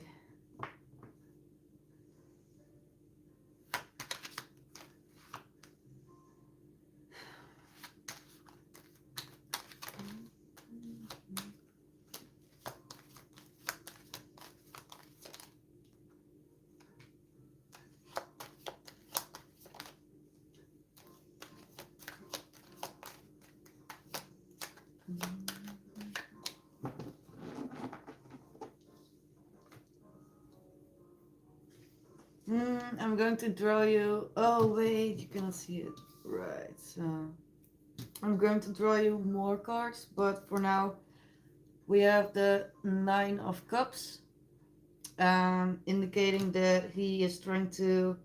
I'm going to draw you. Oh, wait, you cannot see it. Right, so I'm going to draw you more cards, but for now, we have the Nine of Cups, indicating that he is trying to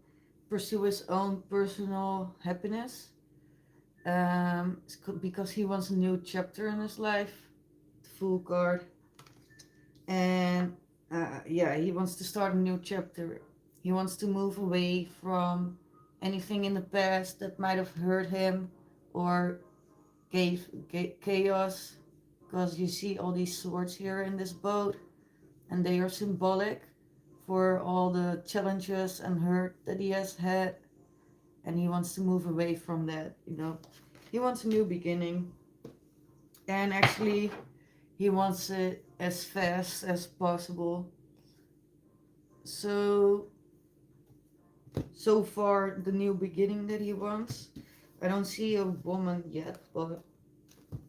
pursue his own personal happiness, because he wants a new chapter in his life. The Fool card. And yeah, he wants to start a new chapter. He wants to move away from anything in the past that might have hurt him or gave chaos. Because you see all these swords here in this boat, and they are symbolic for all the challenges and hurt that he has had. And he wants to move away from that, you know. He wants a new beginning. And actually, he wants it as fast as possible. So far, the new beginning that he wants. I don't see a woman yet, but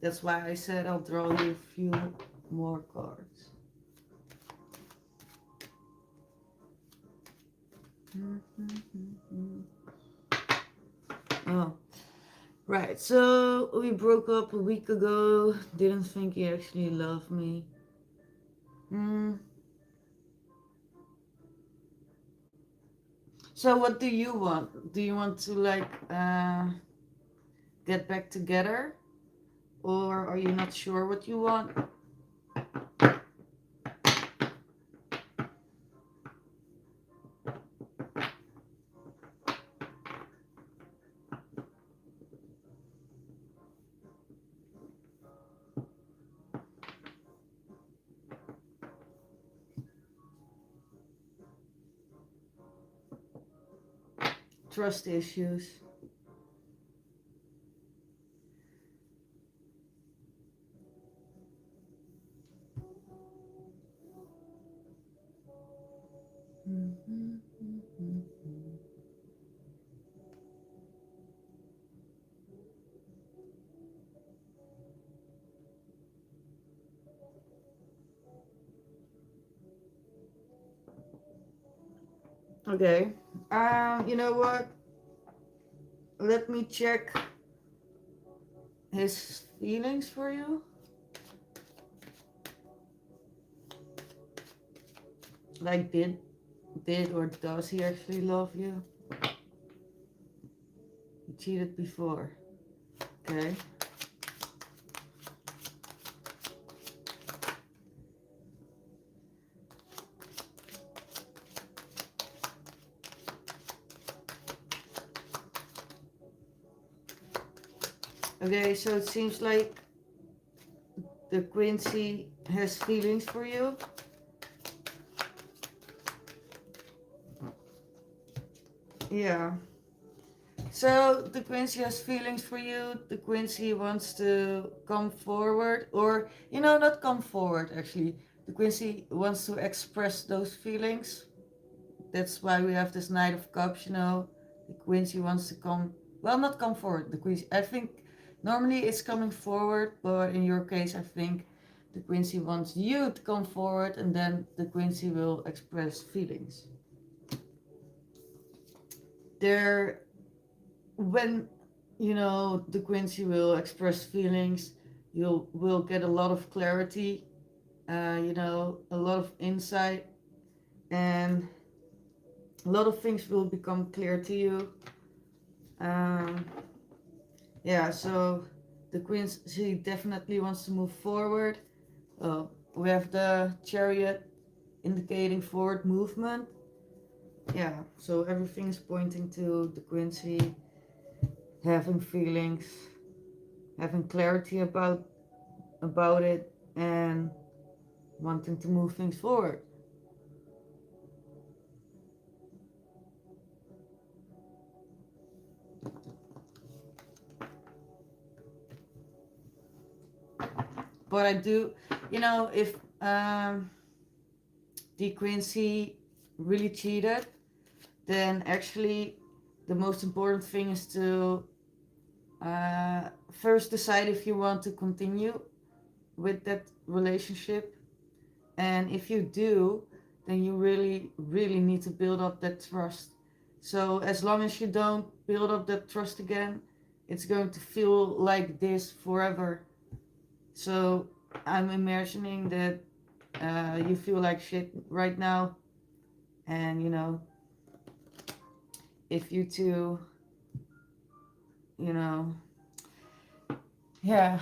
that's why I said I'll draw you a few more cards. Oh, right. So we broke up a week ago. Didn't think he actually loved me. Hmm. So what do you want? Do you want to like get back together? Or are you not sure what you want? Trust issues. Okay. You know what? Let me check his feelings for you. Like did or does he actually love you? He cheated before. Okay. Okay, so it seems like the Quincy has feelings for you. Yeah. So the Quincy has feelings for you. The Quincy wants to come forward, or not come forward actually. The Quincy wants to express those feelings. That's why we have this Knight of Cups. The Quincy wants to come. Well, not come forward. The Quincy. I think normally it's coming forward, but in your case, I think the Quincy wants you to come forward, and then the Quincy will express feelings. There when the Quincy will express feelings, you will get a lot of clarity, a lot of insight, and a lot of things will become clear to you. Yeah, so the Quincy definitely wants to move forward. We have the Chariot indicating forward movement. Yeah, so everything is pointing to the Quincy having feelings, having clarity about it, and wanting to move things forward. But I do, if the Quincy really cheated, then actually the most important thing is to first decide if you want to continue with that relationship. And if you do, then you really, really need to build up that trust. So as long as you don't build up that trust again, it's going to feel like this forever. So I'm imagining that you feel like shit right now. And if you two, yeah,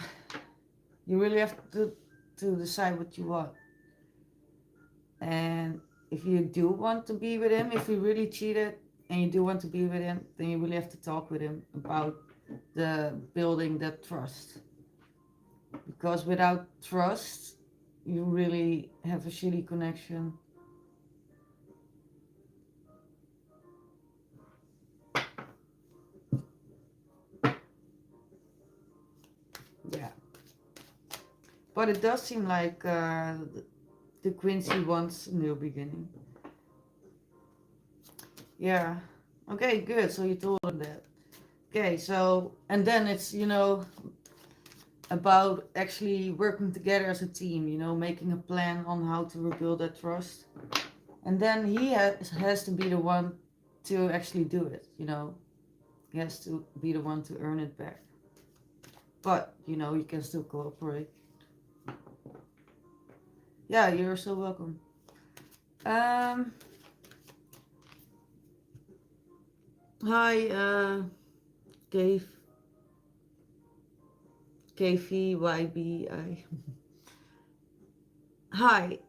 you really have to decide what you want. And if you do want to be with him, if he really cheated and you do want to be with him, then you really have to talk with him about the building that trust. Because without trust, you really have a shitty connection. Yeah. But it does seem like the Quincy wants a new beginning. Yeah. Okay, good. So you told him that. Okay, so, and then it's, about actually working together as a team, making a plan on how to rebuild that trust. And then he has to be the one to actually do it, He has to be the one to earn it back. But, you can still cooperate. Yeah, you're so welcome. Hi, Dave. KVYBI. Hi,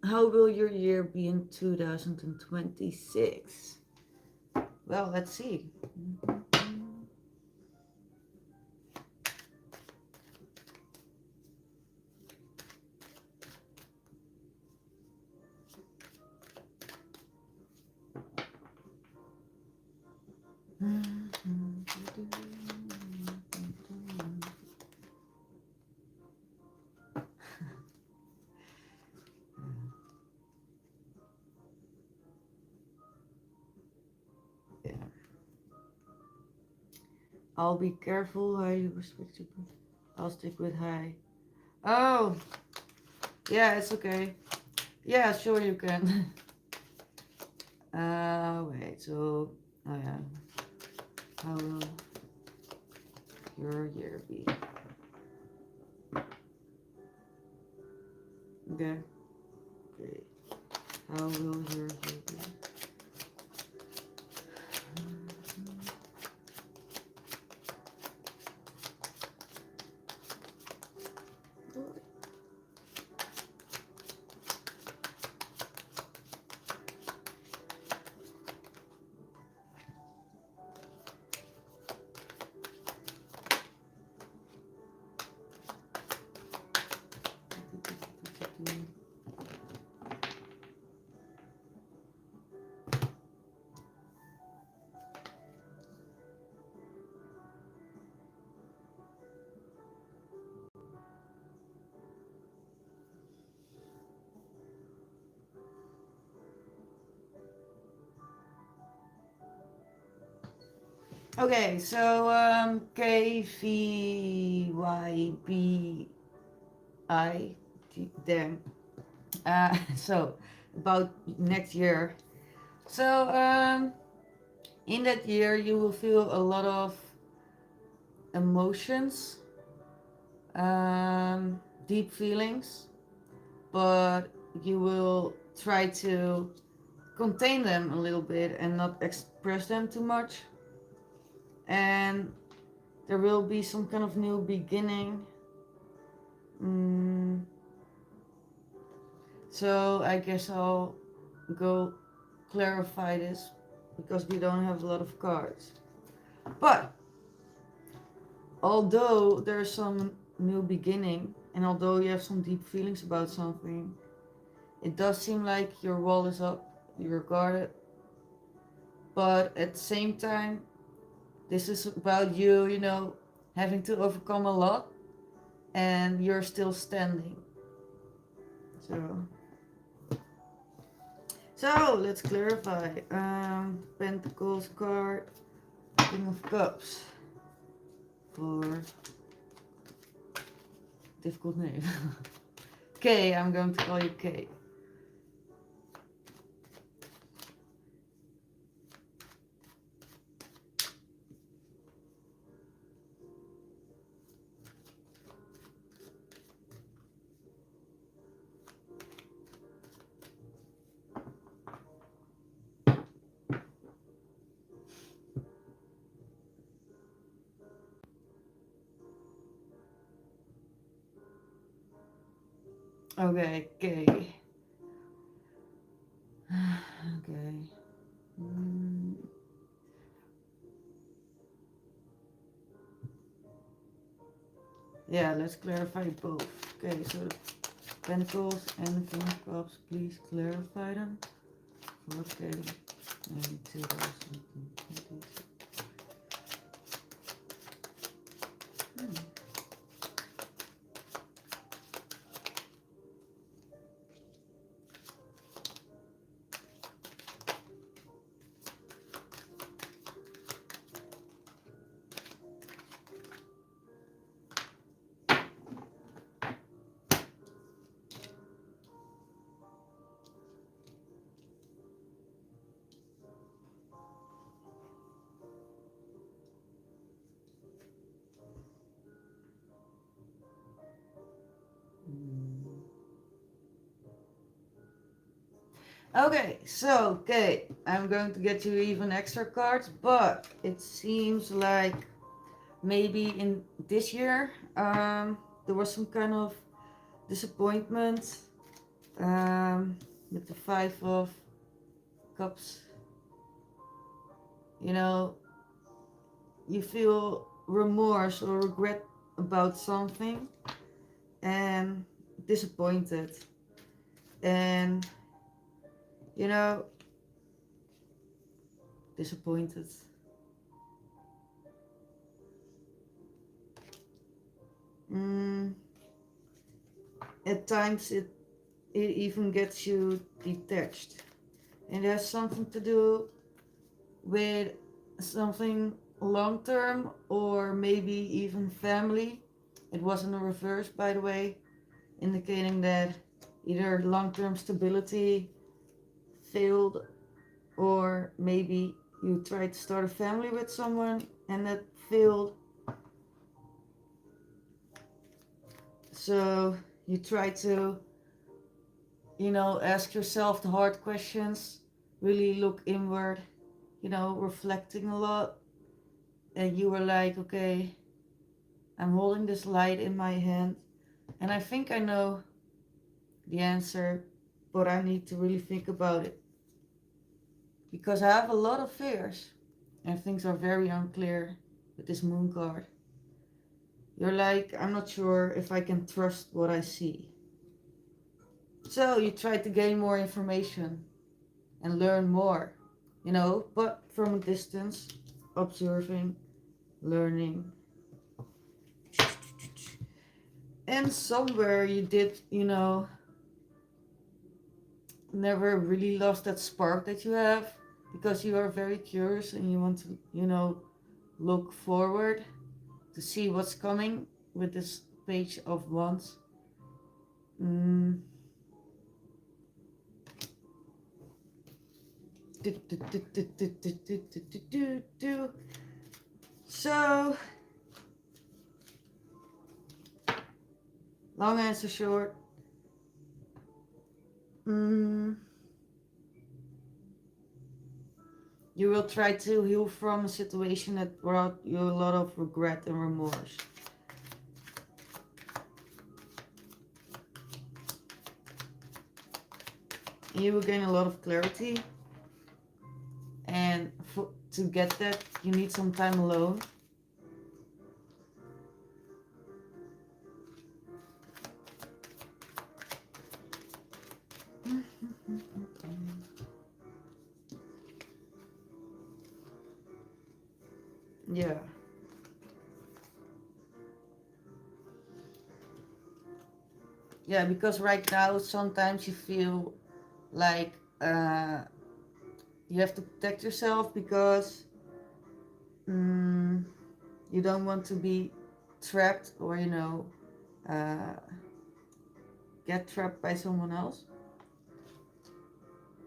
how will your year be in 2026? Well, let's see. Yeah. I'll be careful how you respect your. I'll stick with high. Oh, yeah, it's okay. Yeah, sure you can. Wait, so, oh yeah. How will your year be? Okay. Okay. How will your year be? Okay, so KVYBI, damn. So about next year. So in that year you will feel a lot of emotions, deep feelings, but you will try to contain them a little bit and not express them too much. And there will be some kind of new beginning. Mm, so I guess I'll go clarify this because we don't have a lot of cards. But although there's some new beginning and although you have some deep feelings about something, it does seem like your wall is up, you're guarded. But at the same time, this is about you, having to overcome a lot and you're still standing. So let's clarify. Pentacles card, King of Cups for difficult name. K, I'm going to call you K. Okay, K. Okay. Yeah, let's clarify both. Okay, so the Pentacles and the King of Cups, please clarify them. Okay, and 2020. Okay, so, okay, I'm going to get you even extra cards, but it seems like maybe in this year There was some kind of disappointment with the Five of Cups. You know, you feel remorse or regret about something and disappointed. And, you know, disappointed. Mm, at times it even gets you detached. And it has something to do with something long term or maybe even family. It wasn't a reverse, by the way, indicating that either long term stability failed or maybe you tried to start a family with someone and that failed. So you try to, ask yourself the hard questions, really look inward, reflecting a lot. And you were like, okay, I'm holding this light in my hand and I think I know the answer, but I need to really think about it because I have a lot of fears and things are very unclear with this moon card. You're like, I'm not sure if I can trust what I see. So you try to gain more information and learn more, but from a distance, observing, learning. And somewhere you did, never really lost that spark that you have because you are very curious and you want to, look forward to see what's coming with this Page of Wands. Mm. So, long answer short, you will try to heal from a situation that brought you a lot of regret and remorse. You will gain a lot of clarity, and to get that you need some time alone. Yeah. Yeah, because right now sometimes you feel like you have to protect yourself because you don't want to be trapped or, uh, get trapped by someone else.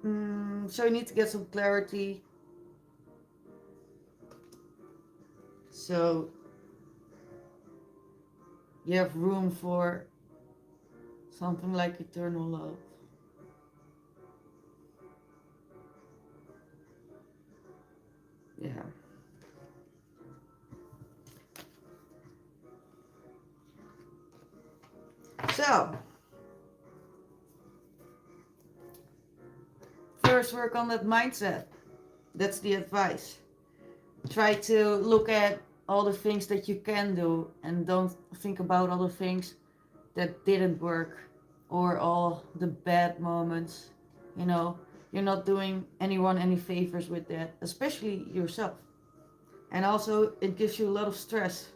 So you need to get some clarity. So you have room for something like eternal love. Yeah. So, first work on that mindset. That's the advice. Try to look at all the things that you can do and don't think about all the things that didn't work or all the bad moments. You're not doing anyone any favors with that, especially yourself. And also, it gives you a lot of stress.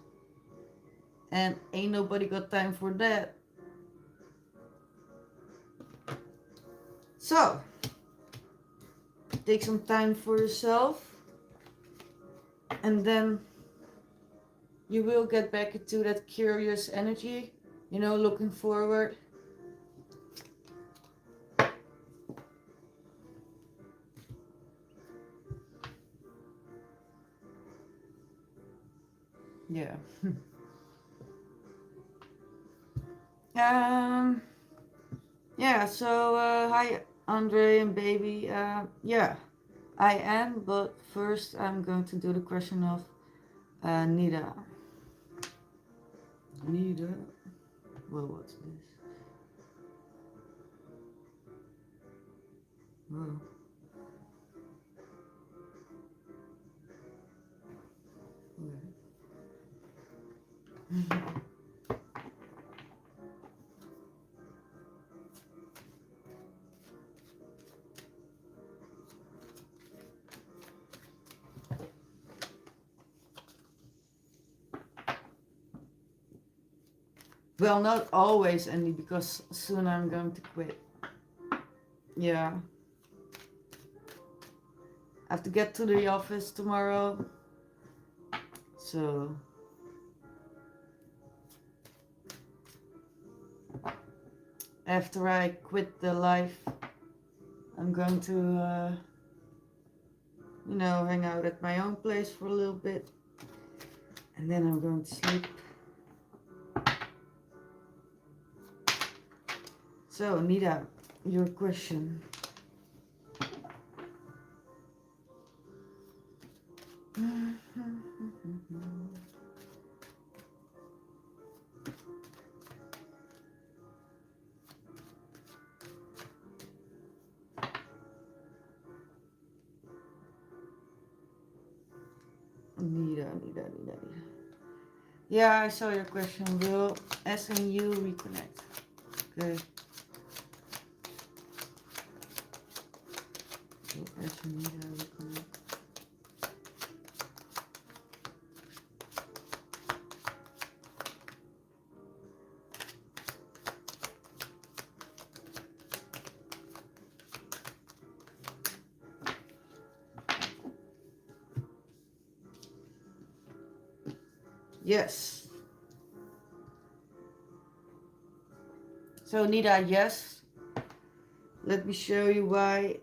And ain't nobody got time for that. So, take some time for yourself. And then you will get back into that curious energy, looking forward. Yeah. Yeah, so hi Andre and baby. Yeah, I am, but first I'm going to do the question of Nida. Neither. Well, what's this? Well. Okay. Well, not always, Andy, because soon I'm going to quit. Yeah. I have to get to the office tomorrow. So after I quit the life, I'm going to, hang out at my own place for a little bit. And then I'm going to sleep. So, Nita, your question. Nita. Yeah, I saw your question. Will S and U reconnect? Okay. Will S and Nita reconnect? Yes. So Nida, yes. Let me show you why.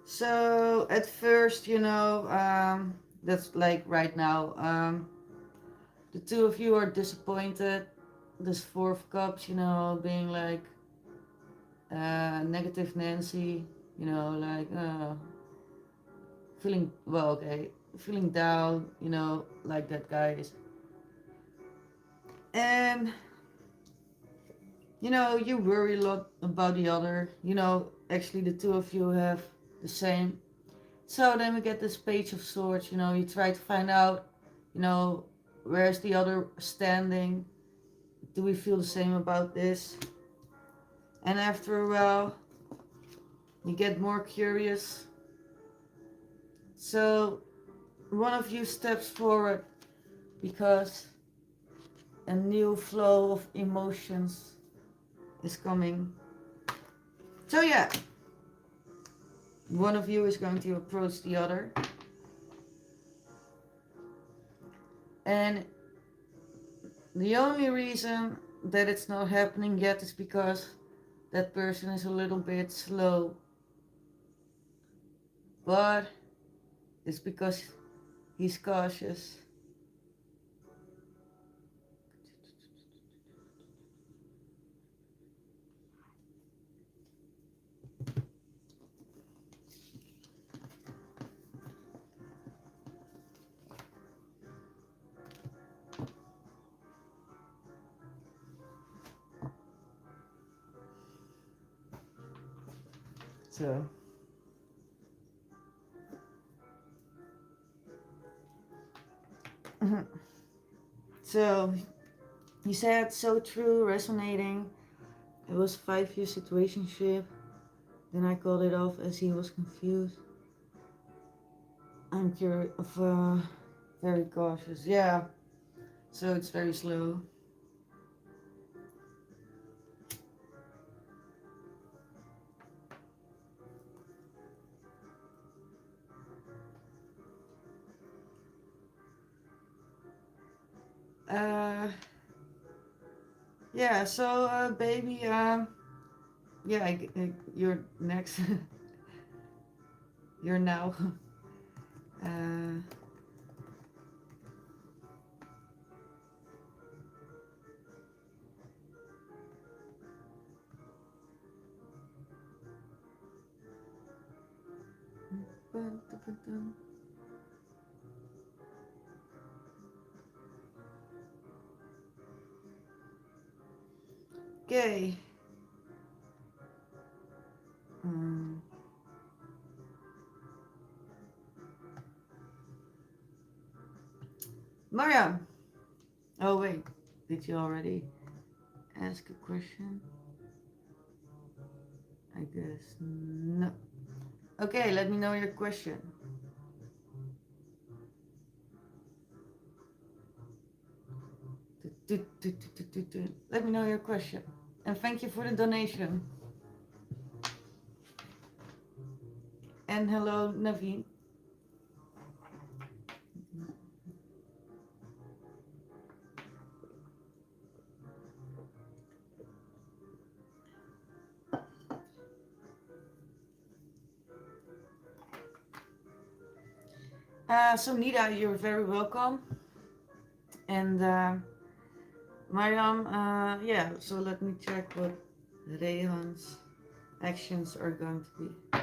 So at first, that's like right now. The two of you are disappointed. This Four of Cups, being like negative Nancy, like feeling down, like that guy is. And you worry a lot about the other. Actually, the two of you have the same. So then we get this Page of Swords. You try to find out, where's the other standing? Do we feel the same about this? And after a while, you get more curious. So one of you steps forward because a new flow of emotions is coming. So yeah, one of you is going to approach the other. And the only reason that it's not happening yet is because that person is a little bit slow. But it's because he's cautious. So so he said, so true, resonating. It was a 5-year situationship. Then I called it off as he was confused. I'm very cautious. Yeah. So it's very slow. Yeah, so baby, yeah, you're next. You're now. uh, Okay. Um, Mariam. Oh wait, did you already ask a question? I guess no. Okay, let me know your question. Let me know your question. And thank you for the donation. And hello, Naveen. So Nida, you're very welcome. And Mariam, yeah, so let me check what Rehan's actions are going to be.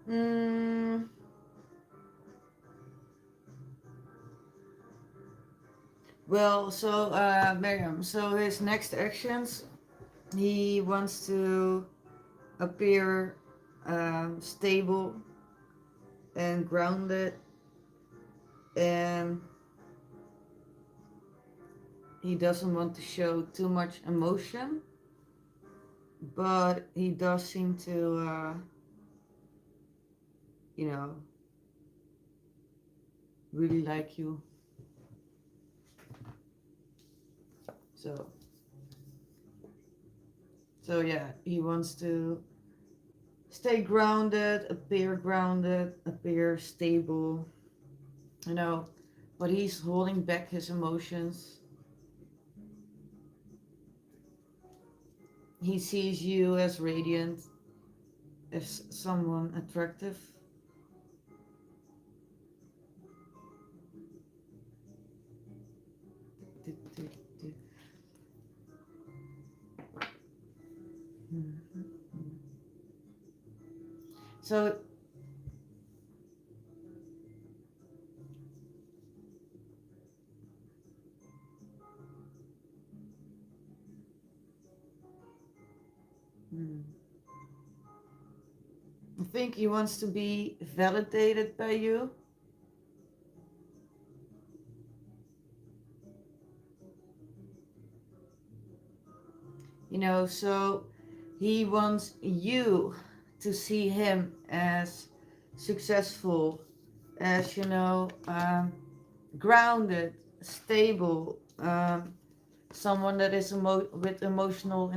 Mm, well, so Miriam, so his next actions, he wants to appear stable and grounded, and he doesn't want to show too much emotion, but he does seem to, you know, really like you. So, so yeah, he wants to stay grounded, appear stable, you know, but he's holding back his emotions. He sees you as radiant, as someone attractive. So, I think he wants to be validated by you. You know, so he wants you to see him as successful, as, you know, grounded, stable, someone that is with emotional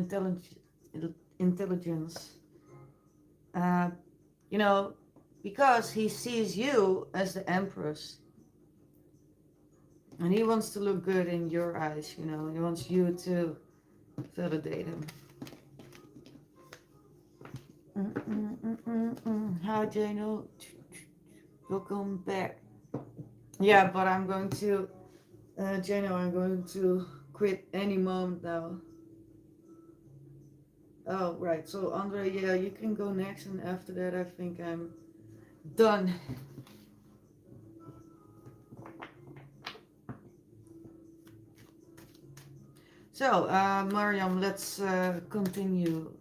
intelligence. Uh, you know, because he sees you as the empress, and he wants to look good in your eyes. You know, he wants you to validate him. Hi, Jano. Welcome back. Yeah, but I'm going to, Jano, I'm going to quit any moment now. Oh, right. So, Andre, yeah, you can go next, and after that, I think I'm done. So, Mariam, let's continue.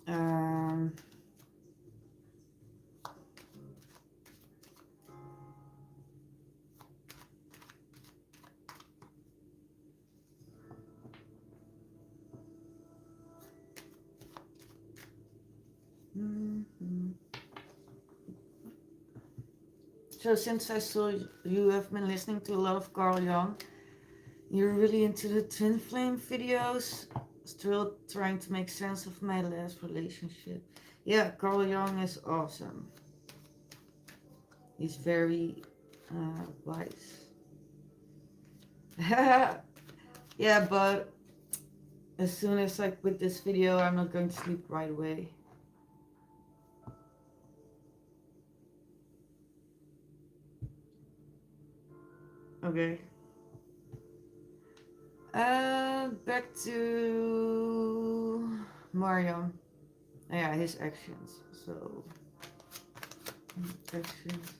Um, mhm. So, since I saw you have been listening to a lot of Carl Jung, you're really into the twin flame videos. Still trying to make sense of my last relationship. Yeah, Carl Jung is awesome. He's very wise. Yeah, but as soon as I quit this video, I'm not going to sleep right away. Okay. Back to Mariam. Yeah, his actions. So, actions.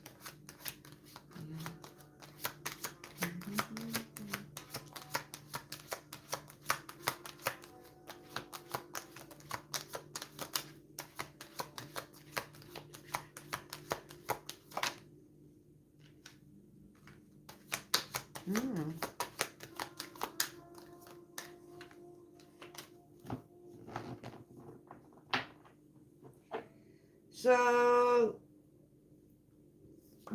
Mm. So,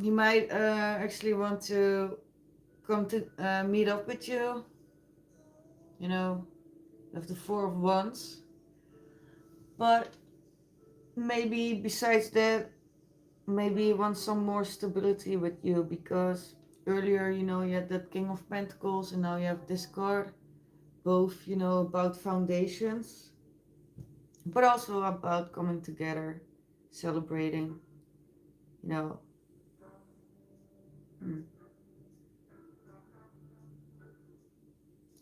he might actually want to come to meet up with you. You know, of the Four of Wands. But maybe besides that, maybe he wants some more stability with you because earlier, you know, you had that King of Pentacles and now you have this card. Both, you know, about foundations, but also about coming together, celebrating, you know. Mm.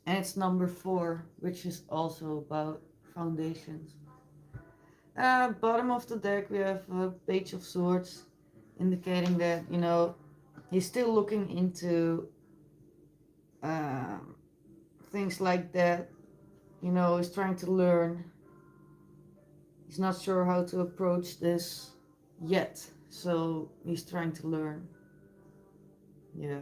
And it's number 4, which is also about foundations. Bottom of the deck, we have a Page of Swords, indicating that, you know, he's still looking into um, things like that. You know, he's trying to learn. He's not sure how to approach this yet, so he's trying to learn. Yeah.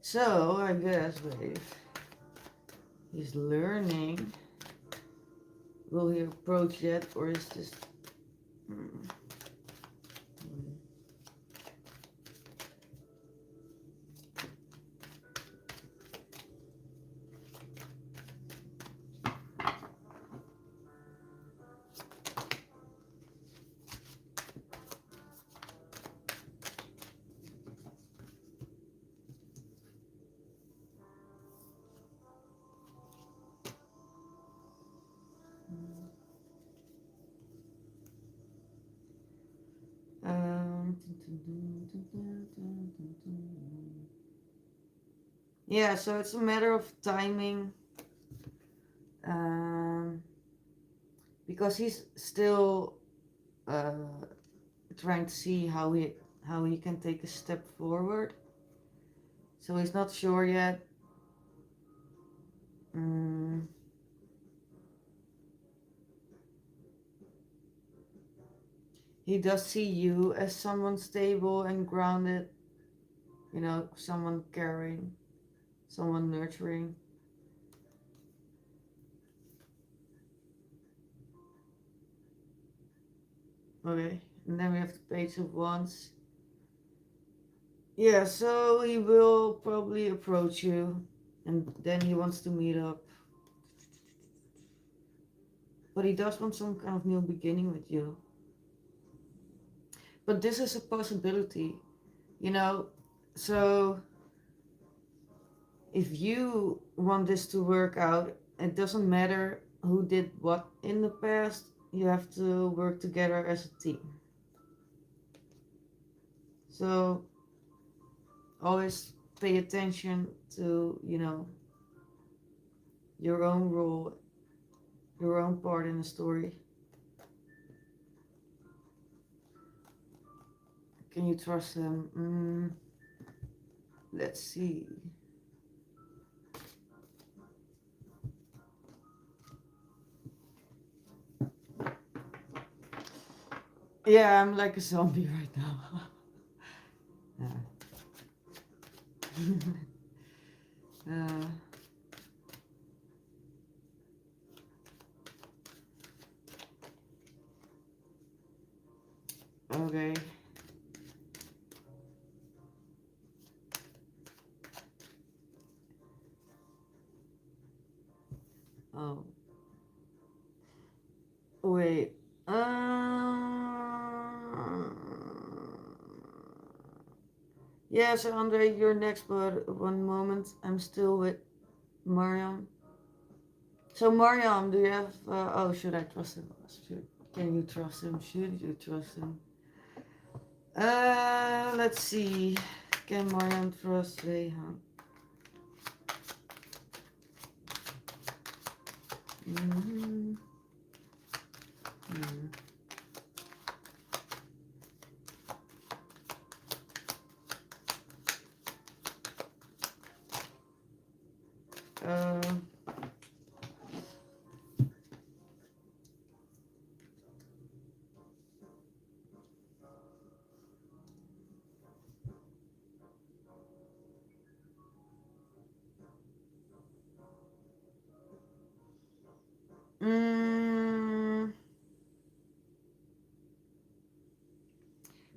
So, I guess, wait. He's learning. Will he approach yet, or is this... Hmm. Um, yeah, so it's a matter of timing. Um, because he's still uh, trying to see how he can take a step forward. So he's not sure yet. Mm, he does see you as someone stable and grounded, you know, someone caring, someone nurturing. Okay, and then we have the Page of Wands. Yeah, so he will probably approach you and then he wants to meet up. But he does want some kind of new beginning with you. But this is a possibility, you know. So if you want this to work out, it doesn't matter who did what in the past, you have to work together as a team. So always pay attention to, you know, your own role, your own part in the story. Can you trust them? Let's see. Yeah, I'm like a zombie right now. uh, okay. Oh, wait. Yes, Andre, you're next, but one moment. I'm still with Mariam. So, Mariam, do you have. Oh, should I trust him? Can you trust him? Should you trust him? Let's see. Can Mariam trust Rehan? Mm-hmm. Mm. Uh, mm,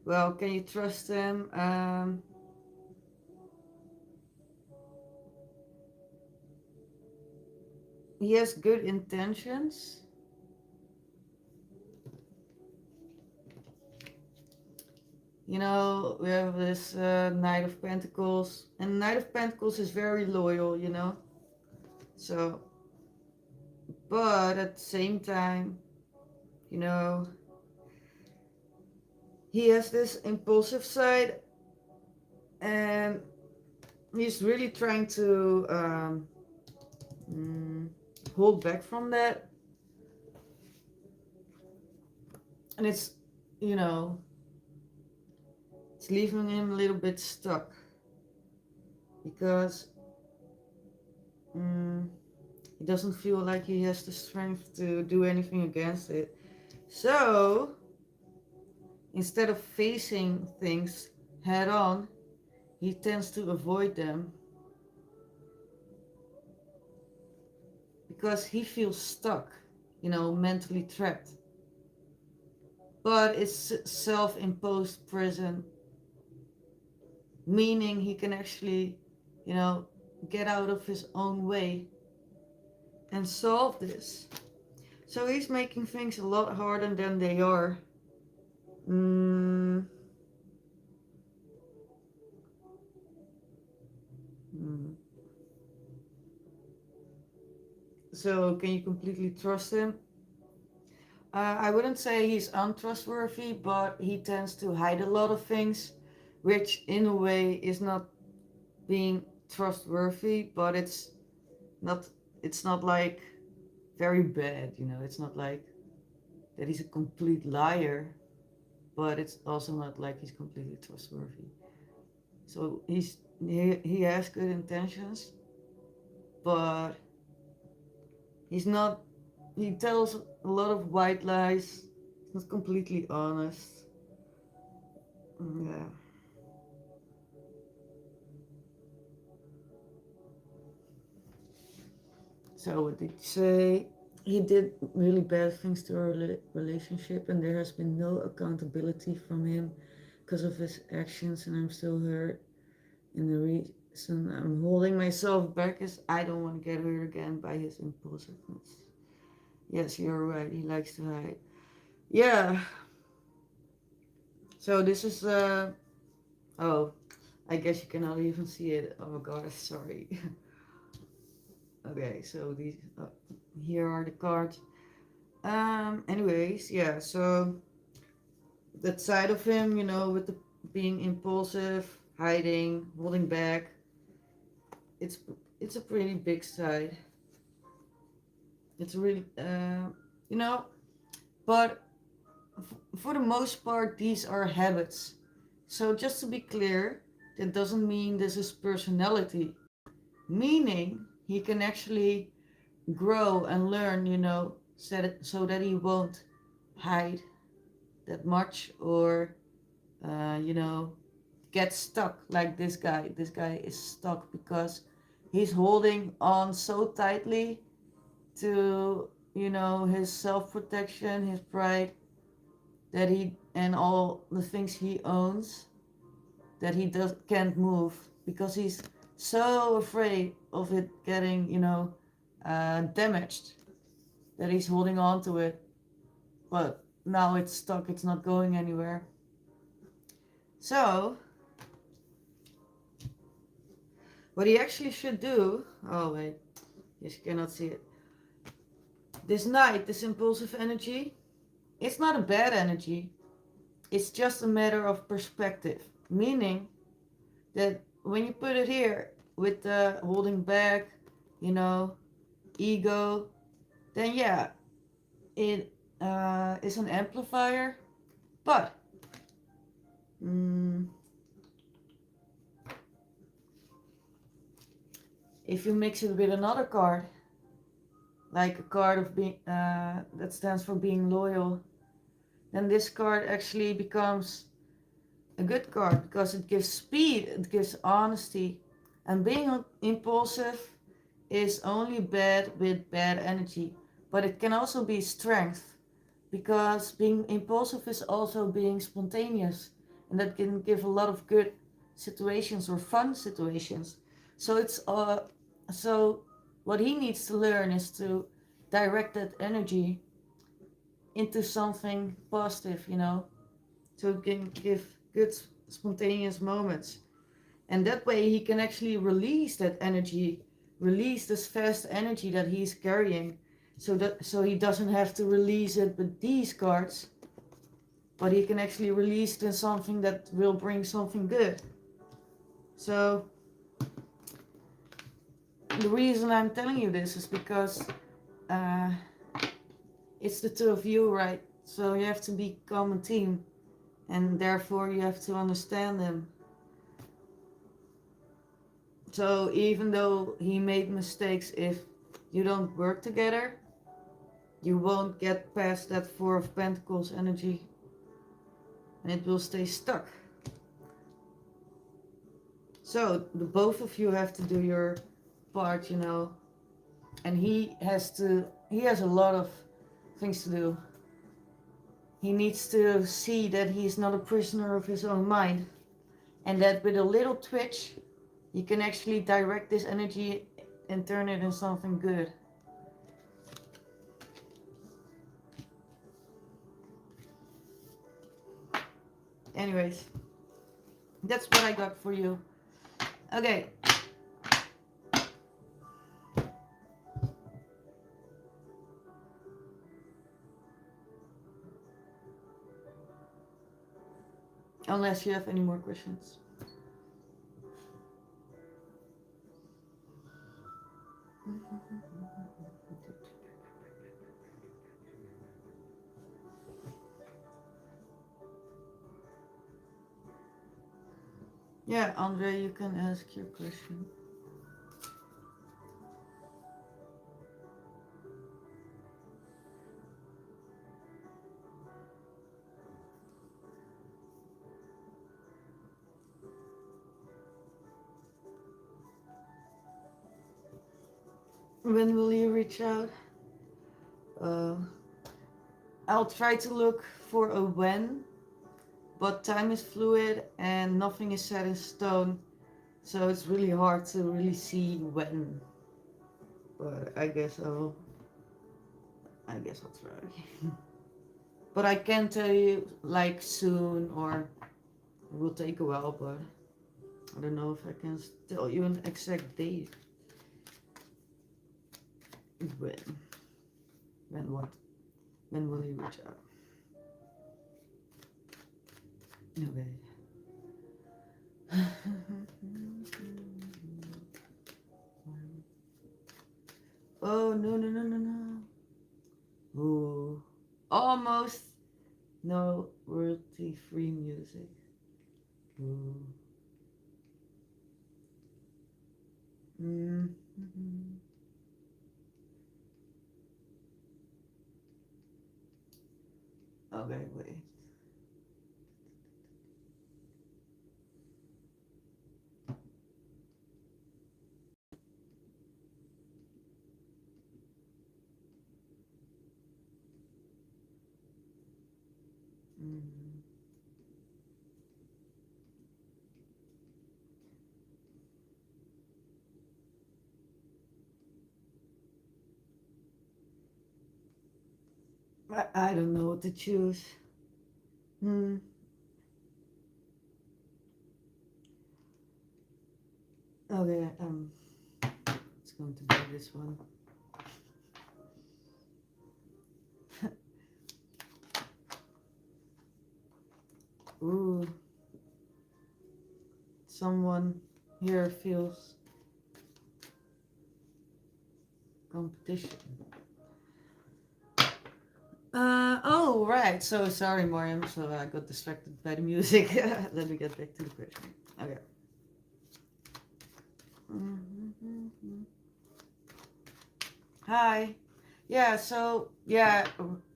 well, can you trust him? He has good intentions. You know, we have this Knight of Pentacles, and Knight of Pentacles is very loyal, you know. So, but at the same time, you know, he has this impulsive side, and he's really trying to hold back from that. And it's, you know, it's leaving him a little bit stuck because he doesn't feel like he has the strength to do anything against it. So instead of facing things head on, he tends to avoid them because he feels stuck, you know, mentally trapped. But it's self-imposed prison, meaning he can actually, you know, get out of his own way and solve this. So he's making things a lot harder than they are. Mm. Mm. So can you completely trust him? I wouldn't say he's untrustworthy, but he tends to hide a lot of things, which in a way is not being trustworthy, but not it's not like very bad, you know. It's not like that he's a complete liar, but it's also not like he's completely trustworthy. So he has good intentions, but he's not. He tells a lot of white lies. He's not completely honest. Yeah. So what did you say? He did really bad things to our relationship, and there has been no accountability from him because of his actions, and I'm still hurt. And the reason I'm holding myself back is I don't want to get hurt again by his impulsiveness. Yes, you're right. He likes to hide. Yeah. So this is oh, I guess you cannot even see it. Oh god, sorry. Okay, so these here are the cards. Anyways, yeah, so that side of him, you know, with the being impulsive, hiding, holding back, it's it's a pretty big side. It's really you know, but for the most part these are habits. So just to be clear, that doesn't mean this is personality. Meaning he can actually grow and learn, so that he won't hide that much or, you know, get stuck like this guy. This guy is stuck because he's holding on so tightly to, his self-protection, his pride, that he, and all the things he owns, that he can't move because he's so afraid of it getting, damaged, that he's holding on to it. But now it's stuck, it's not going anywhere. So what he actually should do, oh wait, yes, you cannot see it. This night, this impulsive energy, it's not a bad energy. It's just a matter of perspective. Meaning that when you put it here with the holding back, ego, then yeah, it is an amplifier. But if you mix it with another card, like a card of being that stands for being loyal, then this card actually becomes a good card because it gives speed, it gives honesty, and being impulsive is only bad with bad energy, but it can also be strength, because being impulsive is also being spontaneous, and that can give a lot of good situations or fun situations. So so what he needs to learn is to direct that energy into something positive, so it can give good spontaneous moments. And that way he can actually release that energy, release this fast energy that he's carrying, so he doesn't have to release it with these cards, but he can actually release it in something that will bring something good. So the reason I'm telling you this is because it's the two of you, right? So you have to become a team, and therefore you have to understand them. So even though he made mistakes, if you don't work together, you won't get past that Four of Pentacles energy, and it will stay stuck. So the both of you have to do your part, and he has a lot of things to do. He needs to see that he's not a prisoner of his own mind, and that with a little twitch you can actually direct this energy and turn it into something good. Anyways, that's what I got for you. Okay. Unless you have any more questions. Yeah, Andre, you can ask your question. When will you reach out? I'll try to look for a when, but time is fluid and nothing is set in stone, so it's really hard to really see when. But I guess I'll try. But I can't tell you like soon, or it will take a while, but I don't know if I can tell you an exact date. When? When what? When will you reach out? Okay. Oh, no. Ooh. Almost no royalty free music. Ooh. Mm. Okay, wait. Mm. I don't know what to choose. Hmm. Okay, it's going to be this one. Ooh, someone here feels competition. Oh, right. So sorry, Mariam. So I got distracted by the music. Let me get back to the question. Okay. Hi. Yeah, so yeah,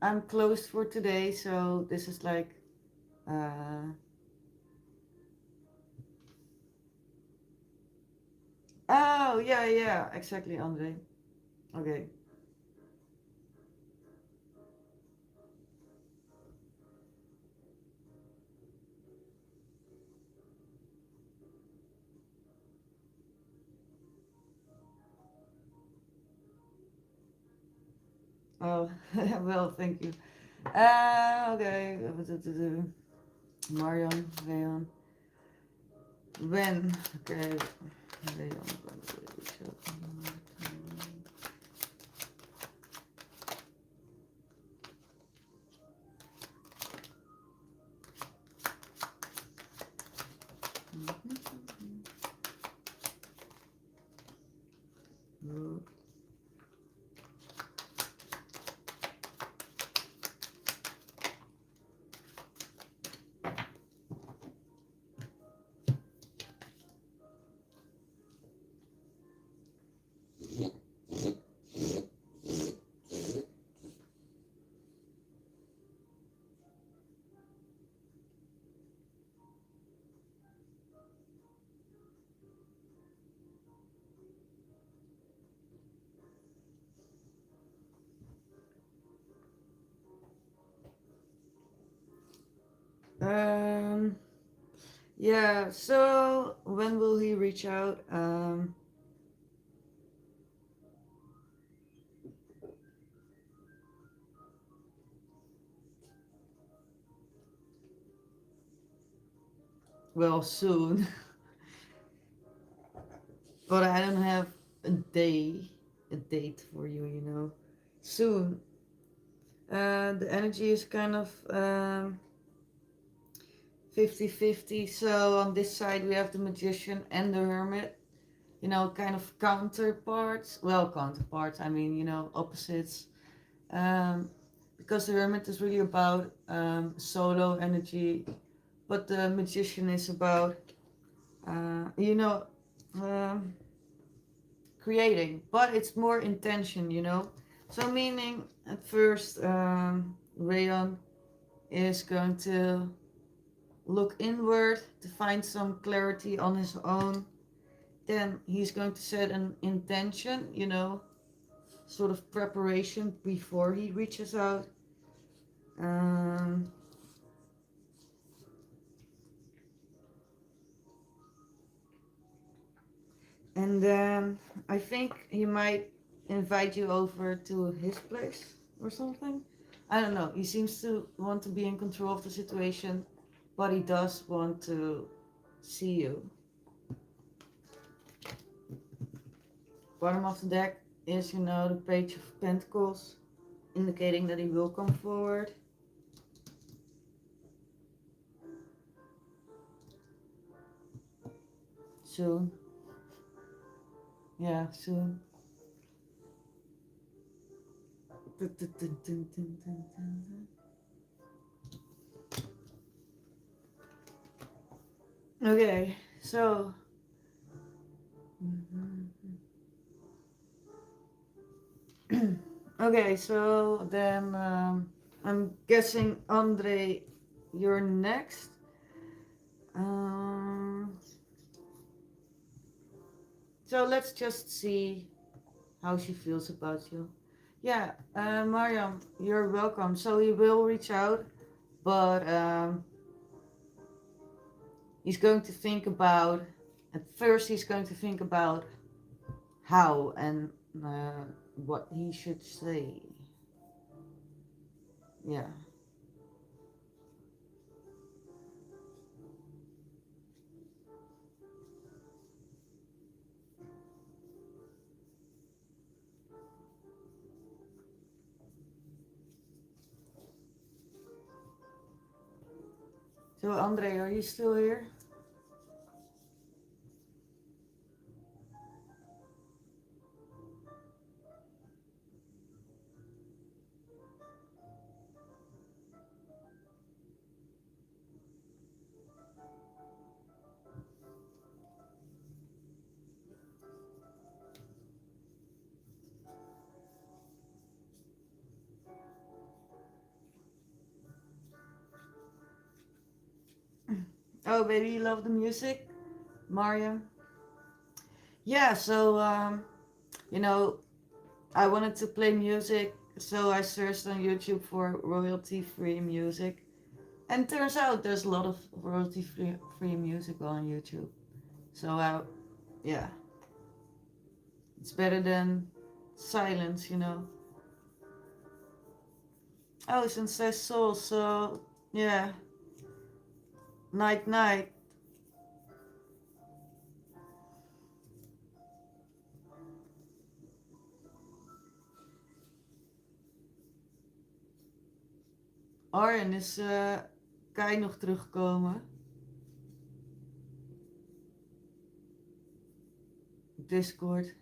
I'm closed for today. So this is like, uh, oh, yeah, yeah, exactly, Andre. Okay. Oh, well, thank you. Okay. Marion, Leon. When? Okay. Leon. Um, yeah, so when will he reach out? Well, soon. But I don't have a day, a date for you, you know. Soon. The energy is kind of 50-50. So on this side we have the magician and the hermit, you know, kind of counterparts. Well, counterparts, I mean, you know, opposites. Um, because the hermit is really about solo energy, but the magician is about, you know, um, creating, but it's more intention, you know. So meaning at first, Rayon is going to look inward to find some clarity on his own. Then he's going to set an intention, you know, sort of preparation before he reaches out. Um, and then I think he might invite you over to his place or something. I don't know. He seems to want to be in control of the situation, but he does want to see you. Bottom of the deck is, you know, the Page of Pentacles, indicating that he will come forward soon. Yeah, soon. Okay, so Okay, so then I'm guessing Andre, you're next. Um, so let's just see how she feels about you. Yeah, Mariam, you're welcome. So he will reach out, but he's going to think about, at first, he's going to think about how and uh, what he should say. Yeah. So, Andre, are you still here? Oh, baby, you love the music, Mariam? Yeah, so, you know, I wanted to play music, so I searched on YouTube for royalty-free music. And turns out there's a lot of royalty-free music on YouTube. So, yeah, it's better than silence, you know. Oh, since I saw, so, yeah, night night. Arjen, is Kai nog teruggekomen? Discord.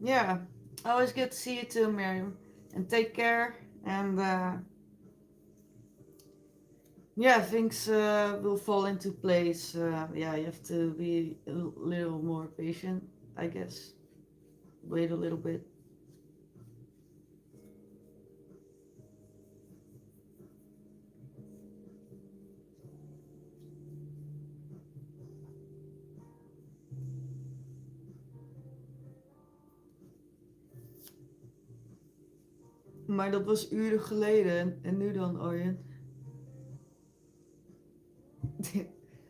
Yeah, always good to see you too, Miriam. And take care. And yeah, things will fall into place. Yeah, you have to be a little more patient, I guess. Wait a little bit. Maar dat was uren geleden. En nu dan, Arjen?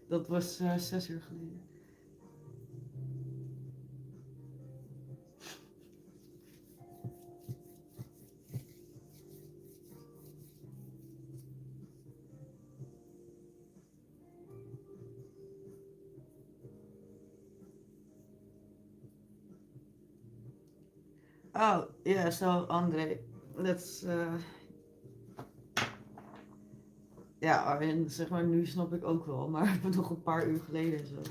Dat was 6 uur geleden. Oh, yeah, so Andre, let's ja, Arjen, zeg maar, nu snap ik ook wel, maar nog een paar uur geleden en zo.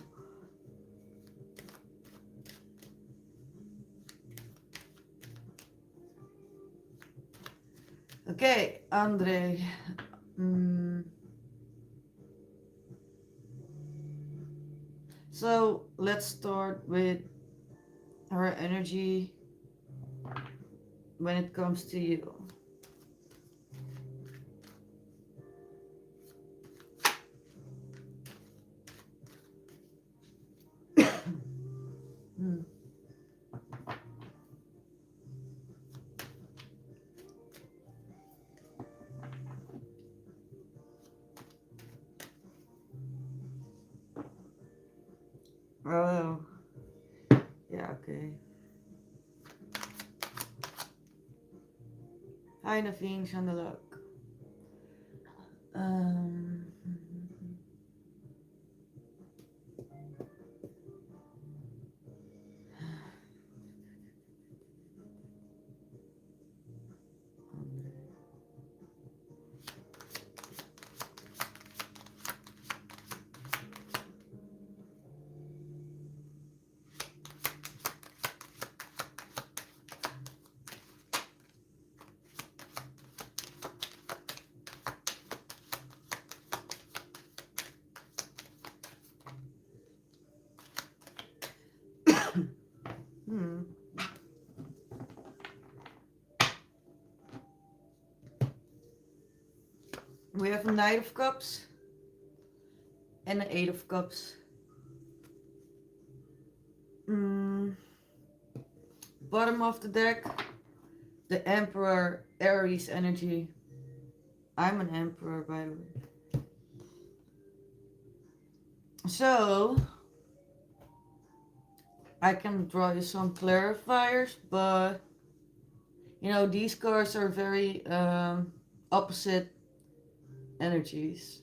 Okay, Andre. Mm, so let's start with her energy when it comes to you. Hmm. Oh, yeah, okay. Hi, Naveen, Chandeluk. Um, We have a Knight of Cups and an Eight of Cups. Bottom of the deck, the Emperor, Aries energy. I'm an Emperor, by the way. So, I can draw you some clarifiers, but you know, these cards are very opposite energies.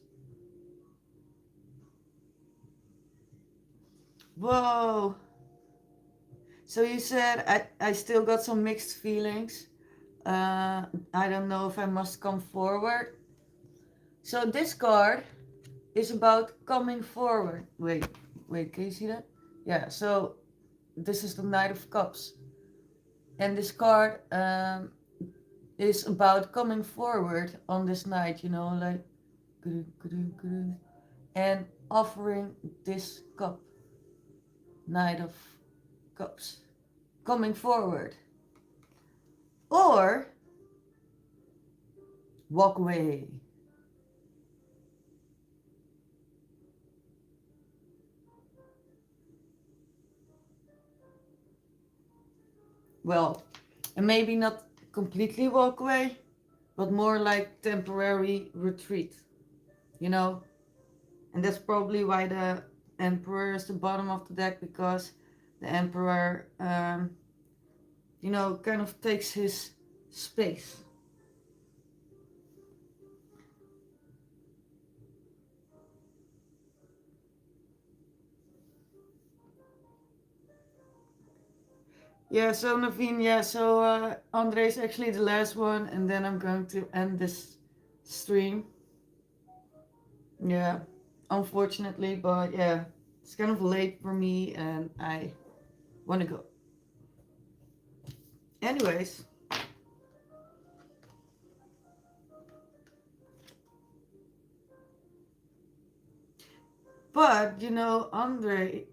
Whoa! So you said I still got some mixed feelings. I don't know if I must come forward. So this card is about coming forward. Wait, can you see that? Yeah, so this is the Knight of Cups. And this card is about coming forward on this night, you know, like, and offering this cup, Knight of Cups, coming forward. Or walk away. Well, and maybe not completely walk away, but more like temporary retreat, you know? And that's probably why the Emperor is the bottom of the deck, because the Emperor, you know, kind of takes his space. Yeah, so Naveen, yeah, so Andre is actually the last one, and then I'm going to end this stream. Yeah, unfortunately, but yeah, it's kind of late for me, and I want to go. Anyways. But, you know, Andre,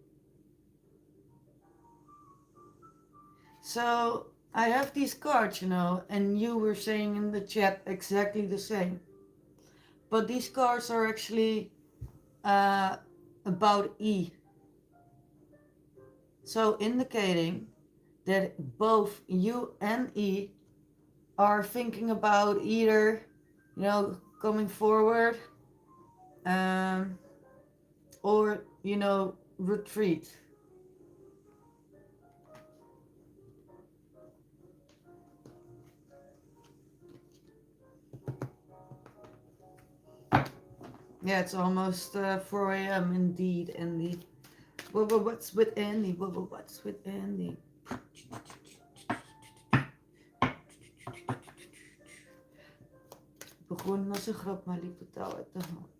so I have these cards, you know, and you were saying in the chat exactly the same. But these cards are actually about E. So indicating that both you and E are thinking about either, you know, coming forward or, you know, retreat. Yeah, it's almost 4 a.m. indeed, Andy. What's with Andy? What's with Andy? Begon als een grap, maar liep totaal uit de hand.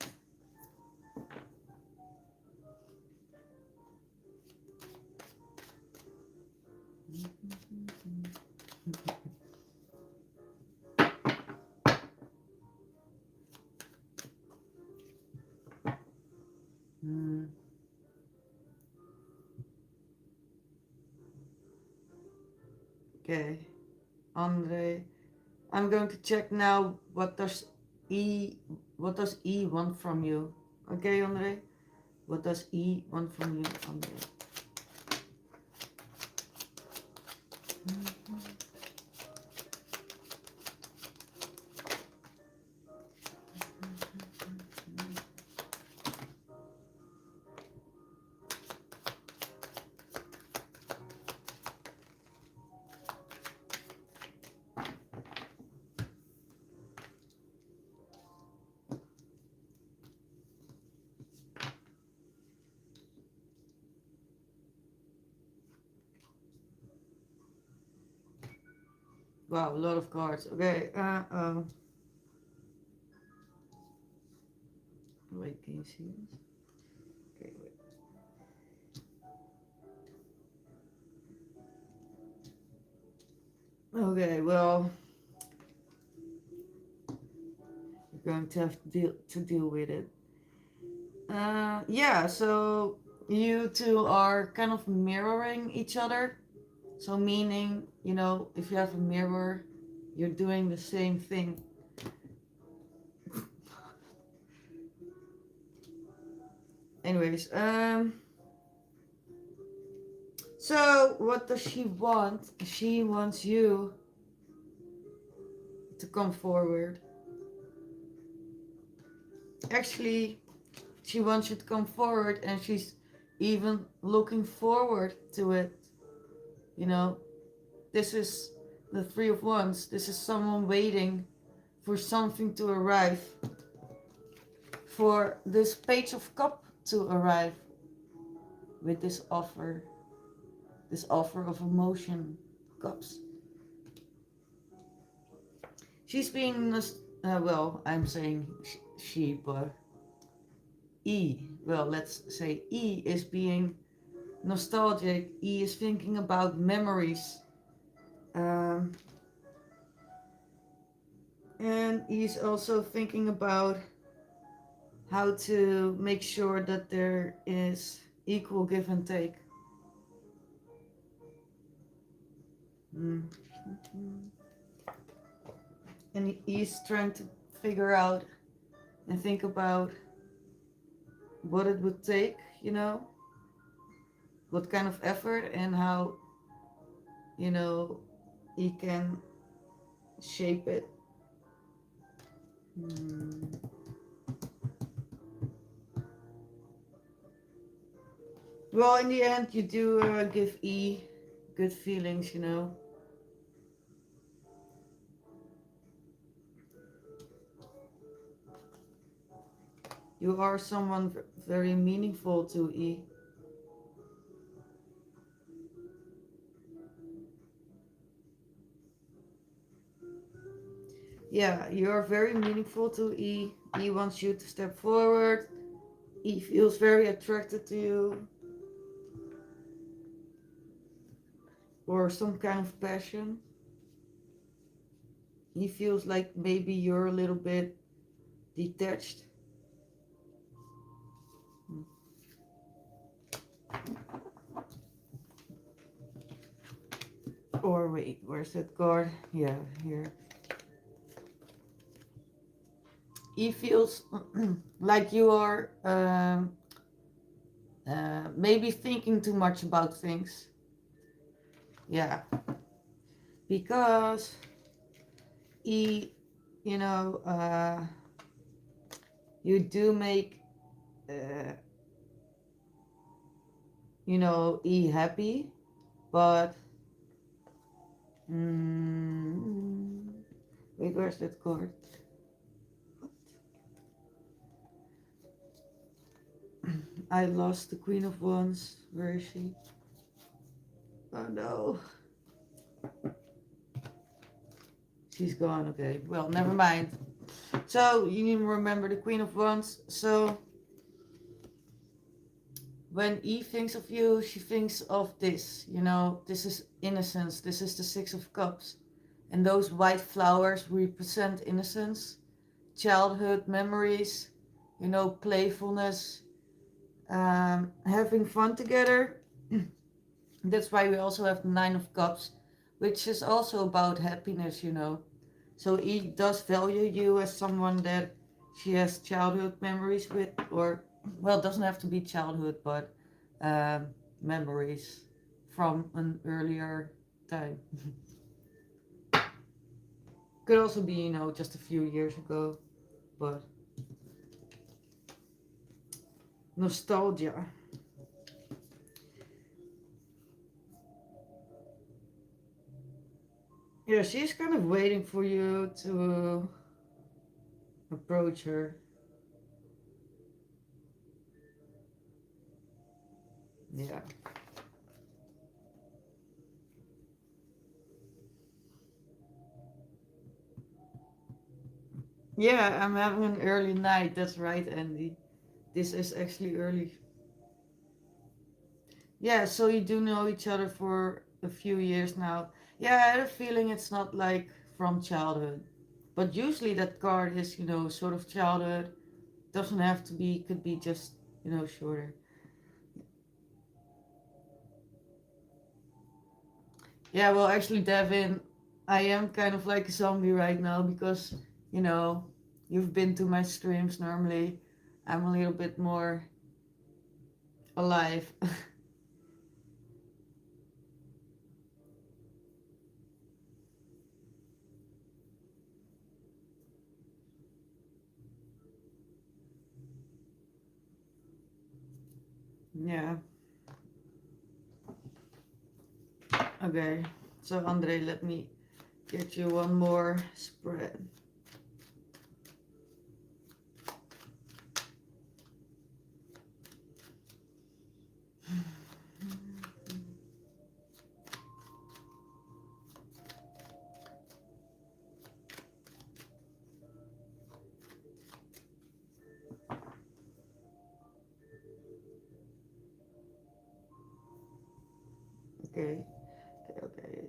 Okay, Andre, I'm going to check now. What does E want from you? Okay, Andre, what does E want from you, Andre? Wow, a lot of cards. Okay, wait, can you see this? Okay, wait. Okay, well, you're going to have to deal with it. Yeah, so you two are kind of mirroring each other. So meaning, you know, if you have a mirror, you're doing the same thing. Anyways, so what does she want? She wants you to come forward. Actually, she wants you to come forward, and she's even looking forward to it. You know, this is the Three of Wands. This is someone waiting for something to arrive, for this Page of Cup to arrive with this offer of emotion, cups. She's being, well, I'm saying she, but E, well, let's say E is being nostalgic. E is thinking about memories. Um, and E is also thinking about how to make sure that there is equal give and take. Mm. And he's trying to figure out and think about what it would take, you know, what kind of effort and how, you know, he can shape it. Mm. Well, in the end, you do give E good feelings, you know. You are someone very meaningful to E. Yeah, you are very meaningful to E. E wants you to step forward. E feels very attracted to you, or some kind of passion. He feels like maybe you're a little bit detached. Or wait, where's that card? Yeah, here. He feels like you are maybe thinking too much about things. Yeah, because he, you know, you do make, uh, you know, he happy, but mm, wait, where's that card? I lost the Queen of Wands. Where is she? Oh no. She's gone, okay. Well, never mind. So, you need to remember the Queen of Wands. So, when Eve thinks of you, she thinks of this. You know, this is innocence. This is the Six of Cups. And those white flowers represent innocence, childhood memories, you know, playfulness, having fun together. That's why we also have the Nine of Cups, which is also about happiness, you know. So he does value you as someone that she has childhood memories with, or, well, it doesn't have to be childhood, but um, memories from an earlier time. Could also be, you know, just a few years ago, but nostalgia. Yeah, she's kind of waiting for you to approach her. Yeah. Yeah, I'm having an early night. That's right, Andy. This is actually early. Yeah, so you do know each other for a few years now. Yeah, I had a feeling it's not like from childhood. But usually that card is, you know, sort of childhood. Doesn't have to be, could be just, you know, shorter. Yeah, well, actually, Devin, I am kind of like a zombie right now because, you know, you've been to my streams. Normally, I'm a little bit more alive. Yeah. Okay. So, Andre, let me get you one more spread. Okay. Okay.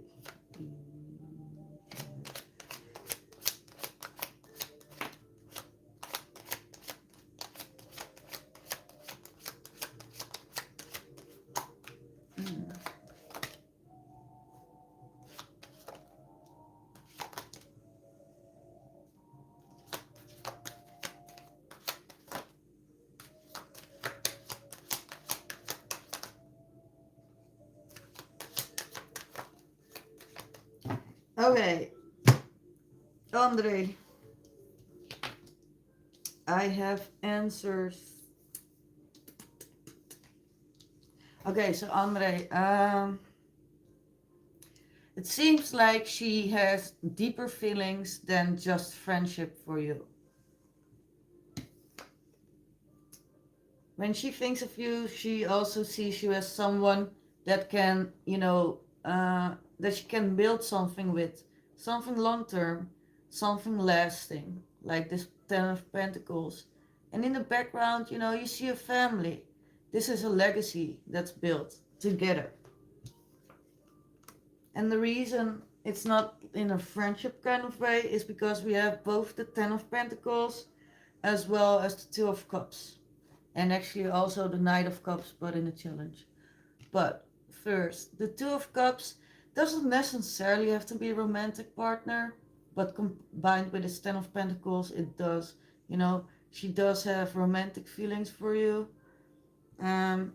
Okay, Andre, I have answers. Okay, so Andre, it seems like she has deeper feelings than just friendship for you. When she thinks of you, she also sees you as someone that can, that she can build something with, something long term, something lasting, like this Ten of Pentacles. And in the background, you see a family. This is a legacy that's built together. And the reason it's not in a friendship kind of way is because we have both the Ten of Pentacles as well as the Two of Cups. And actually also the Knight of Cups, but in a challenge. But first, the Two of Cups doesn't necessarily have to be a romantic partner, but combined with the Ten of Pentacles, it does. She does have romantic feelings for you. Um,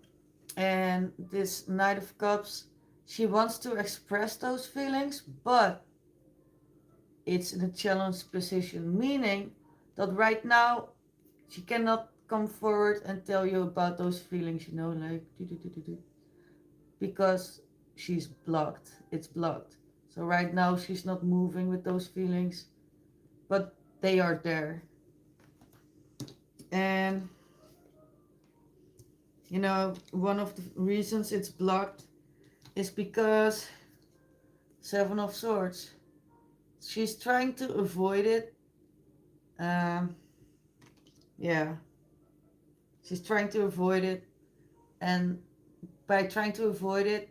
and this Knight of Cups, she wants to express those feelings, but it's in a challenged position, meaning that right now she cannot come forward and tell you about those feelings, like because she's blocked. It's blocked. So right now she's not moving with those feelings, but they are there. And one of the reasons it's blocked is because Seven of Swords. She's trying to avoid it. Um, yeah, she's trying to avoid it, and by trying to avoid it,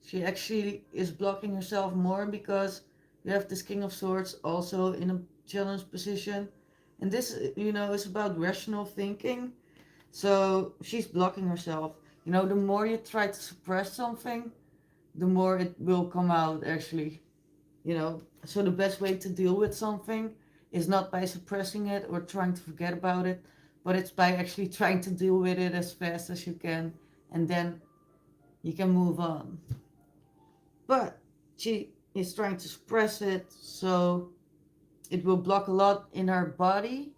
she actually is blocking herself more because you have this King of Swords also in a challenged position. And this, is about rational thinking. So she's blocking herself. The more you try to suppress something, the more it will come out actually. So the best way to deal with something is not by suppressing it or trying to forget about it, but it's by actually trying to deal with it as fast as you can, and then you can move on. But she is trying to suppress it, so it will block a lot in her body,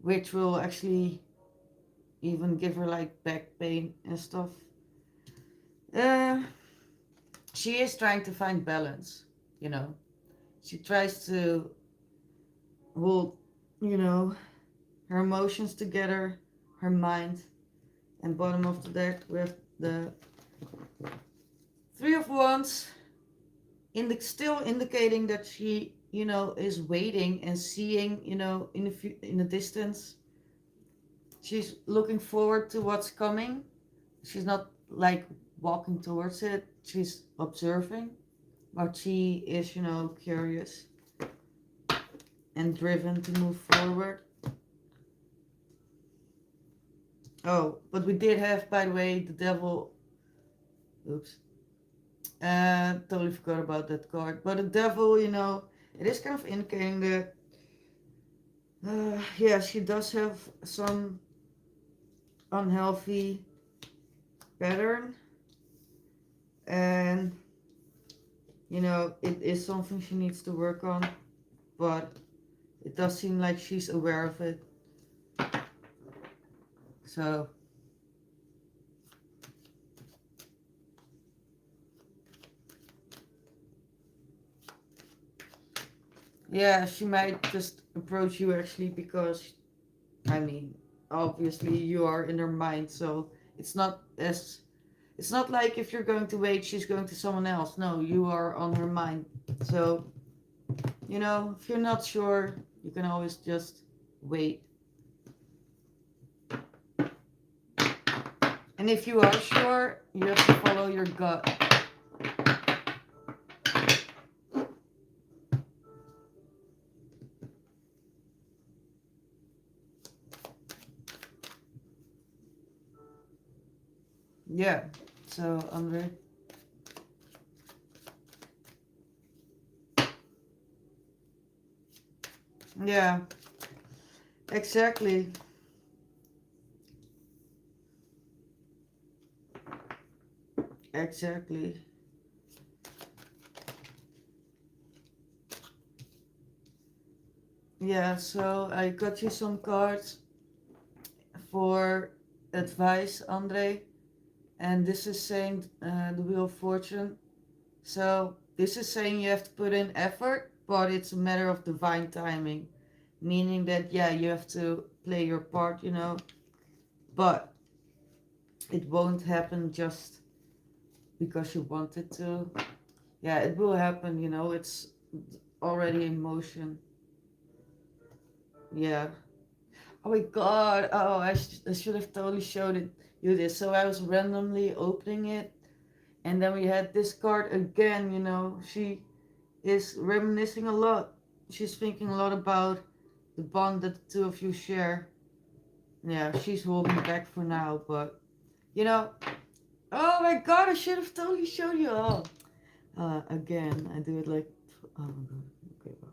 which will actually even give her like back pain and stuff. Uh, she is trying to find balance, you know. She tries to hold, you know, her emotions together, her mind, and bottom of the deck with the Three of Wands, still indicating that she, is waiting and seeing, in the distance. She's looking forward to what's coming. She's not like walking towards it. She's observing, but she is, curious and driven to move forward. Oh, but we did have, by the way, the devil. Oops. Totally forgot about that card. But the devil, it is kind of indicating that, yeah, she does have some unhealthy pattern. And, it is something she needs to work on. But it does seem like she's aware of it. So, yeah, she might just approach you actually because, I mean, obviously you are in her mind. So it's not as it's not like if you're going to wait, she's going to someone else. No, you are on her mind. So, if you're not sure, you can always just wait. And if you are sure, you have to follow your gut. Yeah. So, Andre. Yeah, exactly. Exactly. Yeah, so I got you some cards for advice, Andre. And this is saying the Wheel of Fortune. So this is saying you have to put in effort, but it's a matter of divine timing. Meaning that, yeah, you have to play your part, but it won't happen just because you want it to. Yeah, it will happen, it's already in motion. Yeah. Oh my god. Oh, I should have totally showed you this. So I was randomly opening it, and then we had this card again, She is reminiscing a lot. She's thinking a lot about the bond that the two of you share. Yeah, she's holding back for now, but you know, oh my god, I should have totally showed you. Oh, again, I do it like, oh my god. Okay, well.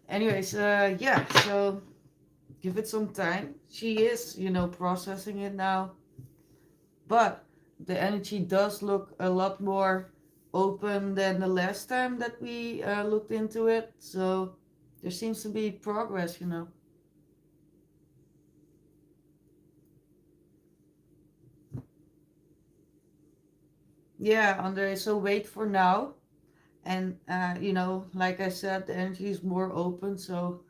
Anyways, yeah, so give it some time. She is, processing it now, but the energy does look a lot more open than the last time that we looked into it. So there seems to be progress. Yeah, Andre, so wait for now. And, like I said, the energy is more open. So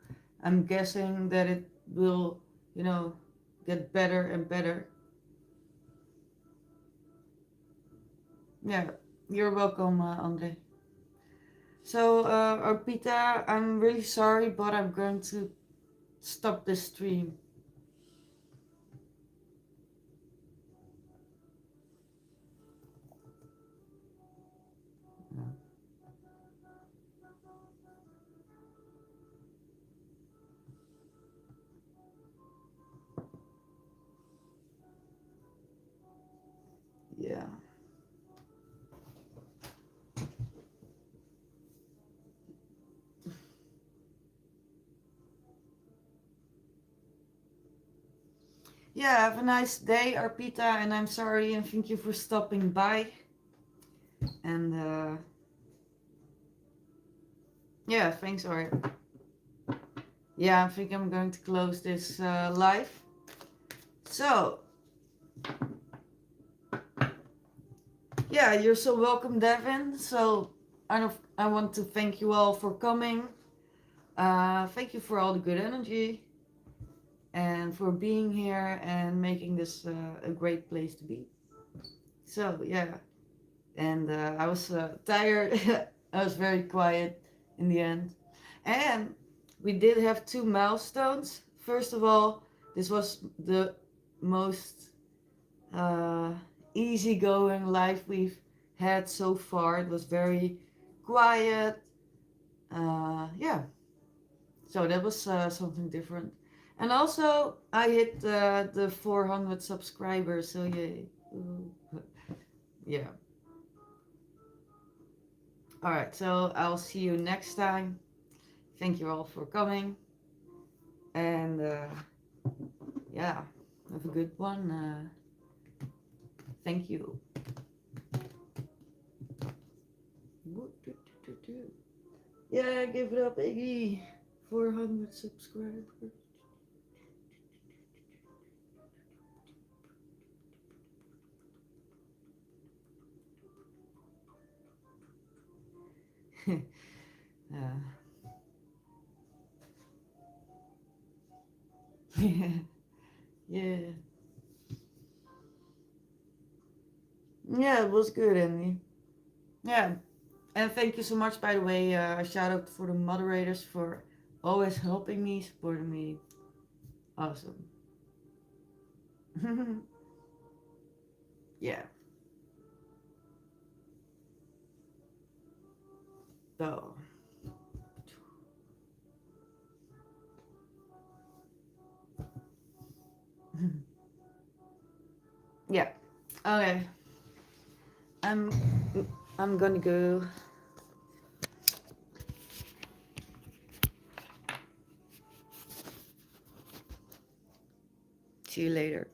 I'm guessing that it will, you know, get better and better. Yeah, you're welcome, Andre. So, Arpita, I'm really sorry, but I'm going to stop the stream. Yeah. Yeah, have a nice day, Arpita, and I'm sorry and thank you for stopping by. And yeah, thanks, Art. Yeah, I think I'm going to close this live. So, yeah, you're so welcome, Devin. So, I want to thank you all for coming. Thank you for all the good energy and for being here and making this a great place to be. So, yeah, and I was tired. I was very quiet in the end. And we did have two milestones. First of all, this was the most uh, easygoing life we've had so far. It was very quiet. Yeah, so that was something different. And also, I hit the 400 subscribers, so yay. Ooh. Yeah. Alright, so I'll see you next time. Thank you all for coming. And yeah, have a good one. Thank you. Yeah, give it up, Iggy. 400 subscribers. Yeah. Yeah. Yeah, it was good, Andy. Yeah. And thank you so much, by the way. Shout out for the moderators for always helping me, supporting me. Awesome. Yeah. So. Yeah. Okay. I'm I'm gonna go. See you later.